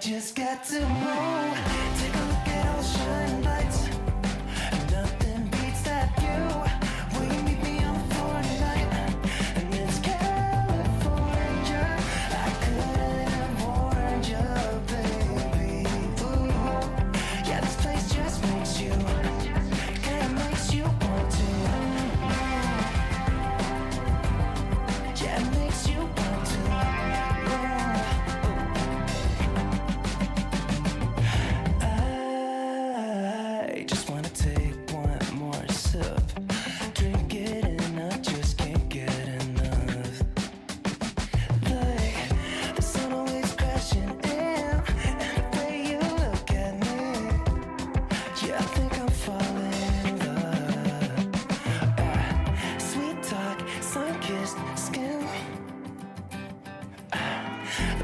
just got to move. Take a look at all the shining lights. Nothing beats that view. Will you meet me on the floor tonight? And it's California. I couldn't have warned you, baby. Ooh, yeah, this place just makes you, kinda makes you want to. Yeah, it makes you want to. I just wanna take one more sip. Drink it and I just can't get enough. Like the sun always crashing in, and the way you look at me, yeah, I think I'm falling in love. Sweet talk, sun-kissed skin.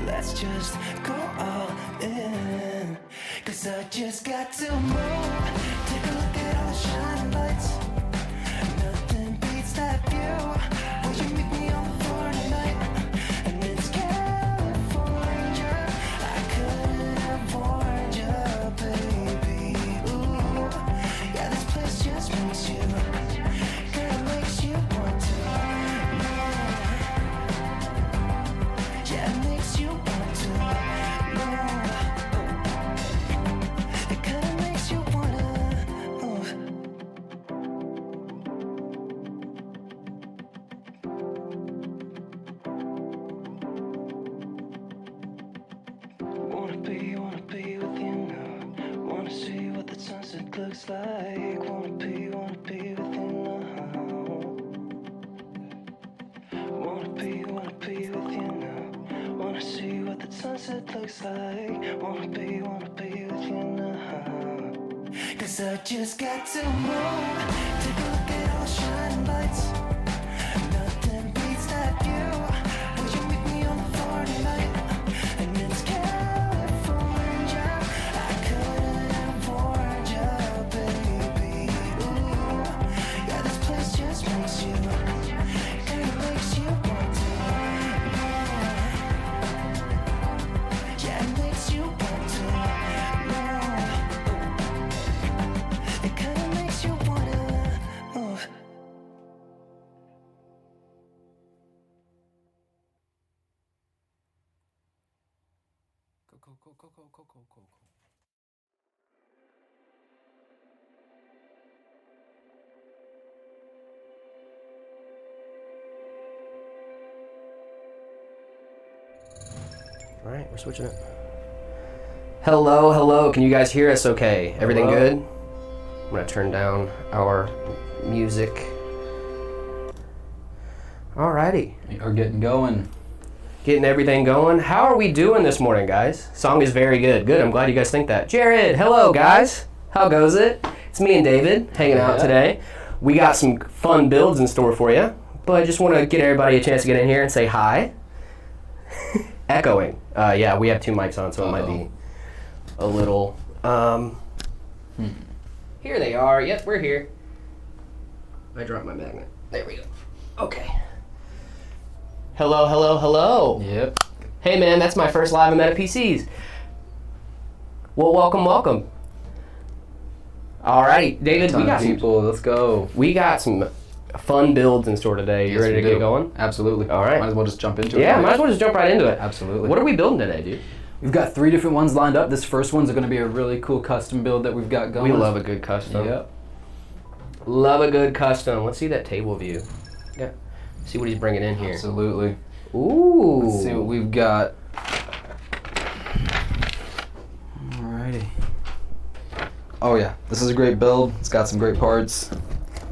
Let's just go all in, 'cause I just got to move. Take a look at all the shining lights. Nothing beats that view. Will you meet me on the floor tonight? And it's California. I couldn't have warned you, baby. Ooh, yeah, this place just makes you, kinda makes you want to. Yeah, it makes you want to. It kinda makes you wanna. Wanna be with you now. Wanna see what the sunset looks like. Wanna be with you now. Wanna be with you now. Wanna see what the sunset looks like. Wanna be with you now. 'Cause I just got to move. Take a look at all the shining lights. Nothing beats that view. Will you meet me on the floor tonight? And it's California. I couldn't have warned you, baby. Ooh, yeah, this place just makes you, kinda makes you want to. Yeah, it makes you want to. It kinda makes you wanna. Go. All right, we're switching it. Hello. Can you guys hear us okay? Everything Hello. good? I'm gonna turn down our music. Alrighty. We are getting going. Getting everything going. How are we doing this morning, guys? Song is very good. Good, I'm glad you guys think that. Jared, hello, guys. How goes it? It's me and David hanging out today. We got some fun builds in store for you, but I just want to get everybody a chance to get in here and say hi. Echoing. Yeah, we have two mics on, so it might be a little... Here they are. Yep, we're here. I dropped my magnet. There we go. Okay. Hello. Yep. Hey man, that's my first live event at PCs. Well, welcome. Alrighty, David, we got people. Let's go. We got some fun builds in store today. You ready to get going? Absolutely. All right. Might as well just jump into it. Yeah, might as well just jump right into it. Absolutely. What are we building today, dude? We've got 3 different ones lined up. This first one's going to be a really cool custom build that we've got going. We love a good custom. Yep. Love a good custom. Let's see that table view. Yeah. See what he's bringing in here. Absolutely. Ooh. Let's see what we've got. Alrighty. Oh yeah, this is a great build. It's got some great parts.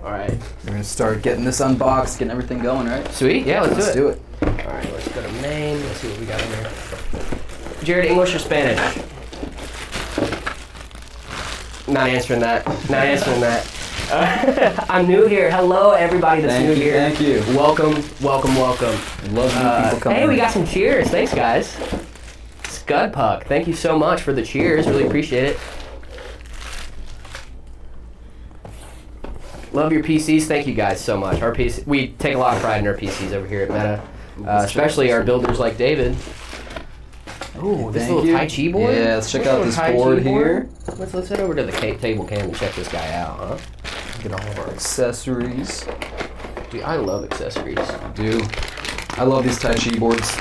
All right. We're gonna start getting this unboxed, getting everything going, right? Sweet. Yeah, let's do it. All right, let's go to main. Let's see what we got in there. Jared, English or Spanish? Not answering that. I'm new here. Hello, everybody that's new here. Thank you. Welcome. Love new people coming. Hey, we got some cheers. Thanks, guys. Scud Puck, thank you so much for the cheers. Really appreciate it. Love your PCs. Thank you guys so much. Our PC, we take a lot of pride in our PCs over here at Meta, especially our builders like David. Ooh, this Thank little you. Tai Chi board? Yeah, let's check This out little this Tai Chi board here. Let's head over to the table cam and check this guy out, huh? Get all of our accessories. Dude, I love accessories. Dude, I love these Tai Chi boards.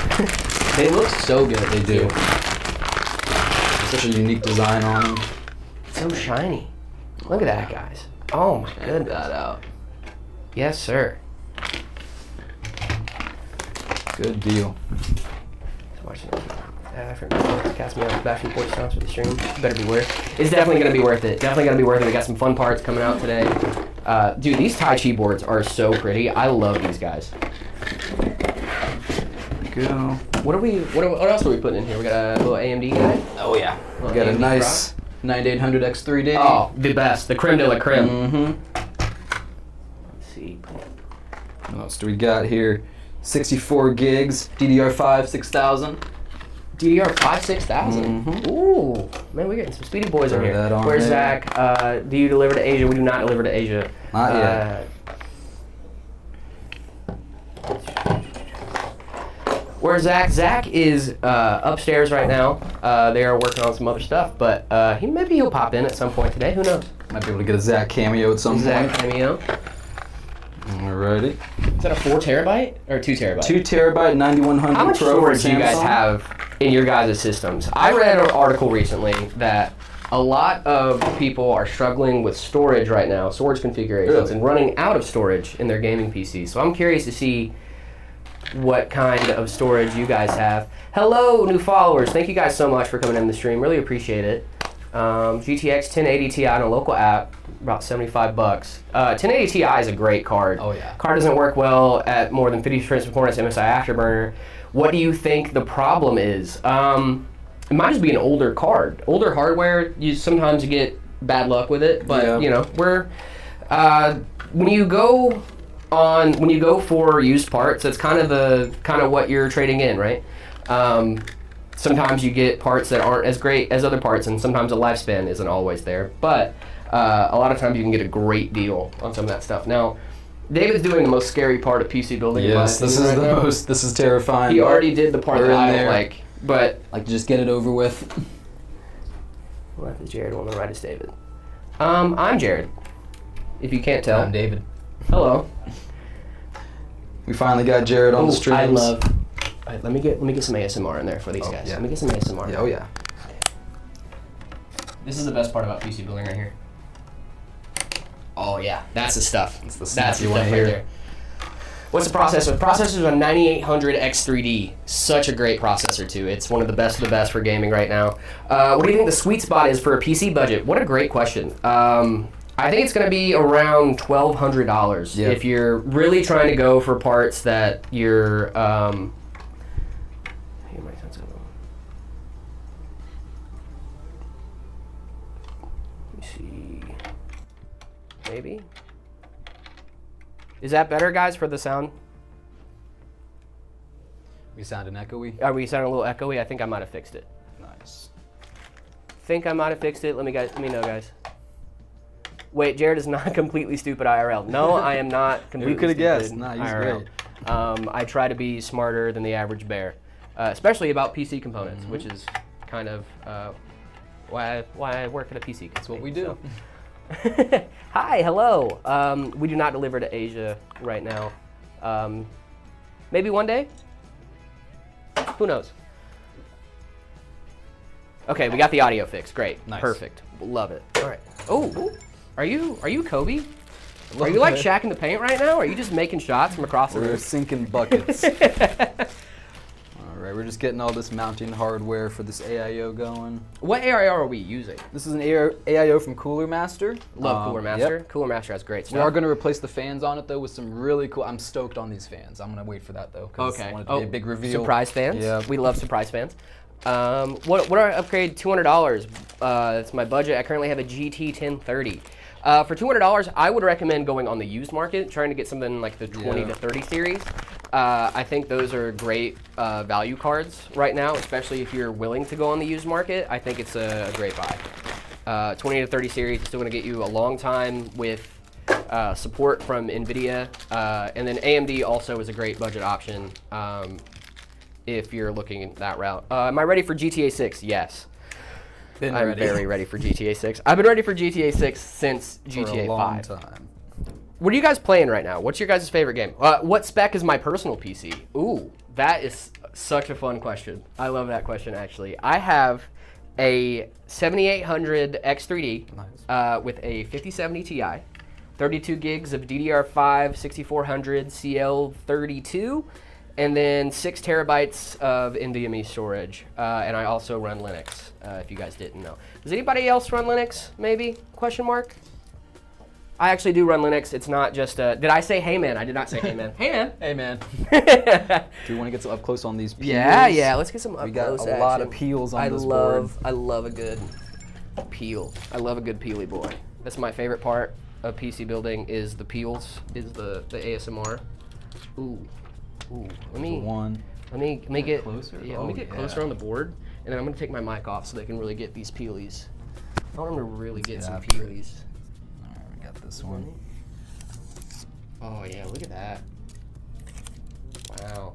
They look so good. They do. Such a unique design on them. So shiny. Look at that, guys. Oh my Check goodness. that out. Yes, sir. Good deal. Watching cast me out Sebastian Porch sounds for the stream. Better be worth. It's definitely gonna be worth it. Definitely gonna be worth it. We got some fun parts coming out today. Dude, these Tai Chi boards are so pretty. I love these guys. Go. What else are we putting in here? We got a little AMD guy. Oh yeah. We Little got a AMD nice 9800 X3D. Oh, the best. The creme de la creme. Mm-hmm. Let's see. What else do we got here? 64 gigs, DDR5 6000. DDR5 6000. Mhm. Ooh, man, we're getting some speedy boys over Throw here. that on Where's there. Zach? Do you deliver to Asia? We do not deliver to Asia. Not yet. Where's Zach? Zach is upstairs right now. They are working on some other stuff, but maybe he'll pop in at some point today. Who knows? Might be able to get a Zach cameo at some Zach point. cameo. Alrighty. Is that a 4 terabyte or 2 terabyte? 2 terabyte 9100 How much Pro storage from do you guys Samsung. have in your guys' systems? I read an article recently that a lot of people are struggling with storage right now, storage configurations, Really? and running out of storage in their gaming PCs. So I'm curious to see what kind of storage you guys have. Hello, new followers. Thank you guys so much for coming in the stream. Really appreciate it. GTX 1080 Ti on a local app, about $75. 1080 Ti is a great card. Oh, yeah. Card doesn't work well at more than 50 frames per performance MSI Afterburner. What do you think the problem is? It might just be an older card. Older hardware, sometimes you get bad luck with it, but Yeah. you know, when you go for used parts, that's kind of what you're trading in, right? Sometimes you get parts that aren't as great as other parts, and sometimes the lifespan isn't always there. But a lot of times you can get a great deal on some of that stuff. Now, David's doing the most scary part of PC building. Yes, this is the most. This is terrifying. He but already did the part we're that I in don't there. like, but Like, just get it over with. left is Jared, on the right is David. I'm Jared. If you can't tell. I'm David. Hello. We finally got Jared on the streams. I love. All right, let me get some ASMR in there for these guys. yeah. Let me get some ASMR. Yeah, oh yeah. This is the best part about PC building right here. Oh yeah, that's the stuff. That's the stuff you stuff wanna right hear. there. What's the processor? The processor is a 9800 X3D. Such a great processor too. It's one of the best for gaming right now. What do you think the sweet spot is for a PC budget? What a great question. I think it's going to be around $1,200 Yeah. if you're really trying to go for parts that you're. Let me see. Maybe. Is that better, guys, for the sound? We sounding echoey. Are we sounding a little echoey? I think I might have fixed it. Nice. Think I might have fixed it. Let me know, guys. Wait, Jared is not completely stupid IRL. No, I am not completely Who could have stupid guessed? Nah, he's IRL. great. I try to be smarter than the average bear, especially about PC components, which is kind of why I work at a PC company. That's what we do. So. Hi, hello. We do not deliver to Asia right now. Maybe one day? Who knows? Okay, we got the audio fixed. Great. Nice. Perfect. Love it. All right. Oh, are you Kobe? Are you like Shaq in the paint right now? Or are you just making shots from across the We're room? sinking buckets. Alright, we're just getting all this mounting hardware for this AIO going. What AIO are we using? This is an AIO from Cooler Master. Love Cooler Master. Yep. Cooler Master has great We are stuff. going to replace the fans on it though with some really cool. I'm stoked on these fans. I'm going to wait for that though. 'Cause Okay. I want it to be a big reveal. Surprise fans. Yeah. We love surprise fans. What are I upgrade? $200. That's my budget. I currently have a GT 1030. For $200, I would recommend going on the used market, trying to get something like the 20 to 30 series. I think those are great value cards right now, especially if you're willing to go on the used market. I think it's a great buy. 20 to 30 series is still going to get you a long time with support from NVIDIA. And then AMD also is a great budget option. if you're looking that route. Am I ready for GTA 6? Yes. I'm very ready for GTA 6. I've been ready for GTA 6 since GTA 5. For a long time. What are you guys playing right now? What's your guys' favorite game? What spec is my personal PC? Ooh, that is such a fun question. I love that question, actually. I have a 7800 X3D with a 5070 Ti, 32 gigs of DDR5 6400 CL32, and then 6 terabytes of NVMe storage. And I also run Linux, if you guys didn't know. Does anybody else run Linux, maybe? Question mark? I actually do run Linux. It's not just did I say hey man? I did not say hey man. Hey man. Hey man. Do you want to get some up close on these peels? Yeah, let's get some up We got close a lot of peels on this board. I love a good peel. I love a good peely boy. That's my favorite part of PC building is the peels, is the ASMR. Ooh. Let me get closer. Yeah, let me get closer on the board, and then I'm gonna take my mic off so they can really get these peelies. I want them to really get some peelies. This one. Oh yeah, look at that. Wow.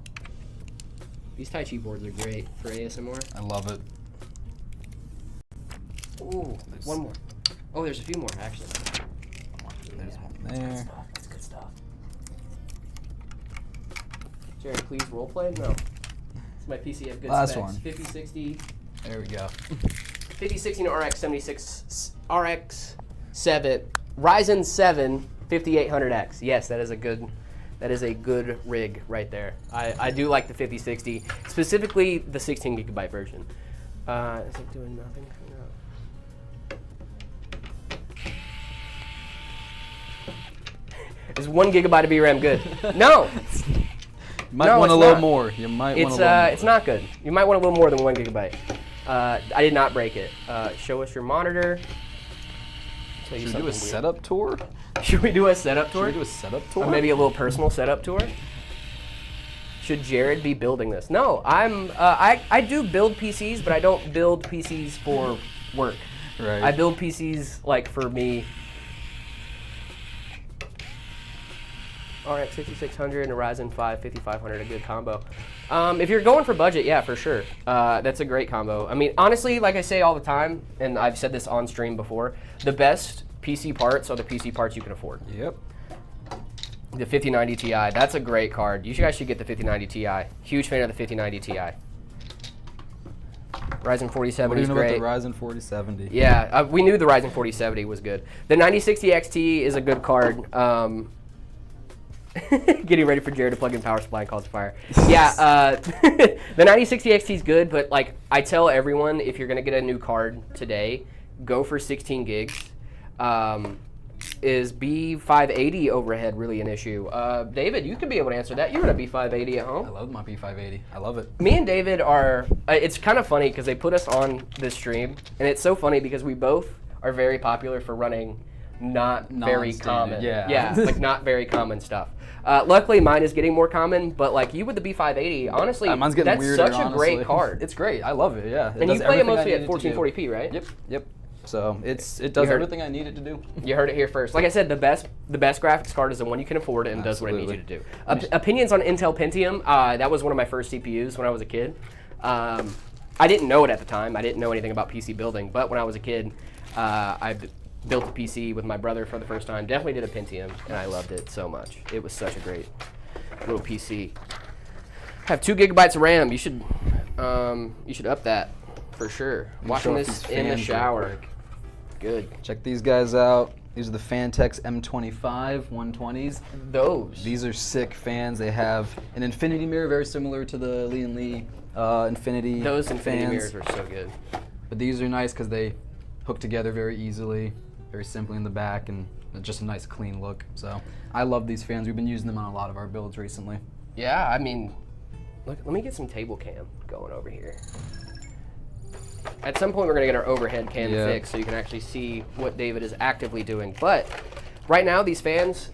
These Tai Chi boards are great for ASMR. I love it. Ooh, one more. Oh, there's a few more actually. There's one there. That's good stuff. Jared, please roleplay? No. It's my PC have good Last specs. one. 5060. There we go. 5060 RX 76 RX 7 Ryzen 7 5800X. Yes, that is a good rig right there. I do like the 5060, specifically the 16 gigabyte version. Is it doing nothing? No. Is 1 gigabyte of VRAM good? No. You might want a little more. You might want a little more. It's not good. You might want a little more than 1 gigabyte. I did not break it. Show us your monitor. Should we do a setup tour? Should we do a setup tour? Should we do a setup tour? Or maybe a little personal setup tour? Should Jared be building this? No, I do build PCs, but I don't build PCs for work. Right. I build PCs like for me. RX 6600 and a Ryzen 5 5500, a good combo. If you're going for budget, yeah, for sure. That's a great combo. I mean, honestly, like I say all the time, and I've said this on stream before, the best PC parts are the PC parts you can afford. Yep. The 5090 Ti, that's a great card. You guys should get the 5090 Ti. Huge fan of the 5090 Ti. Ryzen 4070 is great. What do you know about the Ryzen 4070? Yeah, we knew the Ryzen 4070 was good. The 9060 XT is a good card. Getting ready for Jared to plug in power supply and cause a fire. Yeah, the 9060 XT is good, but like I tell everyone, if you're gonna get a new card today, go for 16 gigs. Is B580 overhead really an issue? David, you could be able to answer that. You're at a B580 at home. I love my B580. I love it. Me and David are, it's kind of funny because they put us on this stream, and it's so funny because we both are very popular for running not very common. Yeah, like not very common stuff. Luckily, mine is getting more common, but like you with the B580, honestly, mine's getting that's weirder, such a great card. It's great. I love it, yeah. And you play it mostly at 1440p, right? Yep. So it does everything I need it to do. You heard it here first. Like I said, the best graphics card is the one you can afford and does what it needs you to do. Opinions on Intel Pentium, that was one of my first CPUs when I was a kid. I didn't know it at the time. I didn't know anything about PC building, but when I was a kid, I built a PC with my brother for the first time. Definitely did a Pentium, and I loved it so much. It was such a great little PC. Have 2 gigabytes of RAM. You should up that for sure. Watching this in the shower. Good. Check these guys out. These are the Fantex M25 120s. These are sick fans. They have an infinity mirror, very similar to the Lee & Lee infinity Those fans. infinity mirrors are so good. But these are nice because they hook together very easily, very simply in the back, and just a nice clean look. So I love these fans. We've been using them on a lot of our builds recently. Yeah, I mean, look, let me get some table cam going over here. At some point, we're going to get our overhead cam fixed so you can actually see what David is actively doing. But right now, these fans,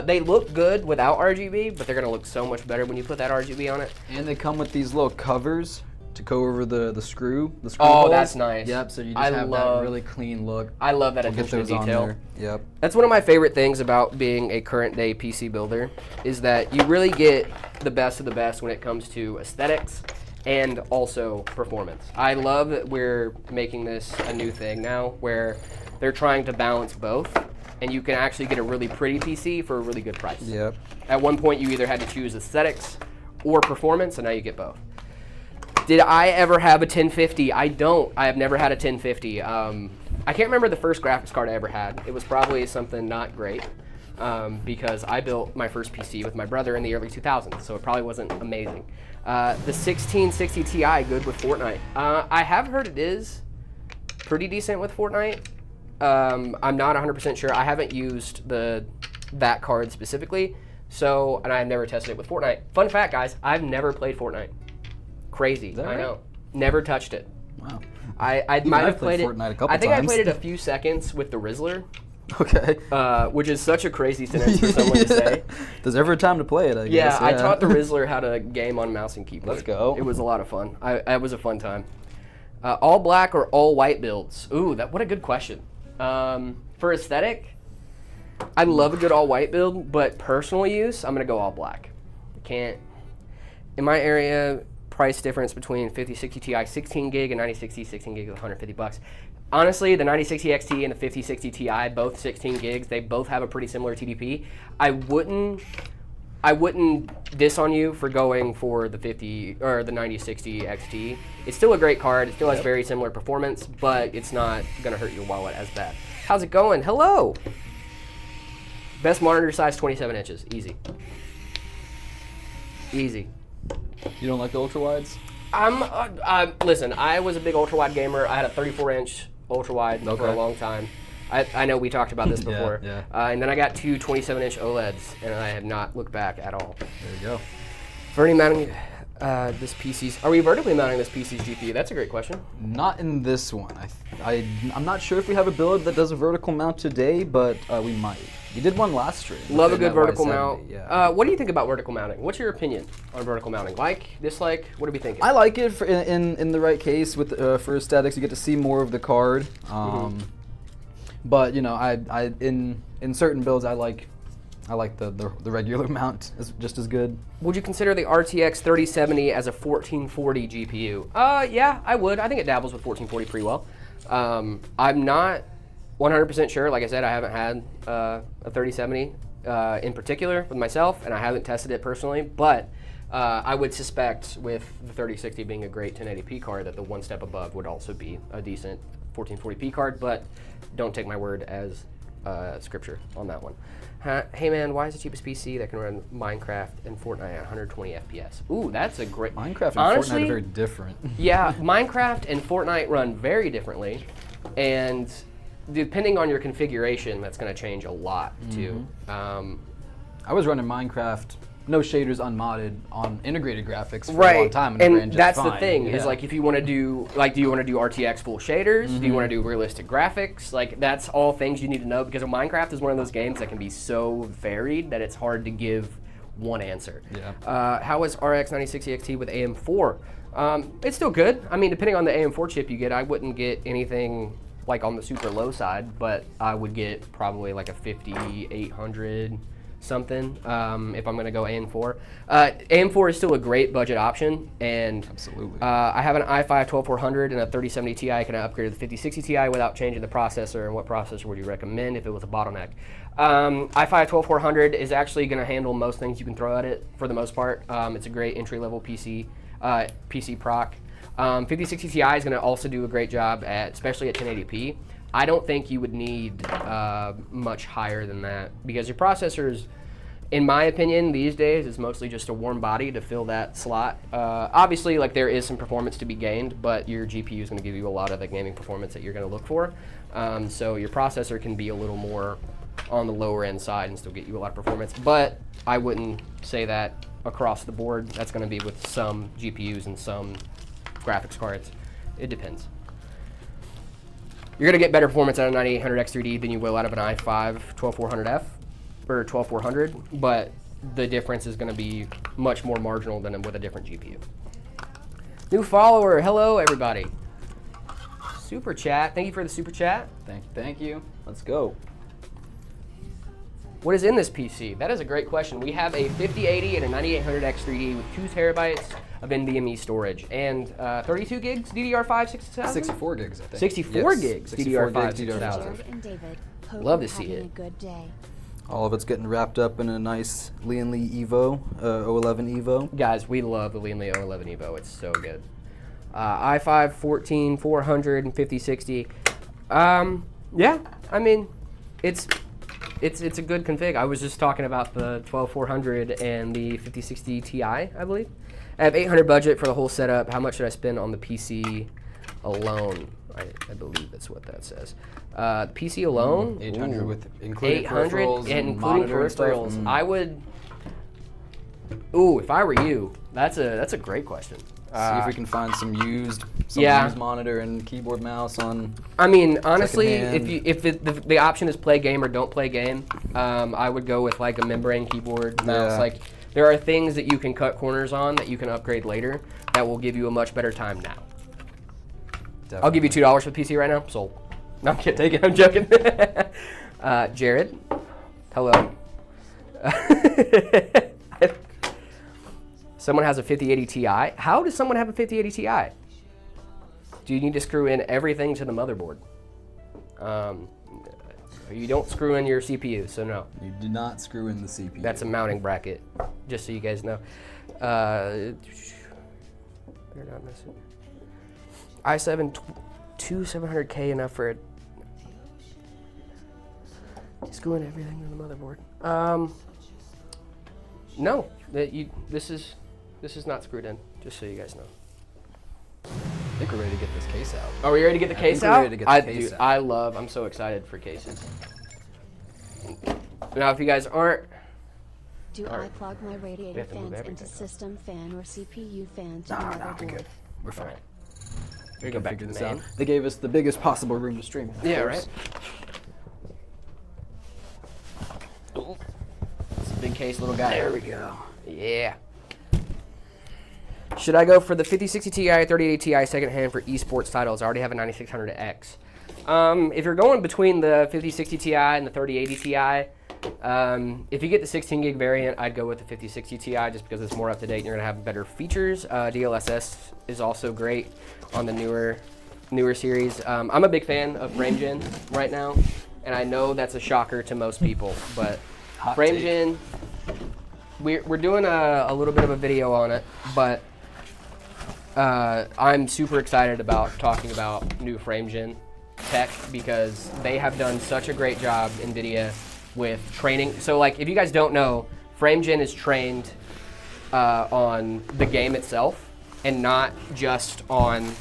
they look good without RGB, but they're going to look so much better when you put that RGB on it. And they come with these little covers to go over the screw Oh, holes. that's nice. Yep. So you just have that really clean look. I love that We'll get attention to those on detail. there. Yep. That's one of my favorite things about being a current day PC builder is that you really get the best of the best when it comes to aesthetics and also performance. I love that we're making this a new thing now where they're trying to balance both, and you can actually get a really pretty PC for a really good price. Yep. At one point you either had to choose aesthetics or performance, and now you get both. Did I ever have a 1050? I don't. I have never had a 1050. I can't remember the first graphics card I ever had. It was probably something not great because I built my first PC with my brother in the early 2000s, so it probably wasn't amazing. The 1660 Ti, good with Fortnite. I have heard it is pretty decent with Fortnite. I'm not 100% sure. I haven't used that card specifically, and I've never tested it with Fortnite. Fun fact, guys, I've never played Fortnite. Crazy, I right? know. Never touched it. Wow. I might have played it. Fortnite a couple I think times. I played it a few seconds with the Rizzler, Okay. which is such a crazy sentence for someone to say. There's ever time to play it, I guess. Yeah, I taught the Rizzler how to game on mouse and keyboard. Let's go. It was a lot of fun. It was a fun time. All black or all white builds? Ooh, what a good question. For aesthetic, I love a good all white build, but personal use, I'm gonna go all black. In my area, price difference between 5060 Ti 16 gig and 9060 16 gig is $150. Honestly, the 9060 XT and the 5060 Ti, both 16 gigs, they both have a pretty similar TDP. I wouldn't diss on you for going for the 9060 XT. It's still a great card. It still has very similar performance, but it's not gonna hurt your wallet as bad. How's it going? Hello. Best monitor size 27 inches. Easy. Easy. You don't like the ultra wides? Listen, I was a big ultra wide gamer. I had a 34-inch ultra wide for a long time. I know we talked about this before. Yeah. And then I got two 27-inch OLEDs, and I have not looked back at all. There you go. Vertically mounting this PC's. Are we vertically mounting this PC's GPU? That's a great question. Not in this one. I'm not sure if we have a build that does a vertical mount today, but we might. We did one last stream. Love a good vertical Y70, mount. Yeah. What do you think about vertical mounting? What's your opinion on vertical mounting? Like, dislike? What are we thinking? I like it in the right case with for aesthetics. You get to see more of the card. But you know, I in certain builds I like the regular mount is just as good. Would you consider the RTX 3070 as a 1440 GPU? Yeah, I would. I think it dabbles with 1440 pretty well. I'm not 100% sure. Like I said, I haven't had a 3070 in particular with myself, and I haven't tested it personally. But I would suspect with the 3060 being a great 1080p card that the one step above would also be a decent 1440p card. But don't take my word as scripture on that one. Hey man, why is the cheapest PC that can run Minecraft and Fortnite at 120 FPS? Ooh, that's a great... Minecraft and Honestly, Fortnite are very different. Yeah, Minecraft and Fortnite run very differently, and depending on your configuration, that's going to change a lot too. I was running Minecraft, no shaders, unmodded, on integrated graphics for Right, a long time, and, it ran just that's fine. the thing, Yeah. is like if you want to do, like, do you want to do RTX full shaders? Do you want to do realistic graphics? Like, that's all things you need to know, because Minecraft is one of those games that can be so varied that it's hard to give one answer. Yeah. How is RX 9060 XT with AM4? It's still good. I mean, depending on the AM4 chip you get, I wouldn't get anything like on the super low side, but I would get probably like a 5800 something if I'm going to go AM4. AM4 is still a great budget option, and Absolutely. I have an i5 12400 and a 3070 Ti. Can I upgrade to the 5060 Ti without changing the processor, and what processor would you recommend if it was a bottleneck? i5 12400 is actually going to handle most things you can throw at it for the most part. It's a great entry-level PC proc. 5060 Ti is going to also do a great job especially at 1080p. I don't think you would need much higher than that, because your processors, in my opinion, these days is mostly just a warm body to fill that slot. Obviously, like, there is some performance to be gained, but your GPU is going to give you a lot of the gaming performance that you're going to look for. So your processor can be a little more on the lower end side and still get you a lot of performance. But I wouldn't say that across the board. That's going to be with some GPUs and some graphics cards. It depends. You're going to get better performance out of a 9800X3D than you will out of an i5 12400F or 12400, but the difference is going to be much more marginal than with a different GPU. New follower. Hello, everybody. Super chat. Thank you for the super chat. Thank you. Let's go. What is in this PC? That is a great question. We have a 5080 and a 9800X3D with 2 terabytes of NVMe storage and 32 gigs DDR5 6000? 64 gigs, I think. 64 gigs 64 DDR5 gigs, 6000. Jared and David, hope Love to you're see having it. A good day. All of it's getting wrapped up in a nice Lian Li Evo, 011 Evo. Guys, we love the Lian Li 011 Evo. It's so good. i5 14 400 and 5060. Yeah, I mean, it's a good config. I was just talking about the 12400 and the 5060 Ti, I believe. I have $800 budget for the whole setup. How much should I spend on the PC alone? I believe that's what that says. The PC alone, 800 with including 800 peripherals and and including monitor and stuff. peripherals. I would. Ooh, if I were you, that's a great question. See if we can find some used monitor and keyboard mouse on. I mean, honestly, secondhand. if the option is play game or don't play game, I would go with like a membrane keyboard mouse. Yeah. Like there are things that you can cut corners on that you can upgrade later that will give you a much better time now. Definitely. I'll give you $2 for the PC right now. Sold. No, I'm kidding. Take it. I'm joking. Jared, hello. Someone has a 5080 Ti. How does someone have a 5080 Ti? Do you need to screw in everything to the motherboard? You don't screw in your CPU, so no. You do not screw in the CPU. That's a mounting bracket, just so you guys know. Better not miss it. i7 2700K enough for it. Screw in everything on the motherboard. No, this is not screwed in. Just so you guys know. I think we're ready to get this case out. Are we ready to get the case we're out? ready to get the case out. I'm so excited for cases. Now, if you guys aren't, Do I plug my radiator have to move fans everything, into though. system fan or CPU fan to the Nah, we're motherboard? good. We're fine. Alright. We Go can back figure to this main. out. They gave us the biggest possible room to stream in. of Yeah, course. right. It's a big case, little guy. There we go. Yeah. Should I go for the 5060 Ti, 3080 Ti secondhand for esports titles? I already have a 9600X. If you're going between the 5060 Ti and the 3080 Ti, if you get the 16 gig variant, I'd go with the 5060 Ti just because it's more up to date and you're gonna have better features. DLSS is also great on the newer series. I'm a big fan of FrameGen right now, and I know that's a shocker to most people, but Hot take. FrameGen, we're doing a little bit of a video on it, but I'm super excited about talking about new FrameGen tech because they have done such a great job, NVIDIA, with training. So like, if you guys don't know, FrameGen is trained on the game itself and not just on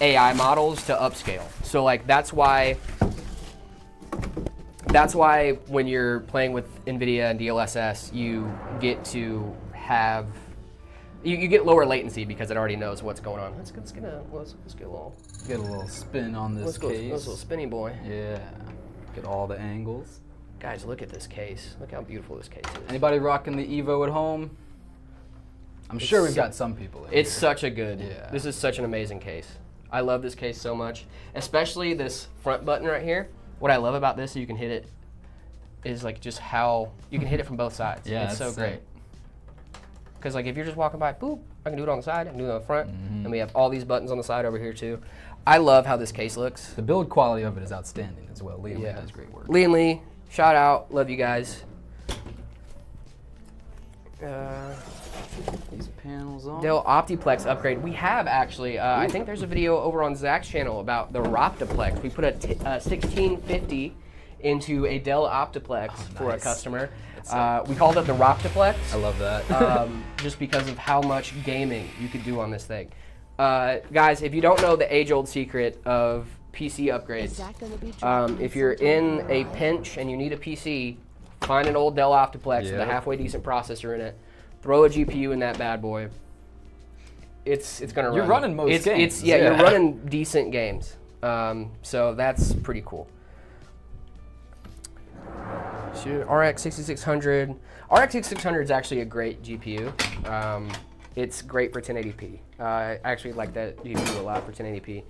AI models to upscale. So like, that's why when you're playing with NVIDIA and DLSS, you get to have you get lower latency because it already knows what's going on. Let's get a little spin on this let's case. go little spinny boy. Yeah. Get all the angles. Guys, look at this case. Look how beautiful this case is. Anybody rocking the Evo at home? I'm sure we've got some people in It's here. such a good. Yeah. This is such an amazing case. I love this case so much, especially this front button right here. What I love about this, you can hit it, is like just how you can hit it from both sides. Yeah, it's so that's great. sick. Because like if you're just walking by, boop, I can do it on the side, I can do it on the front, Mm-hmm. and we have all these buttons on the side over here too. I love how this case looks. The build quality of it is outstanding as well. Liam Yeah. does great work. Lee and Lee, shout out, love you guys. These panels on. Dell Optiplex upgrade. We have actually, I think there's a video over on Zach's channel about the Optiplex. We put a 1650 into a Dell Optiplex for a nice. customer. We called it the Optiplex. I love that. Just because of how much gaming you could do on this thing. Guys, if you don't know the age-old secret of PC Is upgrades, that gonna be dropping if you're in a pinch and you need a PC, find an old Dell Optiplex with a Yep. halfway decent processor in it, throw a GPU in that bad boy. It's gonna run. You're running most games. You're Yeah. running decent games. So that's pretty cool. RX 6600. RX 6600 is actually a great GPU. It's great for 1080p. I actually like that GPU a lot for 1080p.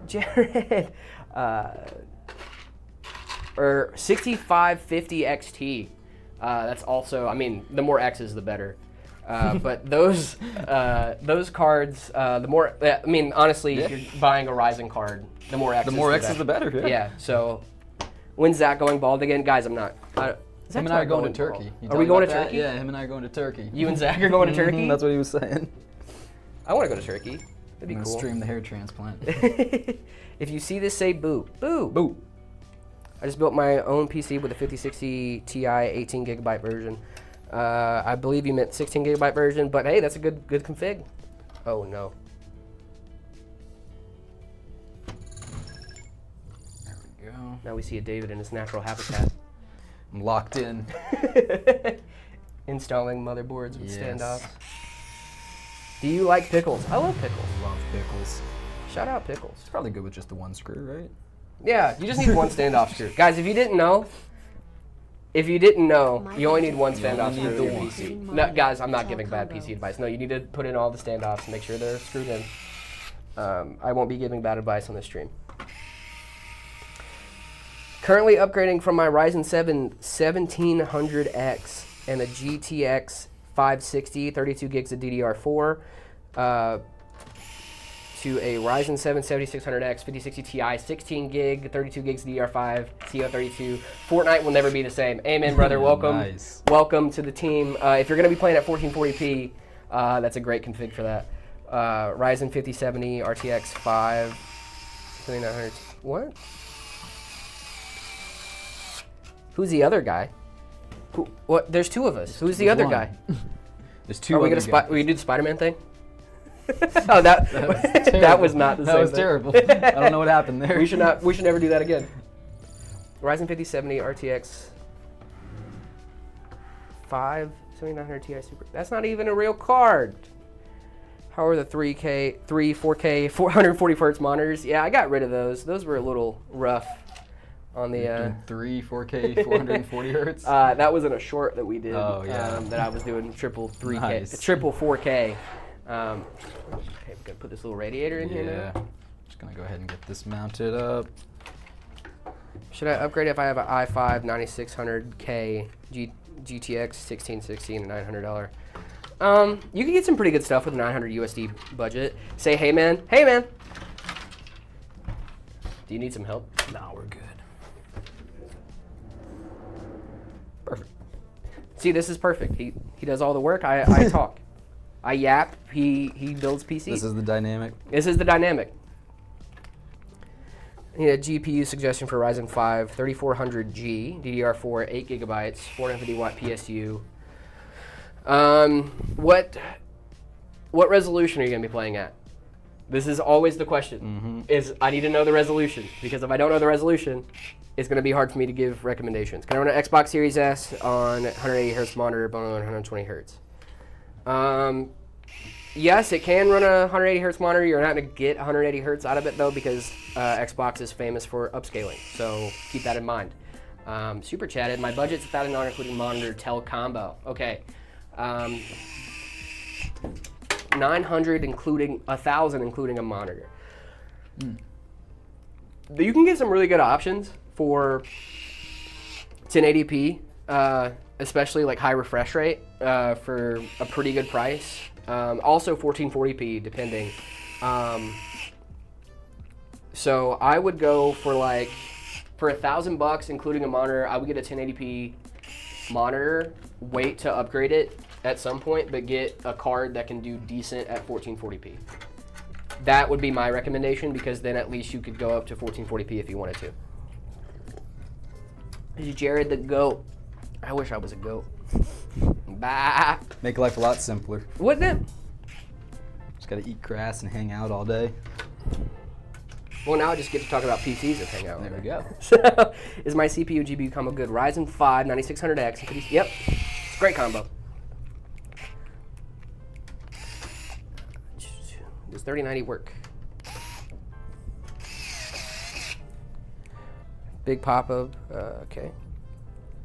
Jared, or 6550 XT. That's also, I mean, the more X's the better. But those cards, the more, I mean, honestly, if you're buying a Ryzen card, the more X's the better. Yeah. Yeah. So, when's Zach going bald again, guys? I'm not. Him and I are going to Turkey. Are we going to Turkey? Yeah, him and I are going to Turkey. You and Zach are going to Turkey? That's what he was saying. I want to go to Turkey. That'd be I'm gonna cool. stream the hair transplant. If you see this, say boo. Boo. Boo. I just built my own PC with a 5060 Ti 18 gigabyte version. I believe you meant 16 gigabyte version, but hey, that's a good config. Oh no. There we go. Now we see a David in his natural habitat. I'm locked in. Installing motherboards with Yes. standoffs. Do you like pickles? I love pickles. Love pickles. Shout out pickles. It's probably good with just the one screw, right? Yeah, you just need one standoff screw. Guys, if you didn't know, you only need one standoff only screw need in your the one. PC. No, guys, I'm not giving bad PC advice. No, you need to put in all the standoffs and make sure they're screwed in. I won't be giving bad advice on this stream. Currently upgrading from my Ryzen 7 1700X and a GTX 560, 32 gigs of DDR4, to a Ryzen 7 7600X 5060 Ti, 16 gig, 32 gigs of DDR5, CO32. Fortnite will never be the same. Amen, brother. Welcome. Nice. Welcome to the team. If you're going to be playing at 1440p, that's a great config for that. Ryzen 5070 RTX 5, 7900. What? Who's the other guy? What? There's two of us. Who's the other one. guy? There's two. Are we other gonna guys. we do the Spider-Man thing? Oh, that was not the same. That was thing. terrible. I don't know what happened there. We should never do that again. Ryzen 5070 RTX 5 7900 Ti Super. That's not even a real card. How are the 4K 440 Hz monitors? Yeah, I got rid of those. Those were a little rough on the 4K 440 hertz. that was in a short that we did. Oh, yeah. That I was doing triple 3K, Nice. triple 4K. Okay, we're gonna put this little radiator in here Yeah. now. Just gonna go ahead and get this mounted up. Should I upgrade if I have an i5 9600K GTX 1660 and a $900? You can get some pretty good stuff with a 900 USD budget. Say, hey man, hey man. Do you need some help? No, we're good. Perfect. See, this is perfect. He does all the work. I talk. I yap. He builds PCs. This is the dynamic. This is the dynamic. Yeah, GPU suggestion for Ryzen 5 3400G, DDR4, 8 gigabytes, 450 watt PSU. What resolution are you going to be playing at? This is always the question. I need to know the resolution, because if I don't know the resolution, it's going to be hard for me to give recommendations. Can I run an Xbox Series S on 180 hertz monitor, but on 120 hertz? Yes, it can run a 180 hertz monitor. You're not going to get 180 hertz out of it, though, because Xbox is famous for upscaling. So keep that in mind. Super chatted. My budget's $1,000 including monitor tel combo. Okay. 900 including 1,000 including a monitor. You can get some really good options for 1080p, especially like high refresh rate for a pretty good price. Also 1440p depending. So I would go for $1,000 including a monitor. I would get a 1080p monitor. Wait to upgrade it at some point, but get a card that can do decent at 1440p. That would be my recommendation, because then at least you could go up to 1440p if you wanted to. Is Jared the GOAT? I wish I was a GOAT. Bah. Make life a lot simpler. Wouldn't it? Just gotta eat grass and hang out all day. Well, now I just get to talk about PCs and hang out. There we go. So, is my CPU GPU combo good? Ryzen 5 9600X. Yep, it's a great combo. Does 3090 work? Big Papa. Okay.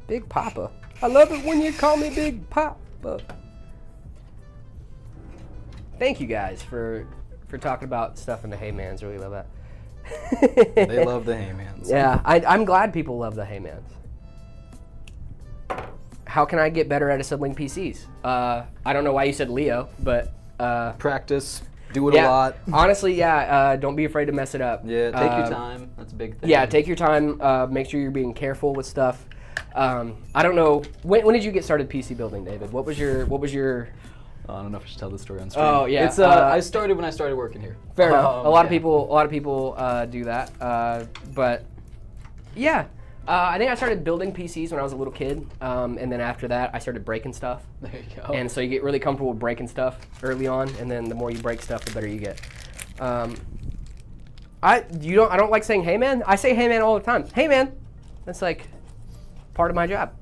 Big Papa. I love it when you call me Big Pop. both. Thank you guys for talking about stuff in the Heymans. Really love that. They love the Heymans. Yeah, I'm glad people love the Heymans. How can I get better at assembling PCs? I don't know why you said Leo, but Practice. Do it a lot. Honestly, yeah. Don't be afraid to mess it up. Yeah, take your time. That's a big thing. Yeah, take your time. Make sure you're being careful with stuff. I don't know. When did you get started PC building, David? What was your? I don't know if I should tell this story on stream. Oh yeah. It's I started when I started working here. Fair enough. A lot of people do that. But yeah, I think I started building PCs when I was a little kid, and then after that, I started breaking stuff. There you go. And so you get really comfortable with breaking stuff early on, and then the more you break stuff, the better you get. I don't like saying "Hey man." I say "Hey man" all the time. Hey man, that's like part of my job.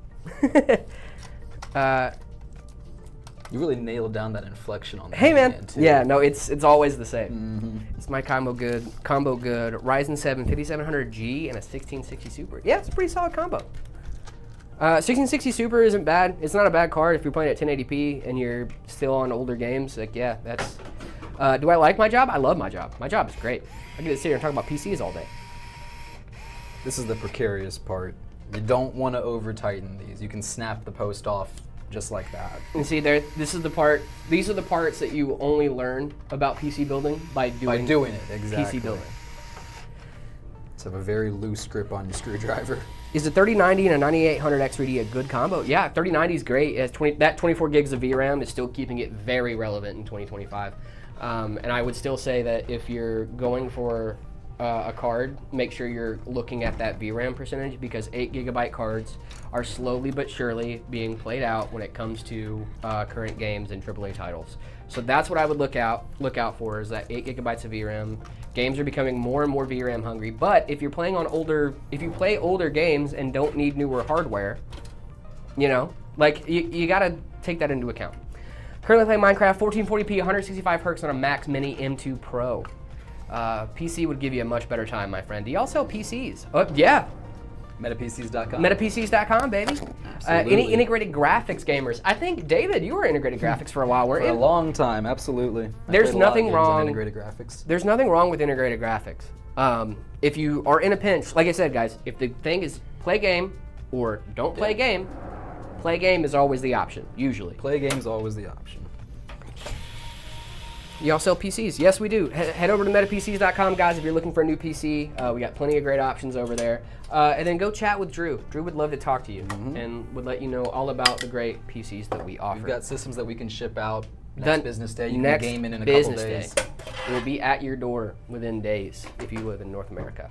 You really nailed down that inflection on the Hey man. too. Yeah, no, it's always the same. It's my combo good. Ryzen 7 5700G and a 1660 Super. Yeah, it's a pretty solid combo. 1660 Super isn't bad. It's not a bad card if you're playing at 1080p and you're still on older games. Like, yeah, that's. Do I like my job? I love my job. My job is great. I get to sit here and talk about PCs all day. This is the precarious part. You don't want to over tighten these. You can snap the post off just like that. And see, these are the parts that you only learn about PC building by doing it, exactly. PC building. Let's have a very loose grip on your screwdriver. Is a 3090 and a 9800 X3D a good combo? Yeah, 3090 is great. It has that 24 gigs of VRAM is still keeping it very relevant in 2025. And I would still say that if you're going for a card, make sure you're looking at that VRAM percentage, because 8 gigabyte cards are slowly but surely being played out when it comes to current games and AAA titles. So that's what I would look out for, is that 8 gigabytes of VRAM. Games are becoming more and more VRAM hungry, but if you're playing on if you play older games and don't need newer hardware, you gotta take that into account. Currently playing Minecraft 1440p 165 Hz on a Max Mini M2 Pro. PC would give you a much better time, my friend. Do y'all sell PCs? Oh, yeah. MetaPCs.com. MetaPCs.com, baby. Any integrated graphics gamers. I think, David, you were integrated graphics for a while, weren't you? For a long time, absolutely. There's nothing wrong. Integrated graphics. There's nothing wrong with integrated graphics. If you are in a pinch, like I said, guys, if the thing is play game or don't play game is always the option, usually. Play game's always the option. Y'all sell PCs? Yes, we do. Head over to MetaPCs.com, guys, if you're looking for a new PC. We got plenty of great options over there. And then go chat with Drew. Drew would love to talk to you and would let you know all about the great PCs that we offer. We've got systems that we can ship out next business day. You next can game in a couple days. Day. It will be at your door within days if you live in North America.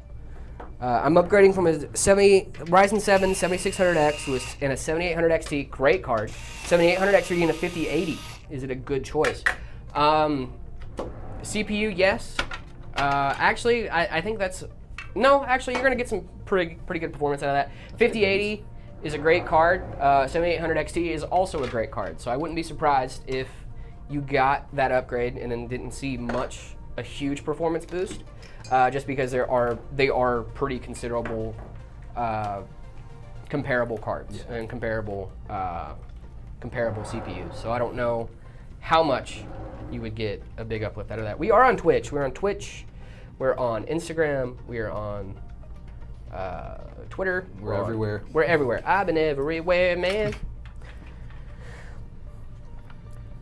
I'm upgrading from a Ryzen 7 7600X and a 7800 XT, great card. 7800 XT and a 5080. Is it a good choice? CPU, yes. Actually, I think that's... No, actually, you're going to get some pretty good performance out of that. 5080 is a great card. 7800 XT is also a great card. So I wouldn't be surprised if you got that upgrade and then didn't see a huge performance boost, just because they are pretty considerable comparable cards and comparable CPUs. So I don't know how much you would get a big uplift out of that. We are on Twitch. We're on Twitch. We're on Instagram. We are on Twitter. We're everywhere. We're everywhere. I've been everywhere, man.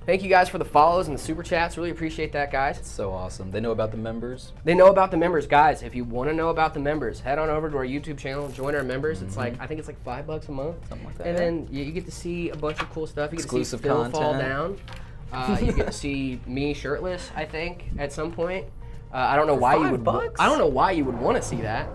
Thank you guys for the follows and the super chats. Really appreciate that, guys. It's so awesome. They know about the members. They know about the members, guys. If you want to know about the members, head on over to our YouTube channel, join our members. It's I think it's like $5 a month, something like that. And then you get to see a bunch of cool stuff. You get Exclusive to see Phil content. fall down. You get to see me shirtless, I think, at some point. I don't know why you would. I don't know why you would want to see that.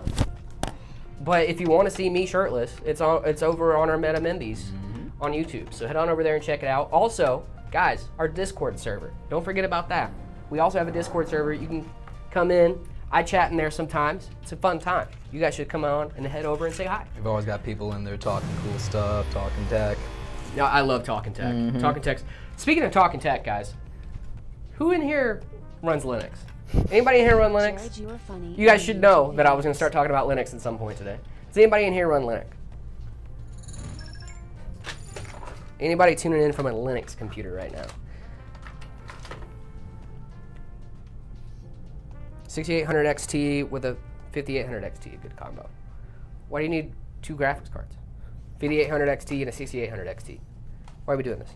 But if you want to see me shirtless, it's over on our Meta Mendes on YouTube. So head on over there and check it out. Also, guys, our Discord server. Don't forget about that. We also have a Discord server. You can come in. I chat in there sometimes. It's a fun time. You guys should come on and head over and say hi. We've always got people in there talking cool stuff, talking tech. No, I love talking tech. Talking tech. Speaking of talking tech, guys, who in here runs Linux? Anybody in here run Linux? Jared, you are funny. You guys should know that I was going to start talking about Linux at some point today. Does anybody in here run Linux? Anybody tuning in from a Linux computer right now? 6800 XT with a 5800 XT, good combo. Why do you need 2 graphics cards? 5800 XT and a 6800 XT. Why are we doing this?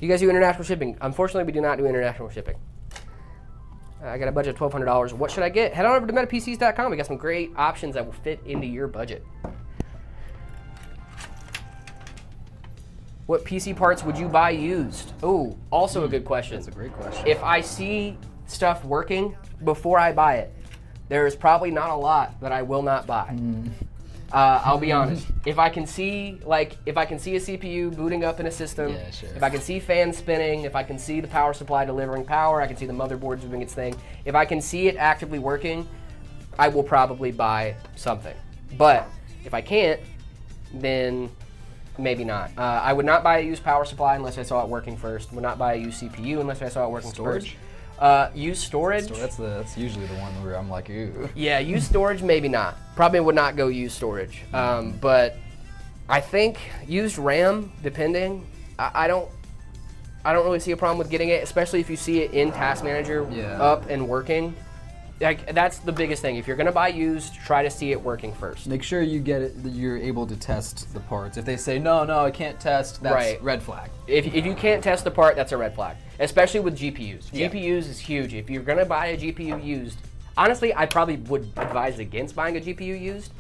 Do you guys do international shipping? Unfortunately, we do not do international shipping. I got a budget of $1,200. What should I get? Head on over to metapcs.com. We got some great options that will fit into your budget. What PC parts would you buy used? Oh, also a good question. That's a great question. If I see stuff working before I buy it, there is probably not a lot that I will not buy. I'll be honest. If I can see a CPU booting up in a system, Yeah, sure. if I can see fans spinning, if I can see the power supply delivering power, I can see the motherboard doing its thing. If I can see it actively working, I will probably buy something. But if I can't, then maybe not. I would not buy a used power supply unless I saw it working first. Would not buy a used CPU unless I saw it working Storage? first. Used storage. That's usually the one where I'm like, ooh. Yeah, used storage, maybe not. Probably would not go used storage. But I think used RAM, depending. I don't really see a problem with getting it, especially if you see it in Task Manager Yeah. up and working. Like, that's the biggest thing. If you're gonna buy used, try to see it working first. Make sure you get it, that you're able to test the parts. If they say, no, I can't test, that's Right. red flag. If you can't test the part, that's a red flag, especially with GPUs. Yeah. GPUs is huge. If you're gonna buy a GPU used, honestly, I probably would advise against buying a GPU used,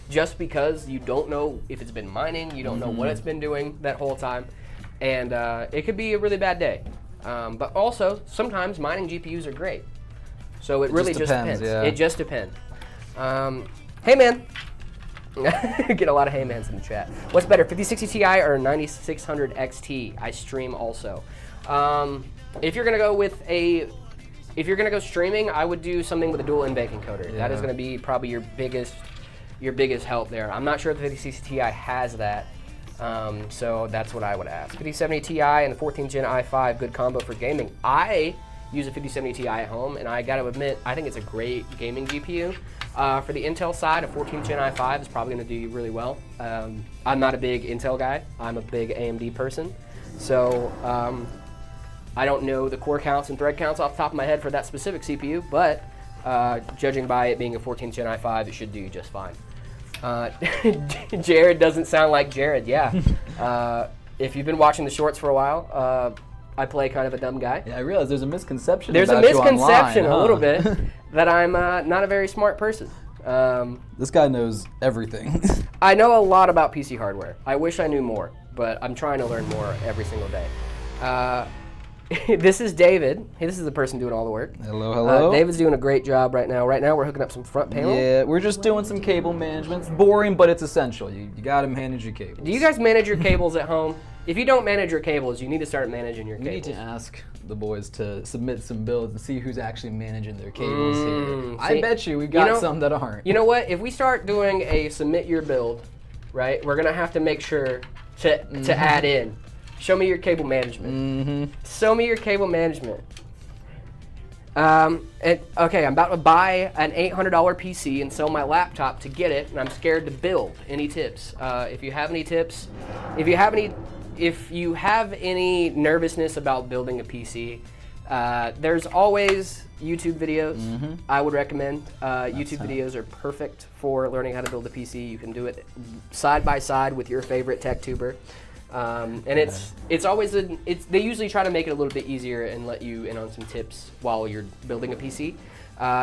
just because you don't know if it's been mining, you don't know what it's been doing that whole time, and it could be a really bad day. But also, sometimes mining GPUs are great. So it really just depends. Yeah. It just depends. Hey man. Get a lot of hey mans in the chat. What's better, 5060 Ti or 9600 XT? I stream also. If you're gonna go streaming, I would do something with a dual in-bank encoder. That is Yeah. gonna be probably your biggest help there. I'm not sure if the 5060 Ti has that. So that's what I would ask. 5070 Ti and a 14th Gen i5, good combo for gaming. I use a 5070 Ti at home, and I gotta admit, I think it's a great gaming GPU. For the Intel side, a 14th Gen i5 is probably gonna do you really well. I'm not a big Intel guy. I'm a big AMD person. So I don't know the core counts and thread counts off the top of my head for that specific CPU, but judging by it being a 14th Gen i5, it should do you just fine. Jared doesn't sound like Jared, yeah. If you've been watching the shorts for a while, I play kind of a dumb guy. Yeah, I realize there's a misconception There's about a you online, misconception a huh? little bit that I'm not a very smart person. This guy knows everything. I know a lot about PC hardware. I wish I knew more, but I'm trying to learn more every single day. This is David. Hey, this is the person doing all the work. Hello. David's doing a great job right now. Right now we're hooking up some front panel. Yeah, we're just doing some cable management. It's boring, but it's essential. You gotta manage your cables. Do you guys manage your cables at home? If you don't manage your cables, you need to start managing your We cables. need to ask the boys to submit some builds and see who's actually managing their cables here. I see, bet you we've got some that aren't. You know what? If we start doing a submit your build, right, we're going to have to make sure to add in. Show me your cable management. Show me your cable management. Okay, I'm about to buy an $800 PC and sell my laptop to get it, and I'm scared to build. Any tips? If you have any tips, if you have any nervousness about building a PC, there's always YouTube videos I would recommend. YouTube videos are perfect for learning how to build a PC. You can do it side by side with your favorite tech tuber. And it's always they usually try to make it a little bit easier and let you in on some tips while you're building a PC.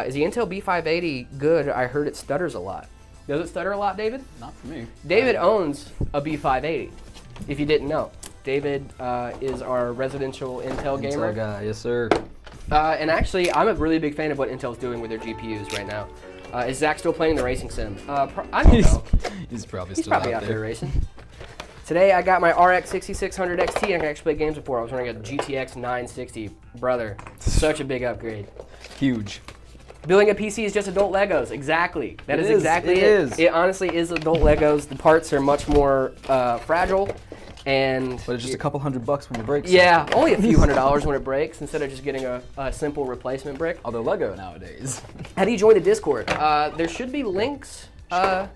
Is the Intel B580 good? I heard it stutters a lot. Does it stutter a lot, David? Not for me. David owns a B580. If you didn't know, David is our residential Intel gamer. Intel guy, yes sir. And actually, I'm a really big fan of what Intel's doing with their GPUs right now. Is Zach still playing the racing sim? I don't know. He's probably He's still probably out there racing. Today I got my RX 6600 XT and I can actually play games before. I was running a GTX 960. Brother, such a big upgrade. Huge. Building a PC is just adult Legos. Exactly. That is exactly it. It is. It honestly is adult Legos. The parts are much more fragile. But it's just a couple $100 when it breaks. Yeah, only a few $100 when it breaks instead of just getting a simple replacement brick. Although Lego nowadays. How do you join the Discord? There should be links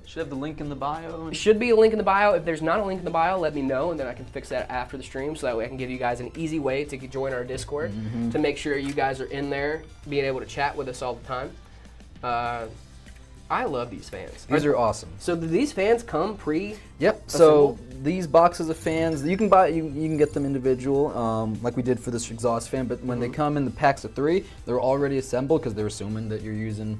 Should have the link in the bio. Should be a link in the bio. If there's not a link in the bio, let me know, and then I can fix that after the stream, so that way I can give you guys an easy way to join our Discord to make sure you guys are in there, being able to chat with us all the time. I love these fans. These are awesome. So do these fans come pre? Yep. So these boxes of fans, you can buy, you can get them individual, like we did for this exhaust fan. But when they come in the packs of 3, they're already assembled because they're assuming that you're using,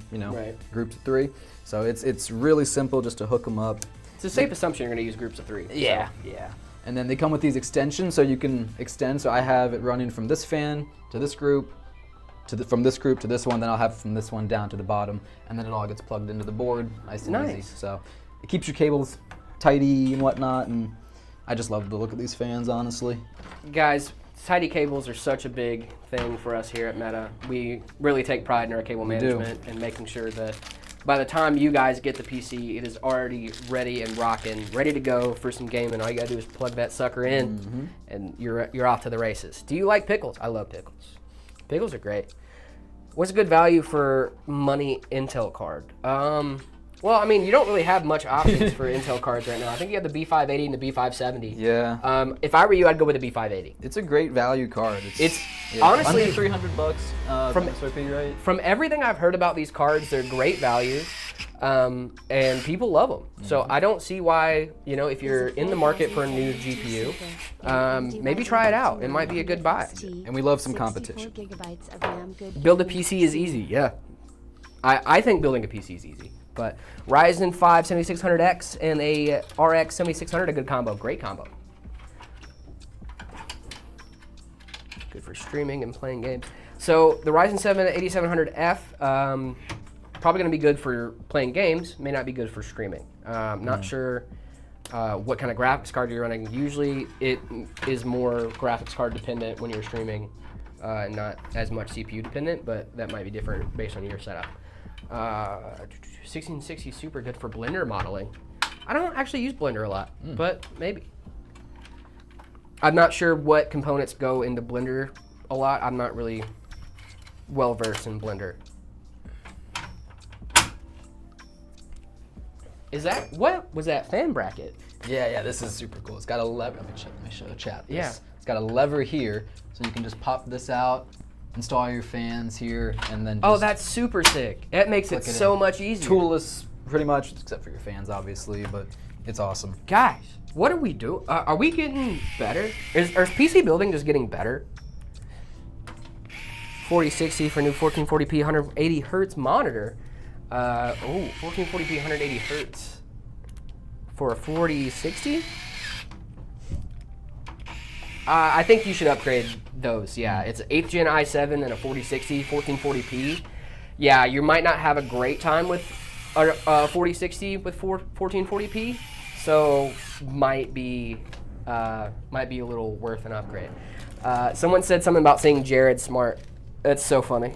groups of 3. So it's really simple just to hook them up. It's a safe assumption you're going to use groups of 3. Yeah. So. Yeah. And then they come with these extensions, so you can extend. So I have it running from this fan to this group, from this group to this one, then I'll have from this one down to the bottom, and then it all gets plugged into the board, nice and easy. So it keeps your cables tidy and whatnot, and I just love the look of these fans, honestly. Guys, tidy cables are such a big thing for us here at Meta. We really take pride in our cable management and making sure that by the time you guys get the PC, it is already ready and rocking, ready to go for some gaming. All you gotta do is plug that sucker in, and you're off to the races. Do you like pickles? I love pickles. Pickles are great. What's a good value for money Intel card? Well, I mean, you don't really have much options for Intel cards right now. I think you have the B580 and the B570. Yeah. If I were you, I'd go with the B580. It's a great value card. It's honestly under $300 from MSRP, right? From everything I've heard about these cards, they're great value, and people love them. So I don't see why, if you're in the market for a new GPU, maybe try it out. It might be a good buy. And we love some competition. Build a PC is easy, yeah. I think building a PC is easy. But Ryzen 5 7600X and a RX 7600, a good combo, great combo. Good for streaming and playing games. So the Ryzen 7 8700F, probably going to be good for playing games, may not be good for streaming. Not sure what kind of graphics card you're running. Usually it is more graphics card dependent when you're streaming, and not as much CPU dependent, but that might be different based on your setup. 1660 super good for Blender modeling. I don't actually use Blender a lot, but maybe. I'm not sure what components go into Blender a lot. I'm not really well versed in Blender. What was that fan bracket? Yeah, this is super cool. It's got a lever. Let me show the chat this. Yeah. It's got a lever here, so you can just pop this out, install your fans here, and then just that's super sick. That makes it so much easier. Toolless, pretty much, except for your fans, obviously, but it's awesome. Guys, what are we doing? Are we getting better? Is PC building just getting better? 4060 for new 1440p 180 hertz monitor. 1440p 180 hertz for a 4060? I think you should upgrade those, yeah. It's an 8th gen i7 and a 4060, 1440p. Yeah, you might not have a great time with a 4060 with 1440p, so might be a little worth an upgrade. Someone said something about saying Jared smart. That's so funny.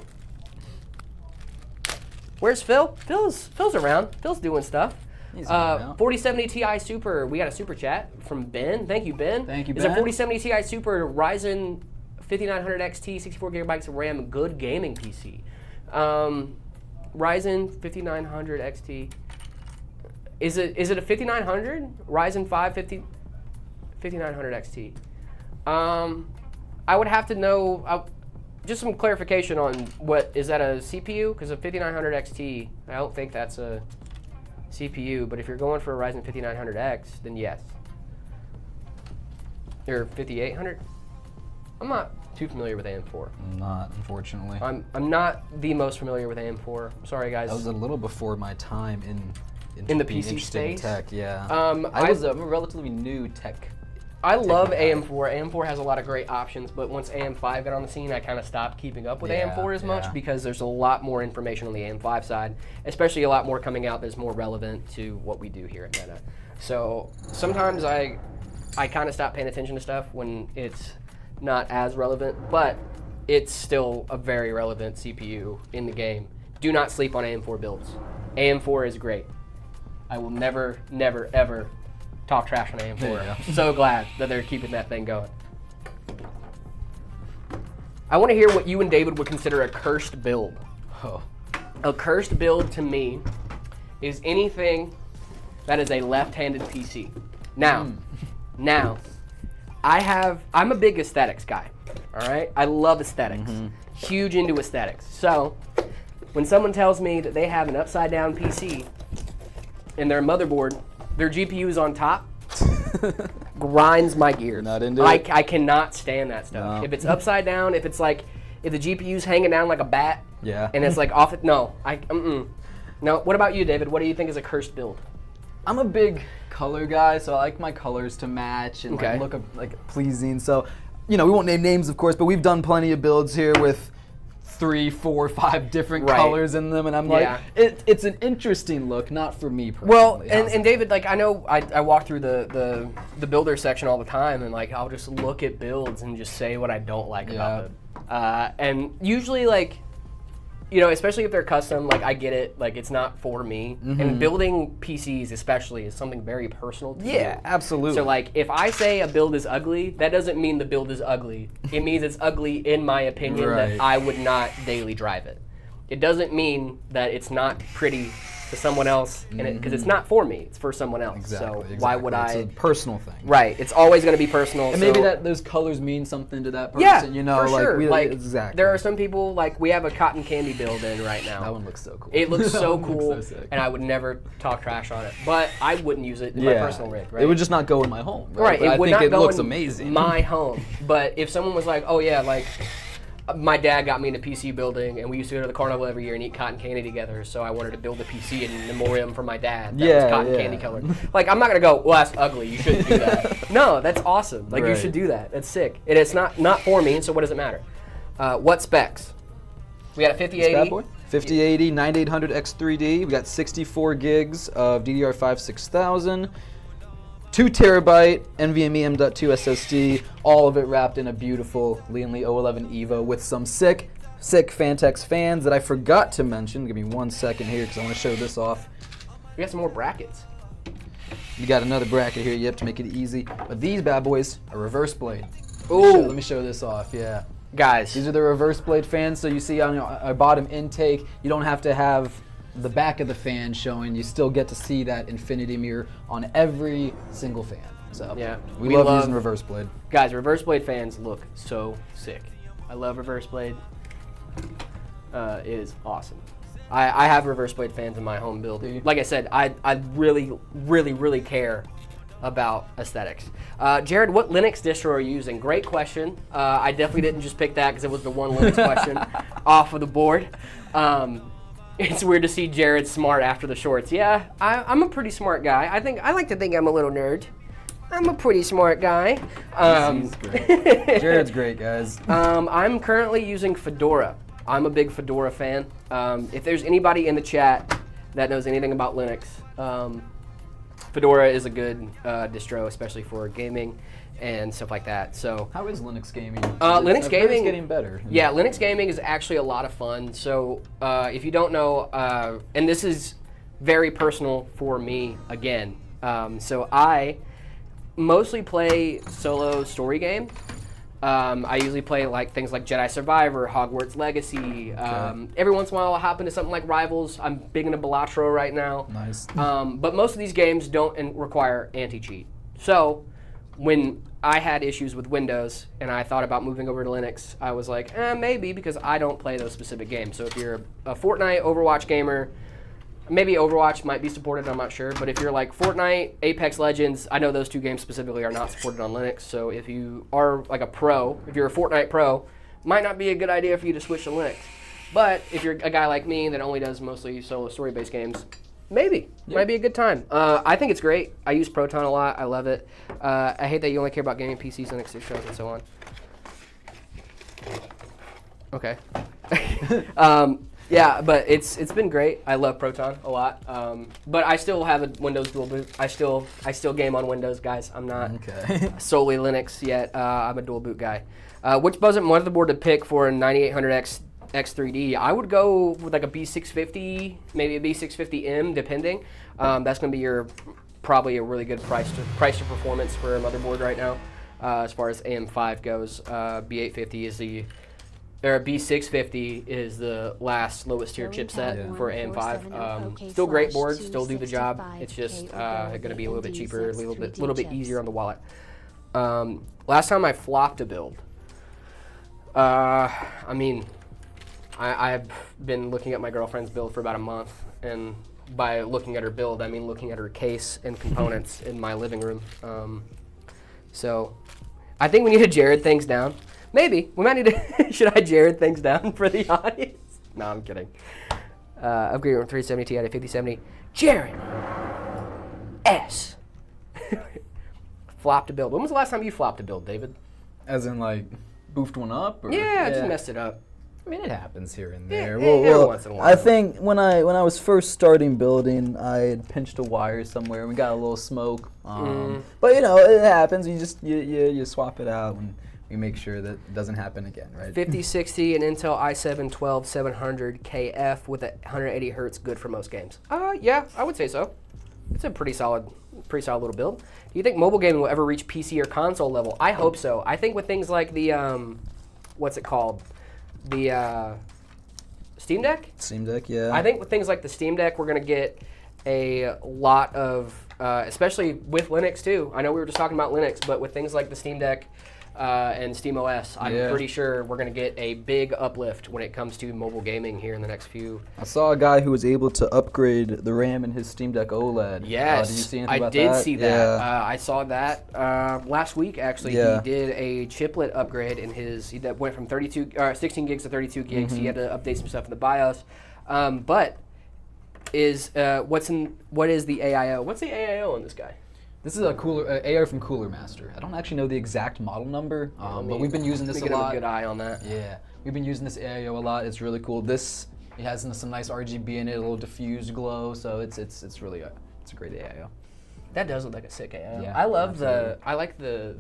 Where's Phil? Phil's around. Phil's doing stuff. 4070 Ti Super. We got a super chat from Ben. Thank you, Ben. Thank you, Is Ben. a 4070 Ti Super Ryzen 5900 XT, 64 gigabytes of RAM, good gaming PC. Ryzen 5900 XT. Is it a 5900? Ryzen 5 5900 XT. I would have to know. Just some clarification on is that a CPU? Because a 5900 XT, I don't think that's a CPU, but if you're going for a Ryzen 5900X, then yes. Or 5800? I'm not too familiar with AM4. Not, unfortunately. I'm not the most familiar with AM4. Sorry, guys. That was a little before my time in the being PC interested in space? tech, yeah. I'm I'm a relatively new tech. I love AM4. AM4 has a lot of great options, but once AM5 got on the scene, I kind of stopped keeping up with AM4 as much because there's a lot more information on the AM5 side, especially a lot more coming out that's more relevant to what we do here at Meta. So sometimes I kind of stop paying attention to stuff when it's not as relevant, but it's still a very relevant CPU in the game. Do not sleep on AM4 builds. AM4 is great. I will never, never, ever talk trash on AM4. Yeah. I'm so glad that they're keeping that thing going. I want to hear what you and David would consider a cursed build. Oh. A cursed build to me is anything that is a left-handed PC. Now, I'm a big aesthetics guy. All right, I love aesthetics. Huge into aesthetics. So, when someone tells me that they have an upside-down PC and their motherboard, their GPU is on top, grinds my gears. Not into it? I cannot stand that stuff. No. If it's upside down, if it's like, if the GPU's hanging down like a bat, Yeah. and it's like off it, no. No, what about you, David? What do you think is a cursed build? I'm a big color guy, so I like my colors to match and Okay. like, look like pleasing. So, we won't name names, of course, but we've done plenty of builds here with 3, 4, 5 different Right. colors in them, and I'm Yeah. like, it's an interesting look, not for me personally. Well, and David, like, I know I walk through the builder section all the time, and like I'll just look at builds and just say what I don't like about them. And usually, like, especially if they're custom, like, I get it, like, it's not for me. And building PCs especially is something very personal to yeah, you. absolutely. So, like, if I say a build is ugly, that doesn't mean the build is ugly. It means it's ugly in my opinion, Right. that I would not daily drive it. It doesn't mean that it's not pretty to someone else, because it's not for me, it's for someone else. Exactly. So why would It's I? a personal thing. Right, it's always going to be personal. And maybe so- that those colors mean something to that person. yeah, for like sure. Like, exactly. there are some people, like, we have a cotton candy build in right now. That one looks so cool. It looks so That one cool, looks so sick. and I would never talk trash on it. But I wouldn't use it in my personal rig, right? It would just not go in my home. Right, But it I would think not it go looks in amazing. my home. But if someone was like, oh yeah, like, my dad got me into PC building, and we used to go to the carnival every year and eat cotton candy together, so I wanted to build a PC in memoriam for my dad that was cotton candy colored. Like, I'm not going to go, well, that's ugly, you shouldn't do that. No, that's awesome. Like, you Right. should do that. That's sick. And it's not for me, so what does it matter? What specs? We got a 5080. Bad boy. 5080, 9800 X3D. We got 64 gigs of DDR5 6000. 2 terabyte NVMe M.2 SSD, all of it wrapped in a beautiful Lianli 011 Evo with some sick Fantex fans that I forgot to mention. Give me 1 second here because I want to show this off. We got some more brackets. You got another bracket here, yep, to make it easy. But these bad boys are reverse blade. Ooh. Let me show this off, yeah. Guys, These are the reverse blade fans, so you see on our bottom intake, you don't have to have the back of the fan showing. You still get to see that infinity mirror on every single fan. So Yeah. we We love love- using reverse blade. guys, reverse blade fans look so sick. I love reverse blade. It is awesome. I have reverse blade fans in my home build. Like I said, I really care about aesthetics. Jared, what Linux distro are you using? Great question. I definitely didn't just pick that because it was the one Linux question off of the board. It's weird to see Jared smart after the shorts. Yeah, I'm a pretty smart guy. I like to think I'm a little nerd. I'm a pretty smart guy. He's great. Jared's great, guys. I'm currently using Fedora. I'm a big Fedora fan. If there's anybody in the chat that knows anything about Linux, Fedora is a good distro, especially for gaming and stuff like that. So How is Linux gaming? Linux I've heard it's gaming- getting better. yeah, Linux gaming is actually a lot of fun. So if you don't know, and this is very personal for me again, so I mostly play solo story game. I usually play like things like Jedi Survivor, Hogwarts Legacy. Every once in a while, I'll hop into something like Rivals. I'm big into Balatro right now. Nice. But most of these games don't require anti-cheat. So when I had issues with Windows and I thought about moving over to Linux, I was like, maybe, because I don't play those specific games. So if you're a Fortnite, Overwatch gamer, maybe Overwatch might be supported, I'm not sure. But if you're like Fortnite, Apex Legends, I know those two games specifically are not supported on Linux. So if you are like a pro, if you're a Fortnite pro, might not be a good idea for you to switch to Linux. But if you're a guy like me that only does mostly solo story-based games, maybe. Might be a good time. I think it's great. I use Proton a lot. I love it. I hate that you only care about gaming PCs, Linux distros, and so on. Okay. Yeah, but it's been great. I love Proton a lot. But I still have a Windows dual boot. I still game on Windows, guys. I'm not Okay. solely Linux yet. I'm a dual boot guy. Which motherboard to pick for a 9800X X3D? I would go with like a B650, maybe a B650M, depending. That's going to be probably a really good price to performance for a motherboard right now. As far as AM5 goes, B850 is the or B650 is the last lowest tier chipset for AM5. Still great board, still do the job. It's just going to be a little bit cheaper, a little bit easier on the wallet. Last time I flopped a build, I mean, I've been looking at my girlfriend's build for about a month, and by looking at her build, I mean looking at her case and components in my living room. So I think we need to Jared things down. Maybe. We might need to, should I Jared things down for the audience? No, I'm kidding. Upgrade from 370 Ti to 5070. Jared S. Flopped a build. When was the last time you flopped a build, David? As in, like, boofed one up? Or? Yeah, just messed it up. I mean, it happens here and there. Every once in a while. I think when I was first starting building, I had pinched a wire somewhere and we got a little smoke. But you know, it happens. You just you swap it out and you make sure that it doesn't happen again, right? 5060 and Intel i7 12700KF with a 180 hertz, good for most games. Yeah, I would say so. It's a pretty solid little build. Do you think mobile gaming will ever reach PC or console level? I hope so. I think with things like the what's it called? The Steam Deck? Steam Deck, yeah. I think with things like the Steam Deck, we're going to get a lot of, especially with Linux too. I know we were just talking about Linux, but with things like the Steam Deck and SteamOS, I'm pretty sure we're going to get a big uplift when it comes to mobile gaming here in the next few. I saw a guy who was able to upgrade the RAM in his Steam Deck OLED. Yes, did you see anything about I did that? see that. Yeah. I saw that last week, actually. Yeah. He did a chiplet upgrade in his, he went from 16 gigs to 32 gigs. He had to update some stuff in the BIOS. But what is the AIO? What's the AIO on this guy? This is a cooler AR from Cooler Master. I don't actually know the exact model number, but we've been using this a lot. A good eye on that. Yeah, we've been using this AIO a lot. It's really cool. It has some nice RGB in it, a little diffused glow, so it's really it's a great AIO. That does look like a sick AIO. Yeah, I love absolutely. I like the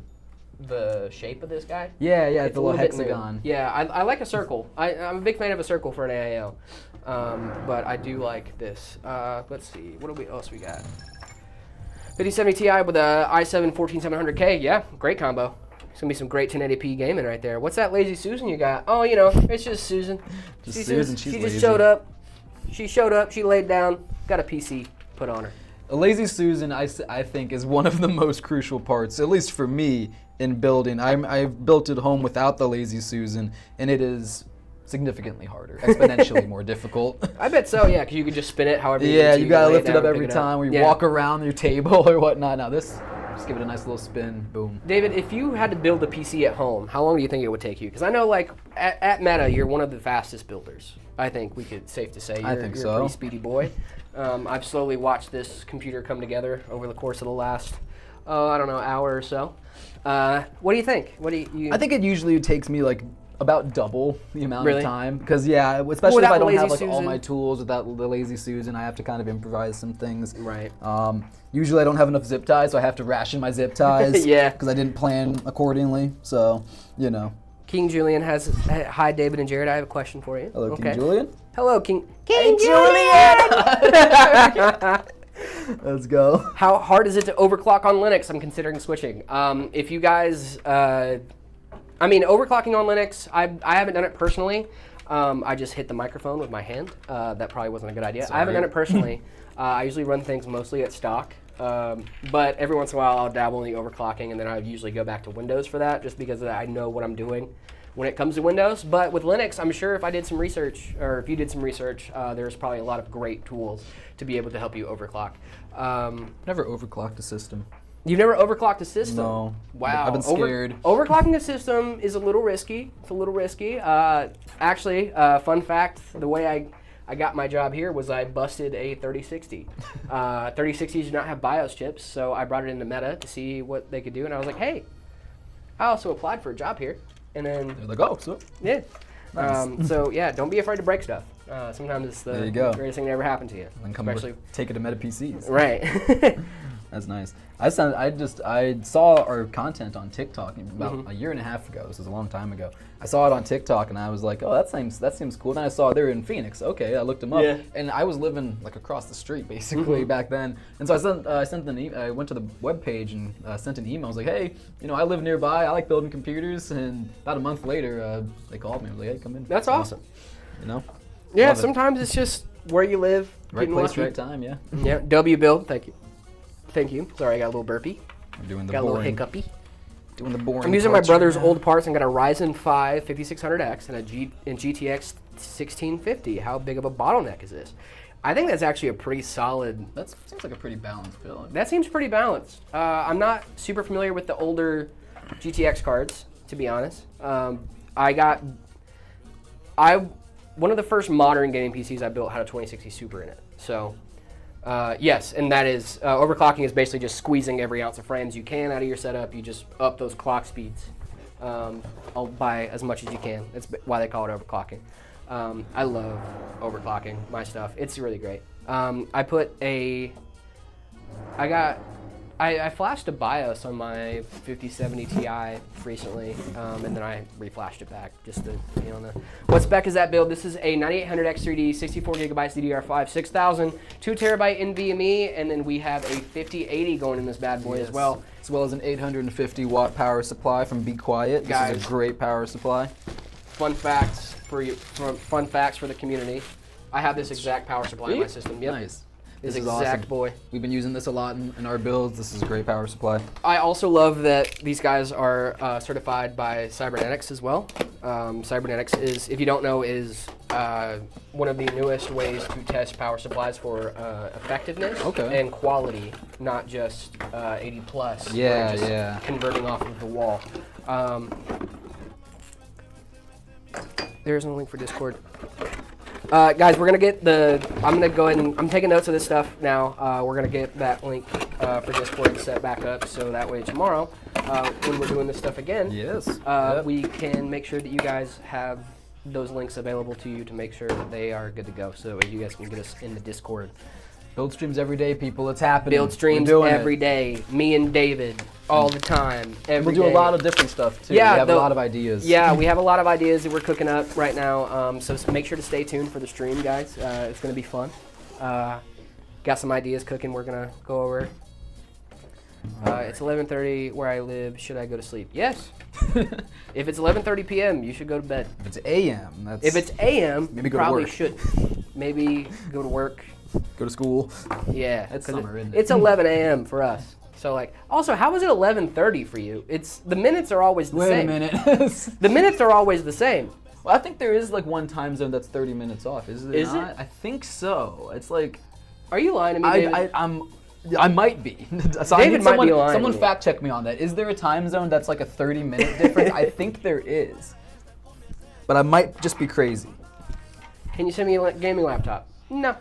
shape of this guy. Yeah, it's It's a little hexagon. Yeah, I like a circle. I'm a big fan of a circle for an AIO, but I do like this. Let's see, what else we got? 5070 Ti with a i7 14700K. Yeah, great combo. It's gonna be some great 1080p gaming right there. What's that lazy Susan you got? Oh, you know, it's just Susan. She's she lazy. just showed up. She laid down, got a PC put on her. A lazy Susan, I think, is one of the most crucial parts, at least for me, in building. I've built it home without the lazy Susan, and it is significantly harder, exponentially more difficult. I bet so, yeah, because you can just spin it however you Yeah, need to. you gotta lay lift it down, up every pick time, or you Yeah. walk around your table or whatnot. Now this, just give it a nice little spin, boom. David, if you had to build a PC at home, how long do you think it would take you? Because I know, like, at Meta, you're one of the fastest builders. I think we could safe to say you're a pretty speedy boy. I've slowly watched this computer come together over the course of the last, I don't know, hour or so. What do you think? I think it usually takes me like about double the amount Really? of time, because especially if I don't have like all Susan? my tools. Without the lazy Susan, I have to kind of improvise some things. Right. Usually I don't have enough zip ties, so I have to ration my zip ties. Yeah. Because I didn't plan accordingly. So, you know. King Julian has, hi David and Jared, I have a question for you. Hello, King Julian. Hello, King Julian! Let's go. How hard is it to overclock on Linux? I'm considering switching. If you guys, overclocking on Linux, I haven't done it personally. I just hit the microphone with my hand. That probably wasn't a good idea. Sorry. I haven't done it personally. I usually run things mostly at stock. But every once in a while I'll dabble in the overclocking, and then I usually go back to Windows for that, just because I know what I'm doing when it comes to Windows. But with Linux, I'm sure if I did some research, or if you did some research, there's probably a lot of great tools to be able to help you overclock. Never overclocked a system. You've never overclocked a system? No. Wow. I've been scared. Overclocking a system is a little risky. It's a little risky. Actually, fun fact, the way I got my job here was I busted a 3060. 3060s do not have BIOS chips, so I brought it into Meta to see what they could do, and I was like, hey, I also applied for a job here. And then, They're like, oh, so. yeah. Nice. So yeah, don't be afraid to break stuff. Sometimes it's the There you go. greatest thing that ever happened to you. And come Especially, take it to Meta PCs. right. That's nice. I saw our content on TikTok about a year and a half ago. This was a long time ago. I saw it on TikTok and I was like, oh, that seems cool. Then I saw they're in Phoenix. Okay, I looked them up, and I was living like across the street basically back then. And so I went to the webpage and sent an email. I was like, hey, I live nearby. I like building computers. And about a month later, they called me. I was like, hey, come in. That's awesome. Yeah, sometimes it's just where you live. Right place, right time. Yeah. Yeah. W build. Thank you. Sorry, I got a little burpy. I'm doing the got boring. a little hiccupy. Doing the boring. I'm using my parts brother's right now. old parts and got a Ryzen 5 5600X and a GTX 1650. How big of a bottleneck is this? I think that's actually a pretty solid. That seems like a pretty balanced build. That seems pretty balanced. I'm not super familiar with the older GTX cards, to be honest. One of the first modern gaming PCs I built had a 2060 Super in it. So, yes, and that is, overclocking is basically just squeezing every ounce of frames you can out of your setup. You just up those clock speeds by as much as you can. That's why they call it overclocking. I love overclocking my stuff. It's really great. I flashed a BIOS on my 5070 Ti recently, and then I reflashed it back just to be on the. What spec is that build? This is a 9800X3D, 64 gigabytes DDR5, 6000, 2 terabyte NVMe, and then we have a 5080 going in this bad boy as well. As well as an 850 watt power supply from Be Quiet. This is a great power supply. Fun facts for the community. I have this exact power supply in my system. Yep. Nice. This is exact awesome. boy. We've been using this a lot in our builds. This is a great power supply. I also love that these guys are certified by Cybernetics as well. Cybernetics is, if you don't know, is one of the newest ways to test power supplies for effectiveness and quality, not just 80 plus. Converting off of the wall. There's no link for Discord. Guys, we're gonna get I'm gonna go ahead and I'm taking notes of this stuff now. We're gonna get that link for Discord set back up, so that way tomorrow, when we're doing this stuff again, we can make sure that you guys have those links available to you to make sure that they are good to go, so you guys can get us in the Discord. Build streams every day, people. It's happening. Build streams every day. Me and David, all the time. We'll do a lot of different stuff too. Yeah, we have a lot of ideas. Yeah, we have a lot of ideas that we're cooking up right now. So make sure to stay tuned for the stream, guys. It's going to be fun. Got some ideas cooking. We're going to go over. It's 11:30 where I live. Should I go to sleep? Yes. If it's 11:30 p.m., you should go to bed. If it's a.m., If it's a.m., maybe you probably should. Maybe go to work. Go to school. Yeah, it's summer, isn't it? It's 11 a.m. for us. So also, how is it 11:30 for you? The minutes are always the same. Wait a minute. The minutes are always the same. Well, I think there is one time zone that's 30 minutes off. Is it? I think so. It's like. Are you lying to me, David? I might be. So David might be lying. Someone fact check me on that. Is there a time zone that's like a 30-minute difference? I think there is. But I might just be crazy. Can you send me a gaming laptop? No.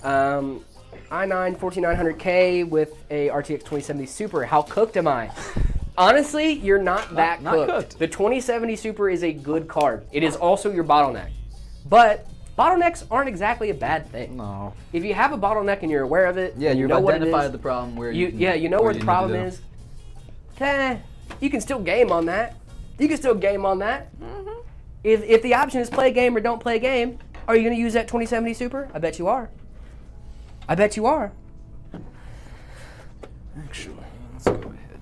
i9 14900K with a RTX 2070 Super. How cooked am I? Honestly, you're not that cooked. The 2070 Super is a good card. It is also your bottleneck. But bottlenecks aren't exactly a bad thing. No. If you have a bottleneck and you're aware of it, you've identified the problem where you know where the problem is. You can still game on that. Mm-hmm. If the option is play a game or don't play a game, are you going to use that 2070 Super? I bet you are. Actually, let's go ahead.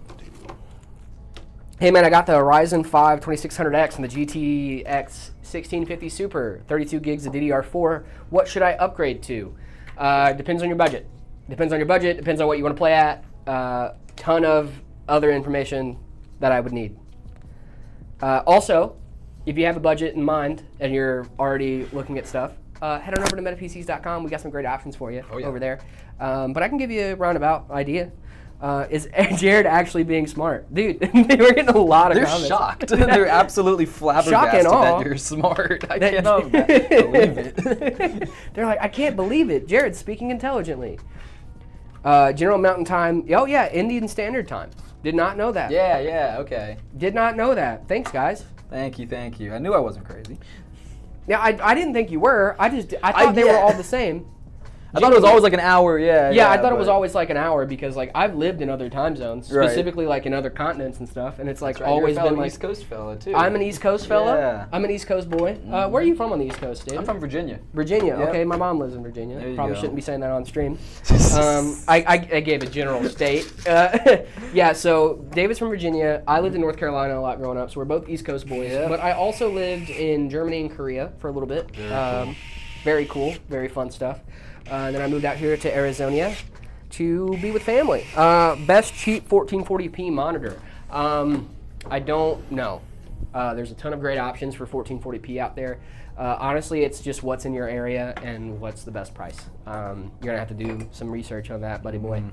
Hey man, I got the Ryzen 5 2600X and the GTX 1650 Super, 32 gigs of DDR4. What should I upgrade to? Depends on your budget. Depends on what you want to play at. Ton of other information that I would need. Also, if you have a budget in mind and you're already looking at stuff, head on over to metapcs.com. We got some great options for you over there. But I can give you a roundabout idea. Is Jared actually being smart? Dude, we're getting a lot of comments. They're shocked. They're absolutely flabbergasted that you're smart. I cannot believe it. They're like, I can't believe it. Jared's speaking intelligently. General Mountain Time. Oh, yeah, Indian Standard Time. Did not know that. Yeah, okay. Did not know that. Thanks, guys. Thank you. I knew I wasn't crazy. Yeah, I didn't think you were. I thought they were all the same. I thought it was always like an hour. Yeah. Yeah, I thought it was but- always like an hour because like I've lived in other time zones, Right. specifically like in other continents and stuff, and it's like That's right, you're a always fellow been like East Coast fella too. I'm an East Coast fella. Yeah. I'm an East Coast boy. Where are you from on the East Coast, David? I'm from Virginia. Virginia. Yep. Okay, my mom lives in Virginia. There you Probably go. shouldn't be saying that on stream. I gave a general state. Yeah, so David's from Virginia. I lived in North Carolina a lot growing up, so we're both East Coast boys. Yeah. But I also lived in Germany and Korea for a little bit. Very cool, very fun stuff. Then I moved out here to Arizona to be with family. Best cheap 1440p monitor. I don't know. There's a ton of great options for 1440p out there. Honestly, it's just what's in your area and what's the best price. You're gonna have to do some research on that, buddy boy.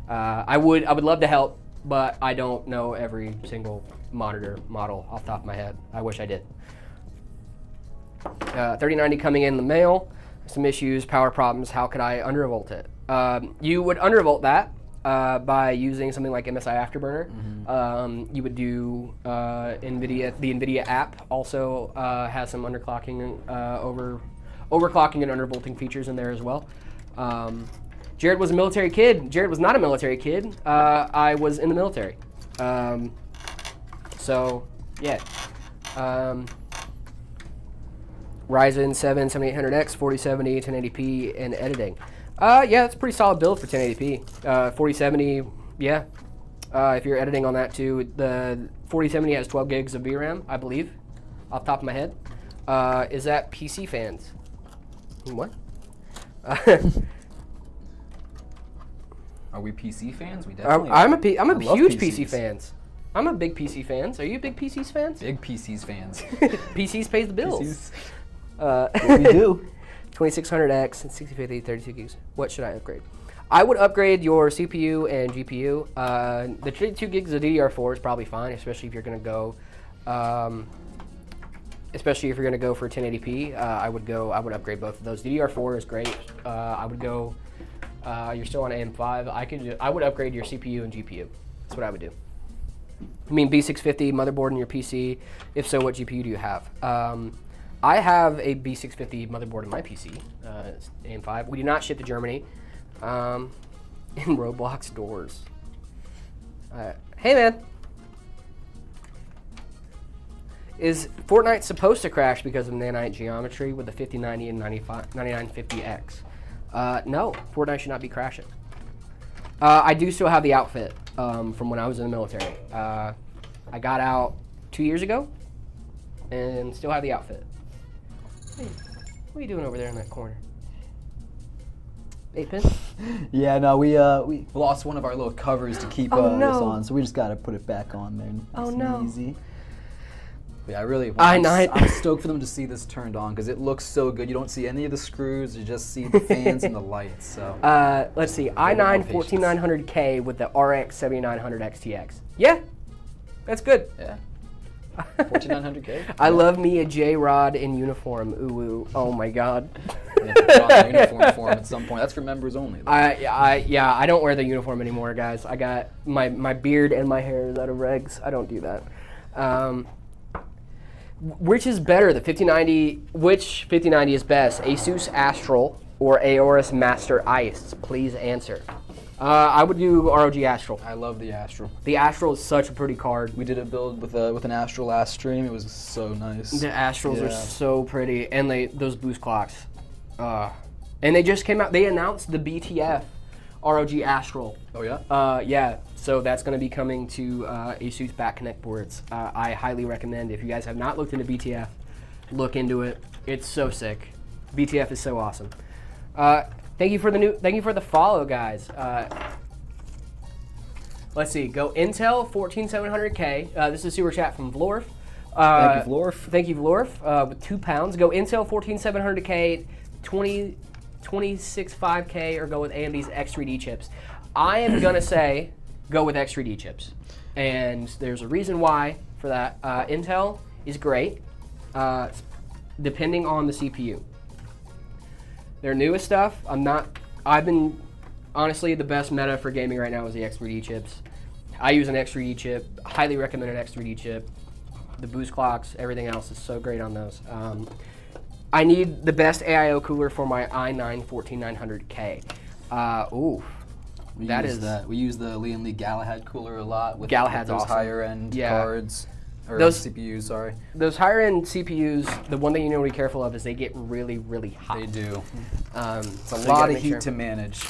I would love to help, but I don't know every single monitor model off the top of my head. I wish I did. 3090 coming in the mail. Some issues, power problems. How could I undervolt it? You would undervolt that by using something like MSI Afterburner. You would do NVIDIA. The NVIDIA app also has some underclocking, overclocking and undervolting features in there as well. Jared was a military kid. Jared was not a military kid. I was in the military. So yeah. Ryzen 7 7800X, 4070, 1080p, and editing. Yeah, that's a pretty solid build for 1080p. 4070, yeah. If you're editing on that too, the 4070 has 12 gigs of VRAM, I believe, off the top of my head. Is that PC fans? What? Are we PC fans? We definitely. I'm are. a I love huge PC PCs. fans. I'm a big PC fans. Are you big PCs fans? Big PCs fans. PCs pays the bills. PCs. We do. 2600X and 6050, 32 gigs. What should I upgrade? I would upgrade your CPU and GPU. The 32 gigs of DDR4 is probably fine, especially if you're going to go, for 1080p. I would upgrade both of those. DDR4 is great. I would go. You're still on AM5. I would upgrade your CPU and GPU. That's what I would do. I mean, B650 motherboard in your PC. If so, what GPU do you have? I have a B650 motherboard in my PC. It's AM5. We do not ship to Germany. In Roblox doors. Hey man, is Fortnite supposed to crash because of nanite geometry with the 5090 and 9950X? No, Fortnite should not be crashing. I do still have the outfit from when I was in the military. I got out 2 years ago and still have the outfit. Hey, what are you doing over there in that corner? Hey, Pin? Yeah, no, we lost one of our little covers to keep Oh, this no. on, so we just gotta put it back on there. Oh, nice and no. Easy. But yeah, I really. I'm stoked for them to see this turned on because it looks so good. You don't see any of the screws; you just see the fans and the lights. So. Let's see, more i9 patience. 14900K with the RX 7900 XTX. Yeah, that's good. Yeah. 14900K. I love me a J-Rod in uniform. Ooh, ooh. Oh my God. You have to put on the uniform for 'em at some point. That's for members only. I don't wear the uniform anymore, guys. I got my beard and my hair is out of regs. I don't do that. Which is better, the 5090? Which 5090 is best, Asus Astral or Aorus Master Ice? Please answer. I would do ROG Astral. I love the Astral. The Astral is such a pretty card. We did a build with an Astral last stream. It was so nice. The Astrals are Yeah. so pretty, and those boost clocks. And they just came out. They announced the BTF ROG Astral. Oh yeah. Yeah, so that's going to be coming to Asus Back Connect boards. I highly recommend. If you guys have not looked into BTF, look into it. It's so sick. BTF is so awesome. Thank you for the follow, guys. Let's see. Go Intel 14700K. This is a super chat from Vlorf. Thank you, Vlorf. Thank you, Vlorf. With £2. Go Intel 14700K, 265K, or go with AMD's X3D chips. I am gonna say go with X3D chips, and there's a reason why for that. Intel is great, depending on the CPU. Their newest stuff, honestly, the best meta for gaming right now is the X3D chips. I use an X3D chip, highly recommend an X3D chip. The boost clocks, everything else is so great on those. I need the best AIO cooler for my i9 14900K. Ooh. We use the Lian Li Galahad cooler a lot with Galahad's those awesome. higher end cards. Or Those- CPUs, sorry. Those higher end CPUs, the one thing you know to be careful of is they get really, really hot. They do. It's A lot of heat to manage.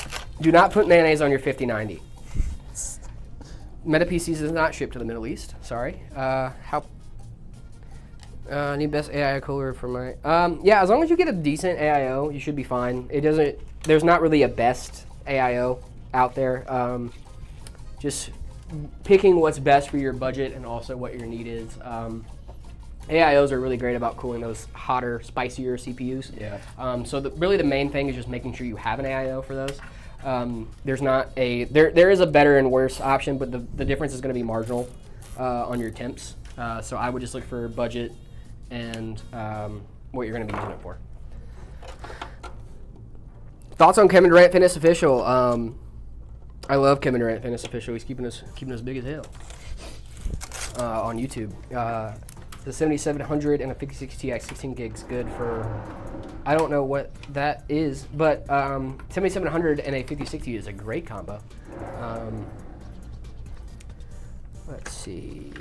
Do not put mayonnaise on your 5090. Meta PCs does not ship to the Middle East. Sorry. Need best AIO cooler for my. Yeah, as long as you get a decent AIO, you should be fine. It doesn't. There's not really a best AIO out there. Just picking what's best for your budget and also what your need is. AIOs are really great about cooling those hotter, spicier CPUs. Yeah. So really the main thing is just making sure you have an AIO for those. There's not a there is a better and worse option, but the difference is going to be marginal on your temps. So I would just look for budget and what you're going to be using it for. Thoughts on Kevin Durant Fitness Official? I love Kevin Durant Fitness Official. He's keeping us big as hell on YouTube. The 7700 and a 56 Ti 16 gigs good for. I don't know what that is, but 7700 and a 5060 is a great combo. Let's see.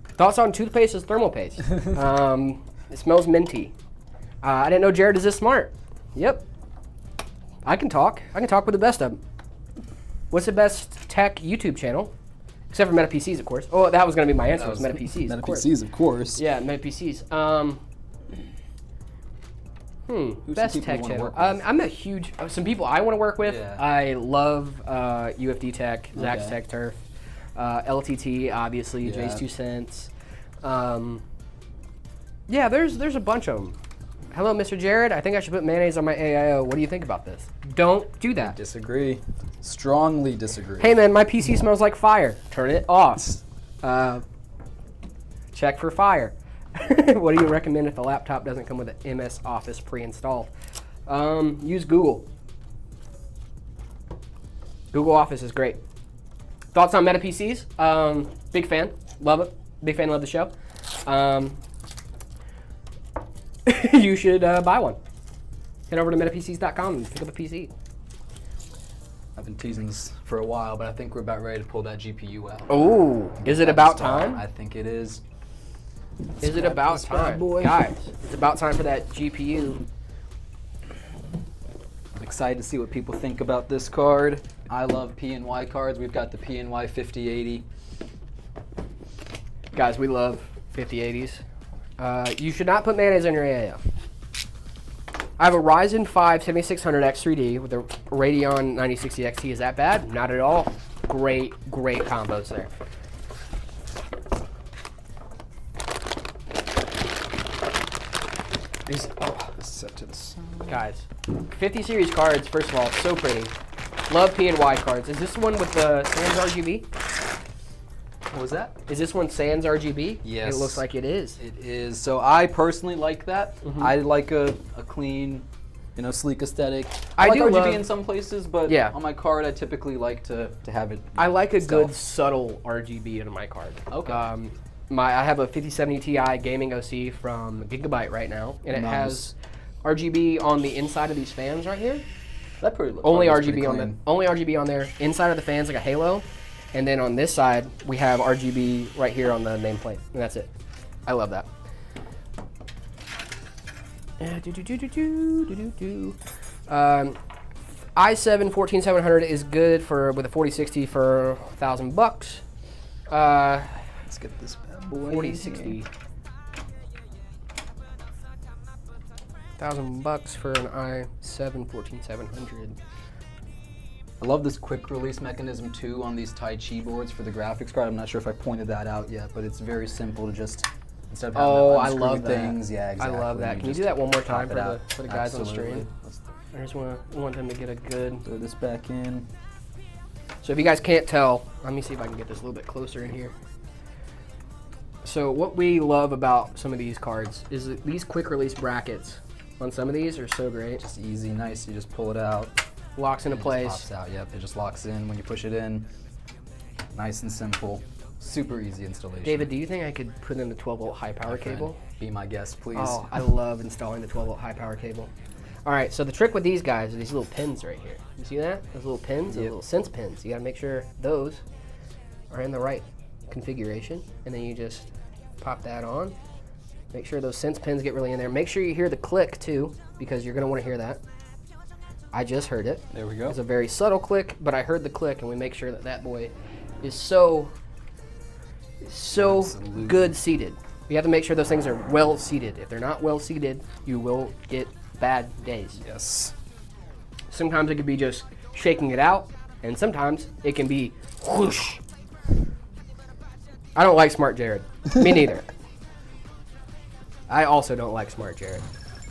Thoughts on toothpaste as thermal paste? It smells minty. I didn't know Jared is this smart. Yep. I can talk with the best of them. What's the best tech YouTube channel? Except for Meta PCs, of course. Oh, that was going to be my answer. Was Meta PCs. Meta PCs, of course. Yeah, Meta PCs. Best tech channel. I'm a huge. Some people I want to work with. Yeah. I love UFD Tech, Zach's Tech Turf, LTT, obviously, Yeah. Jay's 2 cents. Yeah, there's a bunch of them. Hello, Mr. Jared. I think I should put mayonnaise on my AIO. What do you think about this? Don't do that. Disagree. Strongly disagree. Hey man, my PC smells like fire. Turn it off. Check for fire. What do you recommend if the laptop doesn't come with an MS Office pre-installed? Use Google. Google Office is great. Thoughts on Meta PCs? Big fan. Love it. Big fan. Love the show. You should buy one. Head over to metapcs.com and pick up a PC. I've been teasing this for a while, but I think we're about ready to pull that GPU out. Oh, is it about time? I think it is. Is it about time? Guys, it's about time for that GPU. I'm excited to see what people think about this card. I love PNY cards. We've got the PNY 5080. Guys, we love 5080s. You should not put mayonnaise on your AIO. I have a Ryzen 5 7600 X3D with a Radeon 9060 XT. Is that bad? Not at all. Great combos there. Set to the side. Guys, 50 series cards, first of all, so pretty. Love PNY cards. Is this one with the Sans RGB? What was that? Is this one Sans RGB? Yes. It looks like it is. It is. So I personally like that. I like a clean, sleek aesthetic. I like do RGB love- in some places, but Yeah. on my card I typically like to have it. I like a stealth. good subtle RGB in my card. Okay. I have a 5070 Ti gaming OC from Gigabyte right now, and it Nice. has RGB on the inside of these fans right here. That pretty Only card looks RGB pretty on clean. only RGB on there. Inside of the fans like a halo, and then on this side we have RGB right here on the nameplate, and that's it. I love that. i7 14700 is good with a 4060 for $1,000. Let's get this bad boy. 4060. $1,000 for an i7 14700. I love this quick release mechanism too on these Tai Chi boards for the graphics card. I'm not sure if I pointed that out yet, but it's very simple to just instead of having Oh, to I unscrew love that. things. Yeah, exactly. I love that. Can you just do that one more time pop it out. for the guys on Absolutely. stream? Let's I just want them to get a good. throw this back in. So if you guys can't tell, let me see if I can get this a little bit closer in here. So what we love about some of these cards is that these quick release brackets on some of these are so great. Just easy, nice. You just pull it out. Locks into It just place. pops out. Yep, it just locks in when you push it in. Nice and simple. Super easy installation. David, do you think I could put in a 12-volt high power cable? Be my guest, please. Oh, I love installing the 12-volt high-power cable. All right, so the trick with these guys are these little pins right here. You see that? Those little pins, those little sense pins. You got to make sure those are in the right configuration, and then you just pop that on. Make sure those sense pins get really in there. Make sure you hear the click too, because you're going to want to hear that. I just heard it. There we go. It's a very subtle click, but I heard the click, and we make sure that that boy is so Absolutely. good seated. You have to make sure those things are well seated. If they're not well seated, you will get bad days. Yes. Sometimes it could be just shaking it out, and sometimes it can be whoosh. I don't like Smart Jared. Me neither. I also don't like Smart Jared.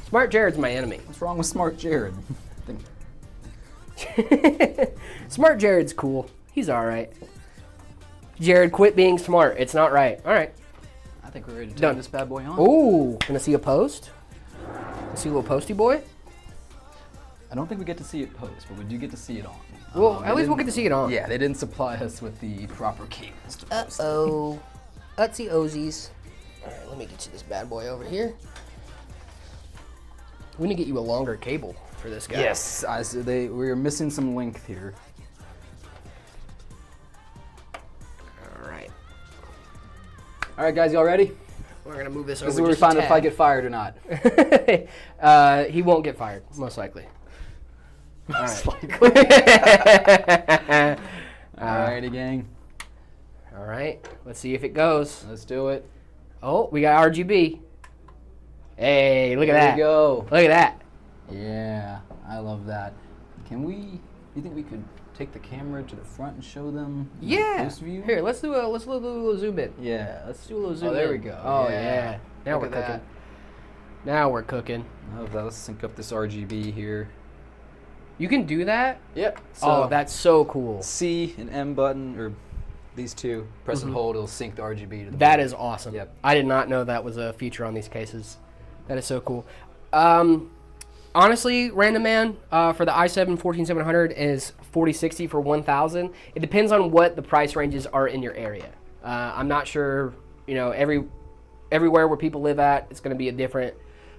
Smart Jared's my enemy. What's wrong with Smart Jared? Smart Jared's cool. He's all right. Jared, quit being smart. It's not right. All right. I think we're ready to turn Done. this bad boy on. Ooh, gonna see a post? See a little posty boy? I don't think we get to see it post, but we do get to see it on. Well, They at least we'll didn't- get to see it on. Yeah, they didn't supply us with the proper cables to post. Uh-oh. Utsy Ozies. All right, let me get you this bad boy over here. We need to get you a longer cable for this guy. Yes, we're missing some length here. All right. All right, guys, y'all ready? We're gonna move this over. This is where we just a find out if I tad. get fired or not. He won't get fired, most likely. All right. Alrighty, gang. All right. Let's see if it goes. Let's do it. Oh, we got RGB. Hey, look at There that. we go. Look at that. Yeah, I love that. You think we could take the camera to the front and show them Yeah. close view? Here, let's do a little zoom in. Yeah, let's Do a little zoom there in. we go. Oh yeah. Now Look we're at cooking. that. Now we're cooking. I love that. Let's sync up this RGB here. You can do that? Yep. Oh, that's so cool. C and M button, or these two, press and hold, it'll sync the RGB to the That board. is awesome. Yep. I did not know that was a feature on these cases. That is so cool. Honestly, Random Man, for the i7 14700 is 4060 for 1000. It depends on what the price ranges are in your area. I'm not sure, everywhere where people live at, it's going to be a different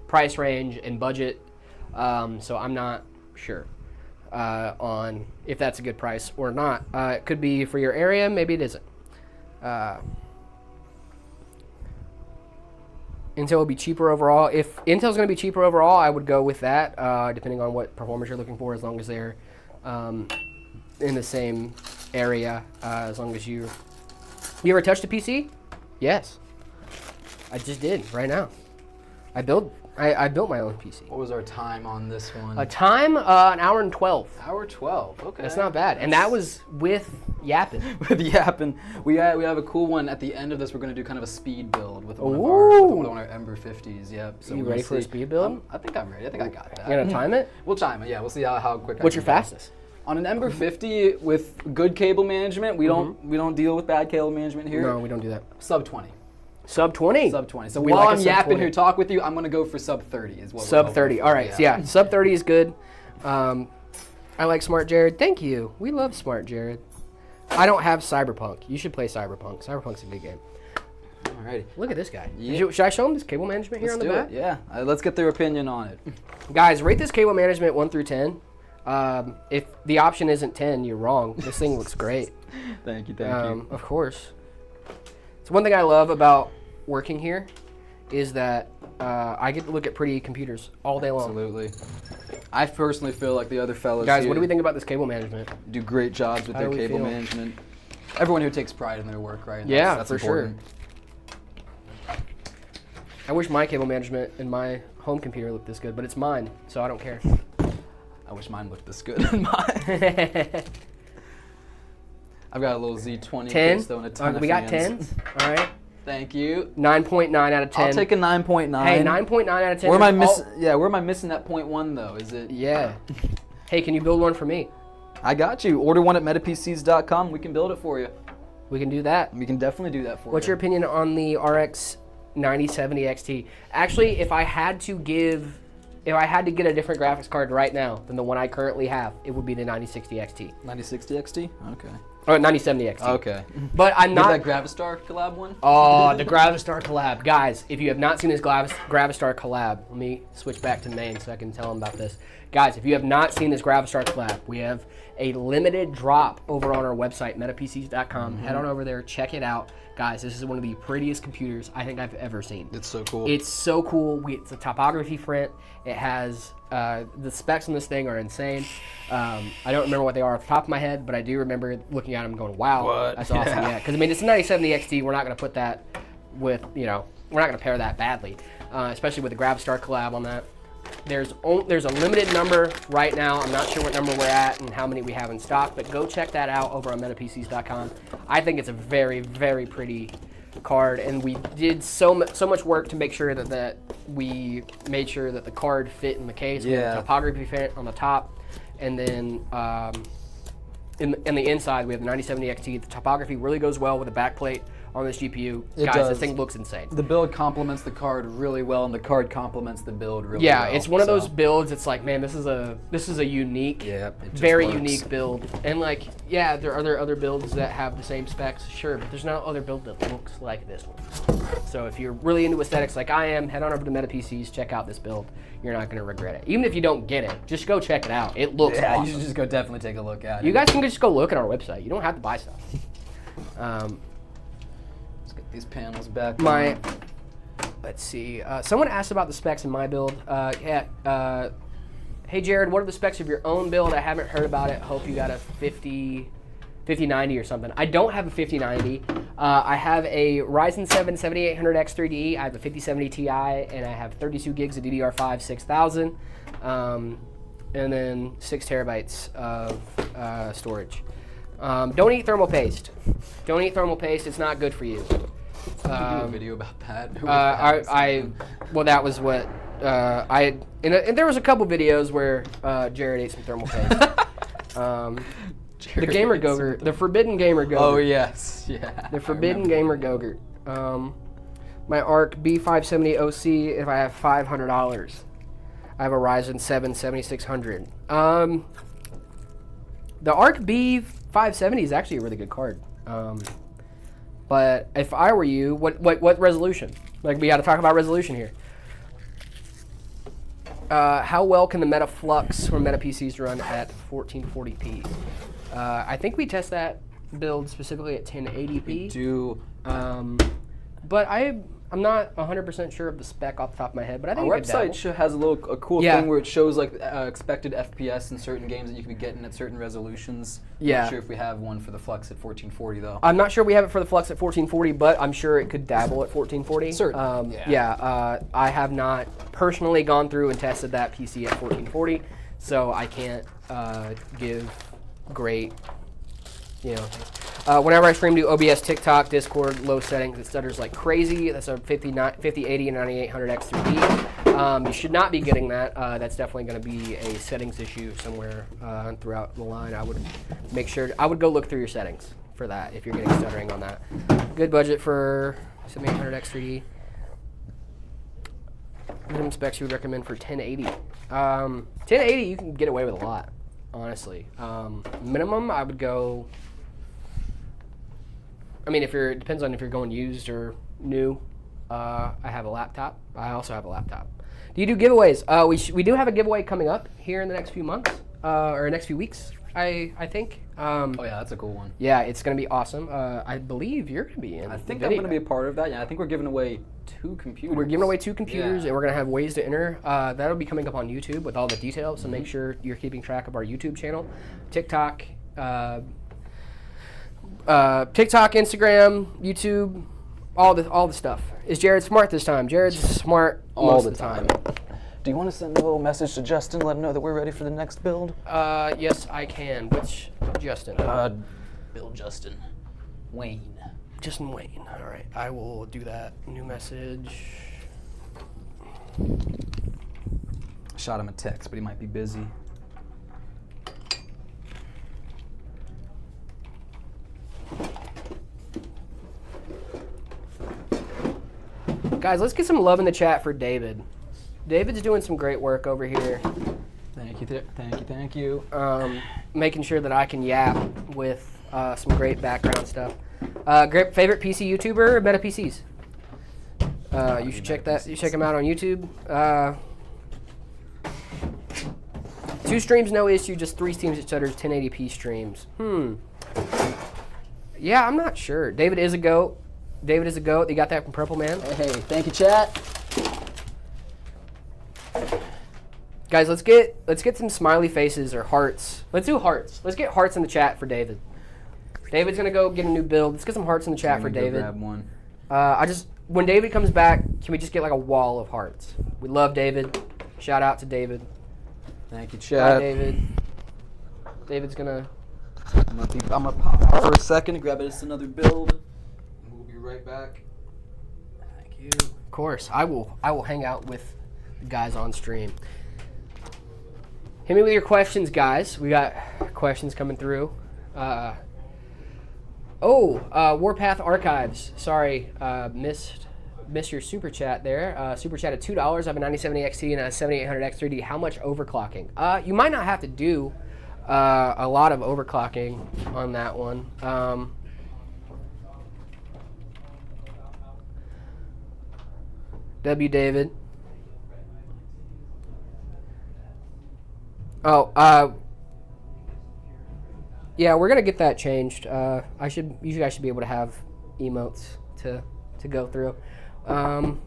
price range and budget. So I'm not sure on if that's a good price or not. It could be for your area, maybe it isn't. Intel will be cheaper overall. If Intel's going to be cheaper overall, I would go with that, depending on what performance you're looking for, as long as they're in the same area. As long as you ever touched a PC? Yes. I just did, right now. I built my own PC. What was our time on this one? A time, an hour and 12. Hour 12. Okay. That's not bad. And that was with yapping. With yapping. We have a cool one at the end of this. We're going to do kind of a speed build with one, Ooh. with one of our Ember 50s. Yep. So You we're ready gonna for a see- speed build? I think I'm ready. I think I got that. You gonna time it? We'll chime it. Yeah, we'll see how quick. What's I your can go. fastest? On an Ember 50 with good cable management, we don't deal with bad cable management here. No, we don't do that. Sub 20. Sub 20? Sub 20. So We while like a I'm sub yapping 20. here, talk with you, I'm gonna go for sub 30 is what. Sub we're 30. hoping for. All right. So yeah, sub 30 is good. I like Smart Jared. Thank you. We love Smart Jared. I don't have Cyberpunk. You should play Cyberpunk. Cyberpunk's a good game. Alrighty. Look at this guy. Yeah. Should I show him this cable management here Let's on the do back? it. Yeah. Let's get their opinion on it. Guys, rate this cable management 1 through 10. If the option isn't 10, you're wrong. This thing looks great. Thank you. Thank you. Of course. It's one thing I love about working here is that I get to look at pretty computers all day long. Absolutely. I personally feel like the other fellows Guys, here what do we think about this cable management? do great jobs with How their do we cable feel? management. Everyone here takes pride in their work, right? And Yeah, that's for important. sure. I wish my cable management in my home computer looked this good, but it's mine, so I don't care. I wish mine looked this good in mine. I've got a little Z20 10? case though and a ton of We got fans. 10s. All right. Thank you. 9.9 out of 10. I'll take a 9.9. Hey, 9.9 out of 10. Where am I is missing? all- Yeah, where am I missing that 0.1 though? Is it? Yeah. Hey, can you build one for me? I got you. Order one at metapcs.com. We can build it for you. We can do that. We can definitely do that for you. What's your opinion on the RX 9070 XT? Actually, if I had to get a different graphics card right now than the one I currently have, it would be the 9060 XT. 9060 XT? Okay. Or 9070 XT. Okay. But I'm Not not. that Gravistar collab one? Oh, the Gravistar collab. Guys, if you have not seen this Gravistar collab, let me switch back to main so I can tell them about this. Guys, if you have not seen this Gravistar collab, we have a limited drop over on our website, metapcs.com. Head on over there, check it out. Guys, this is one of the prettiest computers I think I've ever seen. It's so cool. It's so cool. It's a topography print. It has, the specs on this thing are insane. I don't remember what they are off the top of my head, but I do remember looking at them and going, wow, What? that's awesome. Yeah, because I mean, it's a 9070 XT. We're not going to put that with, we're not going to pair that badly, especially with the Gravistar collab on that. There's a limited number right now. I'm not sure what number we're at and how many we have in stock, but go check that out over on metapcs.com. I think it's a very, very pretty card, and we did so much work to make sure that we made sure that the card fit in the case. We had the topography fit on the top, and then in the inside we have the 9070 XT. The topography really goes well with the backplate on this GPU. Guys, does. this thing looks insane. The build complements the card really well, and the card complements the build really well. Yeah, it's one of those builds. It's like, man, this is a unique, very unique build. And like, yeah, there are other builds that have the same specs, sure, but there's no other build that looks like this one. So if you're really into aesthetics like I am, head on over to MetaPCs, check out this build. You're not gonna regret it. Even if you don't get it, just go check it out. It looks awesome. You should just go definitely take a look at it. You guys can just go look at our website. You don't have to buy stuff. Let's get these panels back. Let's see. Someone asked about the specs in my build. Hey Jared, what are the specs of your own build? I haven't heard about it. Hope you got a 5090 or something. I don't have a 5090. I have a Ryzen 7 7800X3D. I have a 5070 Ti, and I have 32 gigs of DDR5 6000, and then 6 terabytes of storage. Don't eat thermal paste. Don't eat thermal paste. It's not good for you. Did you do a video about that? Well, that was what and there was a couple videos where Jared ate some thermal paste. The Gamer Gogurt, the Forbidden Gamer Gogurt. Oh yes, yeah. The Forbidden Gamer Gogurt. My ARC B570 OC. If I have $500, I have a Ryzen 7 7600. The ARC B570 is actually a really good card. But if I were you, what resolution? Like, we got to talk about resolution here. How well can the Metaflux from MetaPCs run at 1440p? I think we test that build specifically at 1080p. We do. But I'm not 100% sure of the spec off the top of my head, but I think our website has a cool thing where it shows like expected FPS in certain games that you can be getting at certain resolutions. Yeah. I'm not sure if we have one for the Flux at 1440 though. I'm not sure we have it for the Flux at 1440, but I'm sure it could dabble at 1440. Certainly. I have not personally gone through and tested that PC at 1440, so I can't give great, whenever I stream to OBS, TikTok, Discord, low settings, it stutters like crazy. That's a 5080 and 9800X3D. You should not be getting that. That's definitely going to be a settings issue somewhere throughout the line. I would go look through your settings for that if you're getting stuttering on that. Good budget for 7800X3D. Minimum specs you would recommend for 1080. 1080, you can get away with a lot, honestly. Minimum, I would go. I mean, it depends on if you're going used or new. I have a laptop. I also have a laptop. Do you do giveaways? We do have a giveaway coming up here in the next few months, or next few weeks, I think. Oh yeah, that's a cool one. Yeah, it's going to be awesome. I believe you're going to be in. I think I'm going to be a part of that. Yeah, I think we're giving away 2 computers. We're giving away 2 computers, and we're going to have ways to enter. That'll be coming up on YouTube with all the details, so make sure you're keeping track of our YouTube channel, TikTok, Instagram, YouTube, all the stuff. Is Jared smart this time? Jared's smart all the time. Do you want to send a little message to Justin, let him know that we're ready for the next build? Yes, I can. Which Justin? Bill Justin. Wayne. Justin Wayne. All right, I will do that. New message. Shot him a text, but he might be busy. Guys, let's get some love in the chat for David. David's doing some great work over here. Thank you. Making sure that I can yap with Some great background stuff. Great favorite PC YouTuber or Meta PCs? You should check that. You check him out on YouTube. 2 streams, no issue. Just 3 streams at Shutter's 1080p streams. Yeah, I'm not sure. David is a goat. David is a goat. You got that from Purple Man. Hey, thank you, chat. Guys, let's get some smiley faces or hearts. Let's do hearts. Let's get hearts in the chat for David. David's gonna go get a new build. Let's get some hearts in the chat for David. Grab one. When David comes back, can we just get like a wall of hearts? We love David. Shout out to David. Thank you, Bye, chat. David. David's gonna. I'm gonna pop out for a second and grab us another build. And we'll be right back. Thank you. Of course, I will hang out with the guys on stream. Hit me with your questions, guys. We got questions coming through. Warpath Archives. Sorry, missed your super chat there. Super chat at $2. I have a 9070 XT and a 7800 X3D. How much overclocking? You might not have to do a lot of overclocking on that one. W. David. Yeah, we're gonna get that changed. You guys should be able to have emotes to go through. I'll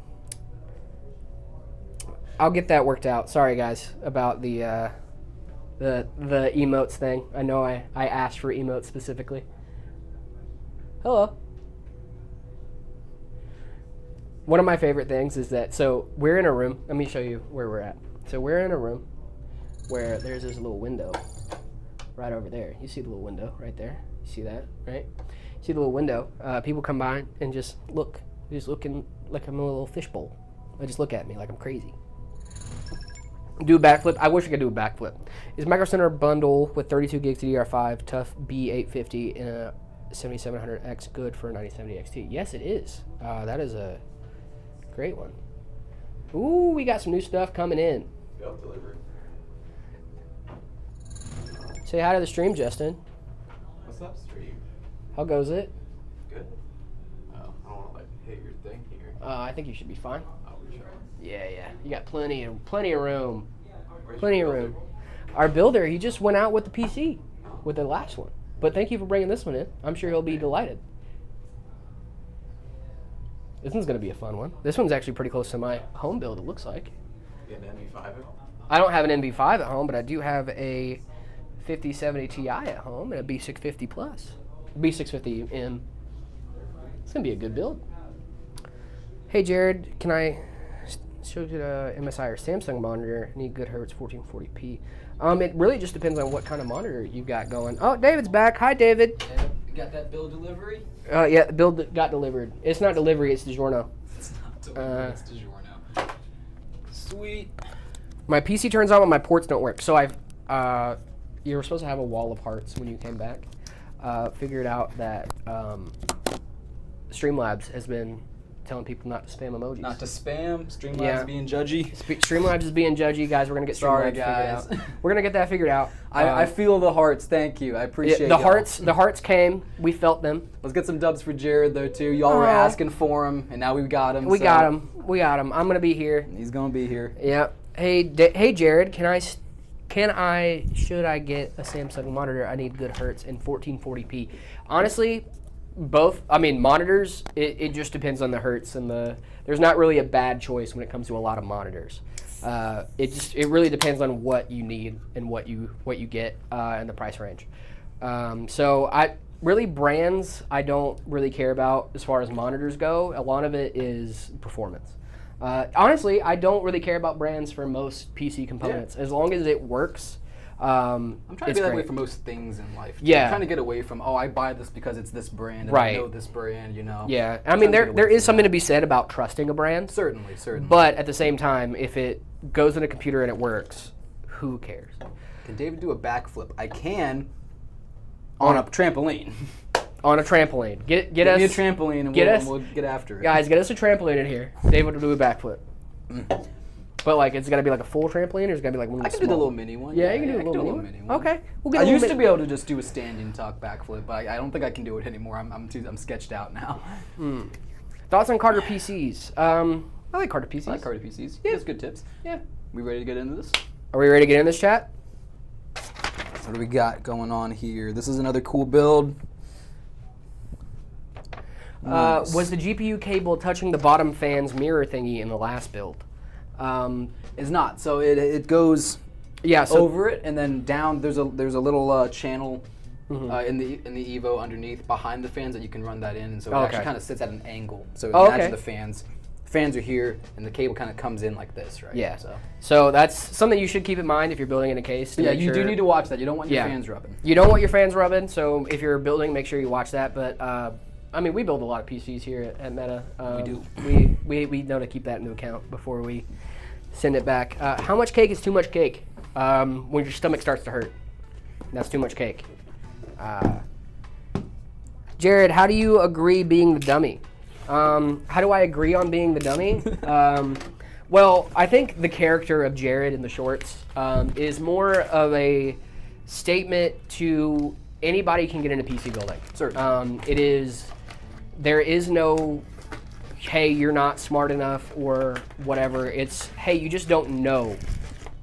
get that worked out. Sorry guys about the emotes thing. I know I asked for emotes specifically. Hello. One of my favorite things is that, so we're in a room. Let me show you where we're at. So we're in a room where there's this little window right over there. You see the little window right there? You see that, right? See the little window? People come by and just look. They're just looking like I'm a little fishbowl. They just look at me like I'm crazy. Do a backflip. I wish I could do a backflip. Is Micro Center bundle with 32 gigs DDR5 tough B850 in a 7700X good for a 9070 XT? Yes, it is. That is a great one. Ooh, we got some new stuff coming in. Build delivery. Say hi to the stream, Justin. What's up, stream? How goes it? Good. Oh, I don't want to like hit your thing here. I think you should be fine. Oh, we sure. Yeah. You got plenty of room. Where's Plenty of your room. builder? Our builder, he just went out with the PC, with the last one. But thank you for bringing this one in. I'm sure he'll be delighted. This one's going to be a fun one. This one's actually pretty close to my home build, it looks like. You get an NV5 at home? I don't have an NV5 at home, but I do have a 5070 Ti at home and a B650 Plus. B650M. It's going to be a good build. Hey, Jared, can I show you the MSI or Samsung monitor? Need good hertz, 1440p. It really just depends on what kind of monitor you've got going. Oh, David's back. Hi, David. You got that build delivery? Yeah, the build got delivered. It's not delivery, it's DiGiorno. It's not delivery, it's DiGiorno. Sweet. My PC turns on when my ports don't work. So you were supposed to have a wall of hearts when you came back. Figured out that Streamlabs has been telling people not to spam emojis. Not to spam. Streamlabs Yeah. being judgy. Streamlabs is being judgy, guys. We're gonna get Sorry, Streamlabs guys. figured out. We're gonna get that figured out. I feel the hearts. Thank you. I appreciate the y'all. hearts came. We felt them. Let's get some dubs for Jared though too. Y'all were asking for him, and now we got him. We got him. I'm gonna be here. He's gonna be here. Yeah. Hey, Jared. Should I get a Samsung monitor? I need good hertz and 1440p. Honestly, both. I mean, monitors. It just depends on the hertz and there's not really a bad choice when it comes to a lot of monitors. It really depends on what you need and what you get and the price range. So brands I don't really care about as far as monitors go. A lot of it is performance. Honestly, I don't really care about brands for most PC components as long as it works. I'm trying to be that way great. for most things in life. Yeah. I'm trying to get away from, I buy this because it's this brand, and Right. I know this brand, Yeah, I I'm mean trying to get there away is from something that. to be said about trusting a brand. Certainly. But at the same time, if it goes in a computer and it works, who cares? Can David do a backflip? I can on a trampoline. On a trampoline. Get Give us me a trampoline and get us- we'll get after it. guys, get us a trampoline in here. David will do a backflip. But like, it's got to be like a full trampoline, or it's got to be like one of I the can do the small- little mini one. Yeah, you can do a little mini one. Okay, we'll get I a little used bit- to be able to just do a standing tuck backflip, but I don't think I can do it anymore. I'm sketched out now. Thoughts on Carter PCs? I like Carter PCs. I like Carter PCs. Yeah, that's good tips. Yeah. We ready to get into this? Are we ready to get in this chat? What do we got going on here? This is another cool build. Nice. Was the GPU cable touching the bottom fan's mirror thingy in the last build? It's not. So it goes Yeah. So over it and then down. There's a little channel in the Evo underneath behind the fans that you can run that in, and so it Okay. actually kind of sits at an angle. So Oh, imagine okay. the fans are here, and the cable kind of comes in like this, right? Yeah. So So that's something you should keep in mind if you're building in a case. to yeah, make you do sure- need to watch that. You don't want your Yeah. fans rubbing. You don't want your fans rubbing, so if you're building, make sure you watch that. But I mean, we build a lot of PCs here at Meta. We do. We know to keep that into account before we send it back. How much cake is too much cake? When your stomach starts to hurt, that's too much cake. Jared, how do you agree being the dummy? How do I agree on being the dummy? Well, I think the character of Jared in the shorts is more of a statement to anybody can get into PC building. Certainly. It is, there is no, hey, you're not smart enough or whatever. It's, hey, you just don't know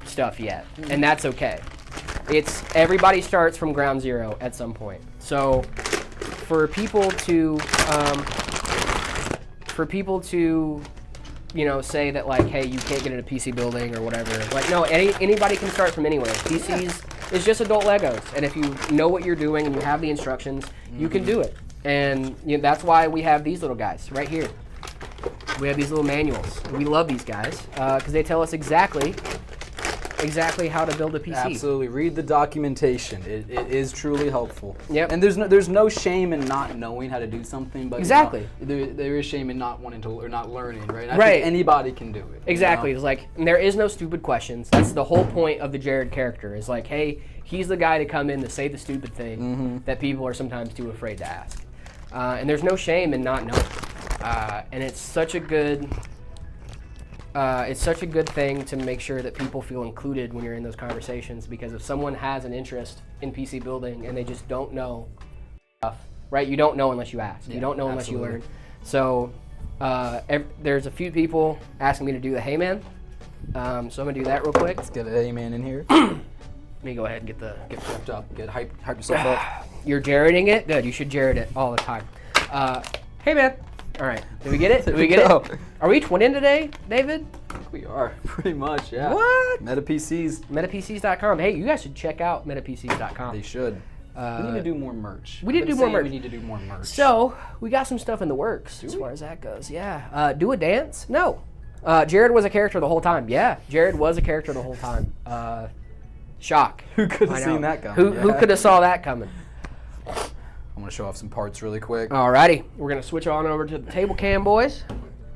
stuff yet, and that's okay. It's, everybody starts from ground zero at some point. So for people to, you know, say that like, hey, you can't get into PC building or whatever. Like, no, anybody can start from anywhere. PCs is just adult Legos, and if you know what you're doing and you have the instructions, you can do it. And you know, that's why we have these little guys right here. We have these little manuals. And we love these guys because they tell us exactly how to build a PC. Absolutely, read the documentation. It is truly helpful. Yep. And there's no shame in not knowing how to do something, but Exactly. you know, there is shame in not wanting to or not learning, right? And I Right. think anybody can do it. Exactly. You know? It's like, and there is no stupid questions. That's the whole point of the Jared character. Is like, hey, he's the guy to come in to say the stupid thing that people are sometimes too afraid to ask. And there's no shame in not knowing. And it's such a good thing to make sure that people feel included when you're in those conversations, because if someone has an interest in PC building and they just don't know stuff, right? You don't know unless you ask. You don't know unless you learn. So there's a few people asking me to do the hey man. So I'm gonna do that real quick. Let's get an A-man in here. Let me go ahead and get Get prepped up. Get hype yourself up. You're Jareding it? Good. You should Jared it all the time. Hey man. All right. Did we get it? Did we get go. it? Are we twinning today, David? We are pretty much, yeah. What? Meta PCs. MetaPCs.com. Hey, you guys should check out MetaPCs.com. They should. We need to do more merch. we need to I've been do more saying merch. We need to do more merch. So we got some stuff in the works as far as that goes. Yeah. Do a dance? No. Jared was a character the whole time. Yeah. Jared was a character the whole time. Shock. Who could I have know. seen that coming? Who could have saw that coming? I'm gonna show off some parts really quick. Alrighty. We're gonna switch on over to the table cam, boys,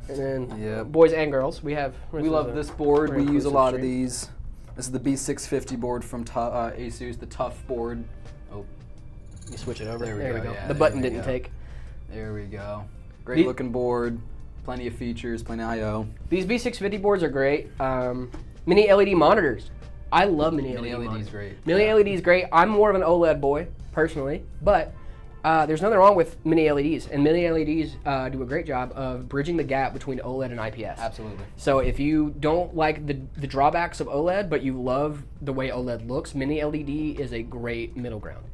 and then Yep. boys and girls. We love this board. very We use a inclusive lot of stream. these. This is the B650 board from Asus, the Tough board. Oh, You switch it over. There we we go, go. yeah, The there button we didn't go. take. there we go. Great The- looking board. Plenty of features, plenty of I/O. These B650 boards are great. Mini LED monitors. I love mini LED Mini LED's monitors. great. Mini Yeah. LED is great. I'm more of an OLED boy, personally, but there's nothing wrong with mini LEDs, and mini LEDs do a great job of bridging the gap between OLED and IPS. Absolutely. So if you don't like the drawbacks of OLED, but you love the way OLED looks, mini LED is a great middle ground.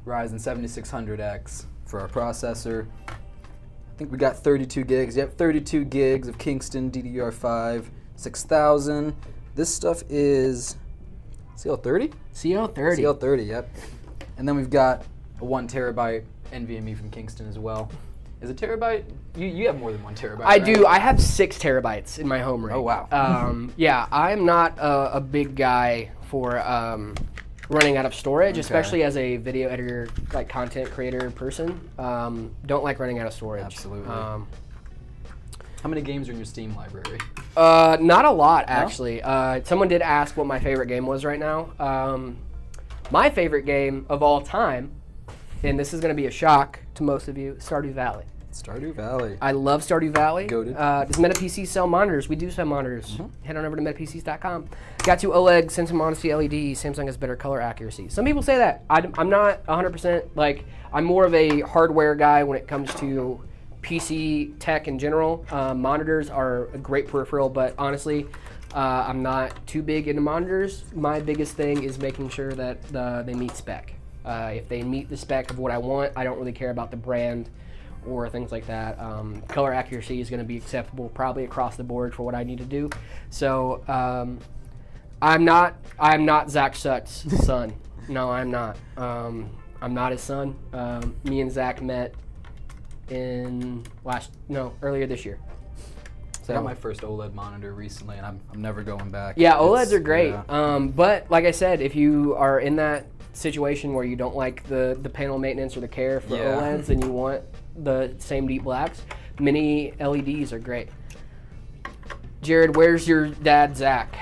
Ryzen 7600X for our processor. I think we got 32 gigs. Yep, 32 gigs of Kingston DDR5 6000. This stuff is CL30? CO30. CL30, yep. And then we've got a 1 terabyte NVMe from Kingston as well. Is a terabyte? You have more than 1 terabyte. I right? do. I have 6 terabytes in my home rig. Oh, wow. Yeah, I'm not a big guy for running out of storage, especially as a video editor, like content creator person. Don't like running out of storage. Absolutely. How many games are in your Steam library? Not a lot, actually. Someone did ask what my favorite game was right now. My favorite game of all time, and this is going to be a shock to most of you, Stardew Valley. Stardew Valley. I love Stardew Valley. Goated. Does MetaPC sell monitors? We do sell monitors. Head on over to metapcs.com. Got 2 OLED, Samsung Odyssey LED. Samsung has better color accuracy. Some people say that. I'm not 100%. Like, I'm more of a hardware guy when it comes to PC tech in general. Monitors are a great peripheral, but honestly, I'm not too big into monitors. My biggest thing is making sure that they meet spec. If they meet the spec of what I want, I don't really care about the brand or things like that. Color accuracy is going to be acceptable probably across the board for what I need to do. So I'm not Zach Sutt's son. No, I'm not. I'm not his son. Me and Zach met earlier this year. So I got my first OLED monitor recently, and I'm never going back. Yeah, OLEDs are great. Yeah. But like I said, if you are in that situation where you don't like the panel maintenance or the care for OLEDs and you want the same deep blacks, mini LEDs are great. Jared, where's your dad, Zach?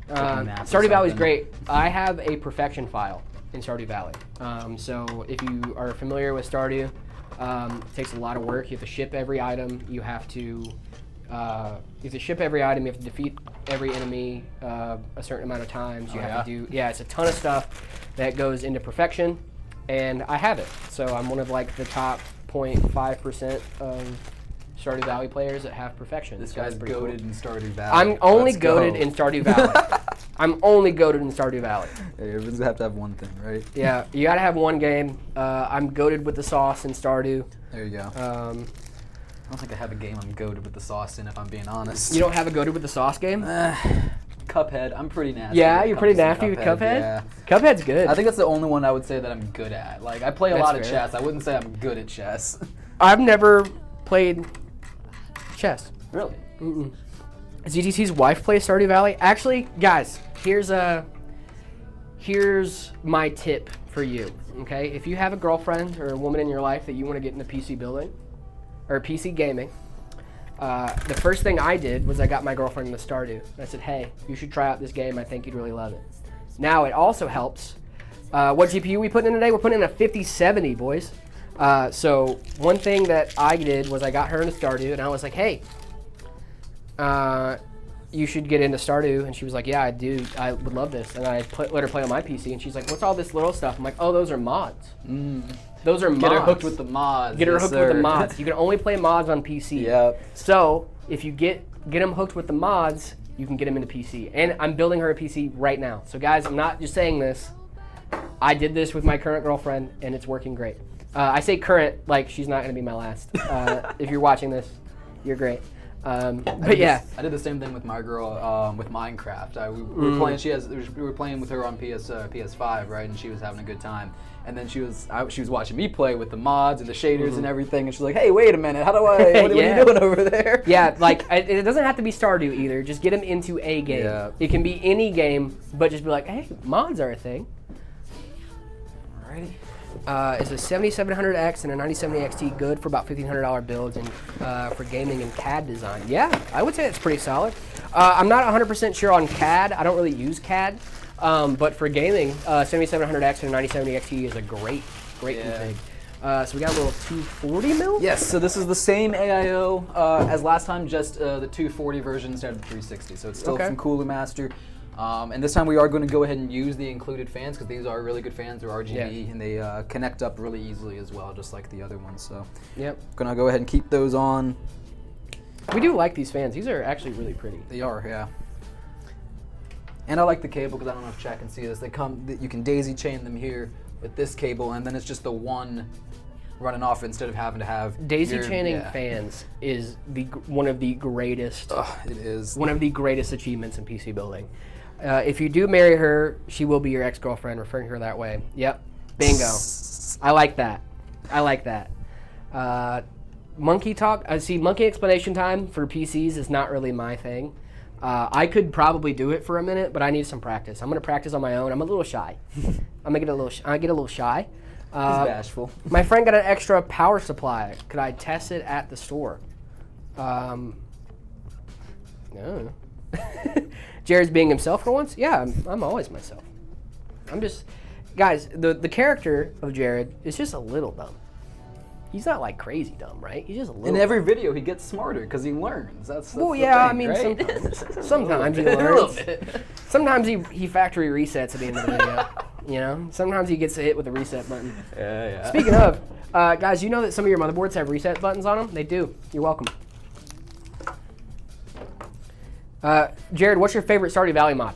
Stardew Valley's great. I have a perfection file in Stardew Valley. So if you are familiar with Stardew, it takes a lot of work. You have to ship every item. You have to ship every item. You have to defeat every enemy a certain amount of times. You have to do it's a ton of stuff that goes into perfection, and I have it. So I'm one of like the top 0.5% of Stardew Valley players that have perfection. This so guy's goated in Stardew Valley. I'm only goated in Stardew Valley. I'm only goated in Stardew Valley. Hey, everyone's gonna have to have one thing, right? Yeah, you gotta have one game. I'm goated with the sauce in Stardew. There you go. I don't think I have a game I'm goated with the sauce in, if I'm being honest. You don't have a goated with the sauce game? Cuphead. I'm pretty nasty. Yeah, when it you're pretty comes to nasty with Cuphead? Yeah. Cuphead's good. I think that's the only one I would say that I'm good at. Like, I play a That's lot of fair. chess. I wouldn't say I'm good at chess. I've never played chess. Really? Mm-mm. ZTC's wife plays Stardew Valley. Actually, guys, here's my tip for you. Okay, if you have a girlfriend or a woman in your life that you want to get into PC building or PC gaming, the first thing I did was I got my girlfriend into Stardew. I said, "Hey, you should try out this game. I think you'd really love it." Now it also helps. What GPU we putting in today? We're putting in a 5070, boys. So one thing that I did was I got her into Stardew, and I was like, "Hey, you should get into Stardew." And she was like, "Yeah, I do. I would love this." And I let her play on my PC, and she's like, "What's all this little stuff?" I'm like, "Oh, those are mods. Those are mods. Get her hooked with the mods. Get her yes, hooked sir. with the mods. You can only play mods on PC. Yep. So if you get them hooked with the mods, you can get them into PC. And I'm building her a PC right now. So guys, I'm not just saying this. I did this with my current girlfriend, and it's working great. I say current, like she's not going to be my last. If you're watching this, you're great. But yeah, I did the same thing with my girl with Minecraft. We were playing. We were playing with her on PS5, right? And she was having a good time. And then she was watching me play with the mods and the shaders and everything. And she's like, "Hey, wait a minute! How do I? What are you doing over there?" Yeah, like it doesn't have to be Stardew either. Just get them into a game. Yeah. It can be any game, but just be like, "Hey, mods are a thing." Alrighty. Is a 7700X and a 9070 XT good for about $1,500 builds and for gaming and CAD design? Yeah, I would say it's pretty solid. I'm not 100% sure on CAD. I don't really use CAD, but for gaming, 7700X and a 9070 XT is a great config. So we got a little 240 mil? Yes, so this is the same AIO as last time, just the 240 version instead of the 360. So it's still from Cooler Master. And this time we are going to go ahead and use the included fans because these are really good fans. They're RGB and they connect up really easily as well, just like the other ones. So gonna go ahead and keep those on. We do like these fans. These are actually really pretty. They are, yeah. And I like the cable because I don't know if Chat can see this. They come, you can daisy chain them here with this cable, and then it's just the one running off instead of having to have daisy chaining fans is one of the greatest. It is one of the greatest achievements in PC building. If you do marry her, she will be your ex-girlfriend, referring to her that way. Yep. Bingo. I like that. Monkey talk. See, monkey explanation time for PCs is not really my thing. I could probably do it for a minute, but I need some practice. I'm going to practice on my own. I'm a little shy. I get a little shy. He's bashful. My friend got an extra power supply. Could I test it at the store? No. Jared's being himself for once? Yeah, I'm always myself. I'm just... Guys, the character of Jared is just a little dumb. he's not like crazy dumb, right? He's just a little. In every video, he gets smarter because he learns. That's Well, the yeah, thing, I mean, right? sometimes he A little learns. bit. Sometimes he factory resets at the end of the video. You know, sometimes he gets hit with the reset button. Yeah. Speaking of, guys, you know that some of your motherboards have reset buttons on them? They do. You're welcome. Jared, what's your favorite Stardew Valley mod?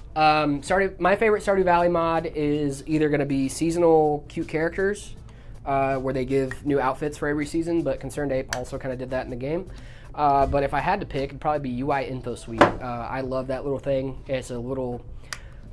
My favorite Stardew Valley mod is either going to be seasonal cute characters, where they give new outfits for every season, but Concerned Ape also kind of did that in the game. But if I had to pick, it'd probably be UI Info Suite. I love that little thing. It's a little...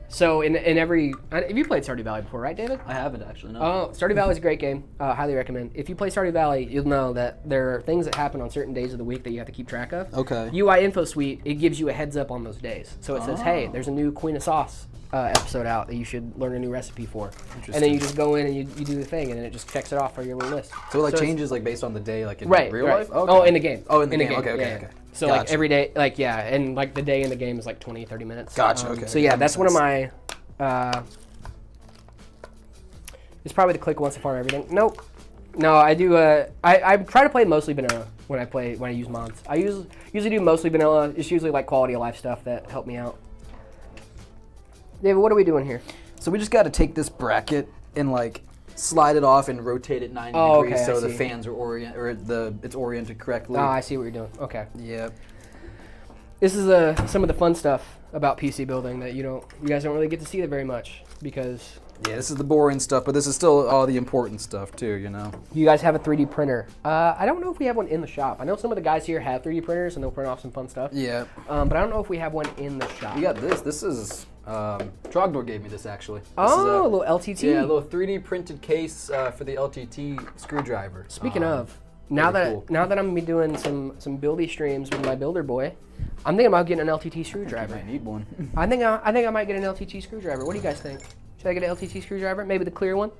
So in every... Have you played Stardew Valley before, right, David? I haven't actually, no. Oh, Stardew Valley is a great game. Highly recommend. If you play Stardew Valley, you'll know that there are things that happen on certain days of the week that you have to keep track of. Okay. UI Info Suite, it gives you a heads up on those days. So it says, hey, there's a new Queen of Sauce episode out that you should learn a new recipe for. And then you just go in and you do the thing, and then it just checks it off for your little list. So it changes like based on the day, like in Right, real right. life? Okay. Oh, in the game. Oh, in the game. yeah, Okay. So Gotcha. like every day, like and like the day in the game is like 20, 30 minutes. Gotcha, okay. So yeah, That that's makes one of my... it's probably the click once and farm everything. Nope. No, I do. I try to play mostly vanilla when I use mods. I usually do mostly vanilla. It's usually like quality of life stuff that help me out. David, what are we doing here? So we just got to take this bracket and like slide it off and rotate it 90 Oh, degrees okay, I so the see. fans are it's oriented correctly. Oh, I see what you're doing. Okay. Yep. This is some of the fun stuff about PC building that you guys don't really get to see that very much because Yeah, this is the boring stuff, but this is still all the important stuff too, you know. you guys have a 3D printer. I don't know if we have one in the shop. I know some of the guys here have 3D printers and they'll print off some fun stuff. Yeah. But I don't know if we have one in the shop. We got this. This is Trogdor gave me this actually. This Oh, a is little LTT. Yeah, a little 3D printed case for the LTT screwdriver. Speaking of, now that cool. I'm gonna be doing some buildy streams with my builder boy, I'm thinking about getting an LTT screwdriver. I need one. I think I might get an LTT screwdriver. What do you guys think? Should I get an LTT screwdriver? Maybe the clear one?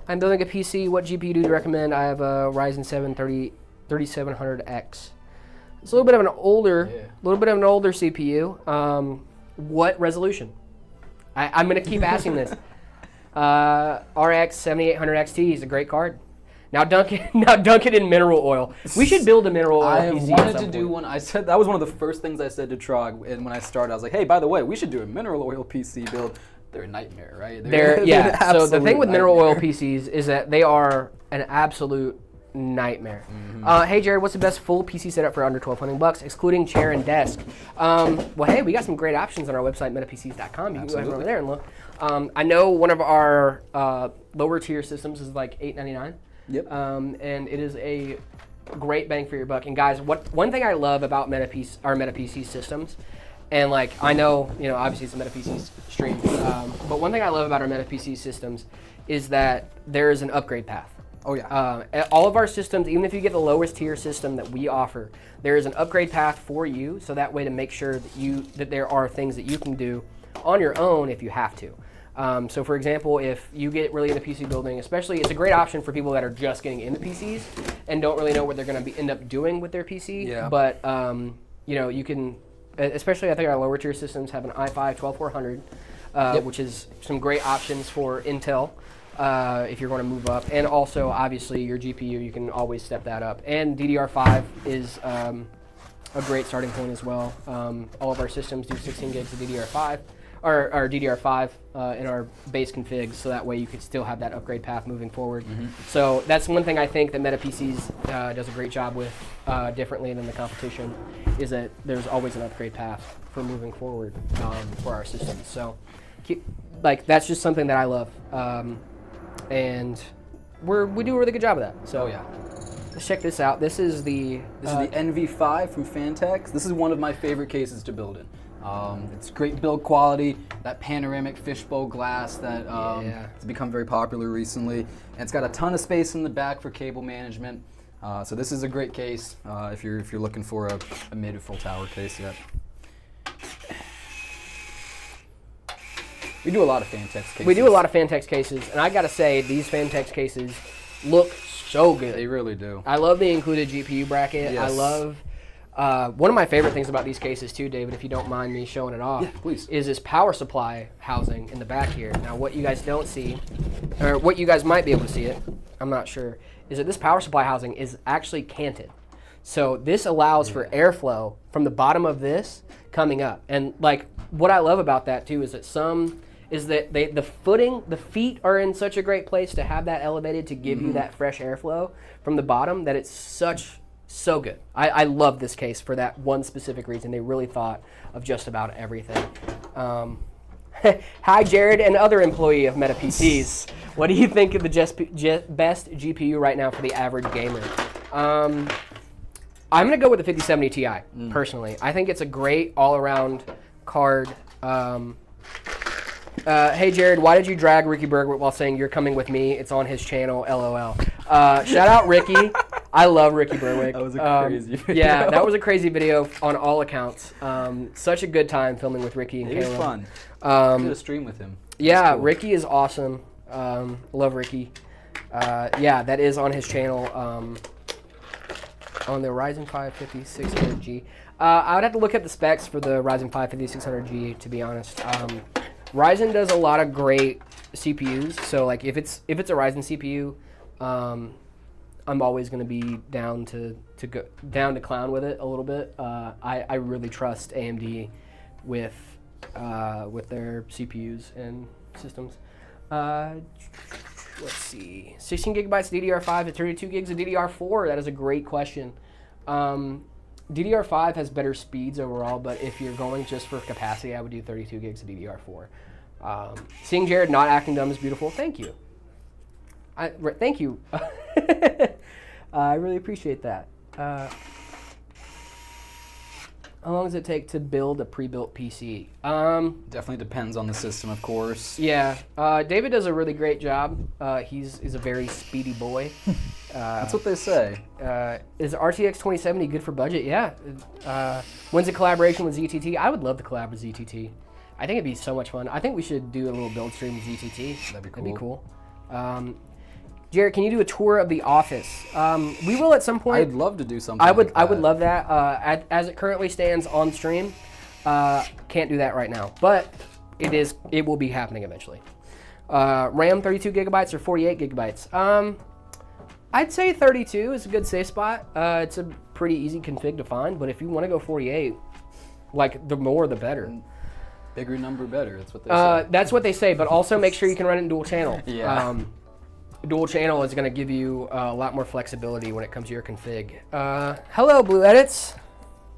I'm building a PC. What GPU do you recommend? I have a Ryzen 7 3700X. It's a little bit of an older CPU. What resolution? I'm gonna keep asking this. RX 7800 XT is a great card. Now dunk it in mineral oil. We should build a mineral oil I PC. wanted to do one. I said that was one of the first things I said to Trog, and when I started, I was like, "Hey, by the way, we should do a mineral oil PC build." They're a nightmare, right? They're an So the thing absolute with mineral oil nightmare. PCs is that they are an absolute nightmare. Hey Jared, what's the best full PC setup for under $1,200, excluding chair and desk? Well, hey, we got some great options on our website, metapcs.com. You can go ahead over there and look. I know one of our lower tier systems is like $899. Yep. And it is a great bang for your buck. And guys, one thing I love about our MetaPC systems, and like I know, obviously it's a MetaPC stream, but one thing I love about our MetaPC systems is that there is an upgrade path. Oh yeah. All of our systems, even if you get the lowest tier system that we offer, there is an upgrade path for you, so that way to make sure that there are things that you can do on your own if you have to. So for example, if you get really into PC building, especially, it's a great option for people that are just getting into PCs and don't really know what they're going to end up doing with their PC. Yeah. But you can, especially I think our lower tier systems have an i5 12400, which is some great options for Intel if you're going to move up, and also obviously your GPU, you can always step that up. And DDR5 is a great starting point as well. All of our systems do 16 gigs of DDR5. Or DDR5 in our base configs, so that way you could still have that upgrade path moving forward. So that's one thing I think that MetaPCs does a great job with, differently than the competition, is that there's always an upgrade path for moving forward for our systems. So that's just something that I love, and we do a really good job of that. So Oh yeah. let's check this out. This is the NV5 from Fantex. This is one of my favorite cases to build in. It's great build quality, that panoramic fishbowl glass that has become very popular recently. And it's got a ton of space in the back for cable management. So this is a great case if you're looking for a mid or full tower case. Yep. We do a lot of Fantex cases. We do a lot of Fantex cases, and I gotta say, these Fantex cases look so good. They really do. I love the included GPU bracket. Yes. I love one of my favorite things about these cases too, David, if you don't mind me showing it off, Yeah, please. is this power supply housing in the back here. Now what you guys don't see, or what you guys might be able to see it, I'm not sure, is that this power supply housing is actually canted. So this allows for airflow from the bottom of this coming up. And like what I love about that too is that the feet are in such a great place to have that elevated to give you that fresh airflow from the bottom that it's so good. I love this case for that one specific reason. They really thought of just about everything. Hi, Jared and other employee of Meta PCs. What do you think of the best GPU right now for the average gamer? I'm going to go with the 5070 Ti, personally. I think it's a great all-around card. Hey, Jared, why did you drag Ricky Berg while saying you're coming with me? It's on his channel, LOL. Shout out Ricky. I love Ricky Berwick. That was a crazy video. Yeah, that was a crazy video on all accounts. Such a good time filming with Ricky and Caleb. It was fun. Did a stream with him. Yeah, cool. Ricky is awesome. Love Ricky. Yeah, that is on his channel on the Ryzen 5 5600G. I would have to look at the specs for the Ryzen 5 5600G, to be honest. Ryzen does a lot of great CPUs, so like if it's a Ryzen CPU, I'm always going to be down to clown with it a little bit. I really trust AMD with their CPUs and systems. Let's see, 16 gigabytes DDR5 to 32 gigs of DDR4. That is a great question. DDR5 has better speeds overall, but if you're going just for capacity, I would do 32 gigs of DDR4. Seeing Jared not acting dumb is beautiful. Thank you. Thank you. I really appreciate that. How long does it take to build a pre-built PC? Definitely depends on the system, of course. Yeah, David does a really great job. He's a very speedy boy. That's what they say. Is RTX 2070 good for budget? Yeah. When's a collaboration with ZTT? I would love to collab with ZTT. I think it'd be so much fun. I think we should do a little build stream with ZTT. That'd be cool. That'd be cool. Jared, can you do a tour of the office? We will at some point. I'd love to do something. I would like that. love that. As it currently stands on stream, can't do that right now, but it will be happening eventually. RAM 32 gigabytes or 48 gigabytes? I'd say 32 is a good safe spot. It's a pretty easy config to find, but if you want to go 48, like the more the better. Bigger number better. That's what they say. That's what they say, but also make sure you can run it in dual channel. Yeah. Dual channel is going to give you a lot more flexibility when it comes to your config. Hello, Blue Edits.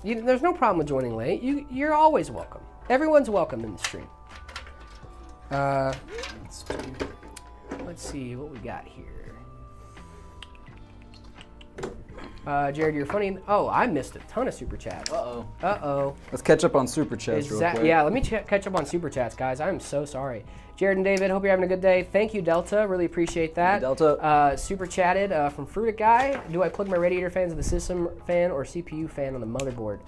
There's no problem with joining late. You're always welcome. Everyone's welcome in the stream. Let's see what we got here. Jared, you're funny. Oh, I missed a ton of super chats. Uh-oh. Let's catch up on super chats real quick. Yeah, let me catch up on super chats, guys. I'm so sorry. Jared and David, hope you're having a good day. Thank you, Delta. Really appreciate that. Hey, Delta. Super chatted from Fruitic Guy. Do I plug my radiator fans in the system fan or CPU fan on the motherboard?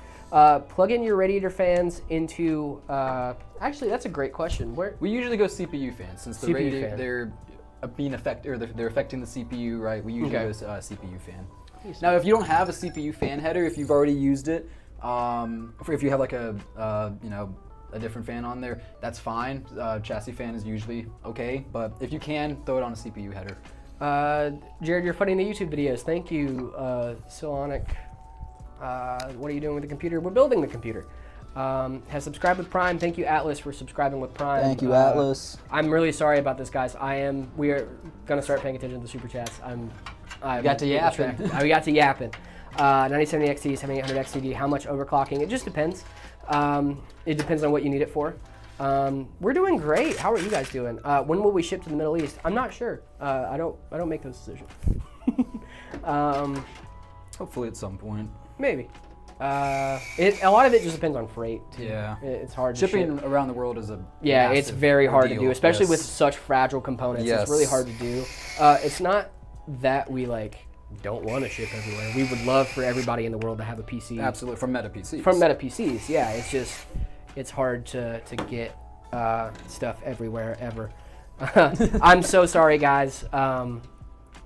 Plug in your radiator fans into... actually, that's a great question. We usually go CPU fans since the radiator they're being affected, or they're affecting the CPU, right? We usually go CPU fan. Now, if you don't have a CPU fan header, if you've already used it, if you have like a different fan on there, that's fine. Chassis fan is usually okay, but if you can, throw it on a CPU header. Jared, you're funny in the YouTube videos. Thank you, Silonic. What are you doing with the computer? We're building the computer. Has subscribed with Prime. Thank you, Atlas, for subscribing with Prime. Thank you, Atlas. I'm really sorry about this, guys. We are gonna start paying attention to the super chats. We got to yapping. 9070 XT, 7800 XTD. How much overclocking? It just depends. It depends on what you need it for. We're doing great. How are you guys doing? When will we ship to the Middle East? I'm not sure. I don't make those decisions. Hopefully at some point. Maybe. A lot of it just depends on freight too. Yeah. It's hard Shipping to ship. around the world is a it's very hard to ordeal. do, especially with such fragile components. Yes. It's really hard to do. It's not that we don't want to ship everywhere. We would love for everybody in the world to have a PC. Absolutely, from Meta PCs. From Meta PCs, yeah. It's just, it's hard to get stuff everywhere ever. I'm so sorry, guys.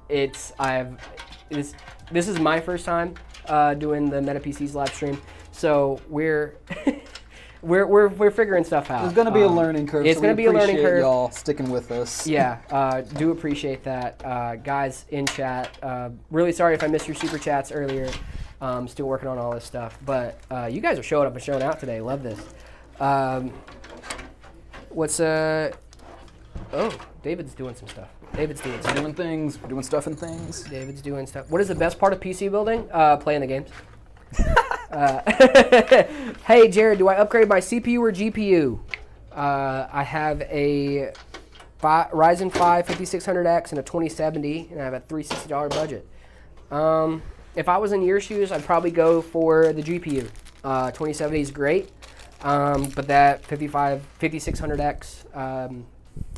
This is my first time doing the Meta PCs live stream, so we're we're figuring stuff out. There's gonna be a learning curve. It's so gonna we be a learning appreciate curve. Y'all sticking with us. Yeah, do appreciate that, guys in chat. Really sorry if I missed your super chats earlier. Still working on all this stuff, but you guys are showing up and showing out today. Love this. Oh, David's doing some stuff. David's doing stuff. Doing things, doing stuff and things. David's doing stuff. What is the best part of PC building? Playing the games. Hey, Jared, do I upgrade my CPU or GPU? I have a Ryzen 5 5600X and a 2070, and I have a $360 budget. If I was in your shoes, I'd probably go for the GPU. 2070 is great, but that 5600X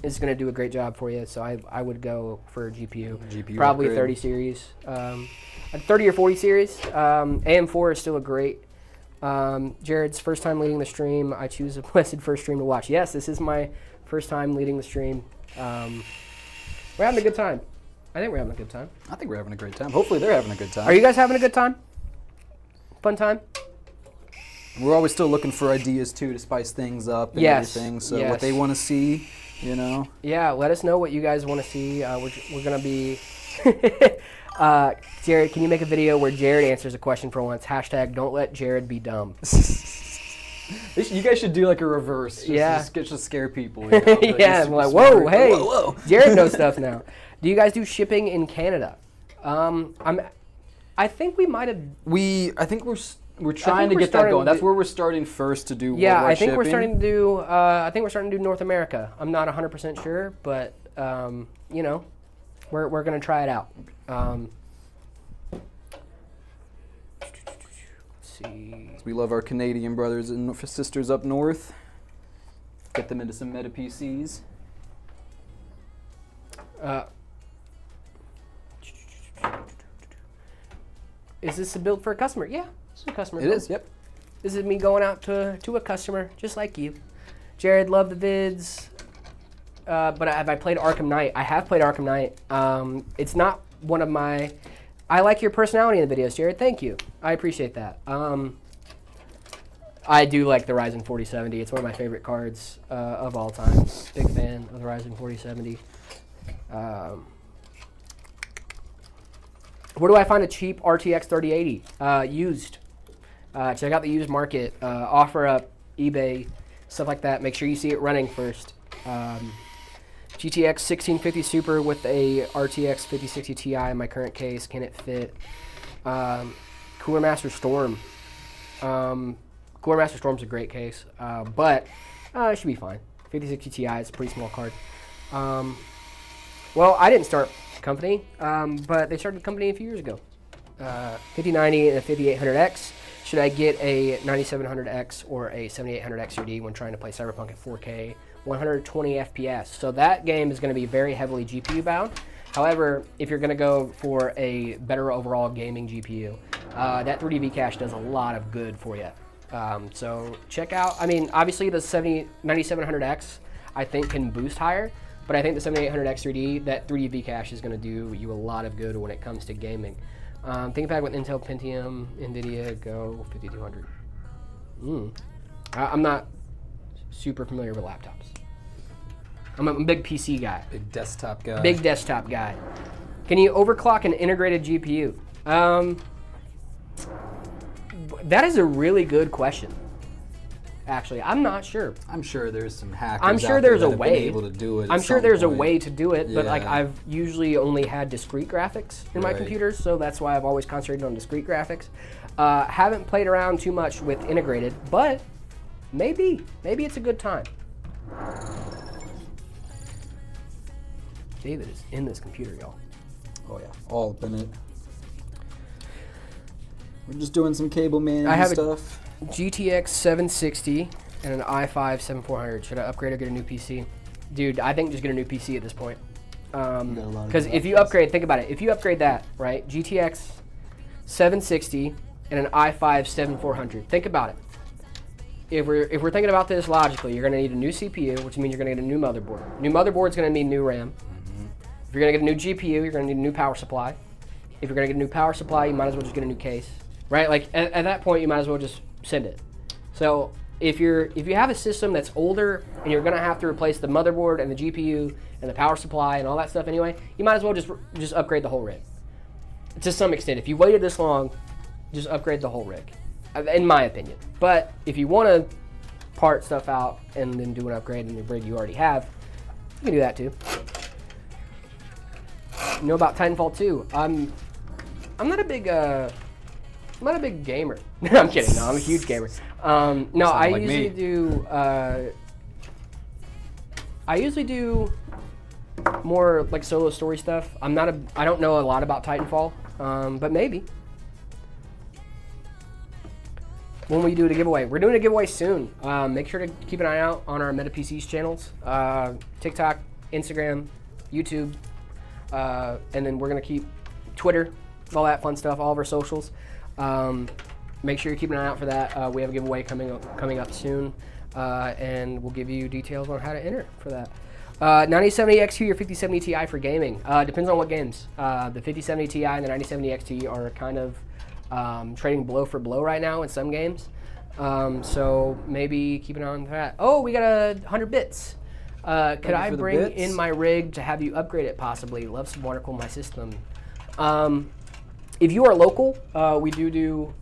is going to do a great job for you, so I would go for a GPU. Probably upgrade. 30 series. A 30 or 40 series. AM4 is still a great. Jared's first time leading the stream. I choose a blessed first stream to watch. Yes, this is my first time leading the stream. We're having a good time. I think we're having a good time. I think we're having a great time. Hopefully they're having a good time. Are you guys having a good time? Fun time? We're always still looking for ideas too to spice things up and everything. So what they want to see, you know. Yeah, let us know what you guys want to see. We're gonna be. Jared, can you make a video where Jared answers a question for once? # don't let Jared be dumb. You guys should do like a reverse. Just scare people. You know? Yeah, I'm like, whoa, hey, whoa. Jared knows stuff now. Do you guys do shipping in Canada? I think we might have. I think we're trying to get that going. That's where we're starting first to do. Yeah, I think shipping. we're starting to do. I think we're starting to do North America. I'm not 100% sure, but you know, we're gonna try it out. Let's see. We love our Canadian brothers and sisters up north. Get them into some meta PCs. Is this a build for a customer? Yeah, it's a customer. It is. Yep. This is me going out to a customer, just like you. Jared, love the vids. But have I played Arkham Knight? I have played Arkham Knight. It's not one of my. I like your personality in the videos, Jared. Thank you. I appreciate that. I do like the Ryzen 4070. It's one of my favorite cards of all time. Big fan of the Ryzen 4070. Where do I find a cheap RTX 3080? Used. Check out the used market. Offer up, eBay, stuff like that. Make sure you see it running first. GTX 1650 Super with a RTX 5060 Ti in my current case. Can it fit? Cooler Master Storm. Cooler Master Storm's a great case, but it should be fine. 5060 Ti is a pretty small card. Well, I didn't start the company, but they started the company a few years ago. 5090 and a 5800X. Should I get a 9700X or a 7800XRD when trying to play Cyberpunk at 4K, 120 FPS? So that game is going to be very heavily GPU bound. However, if you're going to go for a better overall gaming GPU, that 3D cache does a lot of good for you. So check out, I mean, obviously the 9700X I think can boost higher, but I think the 7800X3D, that 3D cache is going to do you a lot of good when it comes to gaming. Think back with Intel Pentium, NVIDIA Go 5200. I'm not super familiar with laptops. I'm a big PC guy. Big desktop guy. Big desktop guy. Can you overclock an integrated GPU? That is a really good question. Actually, I'm not sure. I'm sure there's some hackers. I'm sure out there there's that a have way. been able to do it. I'm at sure some there's a point. way to do it, but like Yeah. I've usually only had discrete graphics in my Right. computers, so that's why I've always concentrated on discrete graphics. Haven't played around too much with integrated, but maybe it's a good time. David is in this computer, y'all. Oh yeah, all up in it. We're just doing some cable managing I have stuff. GTX 760 and an i5 7400. Should I upgrade or get a new PC? Dude, I think just get a new PC at this point. Because if you upgrade, think about it. If you upgrade that, right, GTX 760 and an i5 7400. Think about it. If we're thinking about this logically, you're going to need a new CPU, which means you're going to get a new motherboard. New motherboard's going to need new RAM. If you're going to get a new GPU, you're going to need a new power supply. If you're going to get a new power supply, you might as well just get a new case. Right? Like, at that point, you might as well just send it. So, if you have a system that's older and you're gonna have to replace the motherboard and the GPU and the power supply and all that stuff anyway, you might as well just upgrade the whole rig. To some extent, if you waited this long, just upgrade the whole rig, in my opinion. But if you want to part stuff out and then do an upgrade in the rig you already have, you can do that too. You know about Titanfall 2? I'm not a big gamer. I'm kidding. No, I'm a huge gamer. No, I like usually me. do. I usually do more like solo story stuff. I don't know a lot about Titanfall, but maybe. When we do the giveaway, we're doing a giveaway soon. Make sure to keep an eye out on our Meta PCs channels, TikTok, Instagram, YouTube, and then we're gonna keep Twitter, all that fun stuff, all of our socials. Make sure you keep an eye out for that. We have a giveaway coming up soon, and we'll give you details on how to enter for that. 9070 XT or 5070 Ti for gaming. Depends on what games. The 5070 Ti and the 9070 XT are kind of trading blow for blow right now in some games. So maybe keep an eye on that. Oh, we got 100 bits. Could I for the bring bits. in my rig to have you upgrade it possibly? Love some water cool my system. If you are local, we do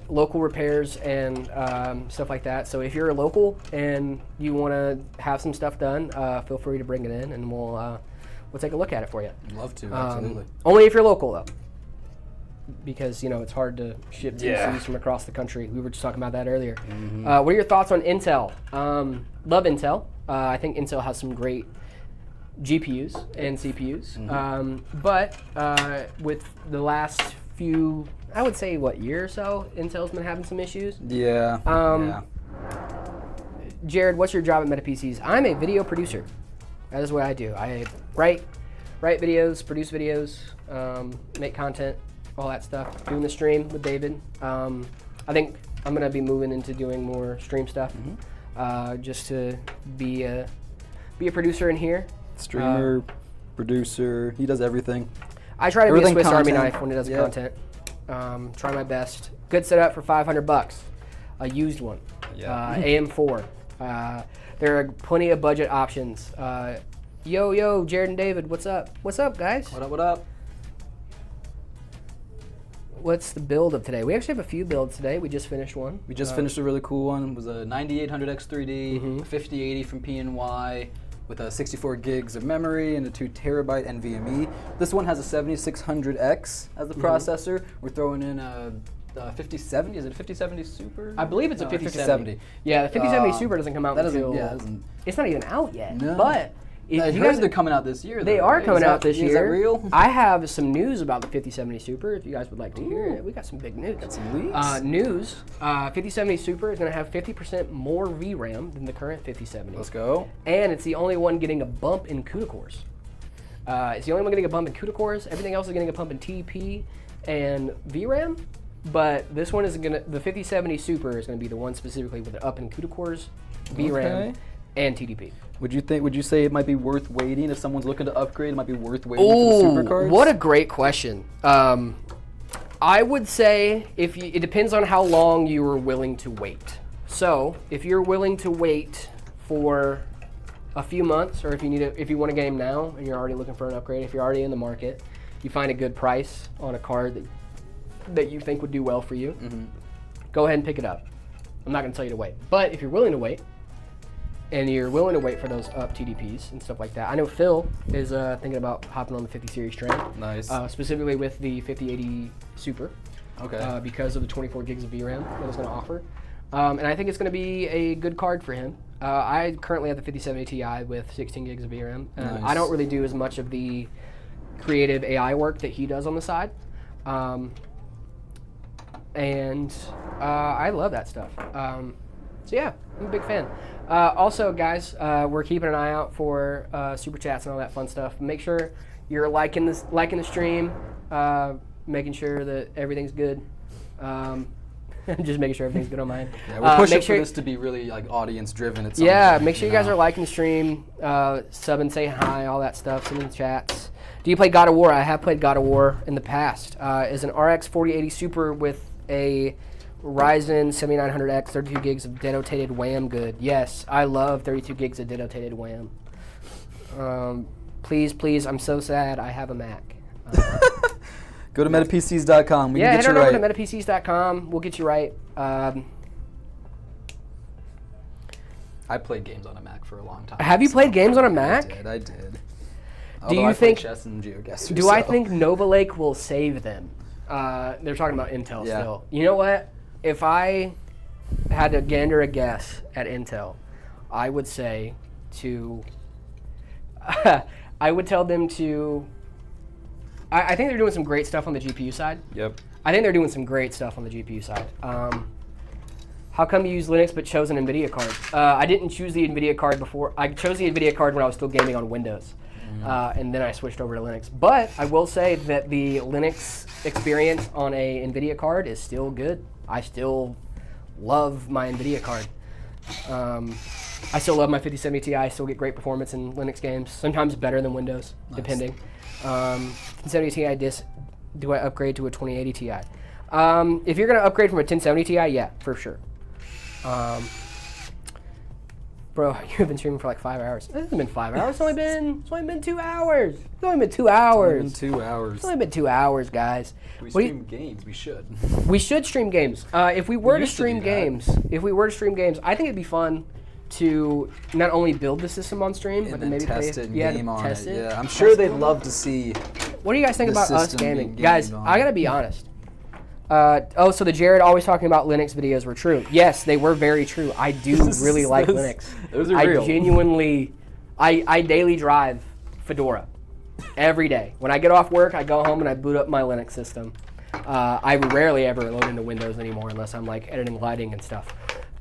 local repairs and stuff like that. So if you're local and you want to have some stuff done, feel free to bring it in, and we'll take a look at it for you. Love to, absolutely. Only if you're local though, because it's hard to ship PCs from across the country. We were just talking about that earlier. What are your thoughts on Intel? Love Intel. I think Intel has some great GPUs and CPUs, but with the last few, I would say, year or so, Intel's been having some issues. Yeah. Jared, what's your job at Meta PCs? I'm a video producer. That is what I do. I write videos, produce videos, make content, all that stuff. Doing the stream with David. I think I'm gonna be moving into doing more stream stuff, just to be a producer in here. Streamer, producer, he does everything. I try to Everything be a Swiss Army content. knife when it does Yeah. content. Try my best. Good setup for $500. A used one. Yeah. AM4. There are plenty of budget options. Yo, Jared and David, what's up? What's up, guys? What up? What's the build of today? We actually have a few builds today. We just finished one. We just finished a really cool one. It was a 9800 X3D, a 5080 from PNY, with 64 gigs of memory and a 2 terabyte NVMe. This one has a 7600X as the processor. We're throwing in a 5070. Is it a 5070 Super? I believe it's a No, 5070. Yeah, the 5070 Super doesn't come out that until... doesn't, yeah, that doesn't. It's not even out yet. No. But... if I you heard guys, they're coming out this year. they though, are right? coming Is out that- this year. Is that real? I have some news about the 5070 Super if you guys would like to hear it. We got some big news. Got some leaks? News, 5070 Super is going to have 50% more VRAM than the current 5070. Let's go. And it's the only one getting a bump in CUDA cores. It's the only one getting a bump in CUDA cores. Everything else is getting a bump in TDP and VRAM. But this one is the 5070 Super is going to be the one specifically with an up in CUDA cores, VRAM, Okay. and TDP. Would you say it might be worth waiting if someone's looking to upgrade? It might be worth waiting for the super cards. What a great question. I would say it depends on how long you are willing to wait. So if you're willing to wait for a few months, or if you want a game now and you're already looking for an upgrade, if you're already in the market, you find a good price on a card that you think would do well for you, go ahead and pick it up. I'm not going to tell you to wait. But if you're willing to wait, and you're willing to wait for those up TDPs and stuff like that. I know Phil is thinking about hopping on the 50 series train. Nice. Specifically with the 5080 Super. Okay. Because of the 24 gigs of VRAM that it's going to offer. And I think it's going to be a good card for him. I currently have the 5070 Ti with 16 gigs of VRAM. Nice. I don't really do as much of the creative AI work that he does on the side. And I love that stuff. So yeah, I'm a big fan. Also, guys, we're keeping an eye out for super chats and all that fun stuff. Make sure you're liking the stream, making sure that everything's good. Just making sure everything's good on mine. Yeah, we're pushing make for sure, this to be really audience driven. At some point, make sure you guys are liking the stream, sub and say hi, all that stuff. Send in the chats. Do you play God of War? I have played God of War in the past. Is an RX 4080 Super with a Ryzen 7900X, 32 gigs of denotated WAM good. Yes, I love 32 gigs of denotated WAM. Please, I'm so sad I have a Mac. Go to metapcs.com. We yeah, can get head you on right. over to metapcs.com. We'll get you right. I played games on a Mac for a long time. Have you played games on a Mac? I did. Do Although you I think? played chess and GeoGuessr, Do I so. think Nova Lake will save them? They're talking about Intel Yeah. still. You know what? If I had to gander a guess at Intel, I would say to. I would tell them to. I think they're doing some great stuff on the GPU side. Yep. I think they're doing some great stuff on the GPU side. How come you use Linux but chose an NVIDIA card? I didn't choose the NVIDIA card before. I chose the NVIDIA card when I was still gaming on Windows. And then I switched over to Linux. But I will say that the Linux experience on a NVIDIA card is still good. I still love my NVIDIA card. I still love my 5070 Ti. I still get great performance in Linux games. Sometimes better than Windows, depending. 1070 Ti disc, do I upgrade to a 2080 Ti? If you're going to upgrade from a 1070 Ti, yeah, for sure. Bro, you've been streaming for like 5 hours. It hasn't been 5 hours. It's only been 2 hours. It's only been 2 hours. It's only been 2 hours. It's only been 2 hours, guys. We What do you- stream games. We should. We should stream games. If we were to used to stream do that. games, I think it'd be fun to not only build the system on stream, but And then then maybe test play it and yeah, game on it. test it. Yeah, I'm sure they'd love to see. What do you guys think the about us system gaming? being Guys, gamed on. I gotta be honest. So the Jared always talking about Linux videos were true. Yes, they were very true. I do really like Linux. Those are I real. genuinely, I daily drive Fedora every day. When I get off work, I go home and I boot up my Linux system. I rarely ever load into Windows anymore unless I'm like editing lighting and stuff.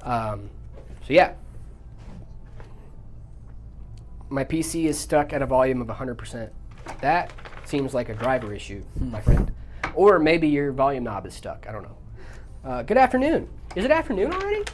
So yeah. My PC is stuck at a volume of 100%. That seems like a driver issue, my friend. Or maybe your volume knob is stuck. I don't know. Good afternoon. Is it afternoon already?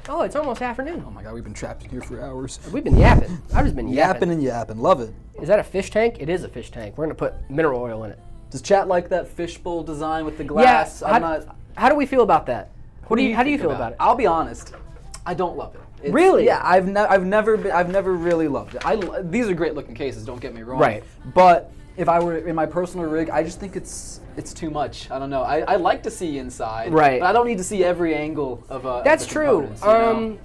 Oh, it's almost afternoon. Oh my god, we've been trapped in here for hours. We've been yapping. I've just been Yapping and yapping. Love it. Is that a fish tank? It is a fish tank. We're going to put mineral oil in it. Does chat like that fishbowl design with the glass? Yeah. How do we feel about that? How do you think feel about it? I'll be honest. I don't love it. Really? Yeah, I've never really loved it. These are great looking cases. Don't get me wrong. Right. But if I were in my personal rig, I just think it's too much. I don't know. I like to see inside. Right. But I don't need to see every angle of a. That's of the true. components, you know?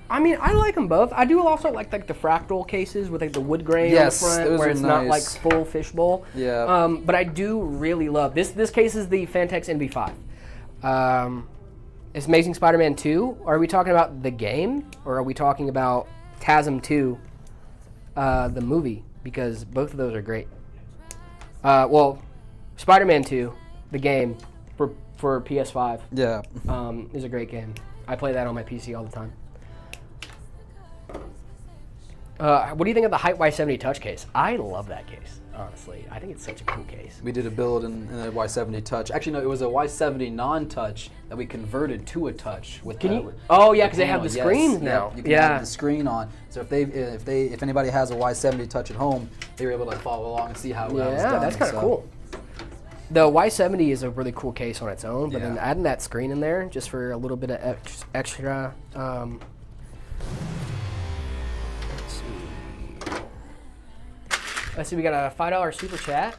I mean, I like them both. I do also like the fractal cases with like the wood grain Yes, on the front, those where are it's not like nice. full fishbowl. Yeah. But I do really love this. This case is the Fantex NV5. It's Amazing Spider-Man 2. Are we talking about the game, or are we talking about TASM 2, the movie? Because both of those are great. Well, Spider-Man 2, the game for PS5, Yeah. is a great game. I play that on my PC all the time. What do you think of the Height Y70 Touch case? I love that case, honestly. I think it's such a cool case. We did a build in a Y70 Touch. Actually, no, it was a Y70 non-touch that we converted to a touch with. Can you? with Oh yeah, the because they have panel. the Yes, screens yep, now. You can Yeah. have the screen on. So if anybody has a Y70 Touch at home, they were able to follow along and see how well it was Yeah, done. that's kind of So, cool. The Y70 is a really cool case on its own, but then Yeah. adding that screen in there just for a little bit of extra. Let's see, we got a $5 super chat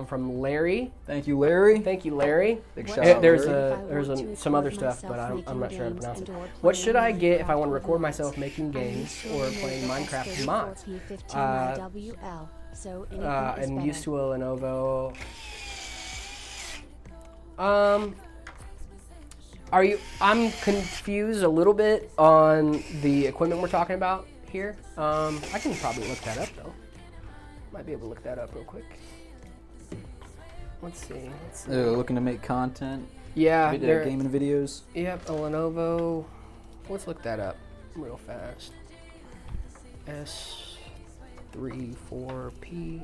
from Larry. Thank you, Larry. Thank you, Larry. Big shout out, There's Larry. some other stuff, but I'm not sure how to pronounce it. What should I get if I want to record myself making games or playing Minecraft mods? I'm used to a Lenovo. I'm confused a little bit on the equipment we're talking about here. I can probably look that up though. Might be able to look that up real quick. Let's see. Looking to make content. Yeah, Gaming videos. Yep, a Lenovo. Let's look that up real fast. S34P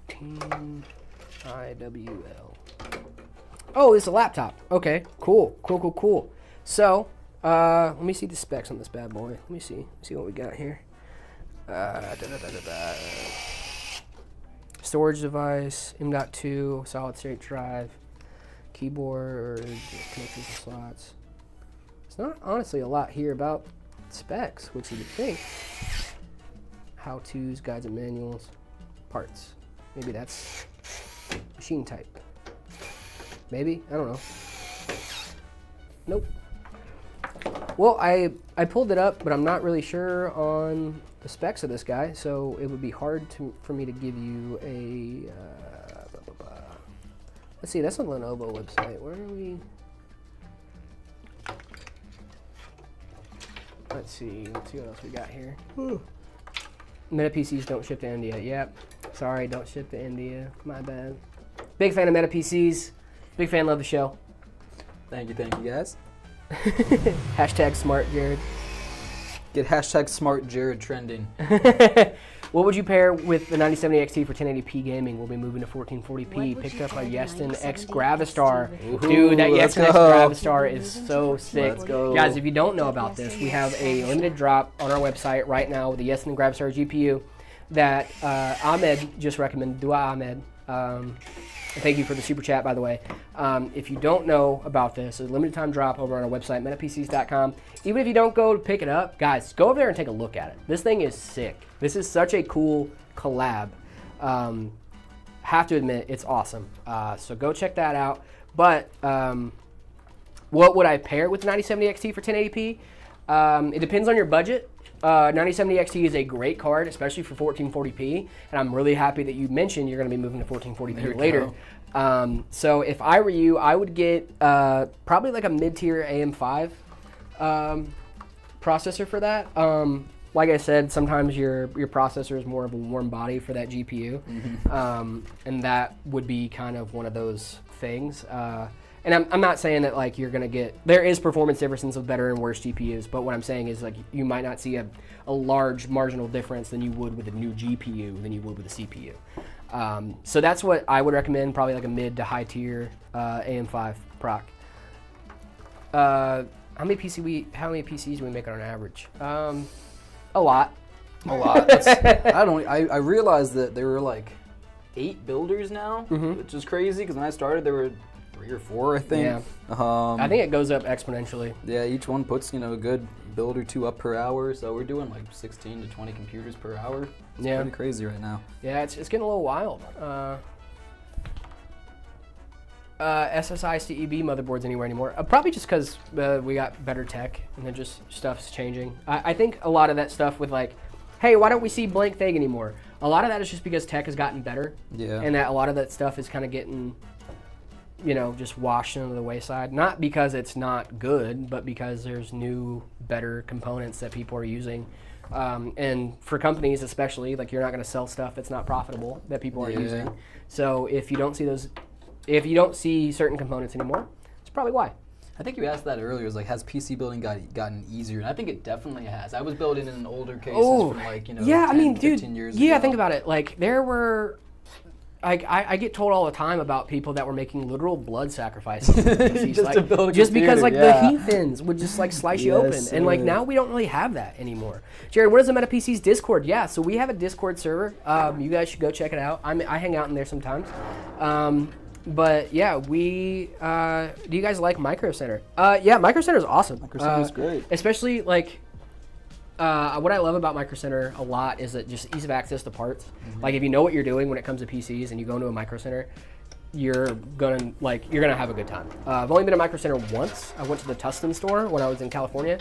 15 IWL. Oh, it's a laptop. Okay, cool. So, let me see the specs on this bad boy. Let me see what we got here. storage device, M.2, solid state drive, keyboard, connectors and slots. It's not honestly a lot here about specs, which you would think. How-tos, guides and manuals, parts. Maybe that's machine type. Maybe, I don't know. Nope. Well, I pulled it up, but I'm not really sure on the specs of this guy, so it would be hard for me to give you a. Let's see, that's on the Lenovo website. Where are we? Let's see what else we got here. Meta PCs don't ship to India. Yep. Sorry, don't ship to India. My bad. Big fan of Meta PCs. Big fan, love the show. Thank you guys. Hashtag smart Jared. Get hashtag smart Jared trending. What would you pair with the 9070 XT for 1080p gaming? We'll be moving to 1440p. Picked up by Yeston X Gravistar. Dude, that let's Yeston X go. Gravistar is so sick. Let's go. Guys, if you don't know about this, we have a limited drop on our website right now with the Yeston Gravistar GPU that Ahmed just recommended. Dua Ahmed. Thank you for the super chat, by the way. If you don't know about this, it's a limited time drop over on our website, metapcs.com. Even if you don't go to pick it up, guys, go over there and take a look at it. This thing is sick. This is such a cool collab. Have to admit, it's awesome. So go check that out. But what would I pair with the 9070 XT for 1080p? It depends on your budget. 9070 XT is a great card, especially for 1440p, and I'm really happy that you mentioned you're going to be moving to 1440p later. So if I were you, I would get probably like a mid-tier AM5 processor for that. Like I said, sometimes your processor is more of a warm body for that GPU, and that would be kind of one of those things. And I'm not saying that like you're gonna get, there is performance differences with better and worse GPUs, but what I'm saying is like you might not see a large marginal difference than you would with a new GPU than you would with a CPU. So that's what I would recommend, probably like a mid to high tier AM5 proc. How many PCs do we make on average? A lot. A lot. I realized that there were like 8 builders now, which is crazy because when I started there were 3 or 4, I think. Yeah. I think it goes up exponentially. Yeah, each one puts, a good build or 2 up per hour, so we're doing like 16 to 20 computers per hour. It's pretty crazy right now. Yeah, it's getting a little wild. SSI CEB motherboards anywhere anymore? Probably just because we got better tech and then just stuff's changing. I think a lot of that stuff with like, hey, why don't we see blank thing anymore? A lot of that is just because tech has gotten better. Yeah. And that a lot of that stuff is kind of getting, just washed into the wayside. Not because it's not good, but because there's new, better components that people are using. And for companies especially, like you're not going to sell stuff that's not profitable that people are using. So if you don't see certain components anymore, it's probably why. I think you asked that earlier. It was like, has PC building gotten easier? And I think it definitely has. I was building in older cases from like, 10, 15 years ago. Yeah, think about it. Like there were, I get told all the time about people that were making literal blood sacrifices just to build a just because like computer, the heat fins would just like slice you open, and like now we don't really have that anymore. Jared, what is the Meta PC's Discord? Yeah, so we have a Discord server. You guys should go check it out. I hang out in there sometimes. But yeah, do you guys like Micro Center? Yeah, Micro Center is awesome. Micro Center is great. Especially like, what I love about Micro Center a lot is that just ease of access to parts. Like if you know what you're doing when it comes to PCs and you go into a Micro Center, you're gonna have a good time. I've only been to Micro Center once. I went to the Tustin store when I was in California.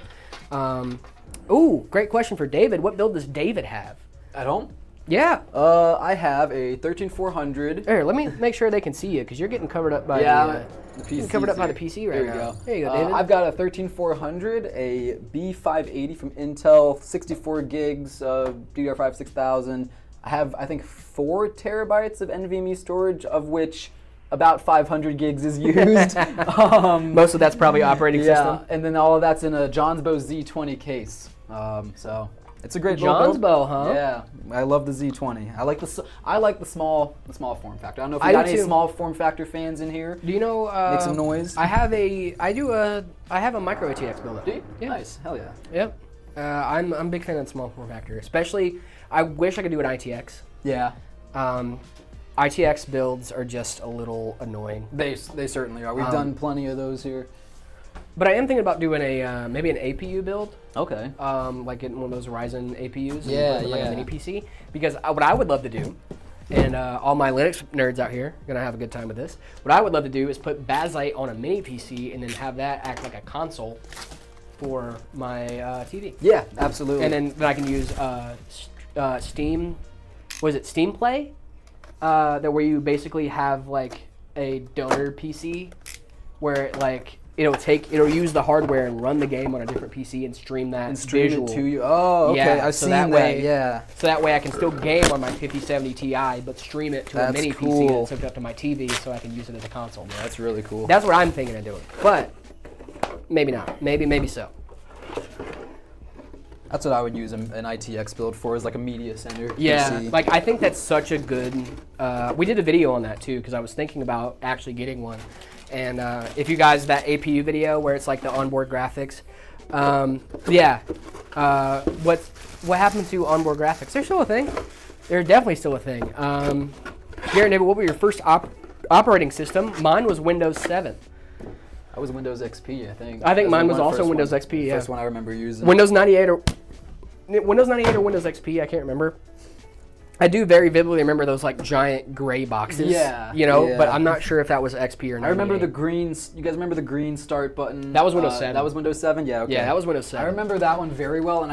Ooh, great question for David. What build does David have? At home? Yeah. I have a 13400. Here, let me make sure they can see you because you're getting covered up by the you're PC. covered up by the PC right now. There you go, David. I've got a 13400, a B580 from Intel, 64 gigs, DDR5 6000. I have, I think, 4 terabytes of NVMe storage, of which about 500 gigs is used. Most of that's probably operating system. And then all of that's in a Johnsbow Z20 case. So it's a great Johnsbow, huh? Yeah, I love the Z20. I like the small form factor. I don't know if I you got do any too. small form factor fans in here. Do you know? Make some noise. I have a micro ATX build up. Do you? Yeah. Nice. Hell yeah. Yep. I'm a big fan of the small form factor. Especially, I wish I could do an ITX. Yeah. ITX builds are just a little annoying. They certainly are. We've done plenty of those here. But I am thinking about doing a maybe an APU build. Okay. Like getting one of those Ryzen APUs. Yeah, and like yeah. a mini PC. Because what I would love to do, and all my Linux nerds out here are gonna have a good time with this. What I would love to do is put Bazzite on a mini PC and then have that act like a console for my TV. Yeah, absolutely. And then I can use Steam. Was it Steam Play? That where you basically have like a donor PC, where it'll use the hardware and run the game on a different PC and stream that and stream visual it to you. Oh, okay. Yeah, I've so seen that that. way- Yeah. So that way I can still game on my 5070 Ti, but stream it to a That's mini PC cool. that's hooked up to my TV, so I can use it as a console. That's really cool. That's what I'm thinking of doing, but maybe not. Maybe so. That's what I would use an ITX build for, is like a media center. Yeah, PC. like I think that's such a good. We did a video on that too because I was thinking about actually getting one. And if you guys that APU video where it's like the onboard graphics, what happened to onboard graphics? They're still a thing. They're definitely still a thing. Garrett, David, what was your first operating system? Mine was Windows 7. That was Windows XP, I think. I think That mine was my also first Windows one. XP, yeah. First one I remember using. Windows 98 or Windows XP, I can't remember. I do very vividly remember those like giant gray boxes. Yeah, But yeah. I'm not sure if that was XP or 98. I remember the green. You guys remember the green start button? That was Windows 7. That was Windows 7. Yeah. Okay. Yeah, that was Windows 7. I remember that one very well, and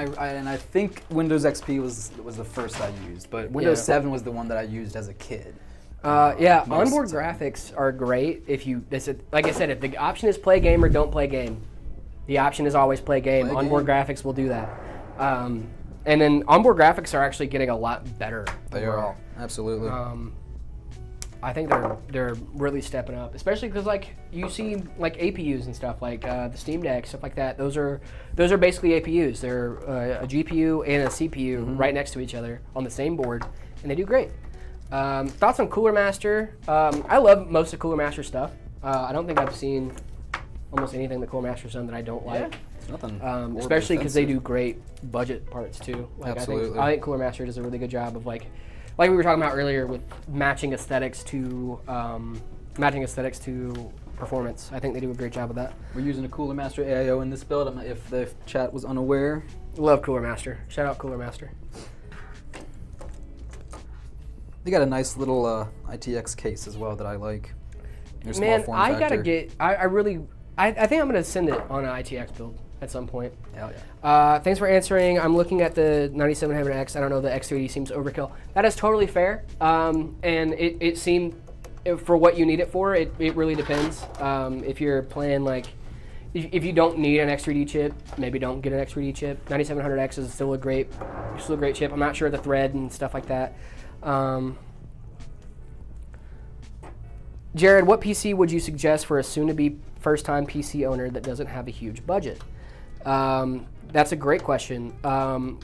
I think Windows XP was the first I used, but Windows 7 was the one that I used as a kid. Yeah, most onboard of the time. graphics are great if you. Like I said, if the option is play game or don't play game, the option is always play game. Play Onboard game. graphics will do that. And then onboard graphics are actually getting a lot better. They overall. are absolutely. I think they're really stepping up, especially because like you see like APUs and stuff like the Steam Deck, stuff like that. Those are basically APUs. They're a GPU and a CPU right next to each other on the same board, and they do great. Thoughts on Cooler Master? I love most of Cooler Master stuff. I don't think I've seen almost anything that Cooler Master's done that I don't like. It's nothing. Especially because they do great budget parts too. Like Absolutely. I think Cooler Master does a really good job of like we were talking about earlier with matching aesthetics to performance. I think they do a great job of that. We're using a Cooler Master AIO in this build. If the chat was unaware. Love Cooler Master. Shout out Cooler Master. They got a nice little ITX case as well that I like. Their small Man, form I gotta factor. get. I think I'm gonna send it on an ITX build at some point. Hell yeah. Thanks for answering. I'm looking at the 9700X. I don't know, the X380 seems overkill. That is totally fair. And it seemed, for what you need it for, it really depends. If you're playing like, if you don't need an X3D chip, maybe don't get an X3D chip. 9700X is still a great chip. I'm not sure of the thread and stuff like that. Jared, what PC would you suggest for a soon-to-be first-time PC owner that doesn't have a huge budget? That's a great question.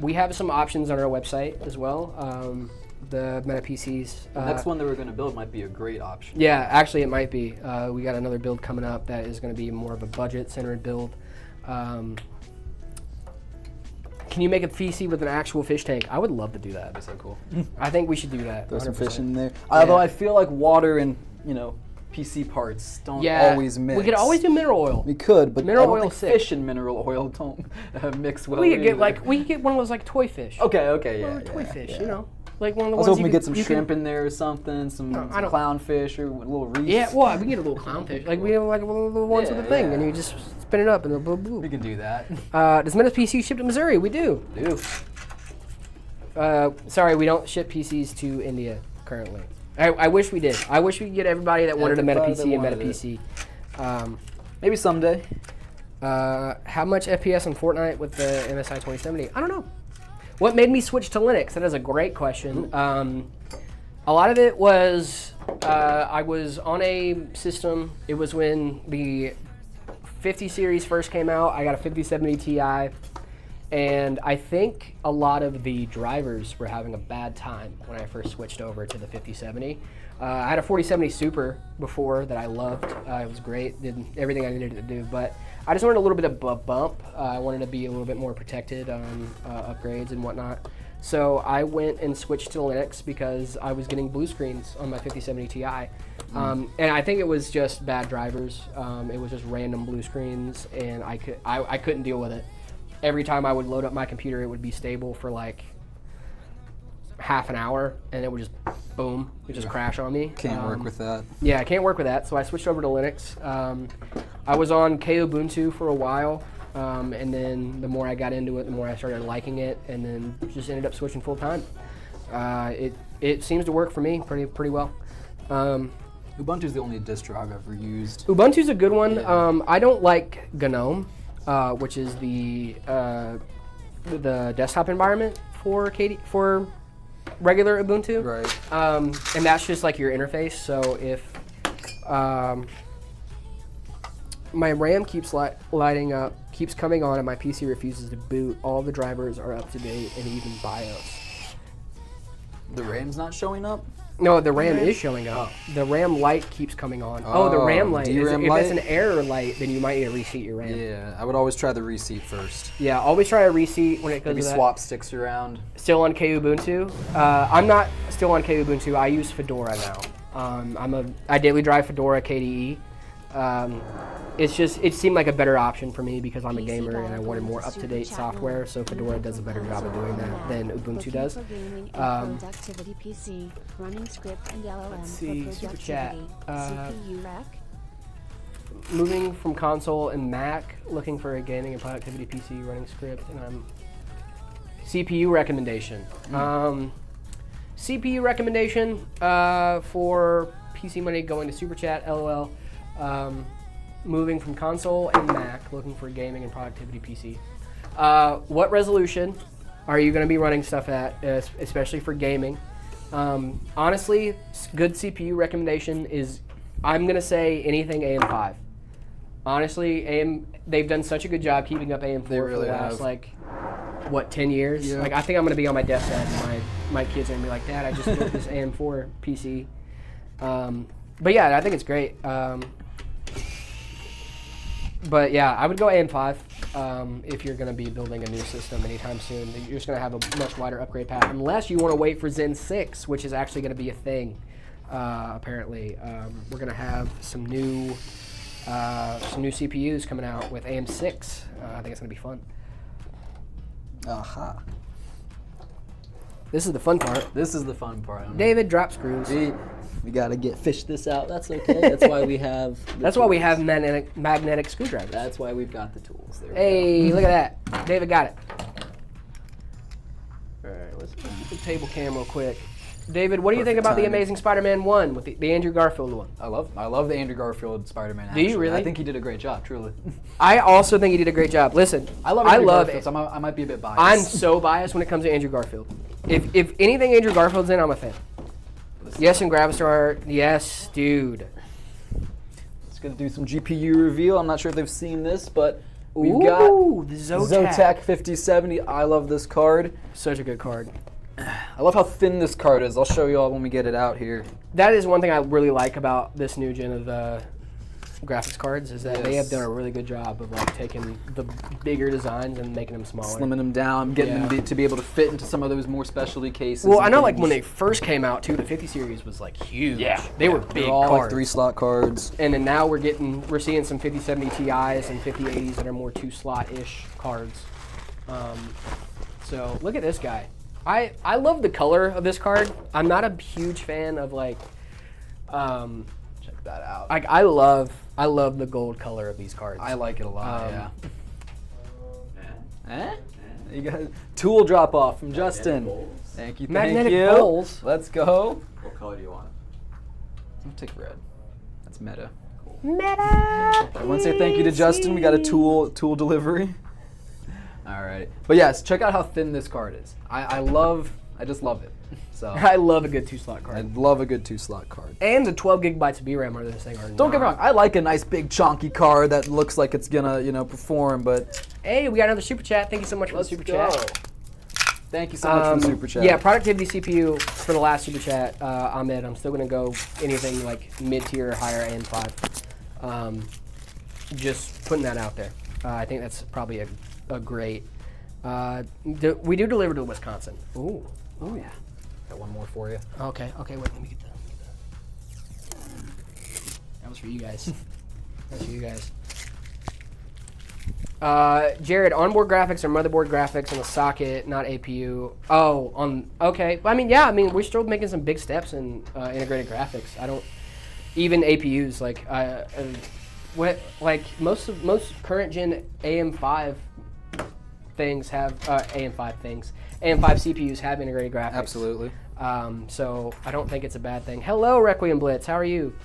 We have some options on our website as well. The Meta PCs. The next one that we're going to build might be a great option. Yeah, actually it might be. We got another build coming up that is going to be more of a budget-centered build. Can you make a PC with an actual fish tank? I would love to do that. That'd be so cool. I think we should do that. Throw some 100%. fish in there. Although I feel like water and PC parts don't always mix. We could always do mineral oil. We could, but Mineral I don't oil think sick. fish and mineral oil don't mix well. We could get either. we could get one of those like toy fish. Okay, One yeah. of the toy yeah, fish, yeah. you know, like one of the I was ones hoping we you get could- some you shrimp can- in there or something, some I don't- clownfish or a little reef. Yeah, well, we can get a little clownfish. Like we have like one of the ones with Yeah, the thing, yeah. and you just spin it up and it'll bloop, We bloop. can do that. Does Meta's PC ship to Missouri? We do. Sorry, we don't ship PCs to India currently. I wish we did. I wish we could get everybody that wanted a Meta Everybody that PC and Meta wanted PC. Maybe someday. How much FPS on Fortnite with the MSI 2070? I don't know. What made me switch to Linux? That is a great question. A lot of it was I was on a system. It was when the 50 series first came out. I got a 5070 Ti. And I think a lot of the drivers were having a bad time when I first switched over to the 5070. I had a 4070 Super before that I loved. It was great, did everything I needed it to do. But I just wanted a little bit of a bump. I wanted to be a little bit more protected on upgrades and whatnot. So I went and switched to Linux because I was getting blue screens on my 5070 Ti. And I think it was just bad drivers. It was just random blue screens, and I couldn't deal with it. Every time I would load up my computer, it would be stable for like half an hour, and it would just boom, it just crash on me. Can't work with that. Yeah, I can't work with that, so I switched over to Linux. I was on Kubuntu for a while, and then the more I got into it, the more I started liking it, and then just ended up switching full time. It seems to work for me pretty well. Ubuntu's the only distro I've ever used. Ubuntu's a good one. Yeah. I don't like GNOME, which is the desktop environment for regular Ubuntu. Right. And that's just like your interface. So if my RAM keeps lighting up, keeps coming on, and my PC refuses to boot, all the drivers are up to date and even BIOS. The RAM's not showing up? No, the RAM is showing up. The RAM light keeps coming on. Oh, the RAM light. DRAM If light? it's an error light, then you might need to reseat your RAM. Yeah, I would always try the reseat first. Yeah, always try a reseat when it goes Maybe to that. swap sticks around. Still on Kubuntu. I'm not still on Kubuntu. I use Fedora now. I daily drive Fedora KDE. It seemed like a better option for me because I'm a gamer and I wanted more up-to-date software. So Fedora does a better job of doing that than Ubuntu does. Productivity PC, running script and LLM Let's see, for Super Chat. productivity. CPU rack. Moving from console and Mac, looking for a gaming and productivity PC running script, and I'm CPU recommendation. CPU recommendation for PC money going to Super Chat, LOL. Moving from console and Mac, looking for gaming and productivity PC. What resolution are you going to be running stuff at, especially for gaming? Honestly, good CPU recommendation is, I'm going to say anything AM5. Honestly, they've done such a good job keeping up AM4 They really for the last, have. 10 years? Yeah. Like, I think I'm going to be on my deathbed and my kids are going to be like, Dad, I just built this AM4 PC. But yeah, I think it's great. But yeah, I would go AM5 if you're going to be building a new system anytime soon. You're just going to have a much wider upgrade path, unless you want to wait for Zen 6, which is actually going to be a thing. Apparently, we're going to have some new CPUs coming out with AM6. I think it's going to be fun. Aha. This is the fun part. This is the fun part. David, drop screws. We gotta fish this out. That's okay. That's why we have. That's why we have magnetic screwdrivers. That's why we've got the tools. There we Hey, look at that. David got it. All right, let's get the table cam real quick. David, what do you think Perfect about the timing. Amazing Spider-Man 1 with the Andrew Garfield one? I love the Andrew Garfield Spider-Man. Do you actually. really? I think he did a great job, truly. I also think he did a great job. Listen, I love Garfield, so I might be a bit biased. I'm so biased when it comes to Andrew Garfield. If anything Andrew Garfield's in, I'm a fan. Yes, and Gravistar. Yes, dude. Let's gonna do some GPU reveal. I'm not sure if they've seen this, but we've Ooh, got the Zotac. 5070. I love this card. Such a good card. I love how thin this card is. I'll show you all when we get it out here. That is one thing I really like about this new gen of graphics cards is that they have Yes. done a really good job of taking the bigger designs and making them smaller. Slimming them down, getting them to be able to fit into some of those more specialty cases. Well, I and know when things. they first came out too, the 50 series was huge. Yeah, They were big They're all cards. 3-slot cards. And then now we're seeing some 5070 Ti's and 5080s that are more 2-slot-ish cards. So look at this guy. I love the color of this card. I'm not a huge fan of Check that out. I love the gold color of these cards. I like it a lot. Yeah. You got a tool drop off from Justin. Thank you. Magnetic thank you. poles. Let's go. What color do you want? I'll take red. That's meta. Meta. I want to say thank you to Justin. We got a tool delivery. All right. But yes, check out how thin this card is. I just love it. So I love a good 2-slot I card. love a good 2-slot card. And the 12 gigabytes of VRAM on this thing are Don't get me wrong. I like a nice big chonky card that looks like it's gonna perform. But Hey, we got another super chat. Thank you so much for the super chat. Thank you so much for the super chat. Yeah, productivity CPU for the last super chat, Ahmed. I'm still gonna go anything mid-tier or higher AM5. Just putting that out there. I think that's probably a great We do deliver to Wisconsin. Ooh. Oh yeah. Got one more for you. Okay, wait, let me get that. That was for you guys. That's for you guys. Jared, onboard graphics or motherboard graphics on the socket, not APU. Oh, okay. I mean, yeah, we're still making some big steps in integrated graphics. Even APUs, most current gen AM5 things have, AM5 CPUs have integrated graphics. Absolutely. So I don't think it's a bad thing. Hello, Requiem Blitz. How are you?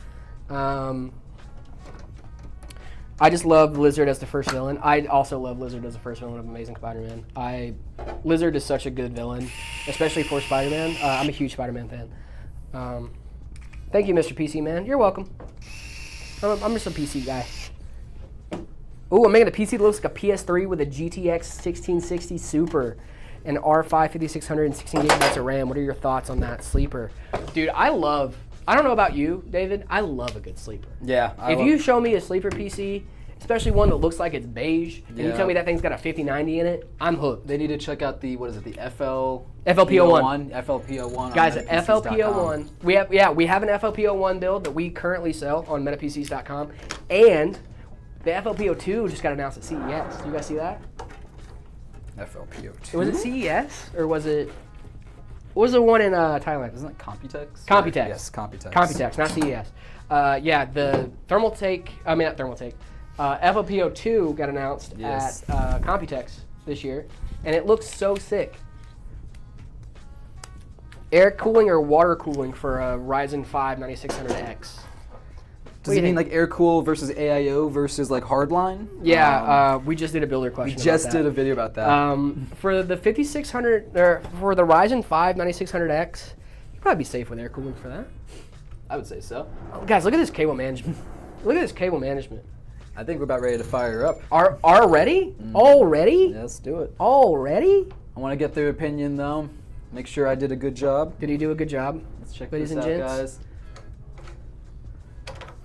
I just love Lizard as the first villain. I also love Lizard as the first villain of Amazing Spider-Man. Lizard is such a good villain, especially for Spider-Man. I'm a huge Spider-Man fan. Thank you, Mr. PC Man. You're welcome. I'm just a PC guy. Ooh, I'm making a PC that looks like a PS3 with a GTX 1660 Super and R5 5600 and 16 gigabytes of RAM. What are your thoughts on that sleeper? Dude, I don't know about you, David. I love a good sleeper. Yeah. If you show me a sleeper PC, especially one that looks like it's beige, and you tell me that thing's got a 5090 in it, I'm hooked. They need to check out the FLP01. FLP01. Guys, at FLP01, we have an FLP01 build that we currently sell on metapcs.com, and the FLP02 just got announced at CES. Did you guys see that? FLP02. Was it CES or was it? What was the one in Thailand? Isn't it Computex? Computex. Yes, Computex. Computex, not CES. The FLP02 got announced Yes. at Computex this year, and it looks so sick. Air cooling or water cooling for a Ryzen 5 9600X? Does it mean like air cool versus AIO versus like hardline? Yeah, we just did a builder question. We just did a video about that. For the 5600 or for the Ryzen 5 9600X, you'd probably be safe with air cooling for that. I would say so. Oh, guys, look at this cable management. Look at this cable management. I think we're about ready to fire up. Already? Already? Let's do it. Already? I want to get their opinion though. Make sure I did a good job. Did he do a good job? Let's check Ladies this and out, gents. guys.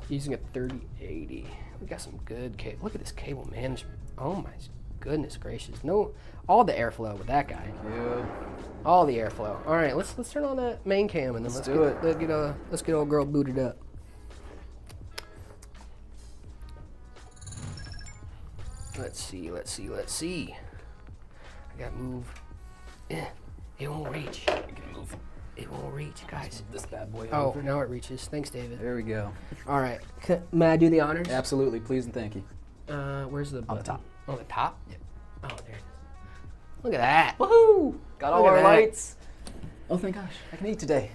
Using a 3080. We got some good cable. Look at this cable management. Oh my goodness gracious. No, all the airflow with that guy. Yeah. All the airflow. All right, let's turn on that main cam and then let's do it. Let's get old girl booted up. Let's see. I gotta move. It won't reach. We can move It won't reach, guys. this bad boy Oh, over. now it reaches. Thanks, David. There we go. All right. May I do the honors? Absolutely. Please and thank you. Where's the button? top. On the top? Yep. Oh, there it is. Look at that. Woohoo! Got all Look at our that. lights. Oh, thank gosh. I can eat today.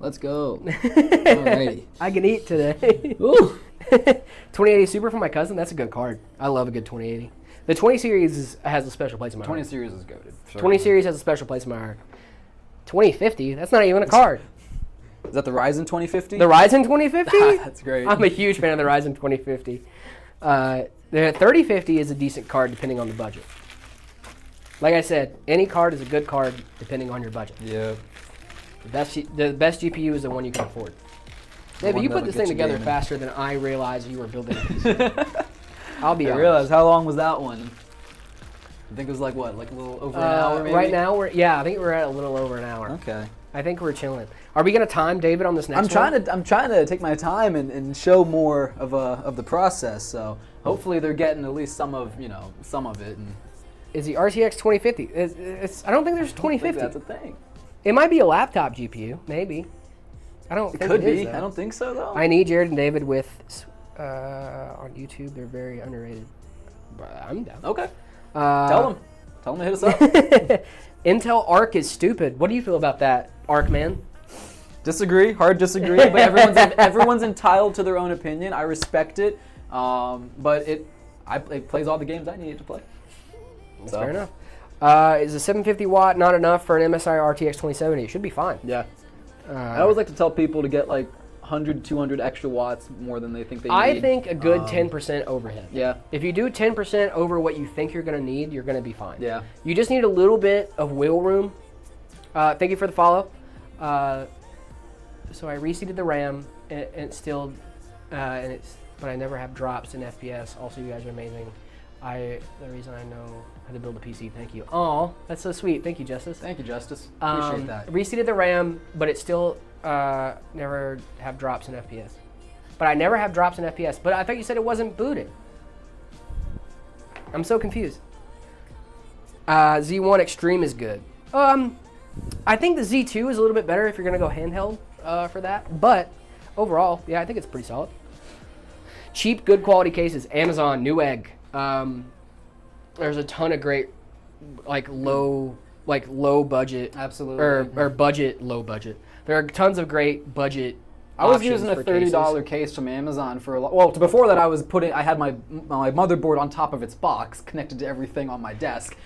Let's go. Alrighty. I can eat today. Ooh. 2080 Super for my cousin. That's a good card. I love a good 2080. The 20 series has a special place in my 20 heart. series is goated. 20 series has a special place in my heart. 2050, that's not even a card. Is that the Ryzen 2050? The Ryzen 2050? That's great. I'm a huge fan of the Ryzen 2050. The 3050 is a decent card depending on the budget. Like I said, any card is a good card depending on your budget. Yeah. The best GPU is the one you can afford. David, one you put that'll this get thing you together gaming. faster than I realized you were building a PC. I'll be I honest. realized, how long was that one? I think it was like what, like a little over an hour maybe? Right now, I think we're at a little over an hour. Okay. I think we're chilling. Are we gonna time David on this next one? I'm trying to take my time and show more of the process. So hopefully they're getting at least some of it. And Is the RTX 2050? I don't think there's 2050. that's a thing. It might be a laptop GPU, maybe. I don't It think could it is, be. though. I don't think so though. I need Jared and David with on YouTube. They're very underrated. But I'm down. Okay. Tell them to hit us up. Intel Arc is stupid. What do you feel about that, Arc man? Hard disagree, but everyone's entitled to their own opinion. I respect it, but it plays all the games I need it to play. That's So. fair enough. Is a 750 watt not enough for an MSI RTX 2070? It should be fine. Yeah. I always like to tell people to get like 100, 200 extra watts more than they think they need. I think a good 10% overhead. Yeah. If you do 10% over what you think you're going to need, you're going to be fine. Yeah. You just need a little bit of wiggle room. Thank you for the follow. So I reseated the RAM, and it's still, but I never have drops in FPS. Also, you guys are amazing. The reason I know how to build a PC. Thank you. Oh, that's so sweet. Thank you, Justice. Thank you, Justice. Appreciate that. Reseated the RAM, but it still never have drops in FPS. But I never have drops in FPS. But I thought you said it wasn't booted. I'm so confused. Z1 Extreme is good. I think the Z2 is a little bit better if you're gonna go handheld for that. But overall, yeah, I think it's pretty solid. Cheap, good quality cases. Amazon, Newegg. There's a ton of great, low budget. Absolutely. Or budget, low budget. There are tons of great budget. I was using a $30 case from Amazon for before that I had my motherboard on top of its box connected to everything on my desk.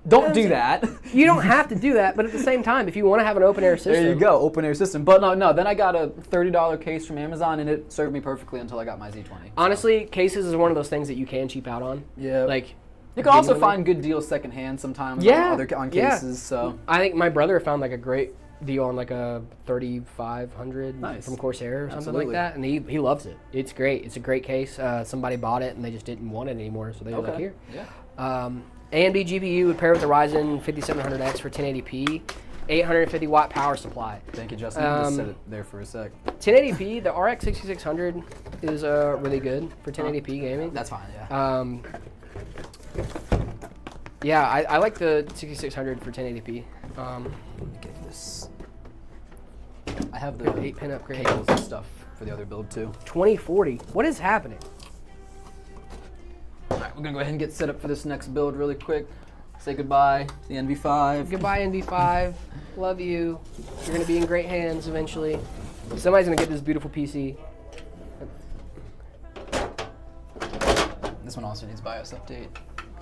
Don't do that. You don't have to do that, but at the same time, if you want to have an open air system. There you go, open air system. But no, then I got a $30 case from Amazon and it served me perfectly until I got my Z20. Honestly, cases is one of those things that you can cheap out on. Yeah. Like, you can also find good deals secondhand sometimes on cases. So I think my brother found like a great deal on like a 3500 from Corsair or something like that, and he loves it. It's great. It's a great case. Somebody bought it and they just didn't want it anymore, so they were like, here. Yeah. AMD GPU would pair with the Ryzen 5700X for 1080p, 850 watt power supply. Thank you, Justin. I just said it there for a sec. 1080p, the RX 6600 is really good for 1080p gaming. That's fine, yeah. Yeah, I like the 6600 for 1080p. Let me get this. I have the 8-pin upgrade cables and stuff for the other build too. 2040. What is happening? All right, we're gonna go ahead and get set up for this next build really quick. Say goodbye to the NV5. Goodbye, NV5. Love you. You're gonna be in great hands eventually. Somebody's gonna get this beautiful PC. This one also needs BIOS update.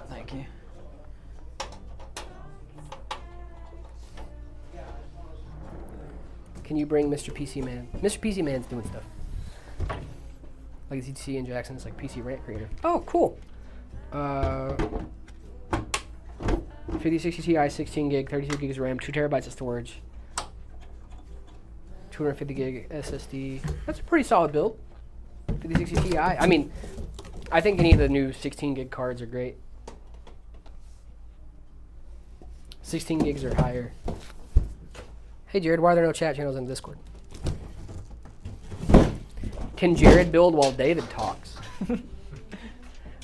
Thank you. Can you bring Mr. PC Man? Mr. PC Man's doing stuff. Like ZTC and Jackson's like PC rant creator. Oh, cool. 5060 Ti, 16 gig, 32 gigs RAM, 2 terabytes of storage, 250 gig SSD. That's a pretty solid build. 5060 Ti. I mean, I think any of the new 16 gig cards are great. 16 gigs or higher. Hey Jared, why are there no chat channels in Discord? Can Jared build while David talks?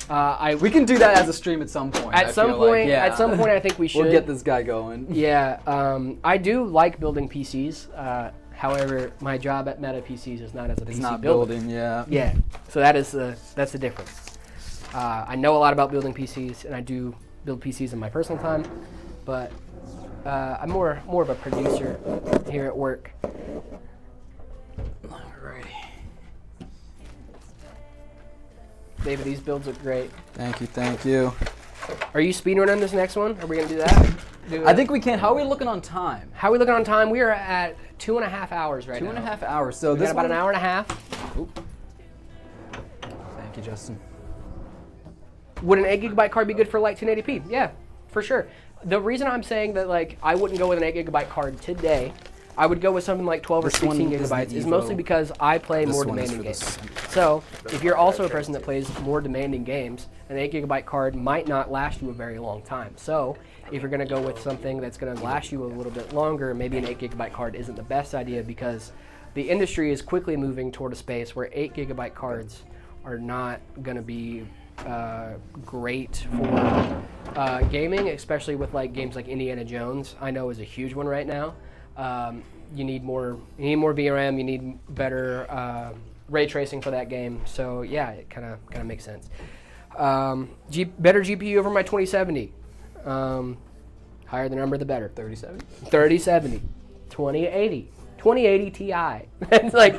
We can do that as a stream at some point. At some point, I think we should. We'll get this guy going. Yeah, I do like building PCs. However, my job at Meta PCs is not as a PC It's not builder. building, yeah. Yeah, so that's the difference. I know a lot about building PCs, and I do build PCs in my personal time, but I'm more of a producer here at work. Alrighty. David, these builds look great. Thank you. Are you speedrunning this next one? Are we gonna do that? I think we can. How are we looking on time? How are we looking on time? We are at 2.5 hours right now. 2.5 hours. So We this got about an hour and a half. Oop. Thank you, Justin. Would an 8 gigabyte card be good for like 1080p? Yeah, for sure. The reason I'm saying that like I wouldn't go with an 8 gigabyte card today, I would go with something like 12 or 16 gigabytes is mostly because I play more demanding games. So if you're also a person that plays more demanding games, an 8 gigabyte card might not last you a very long time. So if you're going to go with something that's going to last you a little bit longer, maybe an 8 gigabyte card isn't the best idea because the industry is quickly moving toward a space where 8 gigabyte cards are not going to be great for gaming, especially with like games like Indiana Jones. I know is a huge one right now. You need more VRAM. You need better ray tracing for that game. So yeah, it kind of makes sense. Better GPU over my 2070. Higher the number, the better. 3070, 2080, 2080 Ti. It's like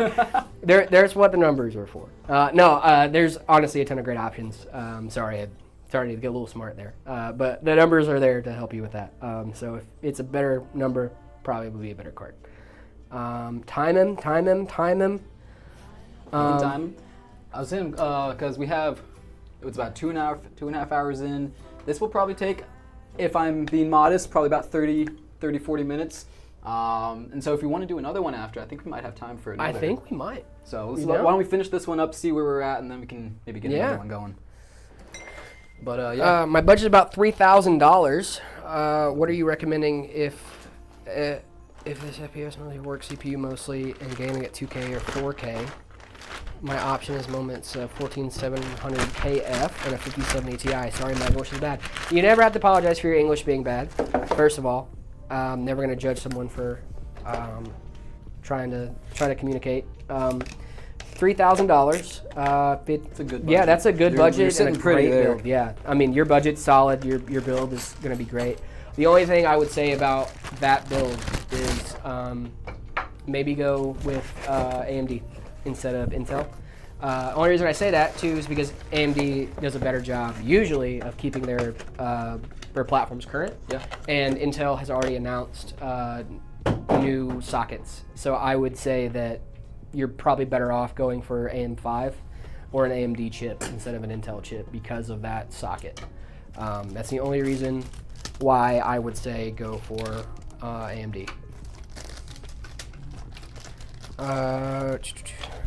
there's what the numbers are for. There's honestly a ton of great options. Sorry, I started to get a little smart there. But the numbers are there to help you with that. So if it's a better number, probably will be a better card. Time him. I was saying because it's about 2.5 hours in. This will probably take, if I'm being modest, probably about 40 minutes. And so if we want to do another one after, I think we might have time for another. I think we might. So why don't we finish this one up, see where we're at, and then we can maybe get another one going. But yeah. My budget's about $3,000. What are you recommending if this FPS mostly works CPU mostly and gaming at 2K or 4K? My option is moments 14700KF and a 5070 Ti. Sorry, my English is bad. You never have to apologize for your English being bad. First of all, never gonna judge someone for trying to communicate. $3,000. It's a good budget. Yeah, that's a good budget. You're sitting and a pretty great there. build. Yeah, I mean your budget's solid. Your build is gonna be great. The only thing I would say about that build is maybe go with AMD instead of Intel. Only reason I say that too is because AMD does a better job usually of keeping their platforms current. Yeah. And Intel has already announced new sockets. So I would say that you're probably better off going for AM5 or an AMD chip instead of an Intel chip because of that socket. That's the only reason why I would say go for AMD.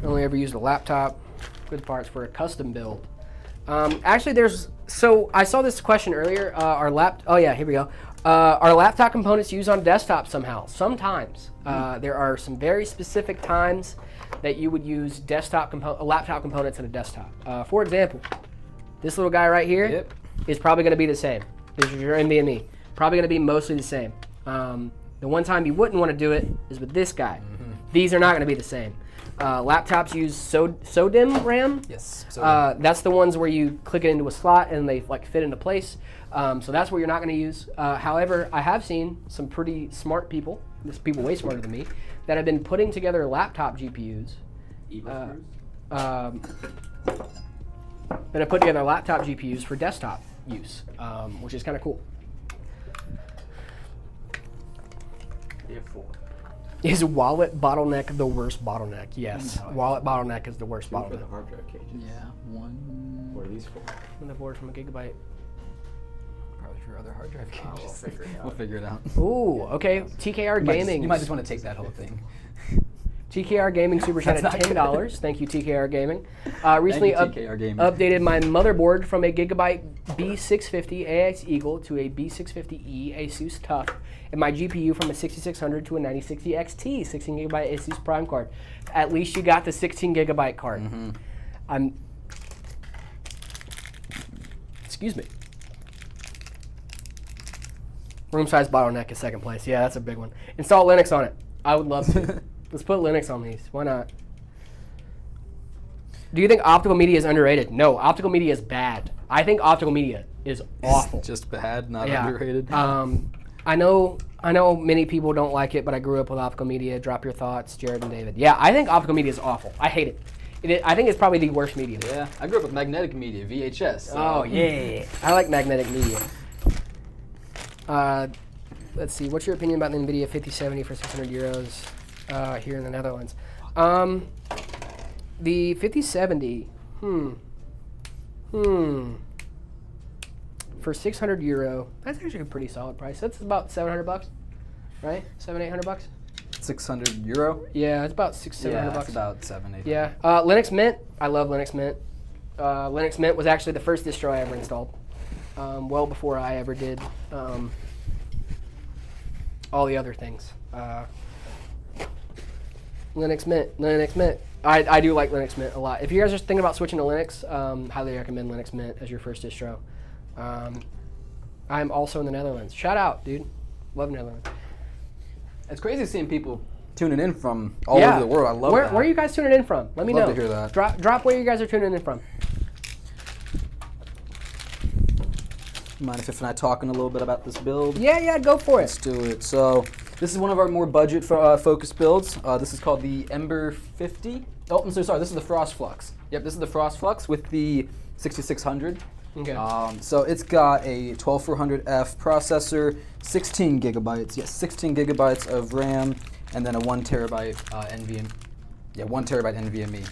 Only ever used a laptop. Good parts for a custom build. Actually, so I saw this question earlier. Oh yeah, here we go. Are laptop components used on desktop somehow? Sometimes. There are some very specific times that you would use laptop components in a desktop. For example, this little guy right here is probably going to be the same. This is your NVMe. Probably going to be mostly the same. The one time you wouldn't want to do it is with this guy. These are not going to be the same. Laptops use SODIMM RAM. Yes. That's the ones where you click it into a slot and they like fit into place. So that's what you're not going to use. However, I have seen some pretty smart people, people way smarter than me, that have been putting together laptop GPUs. That have put together laptop GPUs for desktop use, which is kind of cool. Is wallet bottleneck the worst bottleneck? Yes. Wallet bottleneck is the worst For the bottleneck. hard drive cages. Yeah, one. What are these for? On the board from a gigabyte. Probably for other hard drive We'll cages. figure it out. We'll figure it out. Ooh, okay. TKR Gaming. You might just want to take that whole thing. TKR Gaming super chat at That's not $10. Thank you, TKR Gaming. Recently Thank you, TKR Gaming. updated my motherboard from a Gigabyte B650 AX Eagle to a B650E Asus TUF, and my GPU from a 6600 to a 9060 XT 16 gigabyte Asus Prime card. At least you got the 16 gigabyte card. Excuse me. Room size bottleneck is second place. Yeah, that's a big one. Install Linux on it. I would love to. Let's put Linux on these. Why not? Do you think optical media is underrated? No, optical media is bad. I think optical media is awful. Just bad, not underrated. I know many people don't like it, but I grew up with optical media. Drop your thoughts, Jared and David. Yeah, I think optical media is awful. I hate it. I think it's probably the worst medium. Yeah, I grew up with magnetic media, VHS. So. Oh, yeah. I like magnetic media. Let's see. What's your opinion about the NVIDIA 5070 for 600 euros here in the Netherlands? The 5070, for 600 euro, that's actually a pretty solid price. That's about $700, right? $800. 600 euro? Yeah, it's about $700. It's about 700, 800. Yeah. Linux Mint. I love Linux Mint. Linux Mint was actually the first distro I ever installed. Well before I ever did all the other things. Linux Mint. I do like Linux Mint a lot. If you guys are thinking about switching to Linux, highly recommend Linux Mint as your first distro. I'm also in the Netherlands. Shout out, dude. Love Netherlands. It's crazy seeing people tuning in from all over the world. I love that. Where are you guys tuning in from? Let me know. Love to hear that. Drop where you guys are tuning in from. Mind if I talking a little bit about this build? Yeah, go for it. Let's do it. So this is one of our more budget focused builds. This is called the Ember 50. Oh, I'm so sorry. This is the Frost Flux. Yep, this is the Frost Flux with the 6600. Okay. So it's got a 12400F processor, 16 gigabytes. Yes, 16 gigabytes of RAM, and then a 1 terabyte NVMe. Yeah, 1 terabyte NVMe.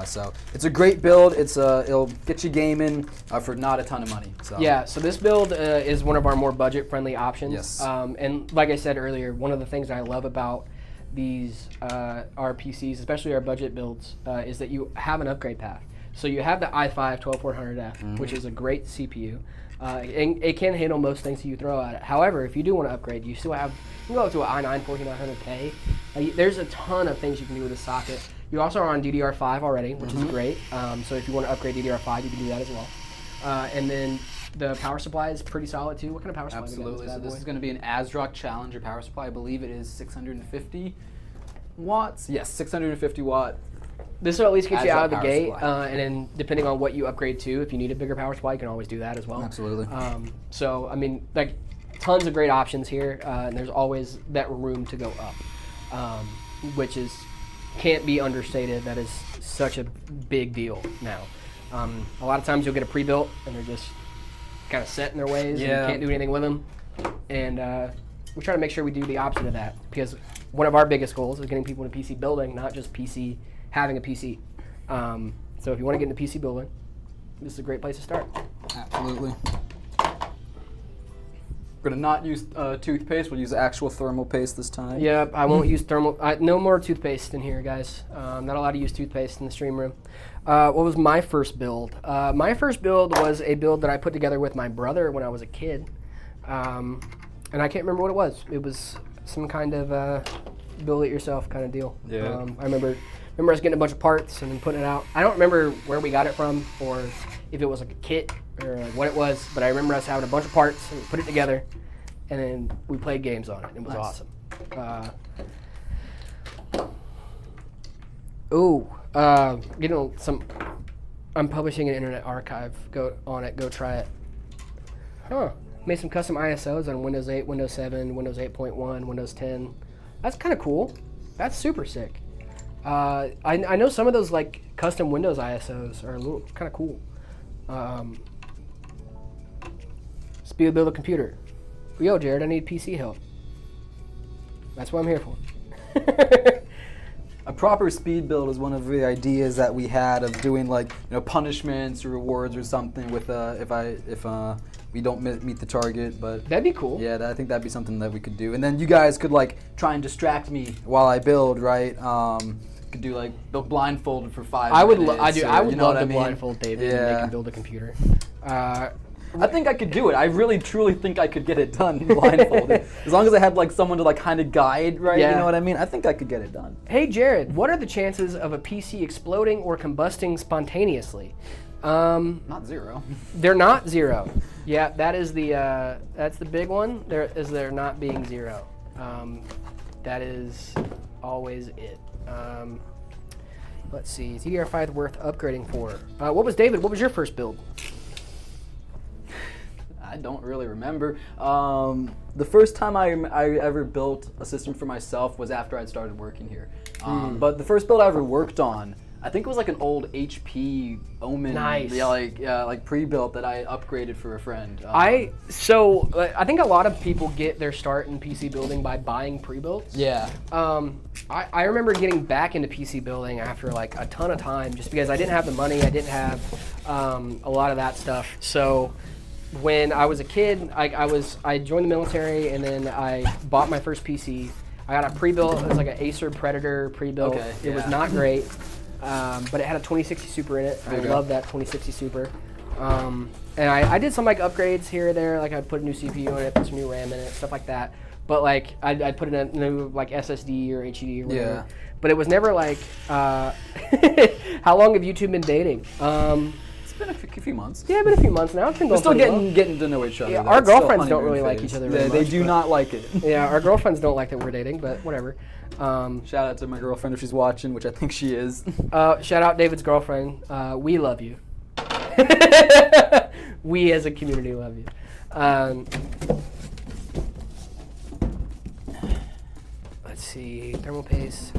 So it's a great build. It'll get you gaming for not a ton of money. So. Yeah, so this build is one of our more budget-friendly options. Yes. And like I said earlier, one of the things that I love about these our PCs, especially our budget builds, is that you have an upgrade path. So you have the i5 12400F, which is a great CPU. And it can handle most things that you throw at it. However, if you do want to upgrade, you can go up to an i9 14900K. There's a ton of things you can do with the socket. You also are on DDR5 already, which is great. So if you want to upgrade DDR5, you can do that as well. And then the power supply is pretty solid too. What kind of power supply? Absolutely. So this is going to be an ASRock Challenger power supply. I believe it is 650 watts. Yes, 650 watt. This will at least get you ASRock out of the power gate, supply. and then depending on what you upgrade to, if you need a bigger power supply, you can always do that as well. Absolutely. So I mean, like, tons of great options here, and there's always that room to go up, which can't be understated. That is such a big deal now. A lot of times you'll get a pre-built, and they're just kind of set in their ways, and you can't do anything with them. And we try to make sure we do the opposite of that, because one of our biggest goals is getting people into PC building, not just having a PC. So if you want to get into PC building, this is a great place to start. Absolutely. We're going to not use toothpaste. We'll use actual thermal paste this time. Yeah, I won't use thermal. No more toothpaste in here, guys. Not allowed to use toothpaste in the stream room. What was my first build? My first build was a build that I put together with my brother when I was a kid. And I can't remember what it was. It was some kind of build-it-yourself kind of deal. Yeah. I remember us getting a bunch of parts and then putting it out. I don't remember where we got it from or if it was like a kit or like what it was, but I remember us having a bunch of parts and we put it together and then we played games on it. It was awesome. I'm publishing an Internet Archive. Go try it. Huh. Made some custom ISOs on Windows 8, Windows 7, Windows 8.1, Windows 10. That's kind of cool. That's super sick. I know some of those like custom Windows ISOs are a little kind of cool. Speed build a computer. Yo, Jared, I need PC help. That's what I'm here for. A proper speed build is one of the ideas that we had of doing like punishments or rewards or something with if we don't meet the target. But That'd be cool. yeah, I think that'd be something that we could do. And then you guys could like try and distract me while I build, right? Could do like build blindfolded for 5 I would minutes. I would love to I mean? blindfold David and make him build a computer. I think I could do it. I really, truly think I could get it done blindfolded. As long as I had like someone to like kind of guide, right? Yeah. You know what I mean? I think I could get it done. Hey, Jared, what are the chances of a PC exploding or combusting spontaneously? Not zero. They're not zero. Yeah, that's the big one. There not being zero. That is always it. Let's see. Is DDR5 worth upgrading for? What was your first build? I don't really remember. The first time I ever built a system for myself was after I'd started working here. But the first build I ever worked on, I think it was like an old HP Omen, Nice. like pre-built that I upgraded for a friend. I think a lot of people get their start in PC building by buying pre-builts. Yeah. I remember getting back into PC building after like a ton of time, just because I didn't have the money, I didn't have a lot of that stuff. So when I was a kid, I joined the military and then I bought my first PC. I got a pre-built. It was like an Acer Predator pre-built. Okay, It was yeah. not great, but it had a 2060 Super in it. I love that 2060 Super. And I did some like upgrades here or there. Like I'd put a new CPU in it, put some new RAM in it, stuff like that. But like I'd put in a new like SSD or HDD or whatever. Yeah. But it was never like. How long have you two been dating? It's been a few months. Yeah, been a few months now. It's been We're going still pretty well. getting to know each other. Yeah, though. our It's still girlfriends don't honeymoon really like phase. each other very They much, do but- not like it. Yeah, our girlfriends don't like that we're dating, but whatever. Shout out to my girlfriend if she's watching, which I think she is. Shout out David's girlfriend. We love you. We as a community love you. Let's see, thermal paste.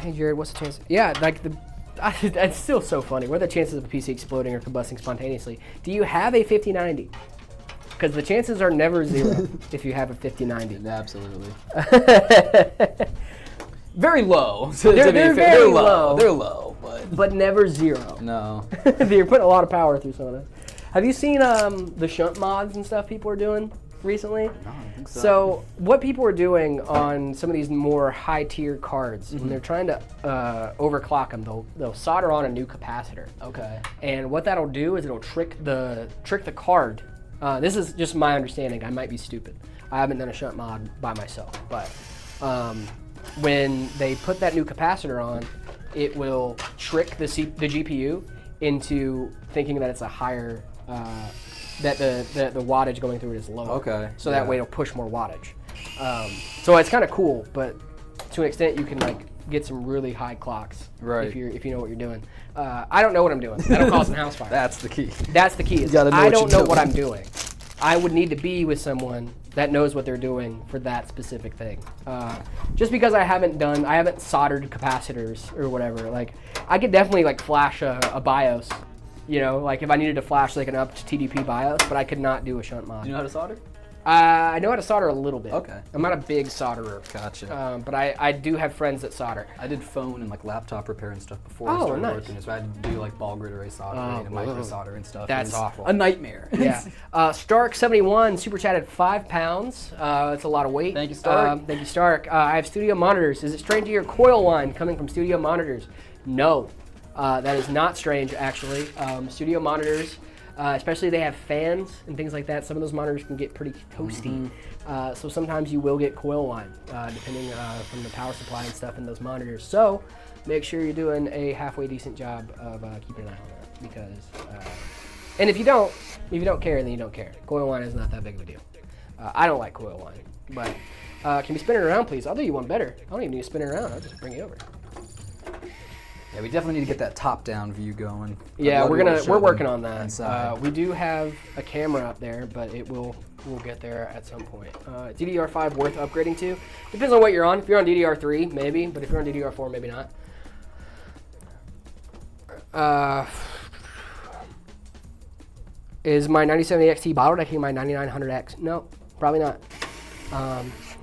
Hey Jared, what's the chance? Yeah, like it's still so funny. What are the chances of a PC exploding or combusting spontaneously? Do you have a 5090? Because the chances are never zero if you have a 5090. Absolutely. Very low. They're very low. They're low, But never zero. no. You're putting a lot of power through some of this. Have you seen the shunt mods and stuff people are doing? recently. No, I don't think so. So what people are doing on some of these more high tier cards, when they're trying to overclock them, they'll solder on a new capacitor. Okay. And what that'll do is it'll trick the card. This is just my understanding. I might be stupid. I haven't done a shunt mod by myself, but when they put that new capacitor on, it will trick the GPU into thinking that it's a higher, that the wattage going through it is lower. Okay. So that way it'll push more wattage. So it's kind of cool, but to an extent you can like get some really high clocks. Right. If you know what you're doing. I don't know what I'm doing. That'll cause some house fire. That's the key. That's the key. gotta know I what don't you're know what doing. I'm doing. I would need to be with someone that knows what they're doing for that specific thing. Just because I haven't soldered capacitors or whatever. Like, I could definitely like flash a BIOS, you know, like if I needed to flash like an up to TDP BIOS, but I could not do a shunt mod. Do you know how to solder? I know how to solder a little bit. Okay. I'm not a big solderer. Gotcha. But I do have friends that solder. I did phone and like laptop repair and stuff before Oh, I started nice. working. So I had to do like ball grid array soldering and micro solder and stuff. That's It was awful. A nightmare. Yeah. Stark71 super chatted 5 pounds. That's a lot of weight. Thank you, Stark. Thank you, Stark. I have studio monitors. Is it strange to hear coil whine coming from studio monitors? No. That is not strange, actually. Studio monitors, especially they have fans and things like that. Some of those monitors can get pretty toasty. So sometimes you will get coil whine, depending from the power supply and stuff in those monitors. So make sure you're doing a halfway decent job of keeping an eye on that. Because, and if you don't care, then you don't care. Coil whine is not that big of a deal. I don't like coil whine, but can we spin it around, please? I'll do you one better. I don't even need to spin it around. I'll just bring it over. Yeah, we definitely need to get that top-down view going. Yeah, I'd love to be able to show we're them working on that. inside. We do have a camera up there, but we'll get there at some point. DDR5 worth upgrading to? Depends on what you're on. If you're on DDR3, maybe, but if you're on DDR4, maybe not. Is my 9070 XT bottlenecking my 9900X? No, probably not.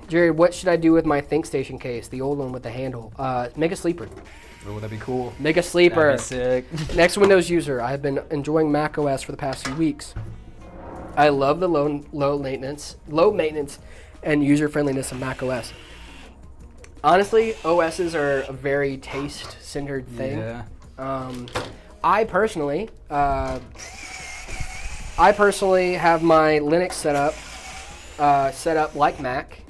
Jerry, what should I do with my ThinkStation case, the old one with the handle? Make a sleeper. Oh, that'd be cool. Make a sleeper. That'd be sick. Next Windows user. I have been enjoying Mac OS for the past few weeks. I love the low maintenance, and user friendliness of Mac OS. Honestly, OSs are a very taste-centered thing. Yeah. I personally have my Linux set up like Mac.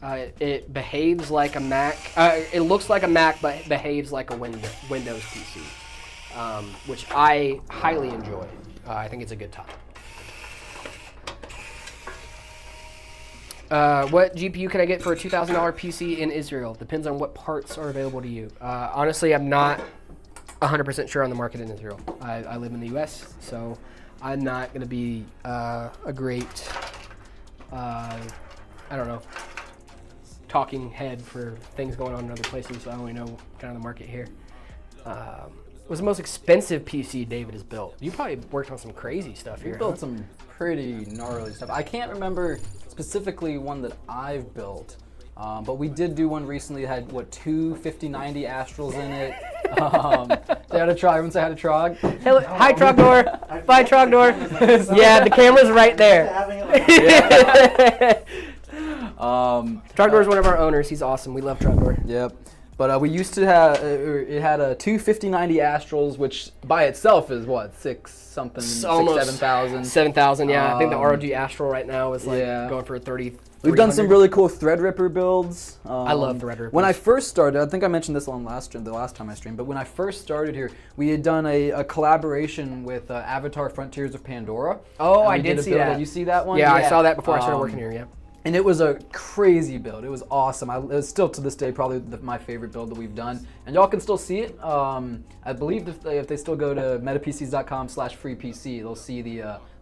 It behaves like a Mac. It looks like a Mac, but behaves like a Windows PC, which I highly enjoy. I think it's a good time. What GPU can I get for a $2,000 PC in Israel? Depends on what parts are available to you. Honestly, I'm not 100% sure on the market in Israel. I live in the U.S., so I'm not going to be a great, I don't know, talking head for things going on in other places. So I only know kind of the market here. What's the most expensive PC David has built? You probably worked on some crazy stuff here. We built some pretty gnarly stuff. I can't remember specifically one that I've built, but we did do one recently that had, two 5090 Astrals in it. They had a Trog. Everyone say hi to Trog. Hello, hi, Trogdor. Bye, Trogdor. Yeah, the camera's right there. Trogdor is one of our owners. He's awesome. We love Trogdor. Yep. But we used to have, it had a two 5090 Astrals, which by itself is what, six something, Almost 7,000. 7,000, yeah. I think the ROG Astral right now is like going for 30. We've done some really cool Threadripper builds. I love Threadripper. When I first started, I think I mentioned this on the last time I streamed, but when I first started here, we had done a collaboration with Avatar Frontiers of Pandora. Oh, I did see that. Did you see that one? Yeah, I saw that before I started working here, yeah. And it was a crazy build. It was awesome. It was still to this day probably my favorite build that we've done. And y'all can still see it. I believe if they still go to metapcs.com/freepc,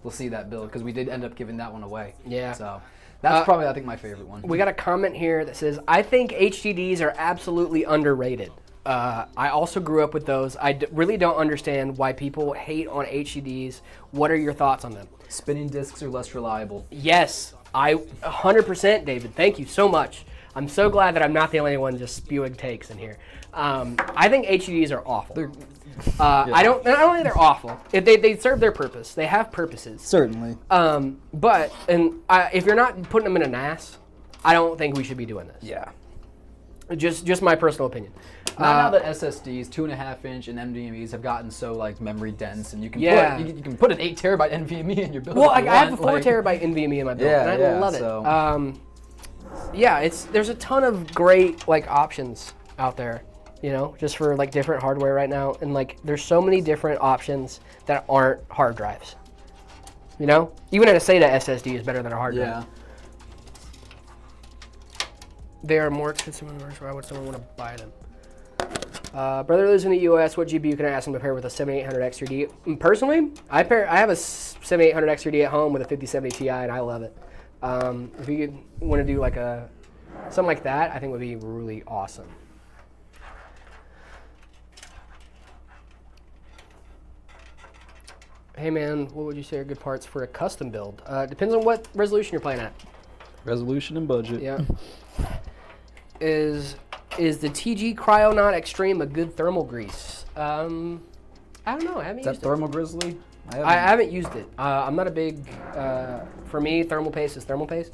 they'll see that build because we did end up giving that one away. Yeah. So that's probably I think my favorite one. We got a comment here that says, I think HDDs are absolutely underrated. I also grew up with those. I really don't understand why people hate on HDDs. What are your thoughts on them? Spinning discs are less reliable. Yes, 100%, David. Thank you so much. I'm so glad that I'm not the only one just spewing takes in here. I think HDDs are awful. I don't think they're awful. They serve their purpose. They have purposes. Certainly. But if you're not putting them in a NAS, I don't think we should be doing this. Yeah. Just my personal opinion. Now that SSDs, 2.5-inch, and NVMe's have gotten so like memory dense, and you can you can put an 8 terabyte NVMe in your build. Well, I have a 4 terabyte NVMe in my build, and I love it. So. There's a ton of great like options out there, you know, just for like different hardware right now, and like there's so many different options that aren't hard drives. You know, even a SATA SSD is better than a hard drive. They are more expensive than ours. Why would someone want to buy them? Brother lives in the U.S. What GPU can I ask him to pair with a 7800X3D? Personally, I have a 7800X3D at home with a 5070 Ti, and I love it. If you want to do like something like that, I think would be really awesome. Hey man, what would you say are good parts for a custom build? Depends on what resolution you're playing at. Resolution and budget. Yeah. Is the TG Cryonaut Extreme a good thermal grease? I don't know. I haven't used it. Is that Thermal Grizzly? I haven't used it. I'm not a big. For me, thermal paste is thermal paste.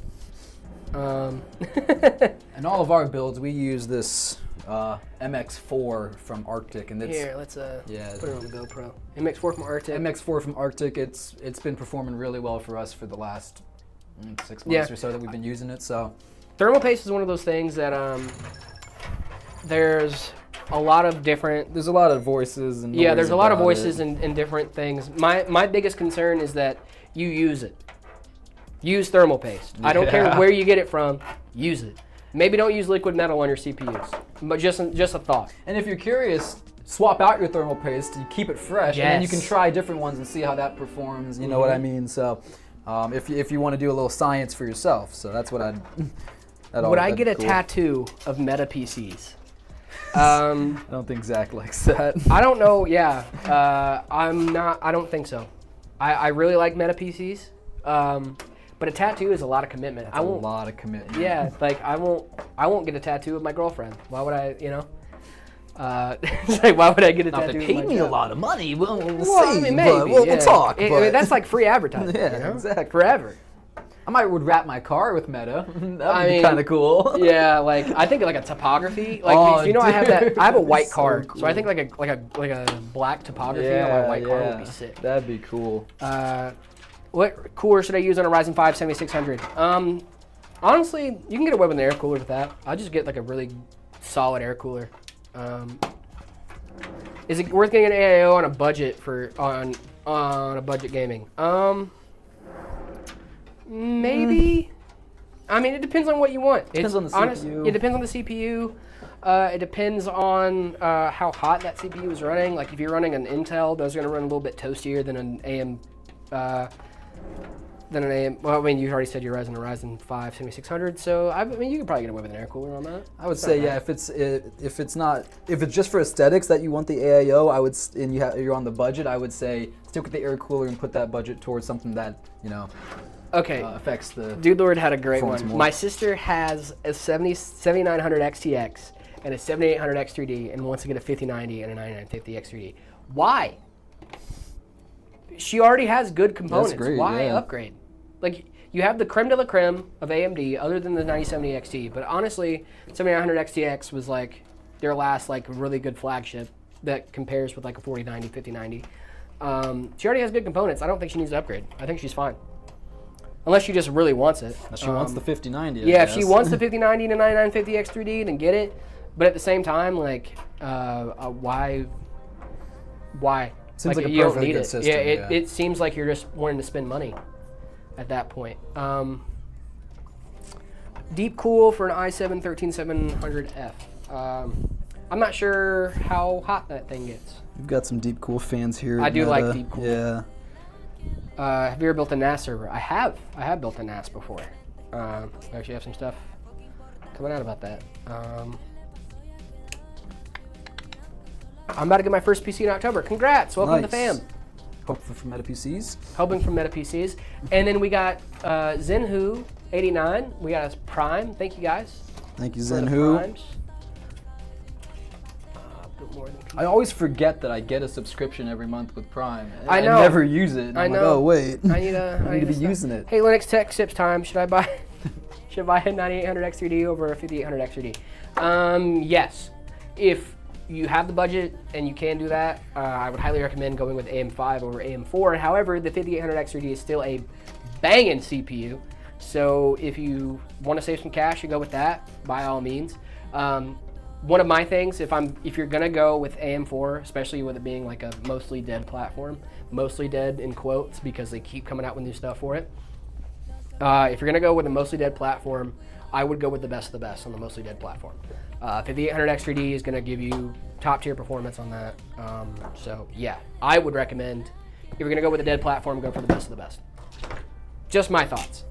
In all of our builds, we use this MX4 from Arctic, and it's Here, let's put it on the GoPro. MX4 from Arctic. MX4 from Arctic. It's been performing really well for us for the last 6 months or so that we've been using it. So thermal paste is one of those things that there's a lot of different. There's a lot of voices and there's a lot of voices and different things. My biggest concern is that you use it. Use thermal paste. I don't care where you get it from. Use it. Maybe don't use liquid metal on your CPUs, but just a thought. And if you're curious, swap out your thermal paste and keep it fresh, and then you can try different ones and see how that performs. You know what I mean? So, if you want to do a little science for yourself, so that's what I'd. Would I get a tattoo of Meta PCs? I don't think Zach likes that. I don't know. Yeah, I don't think so. I really like Meta PCs. But a tattoo is a lot of commitment. That's a lot of commitment. Yeah, like I won't get a tattoo of my girlfriend. Why would I? You know. It's like, why would I get a tattoo? They paid me a lot of money. We'll see. I mean, maybe, we'll talk. But that's like free advertising. Yeah, you know? exactly. Forever. I would wrap my car with Meta. That'd be kind of cool. Yeah, like I think like a topography. Like I have a white car, cool. So I think like a black topography on my white car would be sick. That'd be cool. What cooler should I use on a Ryzen 5 7600? Honestly, you can get away with an air cooler with that. I'll just get like a really solid air cooler. Is it worth getting an AIO on a budget on a budget gaming? Maybe. I mean, it depends on what you want. Depends on the CPU. It depends on the CPU. It depends on how hot that CPU is running. Like if you're running an Intel, those are going to run a little bit toastier than an AM. Well, I mean, you already said you're using a Ryzen 5 7600, so I mean, you could probably get away with an air cooler on that. I would say, if it's just for aesthetics that you want the AIO, and you're on the budget, I would say stick with the air cooler and put that budget towards something that affects the. Dude Lord had a great one. More. My sister has a 7900 XTX and a 7800 X3D, and wants to get a 5090 and a 9950 X3D. Why? She already has good components. That's great, Why upgrade? Like, you have the creme de la creme of AMD, other than the 9070 XT. But honestly, 7900 XTX was like their last like really good flagship that compares with like a 4090, 5090. She already has good components. I don't think she needs to upgrade. I think she's fine. Unless she just really wants it. She wants the 5090. If she wants the 5090 to 9950 X3D, then get it. But at the same time, like, why? Seems like a you don't perfectly need good it. system. It seems like you're just wanting to spend money at that point. Deep cool for an i7 13700F. I'm not sure how hot that thing gets. You've got some deep cool fans here. I do like deep cool. Yeah. Have you ever built a NAS server? I have built a NAS before. I actually have some stuff coming out about that. I'm about to get my first PC in October. Congrats! Welcome to the fam. Hopefully from Meta PCs. Hoping from Meta PCs. And then we got Zenhu89. We got us Prime. Thank you guys. Thank you, for the Zenhu. primes. Bit more than I always forget that I get a subscription every month with Prime. I know. never use it. And I'm know. like, oh wait, I need to be using it. Hey, Linux Tech Sips time. Should I buy a 9800 X3D over a 5800 X3D? Yes. If you have the budget and you can do that, I would highly recommend going with AM5 over AM4. However, the 5800 X3D is still a banging CPU. So if you want to save some cash, you go with that by all means. One of my things, if you're gonna go with AM4, especially with it being like a mostly dead platform, mostly dead in quotes because they keep coming out with new stuff for it. If you're gonna go with a mostly dead platform, I would go with the best of the best on the mostly dead platform. 5800 X3D is gonna give you top tier performance on that. So yeah, I would recommend if you're gonna go with a dead platform, go for the best of the best. Just my thoughts,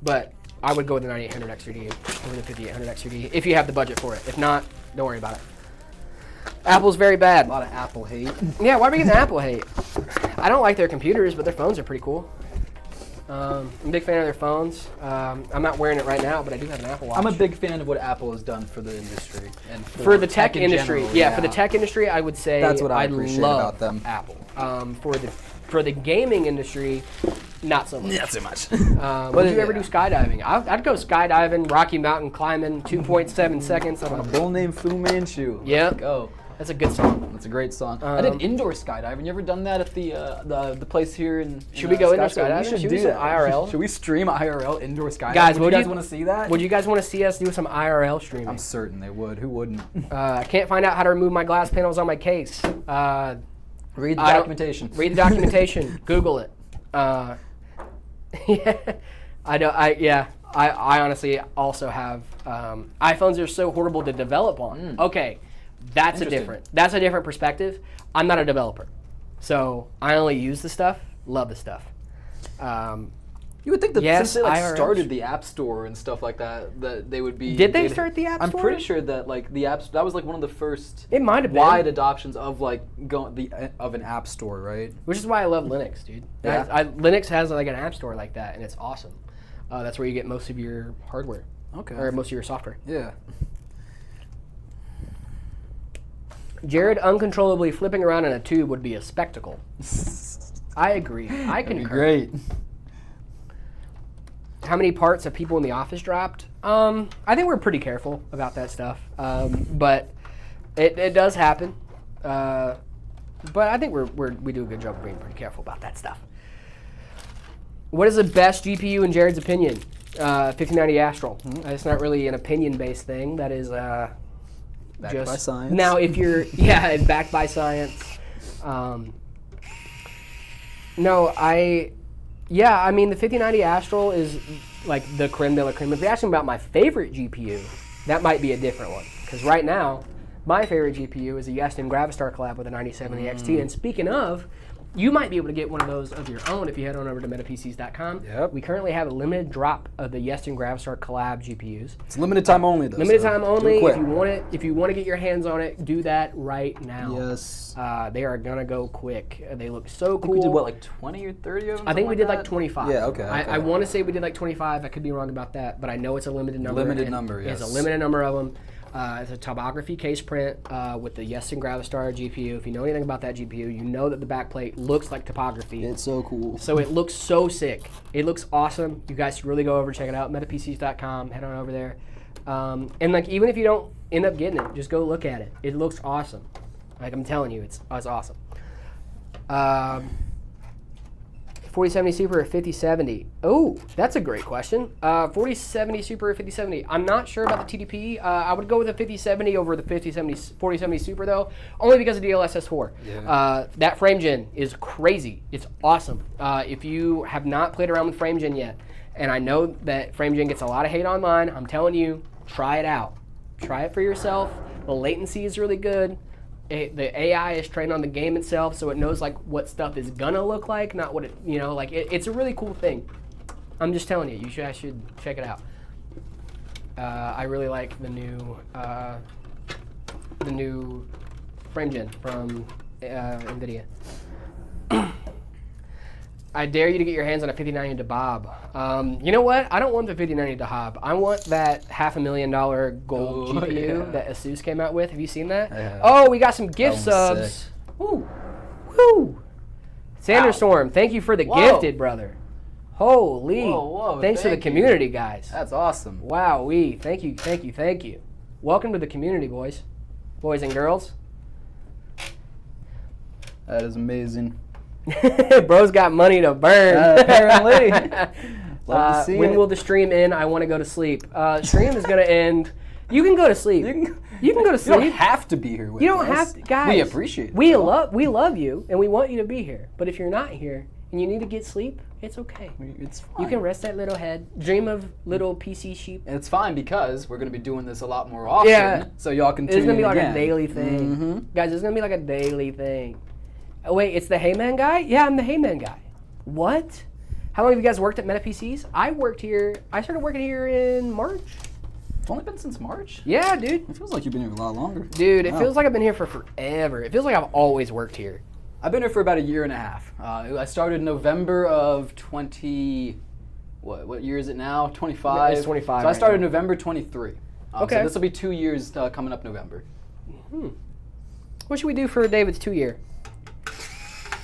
but I would go with the 9800 X3D over the 5800 X3D if you have the budget for it. If not, don't worry about it. Apple's very bad. A lot of Apple hate. Yeah, why are we getting Apple hate? I don't like their computers, but their phones are pretty cool. I'm a big fan of their phones. I'm not wearing it right now, but I do have an Apple Watch. I'm a big fan of what Apple has done for the industry and for the tech in industry. general, Yeah, for the tech industry, I would say That's what I I appreciate love about them. Apple. For the gaming industry, not so much. Not so much. Would you ever do skydiving? I'd go skydiving, Rocky Mountain climbing, 2.7 seconds. A bull named Fu Manchu. Yeah. Let's go. That's a good song. That's a great song. I did indoor skydiving. You ever done that at the place here in? Should we go indoor skydiving? We should Should do we do that. IRL? Should we stream IRL indoor skydiving? Guys, would you guys want to see that? Would you guys want to see us do some IRL streaming? I'm certain they would. Who wouldn't? I can't find out how to remove my glass panels on my case. Read the documentation. Read the documentation. Google it. Yeah, I honestly also have iPhones are so horrible to develop on. Okay, that's a different perspective. I'm not a developer, so I only use the stuff, love the stuff. You would think that Yes, since they IRLs. started the App Store and stuff like that, that they would be. Did they start the App I'm Store? pretty sure that like the apps that was like one of the first It might have been. wide adoptions of like of an App Store, right? Which is why I love Linux, dude. Yeah. Linux has like an app store like that, and it's awesome. That's where you get most of your hardware, Okay. or most of your software. Yeah. Jared uncontrollably flipping around in a tube would be a spectacle. I agree. I That'd be concur. great. How many parts have people in the office dropped? I think we're pretty careful about that stuff, but it does happen. But I think we do a good job of being pretty careful about that stuff. What is the best GPU in Jared's opinion? 5090 Astral. It's not really an opinion-based thing. That is Backed by science. Now, if you're it's backed by science. I mean, the 5090 Astral is like the creme de la creme. If you're asking about my favorite GPU, that might be a different one. Because right now, my favorite GPU is a Yeston Gravistar collab with a 9070 XT. And speaking of, you might be able to get one of those of your own if you head on over to metapcs.com. Yep. We currently have a limited drop of the Yeston Gravistar collab GPUs. It's limited time only though. Limited so time do only. it quick. If you want to get your hands on it, do that right now. Yes. They are gonna go quick. They look so I think cool. we did what, like 20 or 30 of them? I think we did like that? 25. Yeah, okay. I want to say we did like 25. I could be wrong about that, but I know it's a limited number. Limited and number, It's a yes. limited number of them. It's a topography case print with the Yeston Gravistar GPU. If you know anything about that GPU, you know that the backplate looks like topography. It's so cool. So it looks so sick. It looks awesome. You guys should really go over and check it out. metapcs.com. Head on over there. And like even if you don't end up getting it, just go look at it. It looks awesome. Like I'm telling you, it's awesome. 4070 Super or 5070? Oh, that's a great question. 4070 Super or 5070? I'm not sure about the TDP. I would go with the 5070 over the 4070 Super though, only because of DLSS 4. Yeah. That frame gen is crazy. It's awesome. If you have not played around with frame gen yet, and I know that frame gen gets a lot of hate online, I'm telling you, try it out. Try it for yourself. The latency is really good. The AI is trained on the game itself, so it knows like what stuff is gonna look like, not what it, like it's a really cool thing. I'm just telling you, you guys should check it out. I really like the new frame gen from NVIDIA. I dare you to get your hands on a 5090 DeBob. You know what? I don't want the 5090 DeBob. I want that $500,000 gold GPU that Asus came out with. Have you seen that? Yeah. Oh, we got some gift That one's subs. Woo. Woo. Sanderstorm, thank you for the gifted, brother. Holy. Whoa, Thanks for the thank you. community, guys. That's awesome. Wow, thank you. Welcome to the community, boys and girls. That is amazing. Bro's got money to burn. Apparently. Love to see when it. will the stream end? I want to go to sleep. Stream is going to end. You can go to sleep. You can go to You sleep. don't have to be here with us. You don't have to, guys. We appreciate it. We love you, and we want you to be here. But if you're not here and you need to get sleep, it's okay. It's fine. You can rest that little head. Dream of little PC sheep. And it's fine because we're going to be doing this a lot more often. Yeah. So y'all can tune It's gonna in be like again. a daily thing, Mhm. guys. It's gonna be like a daily thing. Oh wait, it's the Heyman guy? Yeah, I'm the Heyman guy. What? How long have you guys worked at Meta PCs? I started working here in March. It's only been since March? Yeah, dude. It feels like you've been here a lot longer. Dude, it Wow. feels like I've been here for forever. It feels like I've always worked here. I've been here for about a year and a half. I started November of 20. What year is it now? 25. It's 25 So I right started now. November 23. Okay. So this will be 2 years coming up November. What should we do for David's 2-year?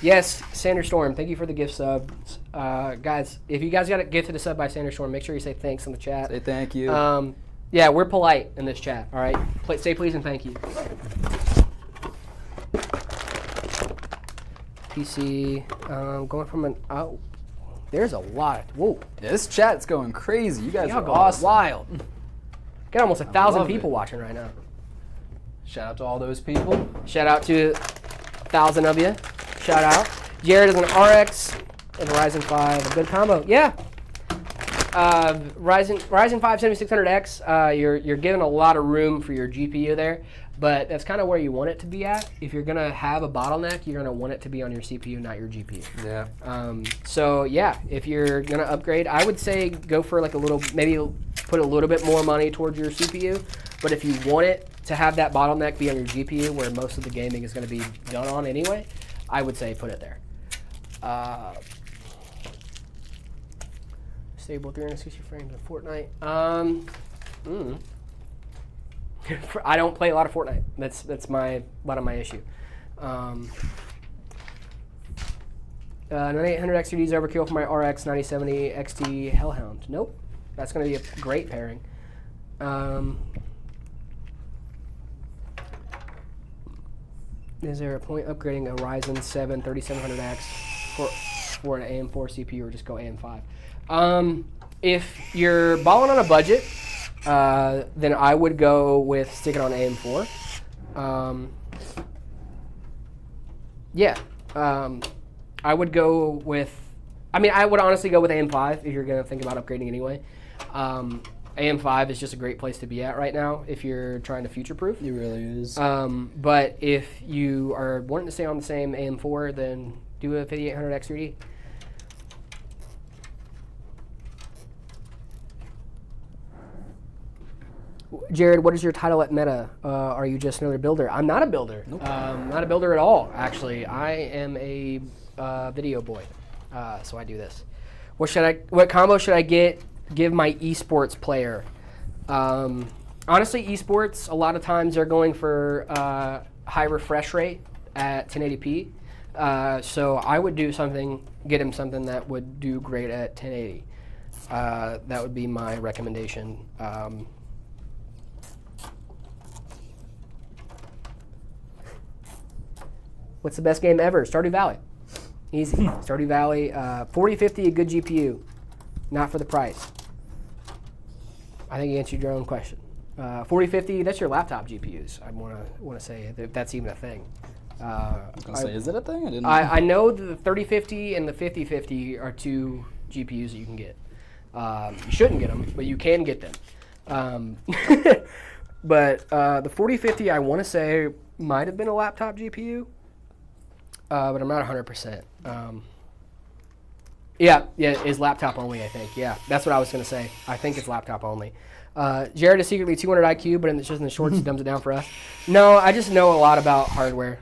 Yes, Sanderstorm, thank you for the gift subs. Guys, if you guys got gifted a sub by Sanderstorm, make sure you say thanks in the chat. Say thank you. Yeah, we're polite in this chat, all right? Say please and thank you. PC, going from an out. There's a lot. Whoa. Yeah, this chat's going crazy. You guys Y'all are going awesome. wild. Got almost 1,000 love people it. watching right now. Shout out to all those people. Shout out to 1,000 of you. Shout out. Jared is an RX and Ryzen 5. A good combo. Yeah. Ryzen 5 7600X. You're given a lot of room for your GPU there, but that's kind of where you want it to be at. If you're gonna have a bottleneck, you're gonna want it to be on your CPU, not your GPU. Yeah. So yeah, if you're gonna upgrade, I would say go for like maybe put a little bit more money towards your CPU. But if you want it to have that bottleneck be on your GPU, where most of the gaming is gonna be done on anyway, I would say put it there. Stable 360 frames in Fortnite. I don't play a lot of Fortnite. That's a lot of my issue. 9800 XTD is overkill for my RX 9070 XT Hellhound. Nope, that's going to be a great pairing. Is there a point upgrading a Ryzen 7 3700X for an AM4 CPU or just go AM5? If you're balling on a budget, then I would go with sticking on AM4. I would go with, I would honestly go with AM5 if you're going to think about upgrading anyway. AM5 is just a great place to be at right now if you're trying to future-proof. It really is. But if you are wanting to stay on the same AM4, then do a 5800 X3D. Jared, what is your title at Meta? Are you just another builder? I'm not a builder. Nope. Not a builder at all, actually. I am a video boy, so I do this. What combo should I give my esports player? Honestly, esports, a lot of times they're going for high refresh rate at 1080p. So I would get him something that would do great at 1080. That would be my recommendation. What's the best game ever? Stardew Valley. Easy. Stardew Valley. 4050, a good GPU. Not for the price. I think you answered your own question. 4050, that's your laptop GPUs. I want to say if that's even a thing. I was gonna say, is it a thing? I didn't. I know that the 3050 and the 5050 are two GPUs that you can get. You shouldn't get them, but you can get them. But the 4050, I want to say, might have been a laptop GPU, but I'm not 100%. Yeah, it's laptop only, I think. Yeah, that's what I was going to say. I think it's laptop only. Jared is secretly 200 IQ, but it's just in the shorts, he dumbs it down for us. No, I just know a lot about hardware.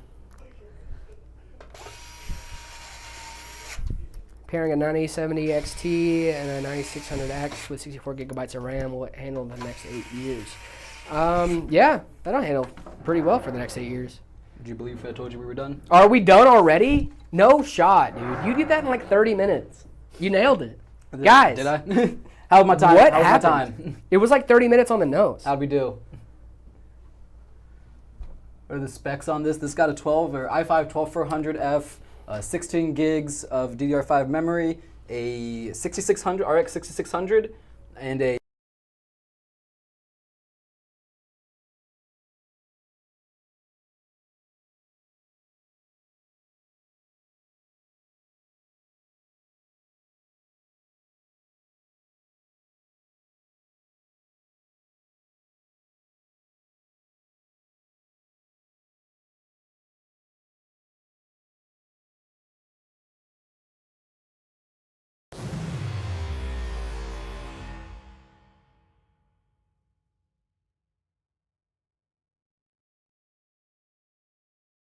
Pairing a 9070 XT and a 9600X with 64 gigabytes of RAM will handle the next 8 years. Yeah, that'll handle pretty well for the next 8 years. Would you believe if I told you we were done? Are we done already? No shot, dude. You did that in like 30 minutes. You nailed it. Guys. Did I? How's my time? What How's happened? my time? It was like 30 minutes on the nose. How'd we do? What are the specs on this? This got a i5 12400F, 16 gigs of DDR5 memory, a 6600 RX 6600, and a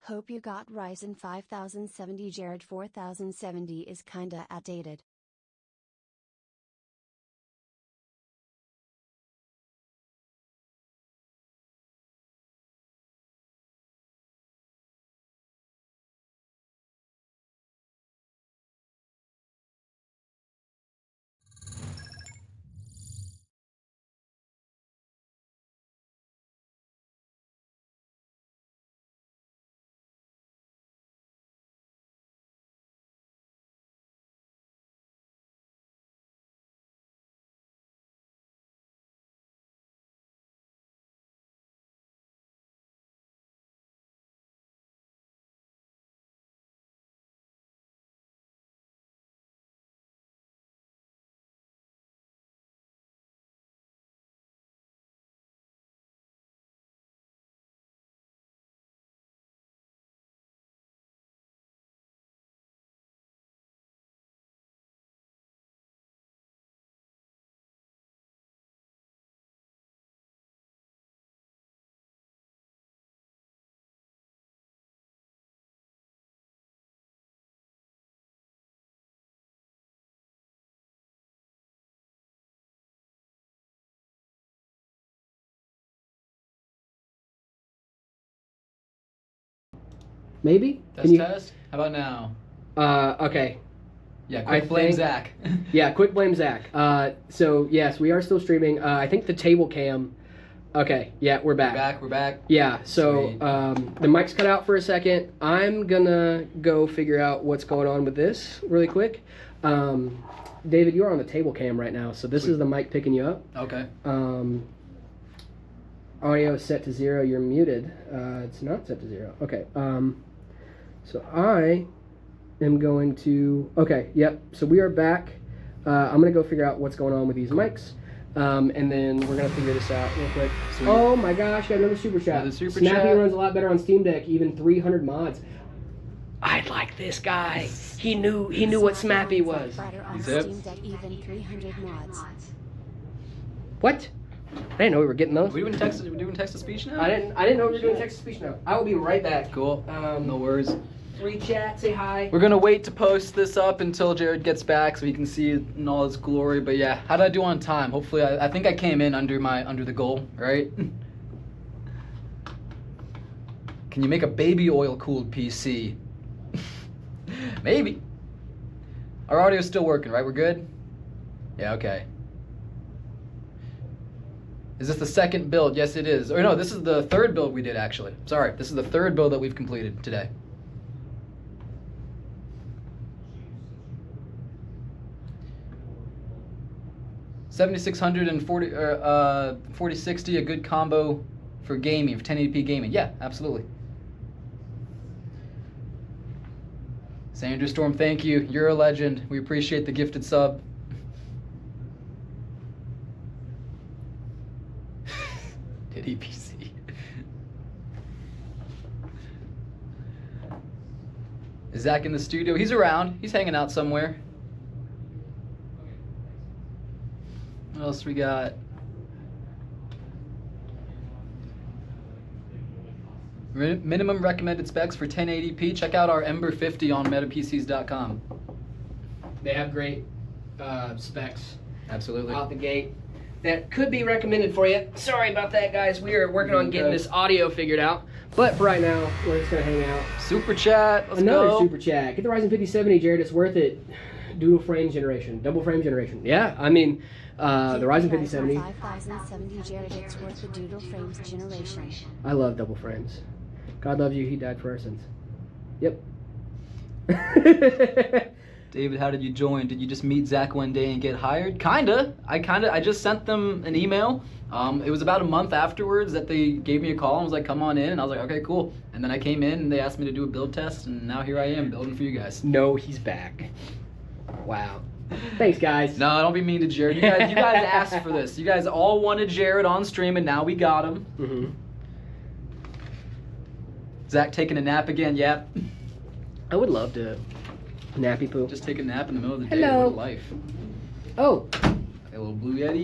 Hope you got Ryzen 5070. Jared 4070 is kinda outdated. Maybe? test. How about now? Okay. Yeah, quick blame Zach. Yeah, quick blame Zach. So, yes, we are still streaming. I think the table cam... Okay, yeah, we're back. We're back. Yeah, so Sweet. the mic's cut out for a second. I'm gonna go figure out what's going on with this really quick. David, you're on the table cam right now, so this Sweet. is the mic picking you up. Okay. Audio is set to 0. You're muted. It's not set to 0. Okay. So I am going to... Okay, yep. So we are back. I'm going to go figure out what's going on with these mics. And then we're going to figure this out real quick. Sweet. Oh my gosh, got another super chat. Another super Snappy chat. runs a lot better on Steam Deck, even 300 mods. I'd like this guy. He knew what Snappy was. Brighter on He's hip. Steam Deck, even 300 mods. What? I didn't know we were getting those. We're doing text to speech now? I didn't know we were doing text to speech now. I will be right back. Cool. No worries. Free chat, say hi. We're gonna wait to post this up until Jared gets back so he can see it in all its glory. But yeah, how did I do on time? Hopefully, I think I came in under the goal, right? Can you make a baby oil cooled PC? Maybe. Our audio's still working, right? We're good? Yeah, okay. Is this the second build? Yes, it is. Or no, this is the third build we did, actually. Sorry, this is the third build that we've completed today. $7,600 and 4060, a good combo for gaming, for 1080p gaming. Yeah, absolutely. Sandra Storm, thank you. You're a legend. We appreciate the gifted sub. Diddy PC. Is Zach in the studio? He's around. He's hanging out somewhere. What else we got? Minimum recommended specs for 1080p. Check out our Ember 50 on metapcs.com. They have great specs Absolutely. out the gate. That could be recommended for you. Sorry about that, guys. We are working on getting this audio figured out. But for right now, we're just going to hang out. Super chat. Let's Another go. super chat. Get the Ryzen 5070, Jared. It's worth it. Dual frame generation. Double frame generation. Yeah, I mean, the Ryzen 5070. 5070 Jared, it's worth the doodle frames generation. I love double frames. God loves you. He died for our sins. Yep. David, how did you join? Did you just meet Zach one day and get hired? Kinda. I just sent them an email. It was about a month afterwards that they gave me a call and was like, come on in. And I was like, okay, cool. And then I came in and they asked me to do a build test, and now here I am building for you guys. No, he's back. Wow. Thanks, guys. No, don't be mean to Jared. You guys asked for this. You guys all wanted Jared on stream, and now we got him. Mm-hmm. Zach taking a nap again? Yep. I would love to nappy poop. Just take a nap in the middle of the day. Hello. What a life. Oh, Got a little Blue Yeti.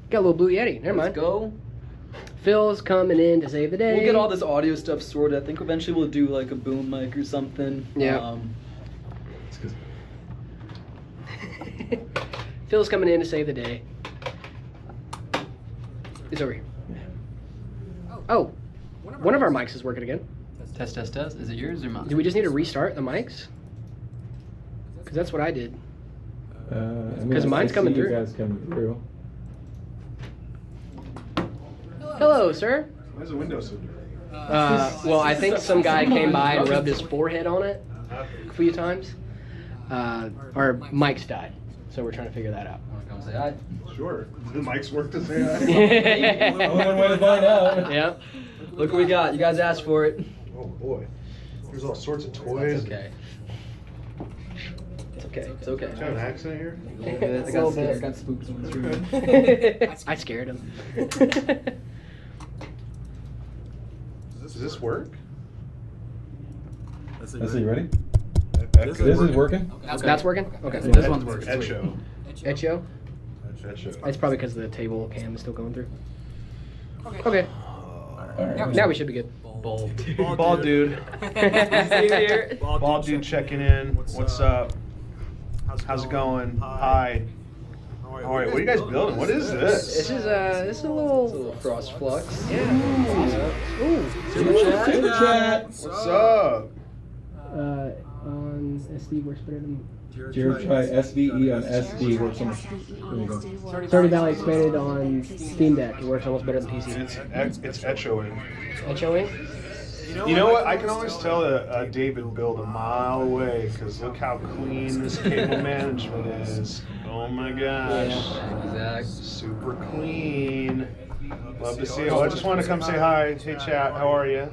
got a little Blue Yeti. Never mind. Let's go. Phil's coming in to save the day. We'll get all this audio stuff sorted. I think eventually we'll do like a boom mic or something. Yeah. Phil's coming in to save the day. He's over here. Oh, one of our mics is working again. Test, test, test. Is it yours or mine? Do we just need to restart the mics? Because that's what I did. Because mine's coming through. You guys coming through. Hello, sir. Where's the window so Well, I think some guy came by and rubbed his forehead on it a few times. Our mics died, so we're trying to figure that out. Want to come say hi? Sure. Do the mics work to say that? Only one way to find out. Yeah. Look what we got. You guys asked for it. Oh boy. There's all sorts of toys. It's okay. It's okay. It's okay. Do you have an accent here? I got scared. I got spooked in this room. I scared him. Does this work? Let's see, you ready? This This is working? That's working? Okay. This one's working. Echo. Echo? Echo. It's probably because the table cam is still going through. Okay. Now we should be good. Bald dude. Bald dude checking in. What's up? How's it going? Hi. All right, what are you guys building? What is This this? is a little Frost flux. yeah. Ooh. Super chat. What's up? On SD works better than Jared, try SVE on SD. Works on there you go. Stardew Valley expanded on Steam Deck. It works almost better than PC. It's echoing. Echoing? You know what? I can always tell a David build a mile away because look how clean this cable management is. Oh my gosh. Zach. Super clean. Love to see it. Well, I just wanted to come say hi. Hey, chat. How are you?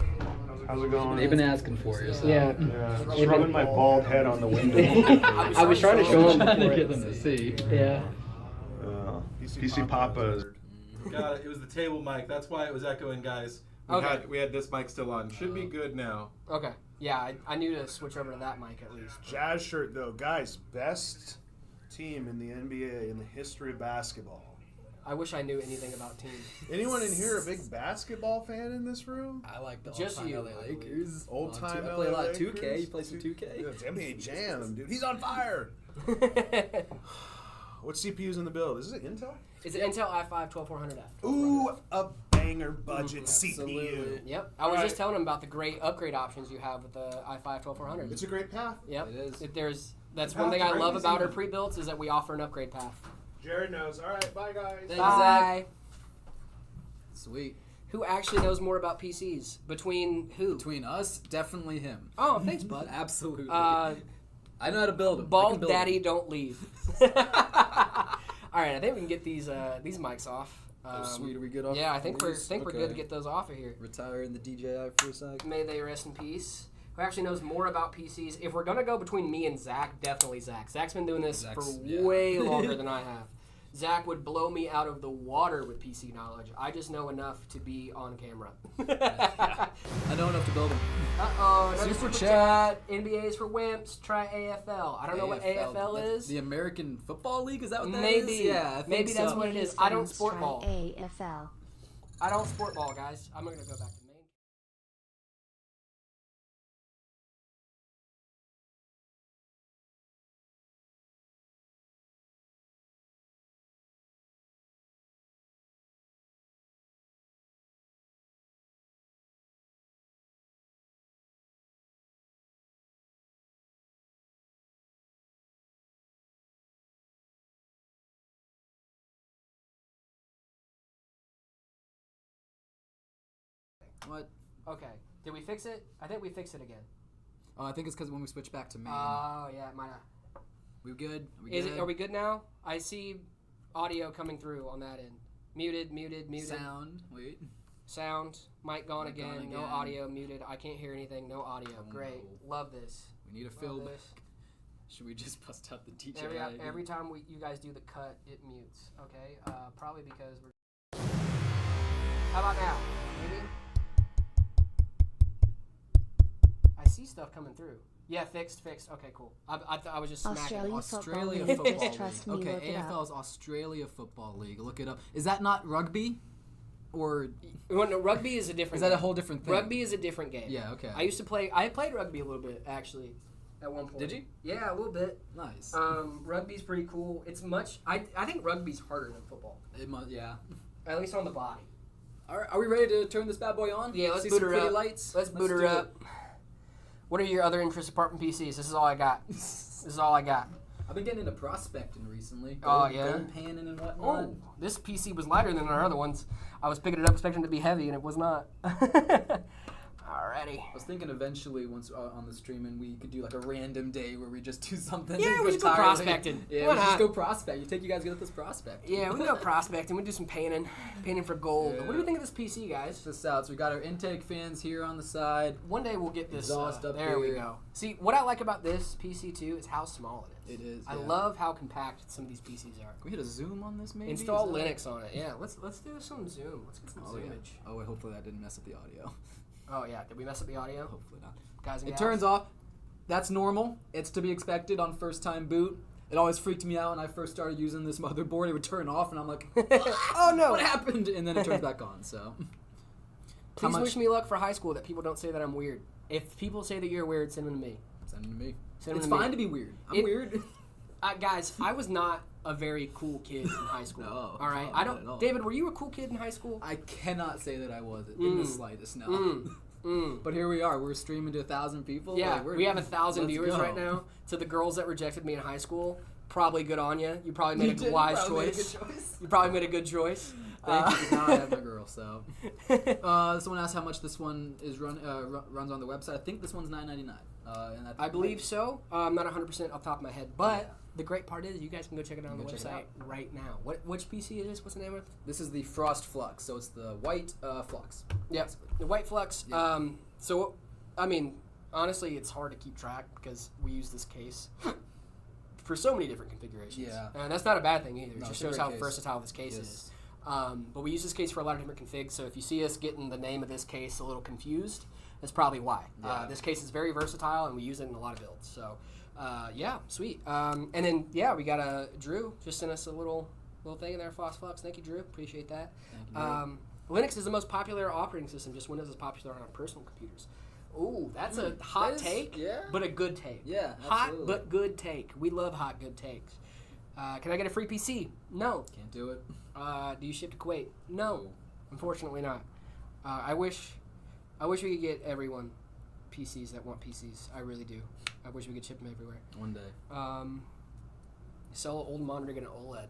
How's it going? They've been asking for you. So. Yeah. Yeah, just rubbing my bald head on the window. I was trying to show him Trying to before get it. them to see. Yeah. PC Papa's. Got it. It was the table mic. That's why it was echoing, guys. We had this mic still on. Should be good now. Okay. Yeah, I knew to switch over to that mic at least. Jazz shirt though, guys, best team in the NBA in the history of basketball. I wish I knew anything about teams. Anyone in here a big basketball fan in this room? I like the Just old-time you. LA Lakers. Old time I play a lot of LA 2K. Lakers? You play some 2K? Yeah, it's NBA Jam, dude. He's on fire. What CPU's in the build? Is it Intel? It's an Intel i5-12400F. Ooh, a banger budget Absolutely. CPU. Yep. I was just telling him about the great upgrade options you have with the i5-12400. It's a great path. Yep. It is. That's The one thing path I to love greatness, about our even. pre-builds is that we offer an upgrade path. Jared knows. All right, bye guys. Thanks, Bye. Zach. Sweet. Who actually knows more about PCs? Between who? Between us, definitely him. Oh, thanks, bud. Absolutely. Uh, I know how to build them. Bald Daddy, don't leave. All right, I think we can get these mics off. Sweet, are we good off? Yeah, I think we're these? we're good to Okay. get those off of here. Retire in the DJI for a sec. May they rest in peace. Who actually knows more about PCs? If we're gonna go between me and Zach, definitely Zach. Zach's been doing this for Yeah. way longer than I have. Zach would blow me out of the water with PC knowledge. I just know enough to be on camera. I know enough to build them. Uh-oh, another Super super chat. chat. NBA's for wimps. Try AFL. I don't know what AFL That's is. the American Football League? Is that what that is? Maybe. Yeah, I think Maybe that's so. what it is. I don't sport Try ball. AFL. I don't sport ball, guys. I'm gonna go back to What? Okay. Did we fix it? I think we fixed it again. Oh, I think it's because when we switch back to main. Oh, yeah, it might not. We good? Are we good now? I see audio coming through on that end. Muted. Sound. Wait. Sound. Mic gone Mic again. gone No again. audio. Muted. I can't hear anything. No audio. Oh, Great. no. Love this. We need a Love fill. this. Should we just bust out the DJ? Every time you guys do the cut, it mutes. Okay. Probably because we're. How about now? Maybe. I see stuff coming through. Yeah, fixed. Okay, cool. I was just smacking. Australia Football Football League. Trust me, League. look Okay, it AFL up. is Australia Football League. Look it up. Is that not rugby? Or Well, no, rugby is a different. is that a game. whole different thing? Rugby is a different game. Yeah, okay. I used to play. I played rugby a little bit actually, at one point. Did you? Yeah, a little bit. Nice. Rugby's pretty cool. It's much. I think rugby's harder than football. It must, yeah. At least on the body. Are we ready to turn this bad boy on? Yeah, let's See boot some her pretty up. lights? Let's boot her do up. What are your other interests apart from PCs? This is all I got. This is all I got. I've been getting into prospecting recently. Oh, yeah? Gold panning and whatnot. Oh, this PC was lighter than our other ones. I was picking it up expecting it to be heavy, and it was not. Alrighty. I was thinking eventually once on the streaming we could do like a random day where we just do something. Yeah, we should go entirely- prospecting. Yeah, Why we should just not? go prospect. You think you guys good at this prospect? Yeah, we can go prospecting. We do some painting for gold. Yeah. What do you think of this PC, guys? Check this out. So we got our intake fans here on the side. One day we'll get this. Exhaust up there we here. go. See, what I like about this PC too is how small it is. It is, I yeah. love how compact some of these PCs are. Can we hit a zoom on this maybe? Install Is that- Linux on it. Yeah, let's do some zoom. Let's get some Oh, yeah. zoomage. Oh, wait, hopefully that didn't mess up the audio. Oh yeah, did we mess up the audio, Hopefully not. guys and It gals? turns off. That's normal. It's to be expected on first time boot. It always freaked me out when I first started using this motherboard. It would turn off, and I'm like, Oh no! what happened? And then it turns back on. So, Please wish me luck for high school. That people don't say that I'm weird. If people say that you're weird, send them to me. Send them to me. Send them It's to me. fine to be weird. I'm It- weird. Guys, I was not a very cool kid in high school. No, all right. no, I not at all. don't. David, were you a cool kid in high school? I cannot say that I was in the slightest. No. Mm. But here we are. We're streaming to 1,000 people. Yeah, Like, we have 1,000 let's viewers go. right now. To the girls that rejected me in high school, probably good on you. You probably You made a did. wise Probably made a choice. good choice. You probably made a good choice. Thank you. Now I have my girl. So, someone asked how much this one is runs on the website. I think this one's $9.99. And I believe so. I'm not 100% off the top of my head, but the great part is you guys can go check it out on the Go check it website right now. Which PC is this? What's the name of it? this is the Frost Flux. So it's the white Flux. Yep, the white flux. Yeah. So, I mean, honestly, it's hard to keep track because we use this case for so many different configurations. Yeah. And that's not a bad thing either. It No, just it's a shows great how case. versatile this case Yes. is. But we use this case for a lot of different configs, so if you see us getting the name of this case a little confused, that's probably why. Yeah. This case is very versatile, and we use it in a lot of builds. So, yeah, sweet. And then, yeah, we got Drew just sent us a little thing in there, Flux. Thank you, Drew. Appreciate that. Thank you, Linux is the most popular operating system. Just Windows is popular on personal computers. Ooh, that's a hot that is- take, yeah. but a good take. Yeah, hot absolutely. but good take. We love hot good takes. Can I get a free PC? No. Can't do it. Do you ship to Kuwait? No, unfortunately not. I wish we could get everyone PCs that want PCs. I really do. I wish we could ship them everywhere. One day. Sell an old monitor, get an OLED.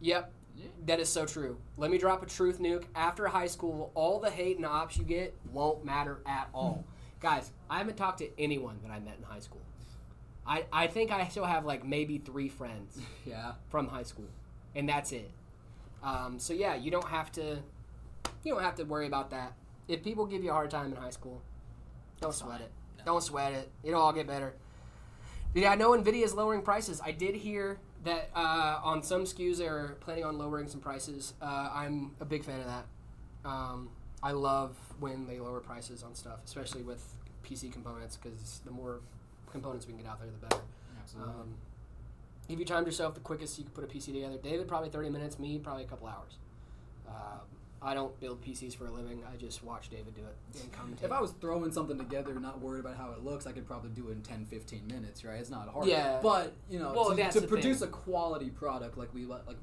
Yep, Yeah. that is so true. Let me drop a truth nuke. After high school, all the hate and ops you get won't matter at all. Guys, I haven't talked to anyone that I met in high school. I think I still have like maybe 3 friends Yeah. from high school, and that's it. So yeah, you don't have to worry about that. If people give you a hard time in high school, don't sweat it. No. Don't sweat it. It'll all get better. Yeah, I know NVIDIA is lowering prices. I did hear that on some SKUs they're planning on lowering some prices. I'm a big fan of that. I love when they lower prices on stuff, especially with PC components, because the more components we can get out there, the better. Absolutely. If you timed yourself the quickest you could put a PC together, David probably 30 minutes, me probably a couple hours. I don't build PCs for a living. I just watch David do it and commentate. If I was throwing something together, not worried about how it looks, I could probably do it in 10, 15 minutes, right? It's not hard. Yeah. But, you know, Well, that's to the produce thing. a quality product like we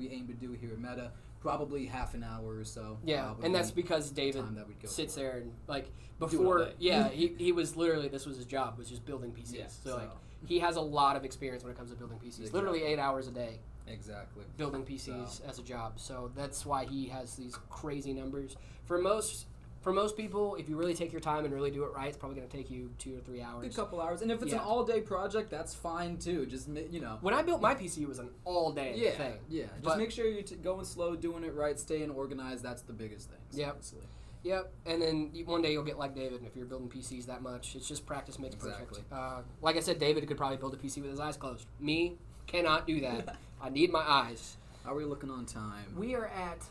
aim to do here at Meta, probably half an hour or so. Yeah, probably and that's because David time that we'd go sits for. there and like Do it all before. day. Yeah, he was literally, this was his job, was just building PCs. Yeah, so so- like he has a lot of experience when it comes to building PCs. Exactly. Literally 8 hours a day Exactly. building PCs as a job. So that's why he has these crazy numbers. For most people, if you really take your time and really do it right, it's probably going to take you 2 or 3 hours. A couple hours, and if it's an all-day project, that's fine too. Just When I built my PC, it was an all-day thing. Yeah, But- just make sure you're going slow, doing it right, staying organized. That's the biggest thing. Yep. Honestly. Yep, and then one day you'll get like David, and if you're building PCs that much, it's just practice makes Exactly. perfect. Like I said, David could probably build a PC with his eyes closed. Me, cannot do that. I need my eyes. How are we looking on time? We are at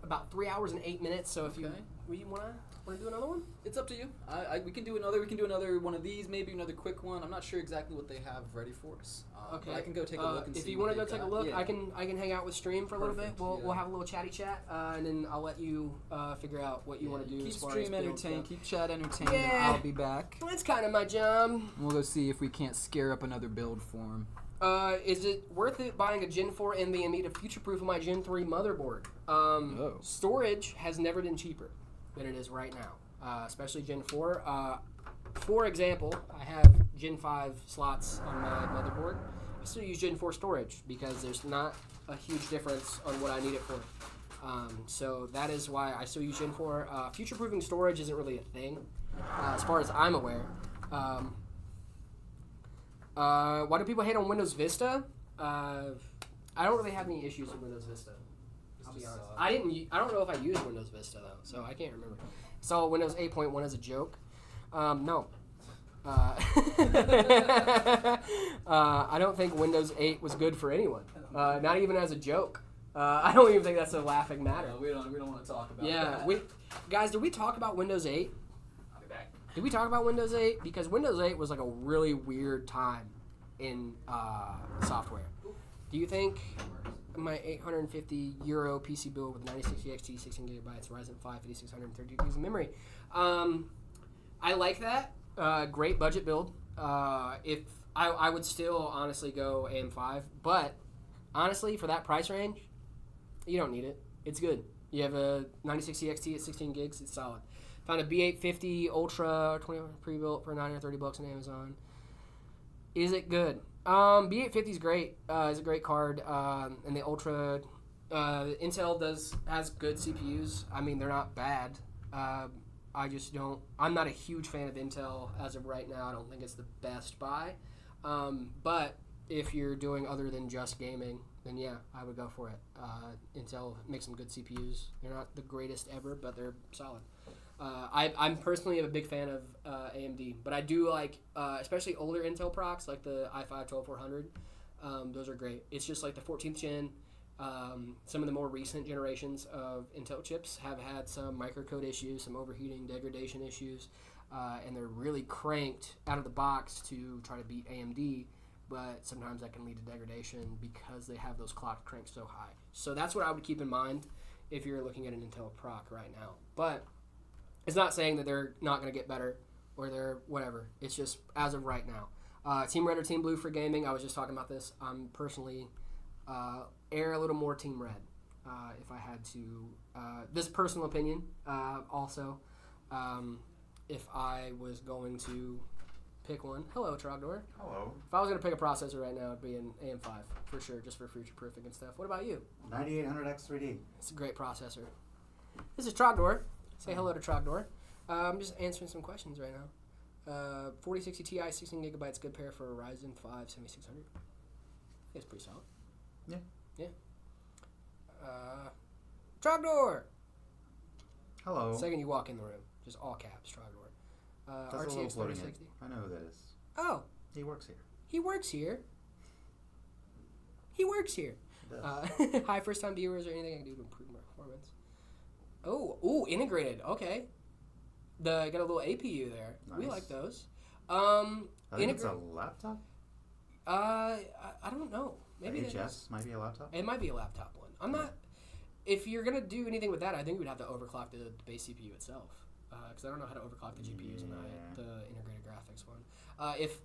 about 3 hours and 8 minutes, so if you want to do another one? It's up to you. We can do another. We can do another one of these. Maybe another quick one. I'm not sure exactly what they have ready for us. Okay. But I can go take a look and see. If you want to go take a look, yeah. I can hang out with Stream for a little bit. Perfect, We'll yeah. have a little chatty chat, and then I'll let you figure out what you want to do. Keep as far Stream as builds entertained. go. Keep chat entertained. Yeah. I'll be back. That's kind of my job. We'll go see if we can't scare up another build for him. Is it worth it buying a Gen 4 NVMe to future-proof my Gen 3 motherboard? Storage has never been cheaper than it is right now, especially Gen 4. For example, I have Gen 5 slots on my motherboard. I still use Gen 4 storage because there's not a huge difference on what I need it for. So that is why I still use Gen 4. Future-proofing storage isn't really a thing, as far as I'm aware. Why do people hate on Windows Vista? I don't really have any issues with Windows Vista. I'll be honest. I don't know if I used Windows Vista though, so I can't remember. Saw Windows 8.1 as a joke. No. I don't think Windows 8 was good for anyone. Not even as a joke. I don't even think that's a laughing matter. No, we don't want to talk about that. Guys, did we talk about Windows 8? I'll be back. Did we talk about Windows 8? Because Windows 8 was like a really weird time in software. Do you think my €850 PC build with 9060 XT, 16 gigabytes, Ryzen 5, 5630 gigs of memory? I like that. Great budget build. If I would still honestly go AM5, but honestly, for that price range, you don't need it. It's good. You have a 9060 XT at 16 gigs. It's solid. Found a B850 Ultra 20 pre-built for $930 on Amazon. Is it good? B850 is great. It's a great card. And the Ultra, Intel has good CPUs. I mean, they're not bad. I just don't. I'm not a huge fan of Intel as of right now. I don't think it's the best buy. But if you're doing other than just gaming, then yeah, I would go for it. Intel makes some good CPUs. They're not the greatest ever, but they're solid. I'm personally a big fan of AMD, but I do like, especially older Intel procs, like the i5-12400. Those are great. It's just like the 14th gen. Some of the more recent generations of Intel chips have had some microcode issues, some overheating, degradation issues, and they're really cranked out of the box to try to beat AMD, but sometimes that can lead to degradation because they have those clocks cranked so high. So that's what I would keep in mind if you're looking at an Intel proc right now. But it's not saying that they're not going to get better or they're whatever. It's just as of right now. Team Red or Team Blue for gaming, I was just talking about this. I'm personally err a little more Team Red if I had to. This personal opinion also. If I was going to pick one. Hello, Trogdor. Hello. If I was going to pick a processor right now, it'd be an AM5 for sure, just for future proofing and stuff. What about you? 9800X3D. It's a great processor. This is Trogdor. Say hello to Trogdor. I'm just answering some questions right now. 4060 Ti, 16 gigabytes, good pair for a Ryzen 5 7600. It's pretty solid. Yeah. Yeah. Trogdor! Hello. Second you walk in the room, just all caps, Trogdor. That's a little RTX floating 3060. in. I know who that is. Oh, He works here. he works here. He works here. He does. Hi, first time viewers or anything I can do to improve my performance. Oh, integrated. Okay. Got a little APU there. We Nice. like those. I think it's a laptop. I don't know. Maybe it HS is. might be a laptop. It might be a laptop one. I'm not. If you're gonna do anything with that, I think we'd have to overclock the base CPU itself, because I don't know how to overclock the GPUs in the integrated graphics one. If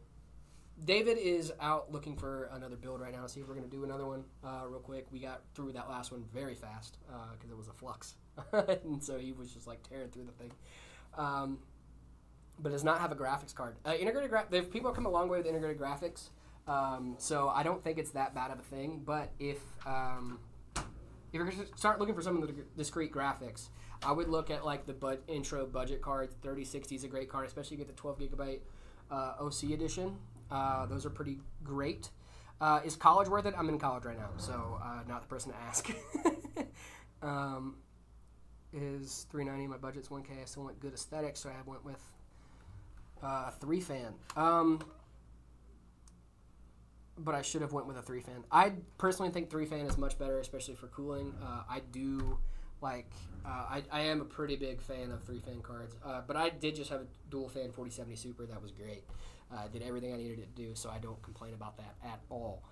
David is out looking for another build right now, see if we're gonna do another one real quick. We got through that last one very fast because it was a flux, and so he was just like tearing through the thing. But does not have a graphics card. Integrated if people have come a long way with integrated graphics. So I don't think it's that bad of a thing. But if you're going to start looking for some of the discrete graphics, I would look at like the intro budget cards. 3060 is a great card, especially you get the 12 gigabyte OC edition. Those are pretty great. Is college worth it? I'm in college right now, so not the person to ask. Is $390 my budget's $1K? I still want good aesthetics, so I went with 3-fan. But I should have went with a 3-fan. I personally think 3-fan is much better, especially for cooling. I do like. I am a pretty big fan of 3-fan cards, but I did just have a dual fan 4070 Super. That was great. Did everything I needed it to do, so I don't complain about that at all.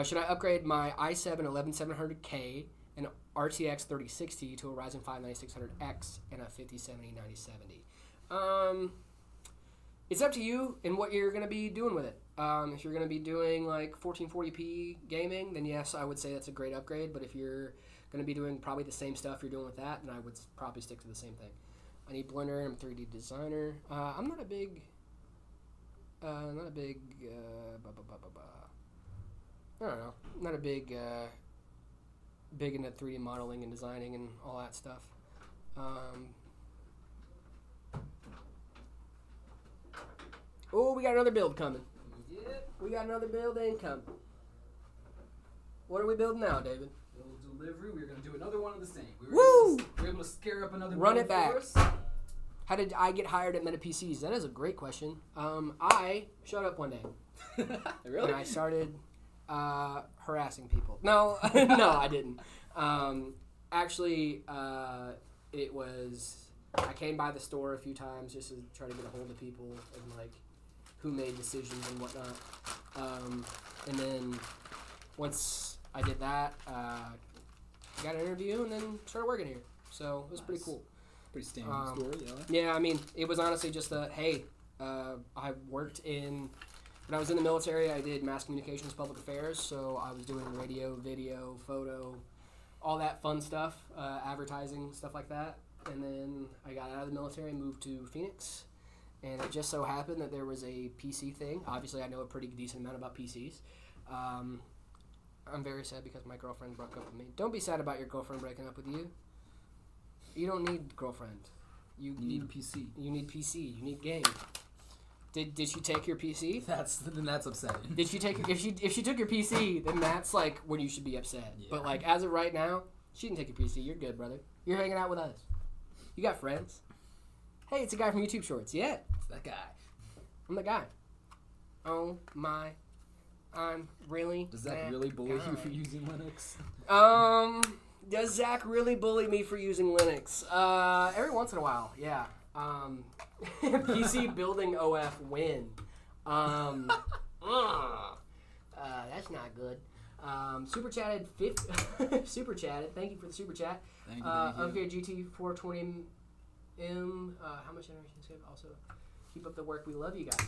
Should I upgrade my i7 11700K and RTX 3060 to a Ryzen 5 9600X and a 5070 9070? It's up to you and what you're going to be doing with it. If you're going to be doing like 1440p gaming, then yes, I would say that's a great upgrade. But if you're going to be doing probably the same stuff you're doing with that, then I would probably stick to the same thing. I need Blender. I'm a 3D designer. I'm not a big, I don't know, not a big into 3D modeling and designing and all that stuff. Oh, we got another build coming. Yep, we got another build incoming. What are we building now, David? Build delivery. We're gonna do another one of the same. Woo! We're able to scare up another. Run build it back. for us. How did I get hired at Meta PCs? That is a great question. I showed up one day. Really? And I started harassing people. No, no, I didn't. Actually, it was. I came by the store a few times just to try to get a hold of people and like who made decisions and whatnot. And then once I did that, I got an interview and then started working here. So it was pretty cool. Pretty standard story, yeah. Yeah, I mean, it was honestly just hey, I worked when I was in the military, I did mass communications, public affairs, so I was doing radio, video, photo, all that fun stuff, advertising, stuff like that. And then I got out of the military and moved to Phoenix. And it just so happened that there was a PC thing. Obviously, I know a pretty decent amount about PCs. I'm very sad because my girlfriend broke up with me. Don't be sad about your girlfriend breaking up with you. You don't need girlfriend. You need a PC. You need PC. You need game. Did she take your PC? Then that's upsetting. Did she take if she took your PC? Then that's like when you should be upset. Yeah. But like as of right now, she didn't take your PC. You're good, brother. You're hanging out with us. You got friends. Hey, it's a guy from YouTube Shorts. Yeah, It's that guy. I'm the guy. Oh my, I'm really. Does Zach really bully you for using Linux? Does Zach really bully me for using Linux? Every once in a while, yeah. PC building OF win. That's not good. Super chatted. Super chatted. Thank you for the super chat. Thank you. Okay, GT420M. How much energy is it? Also, keep up the work. We love you guys.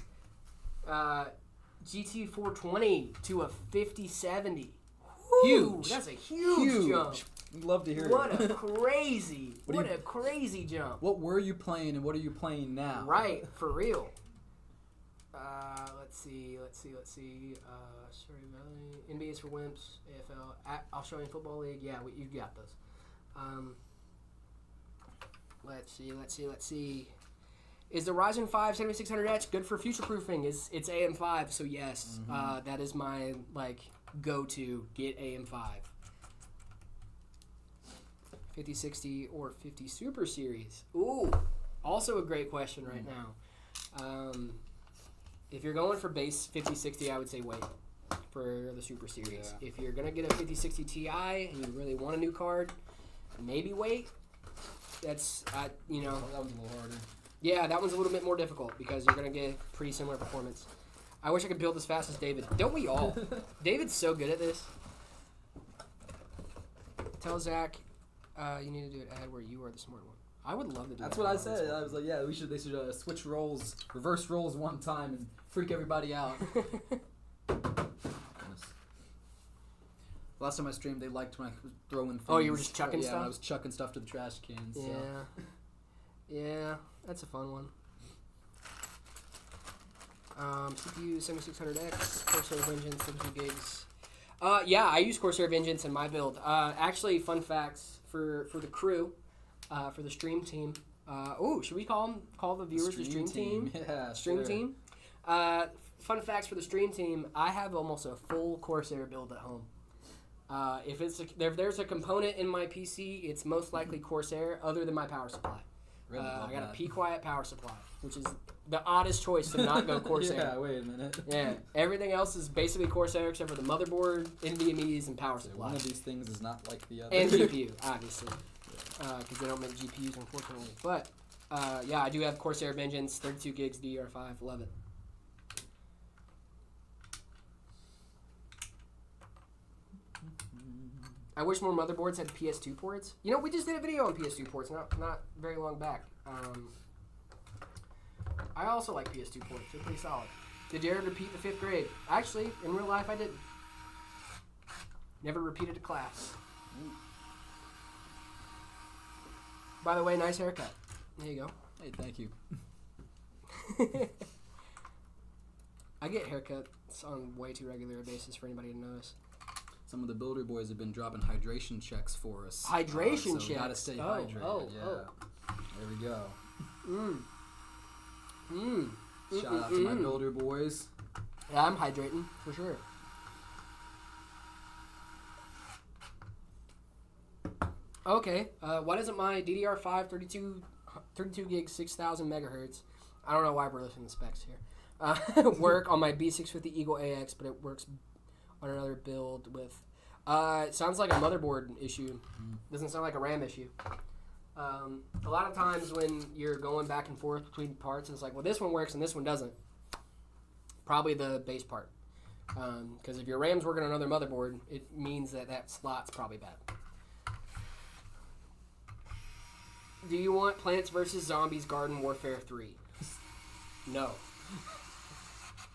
GT420 to a 5070. Huge. That's a huge jump. Love to hear it. What a crazy, a crazy jump. What were you playing and what are you playing now? Right, for real. Let's see. Sorry, NBA's for wimps. AFL, Australian Football League. Yeah, you got those. Let's see. Is the Ryzen 5 7600H good for future proofing? It's AM5, so yes. That is my go-to. Get AM5. 5060 or 50 Super Series. Ooh, also a great question right now. If you're going for base 5060, I would say wait for the Super Series. Yeah. If you're gonna get a 5060 Ti and you really want a new card, maybe wait. That's that one's a little harder. Yeah, that one's a little bit more difficult because you're gonna get pretty similar performance. I wish I could build as fast as David. Don't we all? David's so good at this. Tell Zach you need to do it ad where you are the smart one. I would love to do that. That's what I said. I was like, yeah, they should switch roles, reverse roles one time and freak everybody out. Last time I streamed, they liked when I was throwing things. Oh, you were just chucking stuff? Yeah, I was chucking stuff to the trash cans. So. Yeah, that's a fun one. CPU 7600X, Corsair Vengeance, 32 gigs. Yeah, I use Corsair Vengeance in my build. Actually, fun facts for the crew, for the stream team. Should we call the viewers the stream team? Yeah, stream sure. team. Fun facts for the stream team. I have almost a full Corsair build at home. If there's a component in my PC, it's most likely Corsair, other than my power supply. Really I got that. a P Quiet power supply, which is the oddest choice to not go Corsair. Yeah, wait a minute. Yeah, everything else is basically Corsair except for the motherboard, NVMe's, and power supply. One of these things is not like the other. And GPU, obviously, because they don't make GPUs, unfortunately. But yeah, I do have Corsair Vengeance, 32 gigs, DDR5, love it. I wish more motherboards had PS2 ports. You know, we just did a video on PS2 ports not very long back. I also like PS2 ports. They're pretty solid. Did Jared repeat the 5th grade? Actually, in real life, I didn't. Never repeated a class. By the way, nice haircut. There you go. Hey, thank you. I get haircuts on way too regular a basis for anybody to notice. Some of the builder boys have been dropping hydration checks for us. Hydration so checks? Gotta stay hydrated. There we go. Shout out to my builder boys. Yeah, I'm hydrating for sure. Okay, why doesn't my DDR5 32 gig 6000 megahertz? I don't know why we're listening to specs here. Work on my B650 Eagle AX, but it works on another build with. It sounds like a motherboard issue. Doesn't sound like a RAM issue. A lot of times when you're going back and forth between parts, it's like, well, this one works and this one doesn't. Probably the base part. Because if your RAM's working on another motherboard, it means that slot's probably bad. Do you want Plants vs. Zombies Garden Warfare 3? No.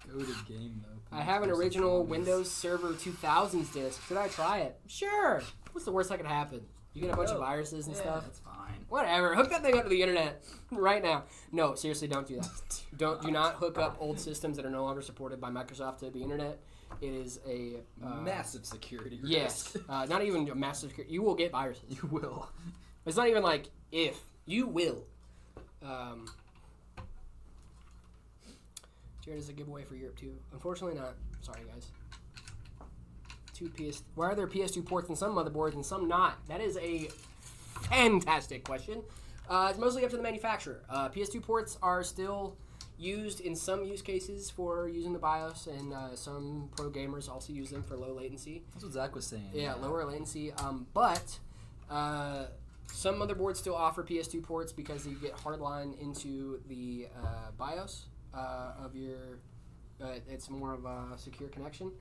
Goated game, though. I have an original Windows Server 2000s disk. Should I try it? Sure. What's the worst that could happen? You get a bunch of viruses and stuff? That's fine. Whatever. Hook that thing up to the internet right now. No, seriously, don't do that. Do not hook up old systems that are no longer supported by Microsoft to the internet. It is a massive security risk. Yes. Not even a massive security. You will get viruses. You will. It's not even like if. You will. Jared is a giveaway for Europe too. Unfortunately not. Sorry, guys. Why are there PS2 ports in some motherboards and some not? That is a fantastic question. It's mostly up to the manufacturer. PS2 ports are still used in some use cases for using the BIOS, and some pro gamers also use them for low latency. That's what Zach was saying. Yeah, lower latency. But some motherboards still offer PS2 ports because you get hardline into the BIOS of your. It's more of a secure connection.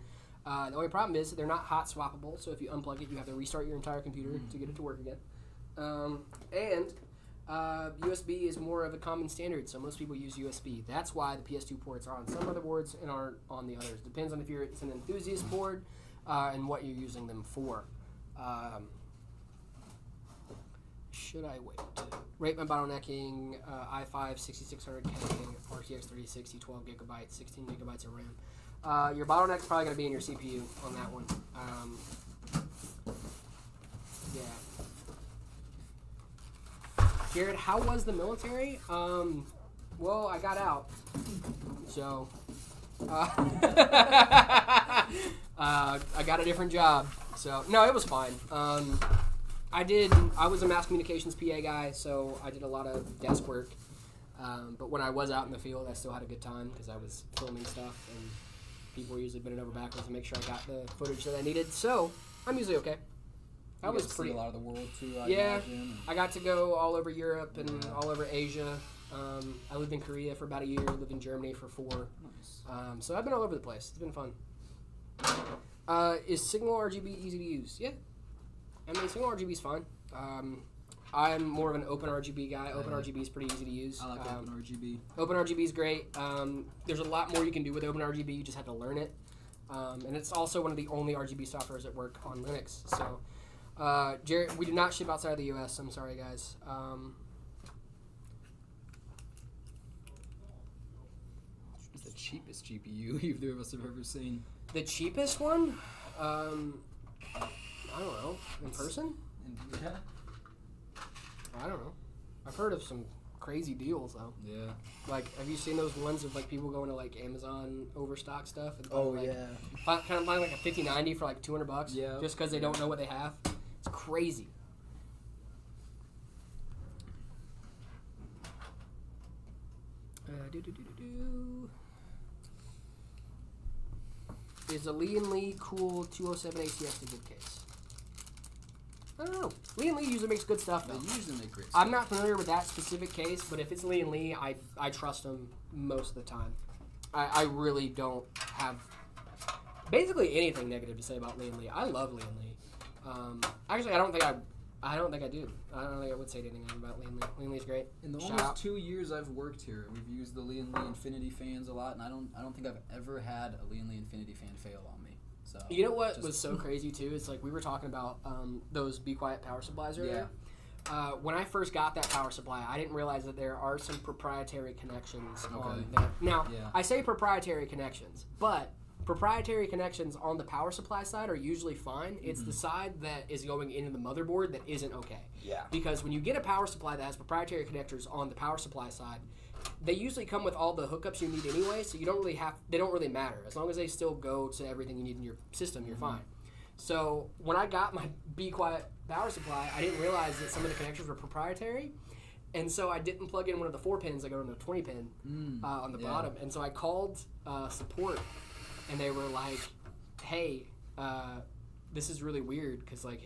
The only problem is they're not hot swappable, so if you unplug it, you have to restart your entire computer to get it to work again. And USB is more of a common standard, so most people use USB. That's why the PS2 ports are on some motherboards and aren't on the others. Depends on if it's an enthusiast board and what you're using them for. Should I wait? Rate my bottlenecking, i5 6600K, RTX 3060, 12 gigabytes, 16 gigabytes of RAM. Your bottleneck's probably going to be in your CPU on that one. Yeah. Jared, how was the military? Well, I got out. So, I got a different job. So, no, it was fine. I was a mass communications PA guy, so I did a lot of desk work. But when I was out in the field, I still had a good time because I was filming stuff, and people were usually bending over backwards to make sure I got the footage that I needed. So I'm usually okay. I was pretty a lot of the world too. I imagine. I got to go all over Europe and all over Asia. I lived in Korea for about a year. Lived in Germany for 4. Nice. So I've been all over the place. It's been fun. Is Signal RGB easy to use? Yeah. I mean, Signal RGB is fine. I'm more of an Open RGB guy. Open RGB is pretty easy to use. I like Open RGB. Open RGB is great. There's a lot more you can do with Open RGB. You just have to learn it. And it's also one of the only RGB softwares that work on Linux. So, Jared, we do not ship outside of the U.S. I'm sorry, guys. Is the cheapest GPU either of us have ever seen? The cheapest one? I don't know. In person? Yeah. I don't know. I've heard of some crazy deals though. Yeah. Like, have you seen those ones of like people going to like Amazon overstock stuff? And Oh, like, yeah. Kind of buying like a 5090 for like $200. Yeah. Just because they don't know what they have. It's crazy. Is a Lee & Lee cool 207 ATX a good case? I don't know. Lee & Lee usually makes good stuff though. They usually make great I'm not familiar with that specific case, but if it's Lee & Lee, I trust them most of the time. I really don't have basically anything negative to say about Lee & Lee. I love Lee & Lee. Actually, I don't think I do. I don't think I would say anything about Lee & Lee. Lee & Lee's great. In the Shout almost out. 2 years I've worked here, we've used the Lee & Lee Infinity fans a lot, and I don't think I've ever had a Lee & Lee Infinity fan fail on me. So You know what was so crazy too? It's like we were talking about those Be Quiet power supplies earlier. When I first got that power supply, I didn't realize that there are some proprietary connections on that. Now, I say proprietary connections, but proprietary connections on the power supply side are usually fine. It's the side that is going into the motherboard that isn't okay. Yeah. Because when you get a power supply that has proprietary connectors on the power supply side, they usually come with all the hookups you need anyway, so you don't really they don't really matter. As long as they still go to everything you need in your system, you're fine. So when I got my Be Quiet power supply, I didn't realize that some of the connectors were proprietary. And so I didn't plug in one of the 4 pins. I go to the 20 pin on the bottom. And so I called support, and they were like, "Hey, this is really weird because like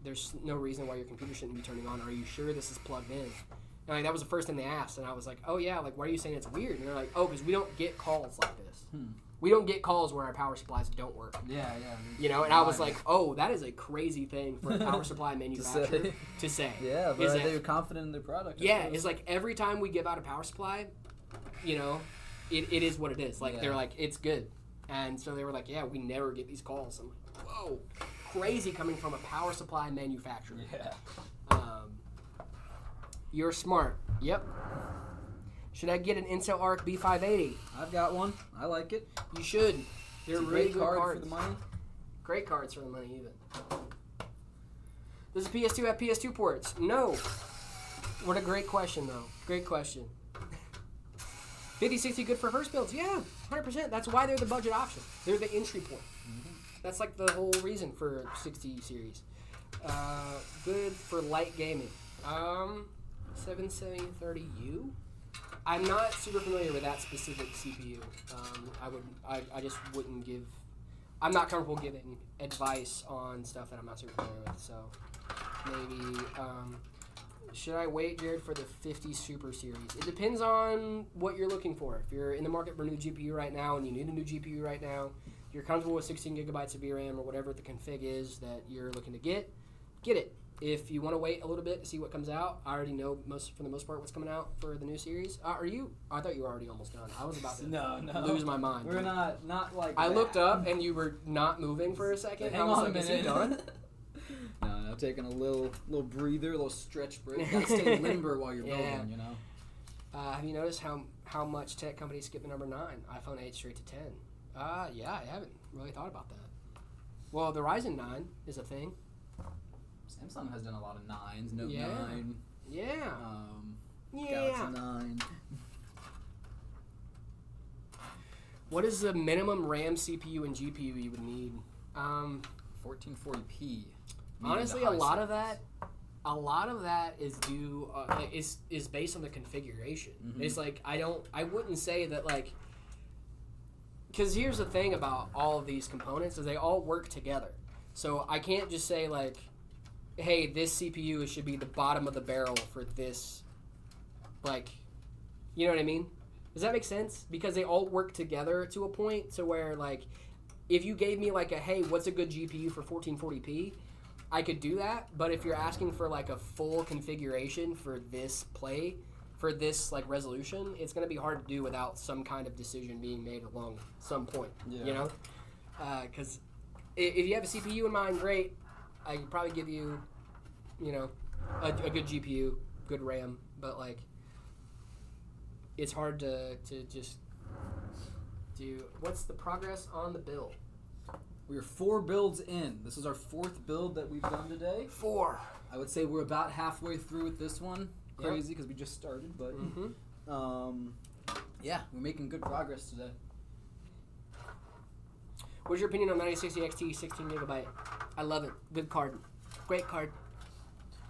there's no reason why your computer shouldn't be turning on. Are you sure this is plugged in?" And like, that was the first thing they asked, and I was like, "Oh yeah, like why are you saying it's weird?" And they're like, "Oh, because we don't get calls like this. We don't get calls where our power supplies don't work." Yeah. You know, and I was like, "Oh, that is a crazy thing for a power supply manufacturer to say." Yeah, but Is they're confident in their product. Yeah, it's like every time we give out a power supply, you know, it is what it is. Like they're like, it's good. And so they were like, "Yeah, we never get these calls." I'm like, "Whoa, crazy coming from a power supply manufacturer." Yeah. You're smart. Yep. Should I get an Intel Arc B580? I've got one. I like it. You should. They're It's a really great good card cards. for the money. Great cards for the money, even. Does the PS2 have PS2 ports? No. What a great question, though. Great question. 5060 good for first builds? Yeah, 100%. That's why they're the budget option. They're the entry point. That's like the whole reason for 60 series. Good for light gaming. 77030U? I'm not super familiar with that specific CPU. I just wouldn't give. I'm not comfortable giving advice on stuff that I'm not super familiar with. So maybe should I wait, Jared, for the 50 Super Series? It depends on what you're looking for. If you're in the market for a new GPU right now and you need a new GPU right now, you're comfortable with 16 gigabytes of VRAM or whatever the config is that you're looking to get it. If you want to wait a little bit to see what comes out, I already know for the most part what's coming out for the new series. Are you? I thought you were already almost done. I was about to lose my mind. We're not like I that. looked up and you were not moving for a second. Hang I was on like, a is he minute. done? No, taking a little breather, a little stretch break. Gotta stay limber while you're Yeah. building, you know. Have you noticed how much tech companies skip the number 9? iPhone 8 straight to 10. Yeah, I haven't really thought about that. Well, the Ryzen 9 is a thing. Samsung has done a lot of 9s. Note Yeah. 9. Yeah. Galaxy Yeah. 9. What is the minimum RAM, CPU, and GPU you would need? 1440p. Honestly, Medium a to high lot of that is due is based on the configuration. It's like I wouldn't say that like, because here's the thing about all of these components is they all work together. So I can't just say like, hey, this CPU should be the bottom of the barrel for this, like, you know what I mean? Does that make sense? Because they all work together to a point to where like, if you gave me like a, hey, what's a good GPU for 1440p? I could do that, but if you're asking for like a full configuration for this like resolution, it's going to be hard to do without some kind of decision being made along some point, you know? Because if you have a CPU in mind, great. I could probably give you, you know, a good GPU, good RAM, but like, it's hard to just What's the progress on the build? We're 4 builds in. This is our 4th build that we've done today. 4. I would say we're about halfway through with this one. Crazy because we just started, but yeah, we're making good progress today. What's your opinion on 9060 XT 16GB? I love it. Good card. Great card.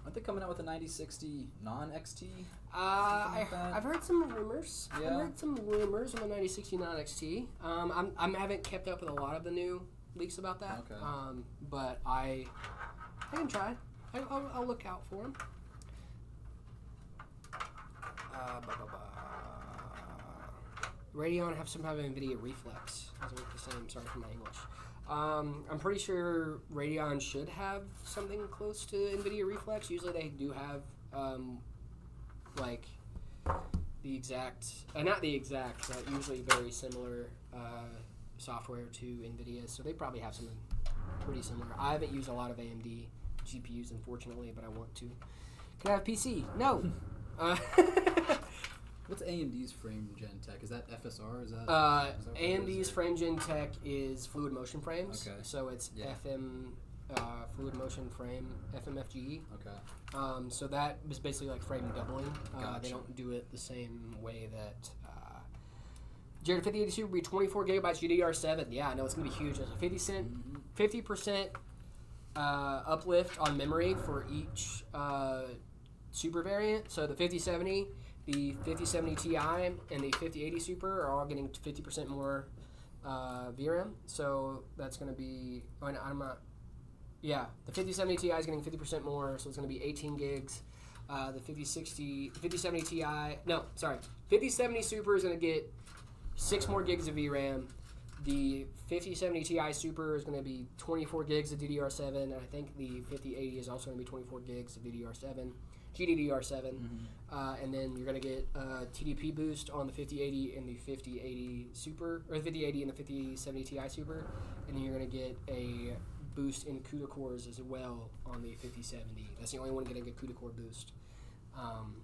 Aren't they coming out with a 9060 non-XT? I've heard some rumors. Yeah. I've heard some rumors on the 9060 non-XT. I haven't kept up with a lot of the new leaks about that. Okay. But I can try. I'll look out for them. Radeon have some type of NVIDIA reflex. Doesn't look the same. Sorry for my English. I'm pretty sure Radeon should have something close to NVIDIA reflex. Usually they do have like the exact, not the exact, but usually very similar software to NVIDIA. So they probably have something pretty similar. I haven't used a lot of AMD GPUs, unfortunately, but I want to. Can I have PC? No. What's AMD's frame gen tech? Is that FSR? Is that AMD's frame gen tech is fluid motion frames. Okay. So it's FM fluid motion frame, FMFGE. Okay. So that is basically like frame doubling. Gotcha. They don't do it the same way that. Jared, 5080 Super will be 24 gigabytes GDDR7. Yeah, I know it's gonna be huge. There's a 50% uplift on memory for each Super variant. So the 5070, the 5070 Ti, and the 5080 Super are all getting 50% more VRAM. So that's going to be. I'm not. Yeah, the 5070 Ti is getting 50% more, so it's going to be 18 gigs. The 5070 Ti. No, sorry. 5070 Super is going to get 6 more gigs of VRAM. The 5070 Ti Super is going to be 24 gigs of DDR7, and I think the 5080 is also going to be 24 gigs of GDDR7. And then you're going to get a TDP boost on the 5080 and the 5080 Super, or the 5080 and the 5070 Ti Super, and then you're going to get a boost in CUDA cores as well on the 5070. That's the only one getting a CUDA core boost.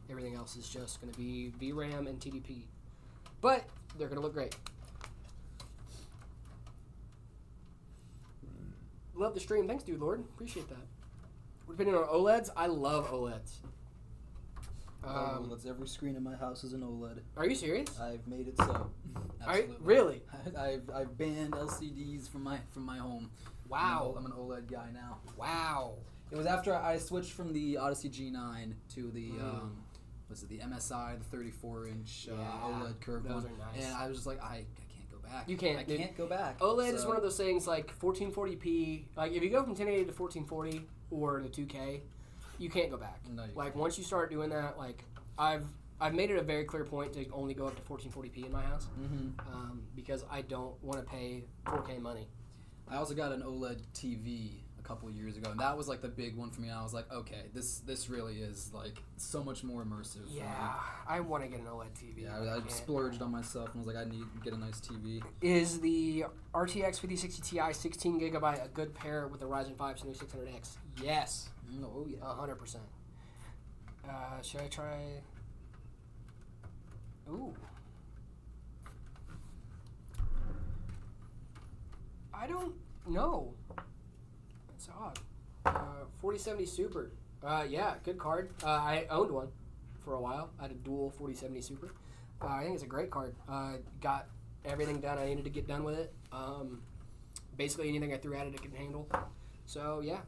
Everything else is just going to be VRAM and TDP. But they're going to look great. Love the stream. Thanks, dude Lord. Appreciate that. What opinion on OLEDs? I love OLEDs. OLEDs. Every screen in my house is an OLED. Are you serious? I've made it so. Absolutely. Really? I've banned LCDs from my home. Wow. I'm an OLED guy now. Wow. It was after I switched from the Odyssey G9 to the the MSI, the 34-inch OLED curved those one, are nice. And I was just like, I can't go back. You can't. I can't go back. OLED is one of those things like 1440p. Like if you go from 1080 to 1440 or the 2K, you can't go back. No, you like can't. once you start doing that, like I've made it a very clear point to only go up to 1440p in my house because I don't want to pay 4K money. I also got an OLED TV a couple of years ago, and that was like the big one for me. And I was like, okay, this really is like so much more immersive. For me. I want to get an OLED TV. Yeah, I splurged on myself and was like, I need to get a nice TV. Is the RTX 5060 Ti 16 gigabyte a good pair with the Ryzen 5 7600X? Yes. Oh yeah. 100%. Should I try? Ooh. I don't know. That's odd. 4070 Super. Yeah, good card. I owned one for a while. I had a dual 4070 Super. I think it's a great card. Got everything done I needed to get done with it. Basically anything I threw at it can handle. So yeah,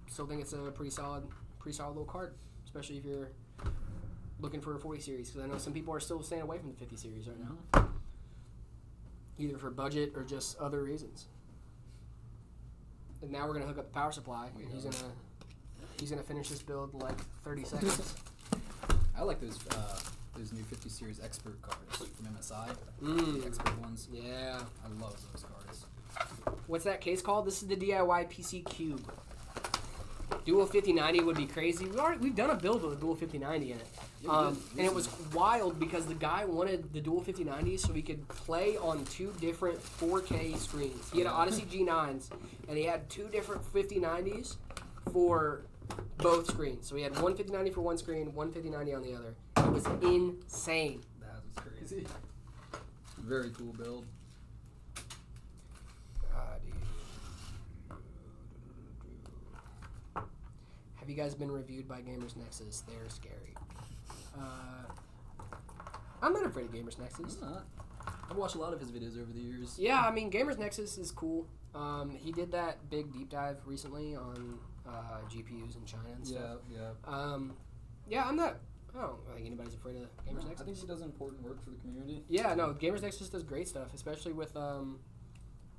still think it's a pretty solid little card, especially if you're looking for a 40 series. Because I know some people are still staying away from the 50 series right now, either for budget or just other reasons. And now we're gonna hook up the power supply. And he's gonna finish this build in like 30 seconds. I like those new 50 series expert cards from MSI. The expert ones. Yeah. I love those cards. What's that case called? This is the DIY PC Cube. Dual 5090 would be crazy. We've done a build with a dual 5090 in it. And it was wild because the guy wanted the dual 5090s so he could play on 2 different 4K screens. He had an Odyssey G9s and he had 2 different 5090s for both screens. So he had one 5090 for one screen, one 5090 on the other. It was insane. That was crazy. Very cool build. Have you guys been reviewed by Gamers Nexus? They're scary. I'm not afraid of Gamers Nexus. I'm not. I've watched a lot of his videos over the years. Yeah, I mean, Gamers Nexus is cool. He did that big deep dive recently on GPUs in China and stuff. Yeah, I don't think anybody's afraid of Gamers Nexus. I think he does important work for the community. Yeah, no, Gamers Nexus does great stuff, especially with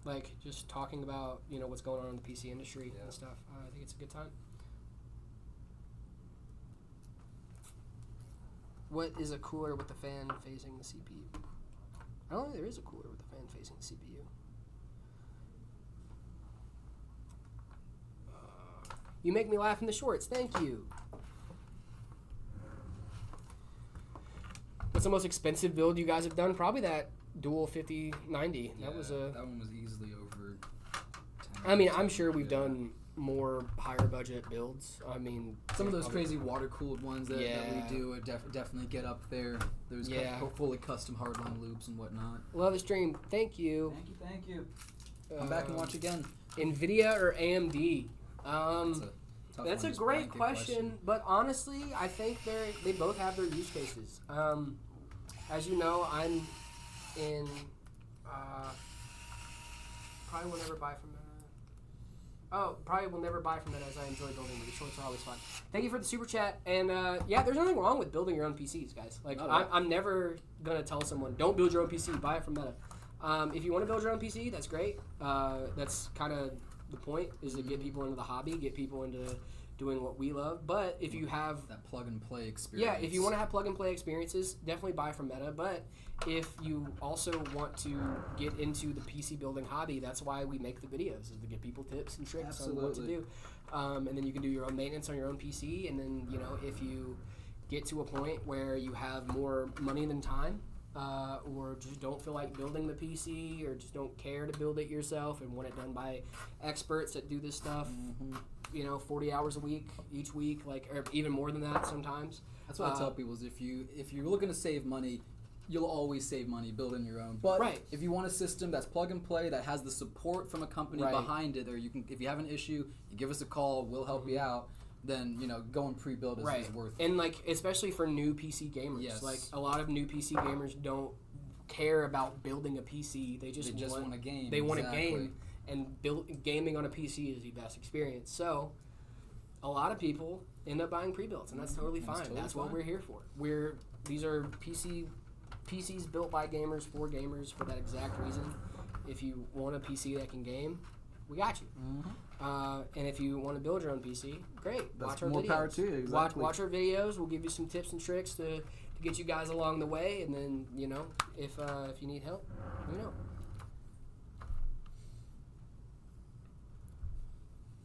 like just talking about what's going on in the PC industry and stuff. I think it's a good time. What is a cooler with the fan facing the CPU? I don't think there is a cooler with the fan facing the CPU. You make me laugh in the shorts. Thank you. What's the most expensive build you guys have done? Probably that dual 5090. Yeah, that was that one was easily over 10. I mean, I'm sure we've done more higher budget builds. I mean, some of those crazy water cooled ones that we do definitely get up there. There's fully custom hardline loops and whatnot. Love the stream. Thank you. Thank you. Come back and watch again. NVIDIA or AMD? That's a one, great question, but honestly, I think they both have their use cases. As you know, I'm in probably will never buy from Meta. Oh, probably will never buy from Meta as I enjoy building them. The shorts are always fun. Thank you for the super chat. And yeah, there's nothing wrong with building your own PCs, guys. Like I'm never gonna tell someone don't build your own PC, buy it from Meta. If you want to build your own PC, that's great. That's kind of the point, is to get people into the hobby, get people into doing what we love. But if you have that plug and play experience, if you want to have plug and play experiences, definitely buy from Meta. But if you also want to get into the PC building hobby, that's why we make the videos, is to give people tips and tricks on what to do. And then you can do your own maintenance on your own PC. And then if you get to a point where you have more money than time, or just don't feel like building the PC, or just don't care to build it yourself and want it done by experts that do this stuff, 40 hours a week, each week, or even more than that sometimes. That's what I tell people, is if you're looking to save money, you'll always save money building your own. But if you want a system that's plug and play, that has the support from a company behind it, or if you have an issue, you give us a call, we'll help you out. Then going pre-build is worth it. And especially for new PC gamers, a lot of new PC gamers don't care about building a PC. They just want a game. They want a game, and gaming on a PC is the best experience. So a lot of people end up buying pre-builds, and that's totally fine. That's what we're here for. These are PCs built by gamers for gamers for that exact reason. If you want a PC that can game, we got you. And if you want to build your own PC, great. Watch our videos. Power to you, exactly. Watch our videos. We'll give you some tips and tricks to get you guys along the way. And then if you need help, let me know.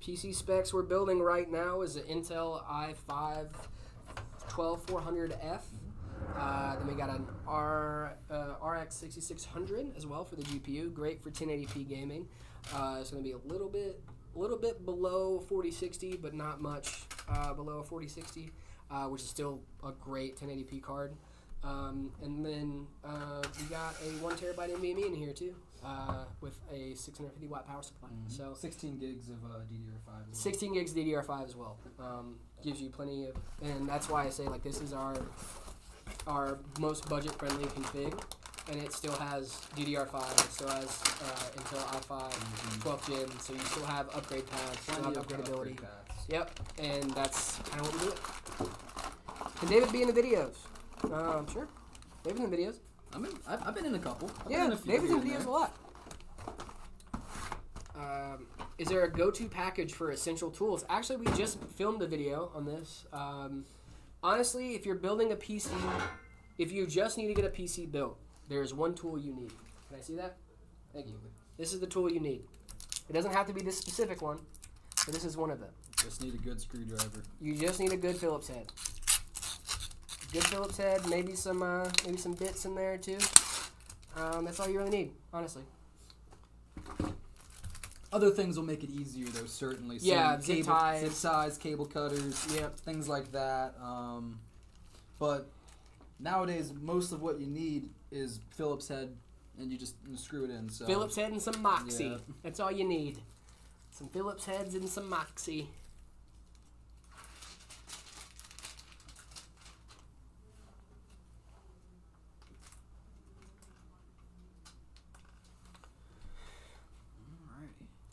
PC specs we're building right now is an Intel i5 12400F. Then we got an RX 6600 as well for the GPU. Great for 1080p gaming. It's going to be a little bit below 4060, but not much below a 4060, which is still a great 1080p card. And then we got a 1 terabyte NVMe in here too, with a 650 watt power supply. So 16 gigs of DDR5 as well. 16 gigs DDR5 as well. Gives you plenty of, and that's why I say this is our most budget friendly config. And it still has DDR5, it still has Intel i5, 12th gen, so you still have upgrade paths, still have upgradability. Yep, and that's kind of what we do it. Can David be in the videos? Sure. David's in the videos. I've been in a couple. David's in videos a lot. Is there a go-to package for essential tools? Actually, we just filmed a video on this. Honestly, if you're building a PC, if you just need to get a PC built, there's one tool you need. Can I see that? Thank you. This is the tool you need. It doesn't have to be this specific one, but this is one of them. Just need a good screwdriver. You just need a good Phillips head. Good Phillips head, maybe some bits in there too. That's all you really need, honestly. Other things will make it easier, though, certainly. Zip ties, cable cutters, things like that. But nowadays, most of what you need is Phillips head, and you screw it in. So Phillips head and some Moxie. Yeah. That's all you need. Some Phillips heads and some Moxie.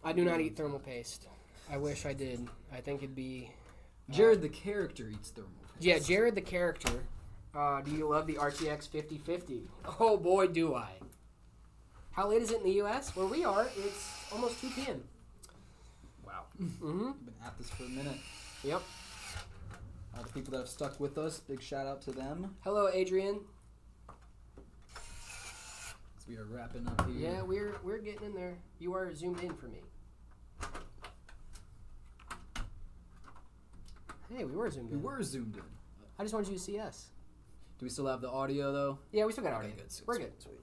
I do not eat thermal paste. I wish I did. I think it'd be... Jared the character eats thermal paste. Yeah, Jared the character. Do you love the RTX 5050? Oh boy, do I. How late is it in the U.S.? Where we are, it's almost 2 p.m. Wow. Mm-hmm. We've been at this for a minute. Yep. All the people that have stuck with us, big shout out to them. Hello, Adrian. So we are wrapping up here. Yeah, we're getting in there. You are zoomed in for me. Hey, we were zoomed in. We were zoomed in. I just wanted you to see us. Do we still have the audio though? Yeah, we still got Okay, audio. good. Sweet, We're sweet, good. Sweet.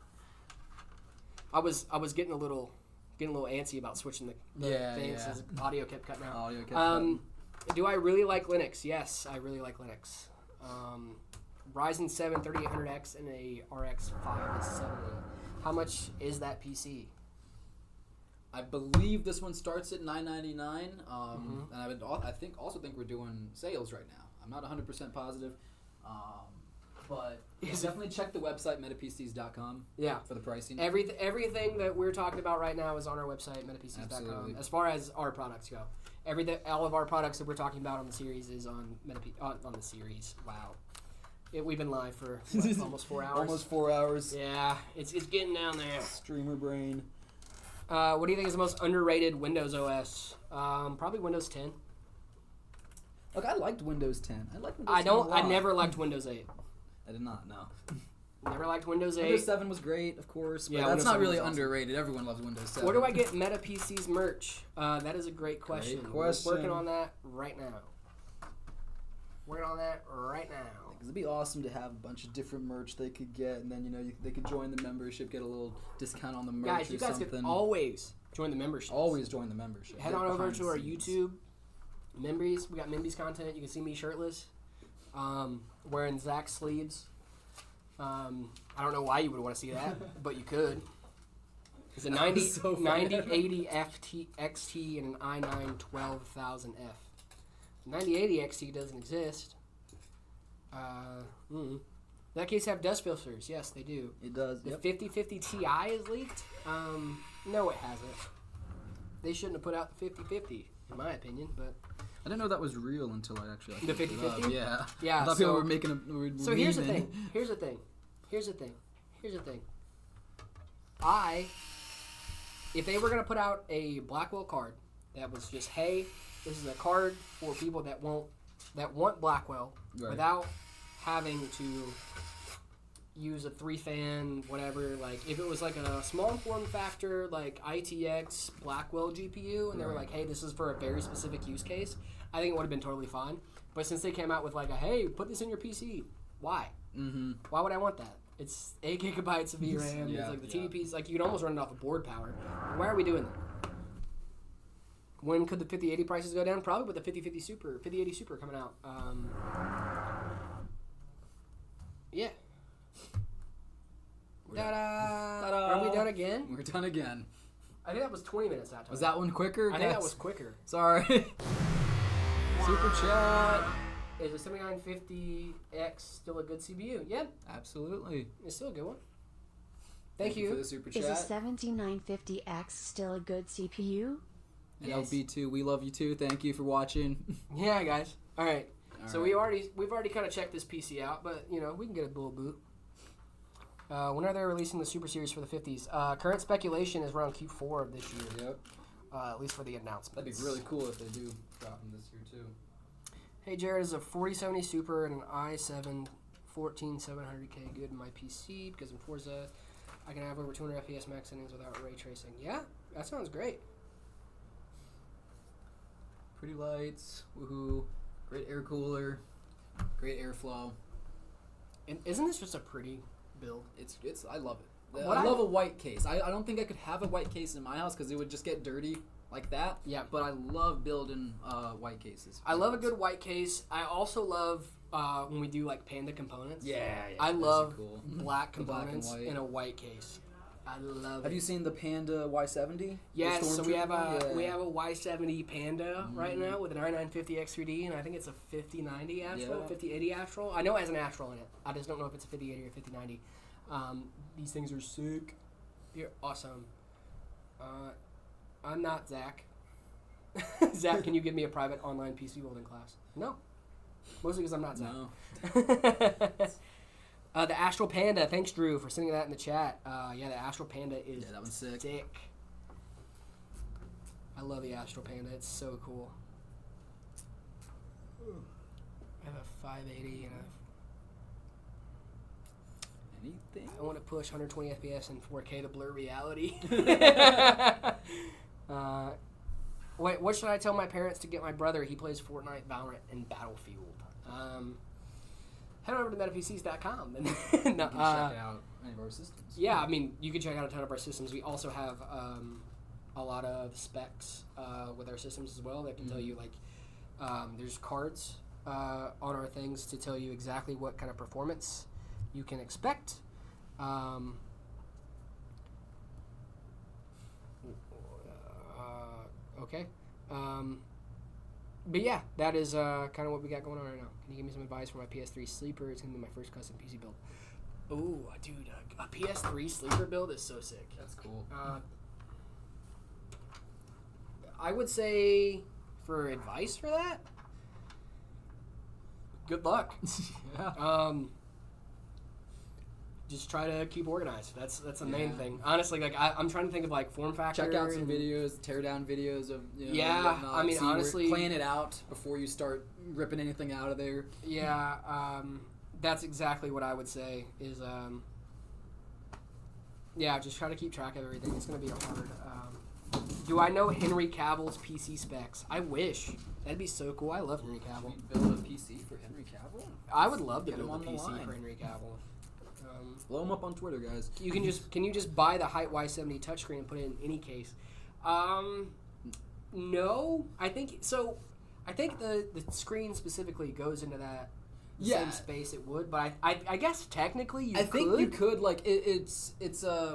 I was getting a little antsy about switching the things as audio kept cutting out. Audio kept cutting. Do I really like Linux? Yes, I really like Linux. Ryzen 7 3800X and a RX 570. How much is that PC? I believe this one starts at $999. And I also think we're doing sales right now. I'm not 100% positive. But definitely check the website metapcs.com. Yeah, for the pricing. Everything that we're talking about right now is on our website metapcs.com. Absolutely. As far as our products go, all of our products that we're talking about on the series is on on the series. Wow, we've been live for almost 4 hours. Almost 4 hours. Yeah, it's getting down there. Streamer brain. What do you think is the most underrated Windows OS? Probably Windows 10. Look, I liked Windows 10. I never liked Windows 8. I did not, no. Never liked Windows 8. Windows 7 was great, of course, but Yeah, that's Windows not 7 really was awesome. underrated. Everyone loves Windows 7. Where do I get Meta PC's merch? That is a great question. We're working on that right now. Because it'd be awesome to have a bunch of different merch they could get, and then they could join the membership, get a little discount on the merch. Guys, you guys something. can always join the membership. Always join the membership. Head on over to our YouTube. Membies. We got Membies content. You can see me shirtless, wearing Zach's sleeves. I don't know why you would want to see that, but you could. It's a 9080 XT and an i9 12000F. 9080 XT doesn't exist. That case have dust filters. Yes, they do. It does. The Yep. 5050 Ti is leaked. No, it hasn't. They shouldn't have put out the 5050, in my opinion. But I didn't know that was real until I actually the 5050. Yeah. Yeah. I thought people were making a. So here's the thing. Here's the thing. If they were gonna put out a Blackwell card that was just, hey, this is a card for people that want Blackwell without having to use a 3-fan whatever. Like if it was like a small form factor like ITX Blackwell GPU, and they were like, hey, this is for a very specific use case, I think it would have been totally fine. But since they came out with like a, hey, put this in your PC, why? Mm-hmm. Why would I want that? It's 8 gigabytes of VRAM. It's like the TDP's like you can almost run it off of board power. Why are we doing that? When could the 5080 prices go down? Probably with the 5080 Super coming out. Yeah. Ta-da! Ta-da! Are we done again? We're done again. I think that was 20 minutes that time. Was that one quicker? I think that was quicker. Sorry. Super chat. Is the 7950X still a good CPU? Yeah, Absolutely. it's still a good one. Thank you. for the super Is a chat. 7950X still a good CPU? And Yes. LB2, we love you too. Thank you for watching. Yeah, guys. All right. So right. we've already kind of checked this PC out, but we can get a little boot. When are they releasing the Super Series for the 50s? Current speculation is around Q4 of this year. Yep. At least for the announcement. That'd be really cool if they do drop them this year too. Hey Jared, is a 4070 Super and an i7 14700K good in my PC? Because in Forza, I can have over 200 FPS max settings without ray tracing. Yeah, that sounds great. Pretty lights, woohoo! Great air cooler, great airflow. And isn't this just a pretty build? It's I love it. I love a white case. I don't think I could have a white case in my house because it would just get dirty like that. Yeah. But I love building white cases. I love a good white case. I also love when we do like Panda components. Yeah. I those love are cool. black The black and components white. in a white case. I love Have it. you seen the Panda Y70? Yes, The so we have Stormtrooper? a Y70 Panda right now with an i950 X3D, and I think it's a 5090 Astral, Yeah. 5080 Astral. I know it has an Astral in it. I just don't know if it's a 5080 or 5090. These things are sick. They're awesome. I'm not Zach. Zach, can you give me a private online PC building class? No. Mostly because I'm not Zach. No. The Astral Panda. Thanks, Drew, for sending that in the chat. Yeah, the Astral Panda is Yeah, that one's sick. I love the Astral Panda. It's so cool. I have a 580 and Anything? I want to push 120 FPS and 4K to blur reality. Wait, what should I tell my parents to get my brother? He plays Fortnite, Valorant, and Battlefield. Head over to metapcs.com and Check out any of our systems. yeah, I mean, you can check out a ton of our systems. We also have a lot of specs with our systems as well that can tell you, like, there's cards on our things to tell you exactly what kind of performance you can expect. Okay. But yeah, that is kind of what we got going on right now. Can you give me some advice for my PS3 sleeper? It's going to be my first custom PC build. Ooh, dude, a PS3 sleeper build is so sick. That's cool. I would say for advice for that, good luck. Yeah. Just try to keep organized. That's the main thing. Honestly, like I'm trying to think of like form factor. Check out some videos, tear down videos of Yeah, whatnot. I mean, See honestly, plan it out before you start ripping anything out of there. Yeah, that's exactly what I would say. Is yeah, just try to keep track of everything. It's gonna be hard. Do I know Henry Cavill's PC specs? I wish. That'd be so cool. I love Henry Cavill. Build a PC for Henry Cavill? I would love to Get him build a on the PC line. for Henry Cavill. Blow him up on Twitter, guys. Can you just buy the Height Y70 touchscreen and put it in any case? No, I think so. I think the screen specifically goes into that same space it would, but I guess technically you could. I think you could, like, it's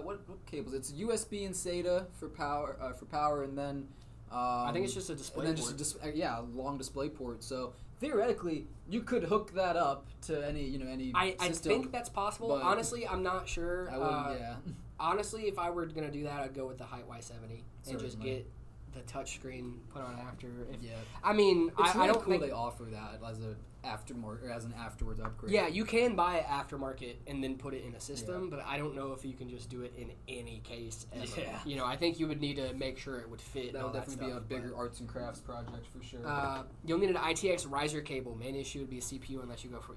what cables? It's USB and SATA for power, and then I think it's just a display and then port. just a long display port. So theoretically, you could hook that up to any any I system. think that's possible. but Honestly, I'm not sure. I wouldn't. Yeah. Honestly, if I were gonna do that, I'd go with the Height Y70 and just Certainly. get the touchscreen put on after. Yeah. I mean, It's really I don't cool think they offer that as a aftermarket or as an afterwards upgrade. Yeah, you can buy it aftermarket and then put it in a system, but I don't know if you can just do it in any case ever. Yeah. You know, I think you would need to make sure it would fit. That and would all definitely stuff, be a bigger but, arts and crafts project for sure. you'll need an ITX riser cable. Main issue would be a CPU unless you go for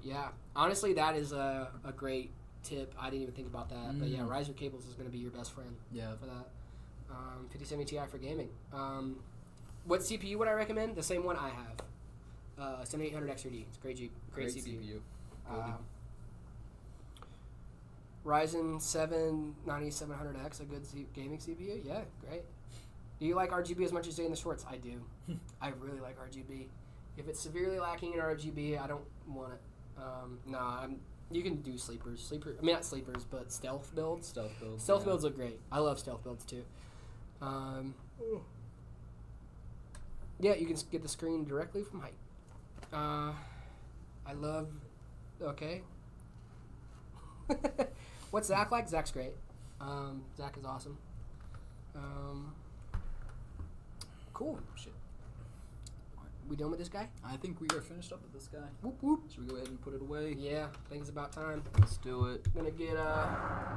honestly, that is a great tip. I didn't even think about that. But yeah, riser cables is going to be your best friend for that. 5070 Ti for gaming. What CPU would I recommend? The same one I have. 7800 XRD. It's great CPU. Ryzen 7 9700X, a good gaming CPU? Yeah, great. Do you like RGB as much as Jay in the Shorts? I do. I really like RGB. If it's severely lacking in RGB, I don't want it. You can do sleepers. I mean, not sleepers, but stealth builds. Stealth builds look great. I love stealth builds too. Yeah, you can get the screen directly from height. I love... Okay. What's Zach like? Zach's great. Zach is awesome. Cool. Shit. We done with this guy? I think we are finished up with this guy. Whoop whoop. Should we go ahead and put it away? Yeah, I think it's about time. Let's do it. Gonna get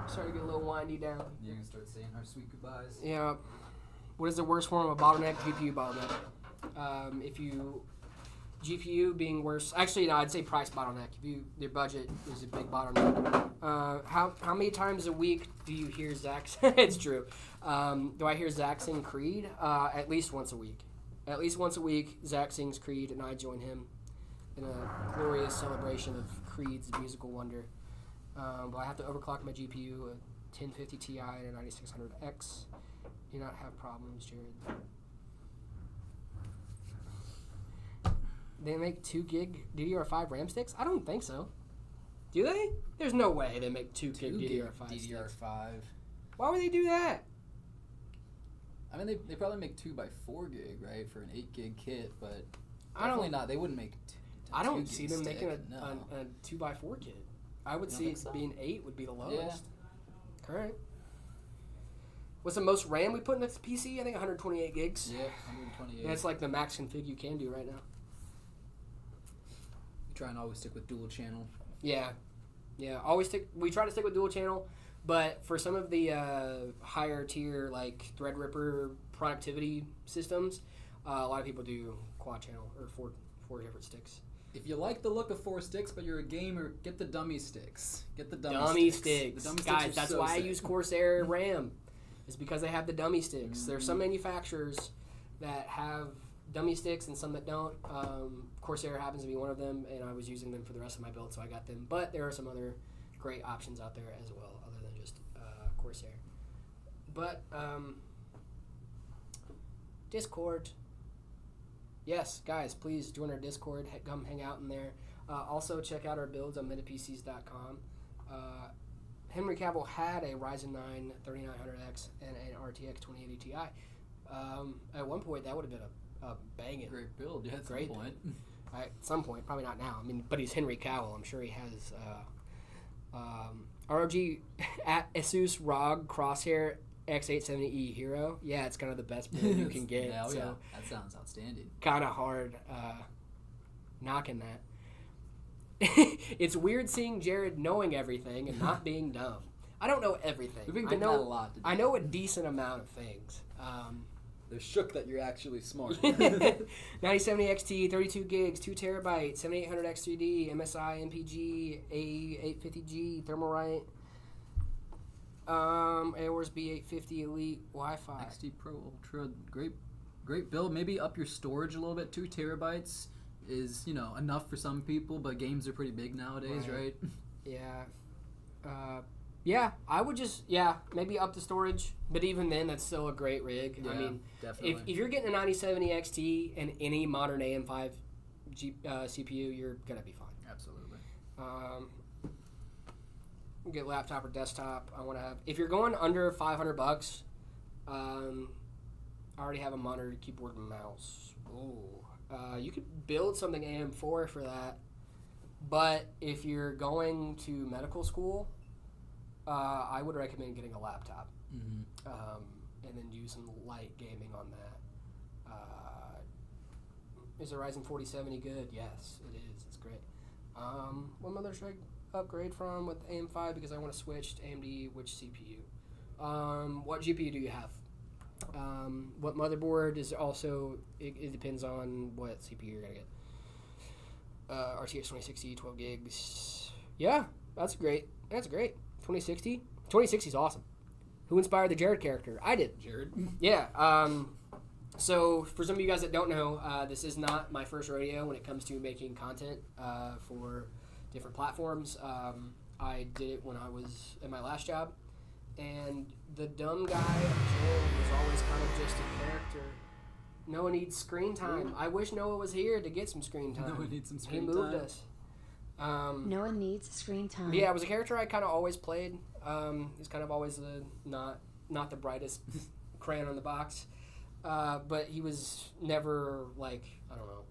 starting to get a little windy down. You can start saying our sweet goodbyes. Yeah. What is the worst form of bottleneck? GPU bottleneck. GPU being worse. Actually, no, I'd say price bottleneck. Your budget is a big bottleneck. How many times a week do you hear Zach? It's true. Do I hear Zach sing Creed? At least once a week. At least once a week, Zach sings Creed, and I join him in a glorious celebration of Creed's musical wonder. But I have to overclock my GPU, a 1050 Ti and a 9600X. Do not have problems, Jared. They make 2 gig DDR5 RAM sticks? I don't think so. Do they? There's no way they make 2 gig DDR5 sticks. Why would they do that? I mean, they probably make 2x4 gig, right, for an 8 gig kit, but I don't- definitely not. They wouldn't make. I don't 2 see gig them stick, making a no. 2x4 kit. I would You don't see think it so? being 8 would be the lowest. Yeah. Current. What's the most RAM we put in the PC? I think 128 gigs. Yeah, 128. That's like the max config you can do right now. We try and always stick with dual channel. Yeah. We try to stick with dual channel, but for some of the higher tier like Threadripper productivity systems, a lot of people do quad channel or four different sticks. If you like the look of 4 sticks, but you're a gamer, get the dummy sticks. Get the dummy sticks. sticks. The dummy Guys, sticks are that's so why I sick. use Corsair RAM. It's because they have the dummy sticks. There's some manufacturers that have dummy sticks and some that don't. Corsair happens to be one of them, and I was using them for the rest of my build, so I got them. But there are some other great options out there as well, other than just Corsair. But Discord. Yes, guys, please join our Discord. Come hang out in there. Also, check out our builds on metapcs.com. Henry Cavill had a Ryzen 9 3900X and an RTX 2080 Ti. At one point, that would have been a banging. Great build, yeah, at some point. At some point, probably not now. I mean, but he's Henry Cavill. I'm sure he has ROG at Asus ROG Crosshair X870E Hero. Yeah, it's kind of the best build you can get. Yeah, so yeah, that sounds outstanding. Kind of hard knocking that. It's weird seeing Jared knowing everything and not being dumb. I don't know everything. We've been getting that a lot today. I know a decent amount of things. They're shook that you're actually smart. 9070 XT, 32 gigs, 2 terabytes, 7800 X3D, MSI, MPG, A850G, Thermalright, Aor's B850 Elite, Wi-Fi. XT Pro Ultra, great build. Maybe up your storage a little bit. 2 terabytes is, enough for some people, but games are pretty big nowadays, right? Yeah. Yeah, I would just, maybe up the storage, but even then, that's still a great rig. Yeah, I mean, definitely. if you're getting a 9070 XT and any modern AM5 CPU, you're going to be fine. Absolutely. Get laptop or desktop. I want to have, if you're going under $500, I already have a monitor, keyboard, and mouse. Ooh. You could build something AM4 for that, but if you're going to medical school, I would recommend getting a laptop, and then do some light gaming on that. Is the Ryzen 4070 good? Yes, it is. It's great. What mother should I upgrade from with AM5 because I want to switch to AMD? Which CPU? What GPU do you have? What motherboard is also? It depends on what CPU you're gonna get. RTX 2060, 12 gigs. Yeah, that's great. 2060 is awesome. Who inspired the Jared character? I did. Jared? Yeah. So for some of you guys that don't know, this is not my first rodeo when it comes to making content for different platforms. I did it when I was at my last job, and the dumb guy Jared was always kind of just a character. Noah needs screen time. I wish Noah was here to get some screen time. Noah needs some screen time. He moved time. us. Noah needs screen time. Yeah, it was a character I kind of always played. He's kind of always not the brightest crayon on the box, but he was never like, I don't know,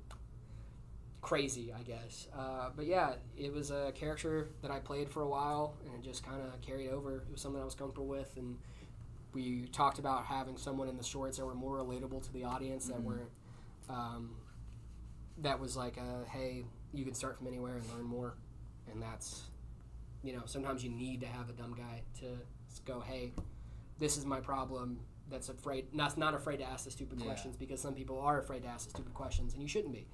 crazy, I guess. But yeah, it was a character that I played for a while, and it just kind of carried over. It was something I was comfortable with, and we talked about having someone in the shorts that were more relatable to the audience, that weren't, that was like, hey, you can start from anywhere and learn more. And that's, sometimes you need to have a dumb guy to go, hey, this is my problem. That's not afraid to ask the stupid questions, because some people are afraid to ask the stupid questions, and you shouldn't be.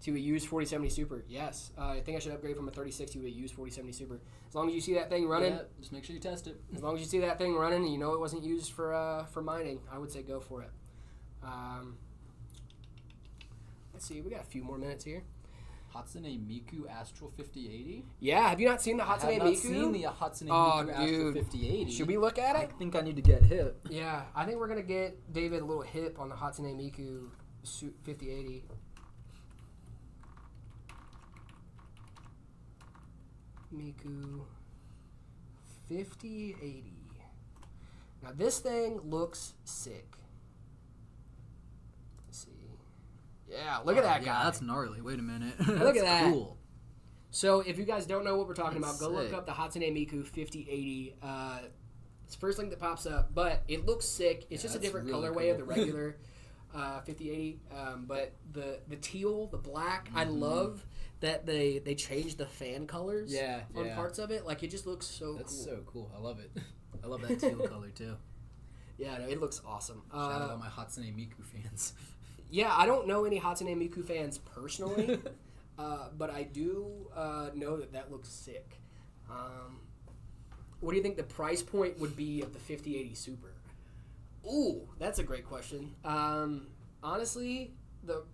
To a used 4070 Super, yes. I think I should upgrade from a 3060 to a used 4070 Super. As long as you see that thing running, just make sure you test it. As long as you see that thing running and you know it wasn't used for mining, I would say go for it. Let's see, we got a few more minutes here. Hatsune Miku Astral 5080? Yeah, have you not seen the Hatsune Miku? I have not seen the Hatsune Miku Astral 5080. Should we look at it? I think I need to get hip. Yeah, I think we're going to get David a little hip on the Hatsune Miku 5080. Miku 5080. Now this thing looks sick. Let's see. Yeah, look at that guy. Yeah, that's gnarly. Wait a minute. Look at that. Cool. So if you guys don't know what we're talking about, go sick. look up the Hatsune Miku 5080. It's the first link that pops up, but it looks sick. It's just a that's different really colorway of cool. the regular 5080. But the teal, the black, I love that they changed the fan colors on parts of it. Like, it just looks so That's cool. so cool. I love it. I love that teal color too. Yeah, no, it looks awesome. Shout out all my Hatsune Miku fans. Yeah, I don't know any Hatsune Miku fans personally, but I do know that looks sick. What do you think the price point would be of the 5080 Super? Ooh, that's a great question. Honestly, the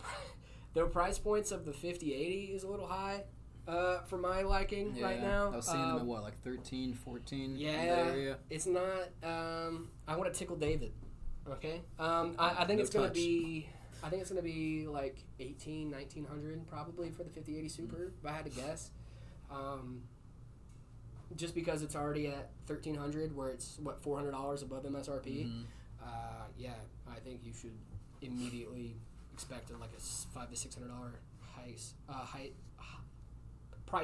price points of the 5080 is a little high for my liking right now. I was seeing them at what, like 13, 14 Yeah, in that area? it's not. I want to tickle David. Okay. I think No it's gonna touch. be. I think it's gonna be like 1900 probably for the 5080 Super. If I had to guess. Just because it's already at 1300, where it's what $400 above MSRP. Yeah, I think you should immediately expect like a $500 to $600 price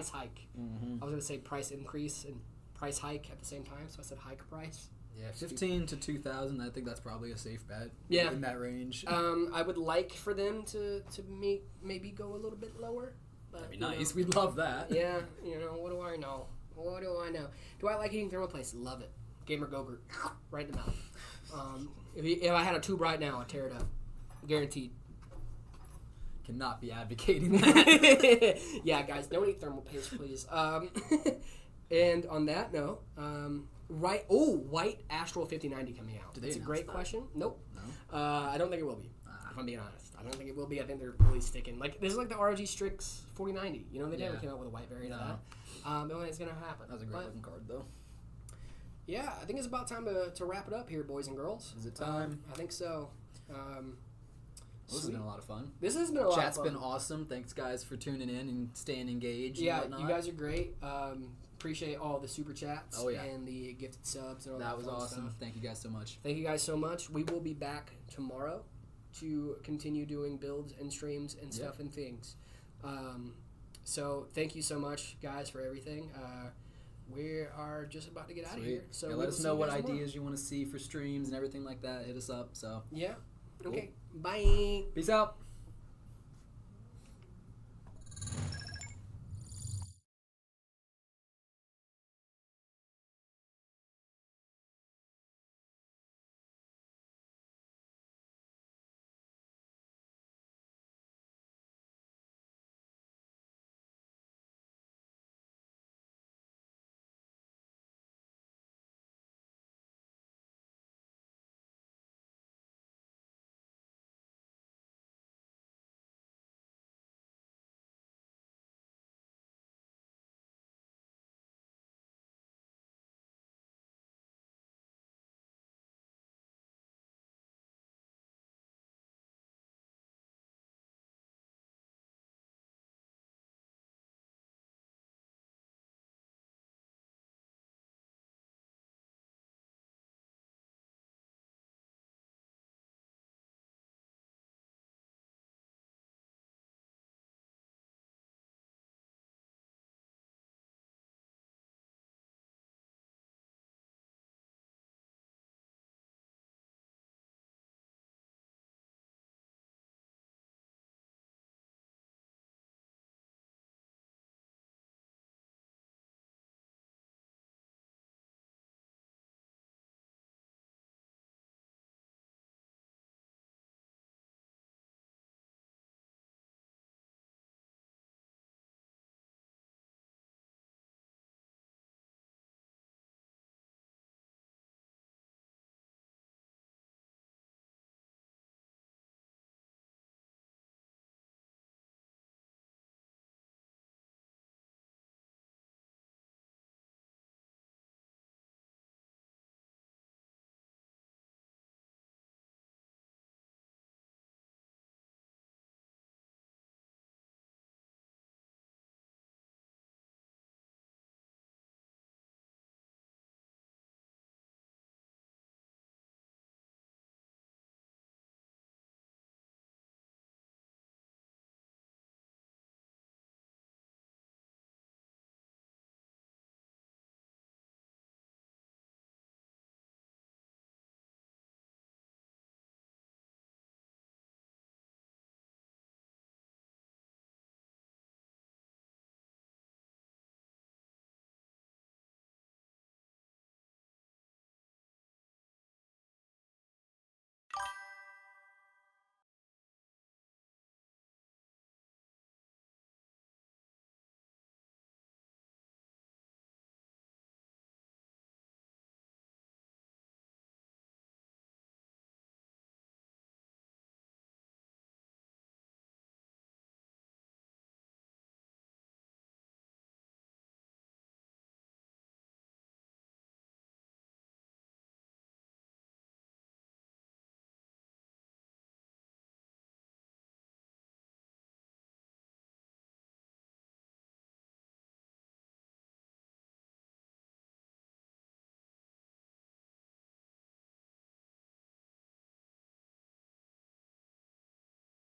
hike. I was gonna say price increase and price hike at the same time, so I said hike price. Yeah, 15 to 2,000. I think that's probably a safe bet. Yeah. In that range. I would like for them to maybe go a little bit lower. But, That'd be you know, nice. We'd love that. Yeah, what do I know? What do I know? Do I like eating thermal paste? Love it. Gamer Gogurt, right in the mouth. If I had a tube right now, I'd tear it up. Guaranteed. Cannot be advocating that. Yeah, guys, don't eat thermal paste, please. And on that note, White Astral 5090 coming out. Did they That's a announce great that? question. Nope. No? I don't think it will be. If I'm being honest, I don't think it will be. I think they're really sticking. Like, this is like the ROG Strix 4090. They never came out with a white variant of that. But it's gonna happen. That was a great looking card, though. Yeah, I think it's about time to wrap it up here, boys and girls. Is it time? I think so. This has been a lot of fun. This has been a lot Chat's of fun. been awesome. Thanks, guys, for tuning in and staying engaged. Yeah, and whatnot. you guys are great. Appreciate all the super chats and the gifted subs and all that. That was fun awesome. stuff. Thank you guys so much. Thank you guys so much. We will be back tomorrow to continue doing builds and streams and stuff and things. So thank you so much, guys, for everything. We are just about to get out of here. So let us know what ideas you want to see for streams and everything like that. Hit us up. So yeah. Okay. Bye. Peace out.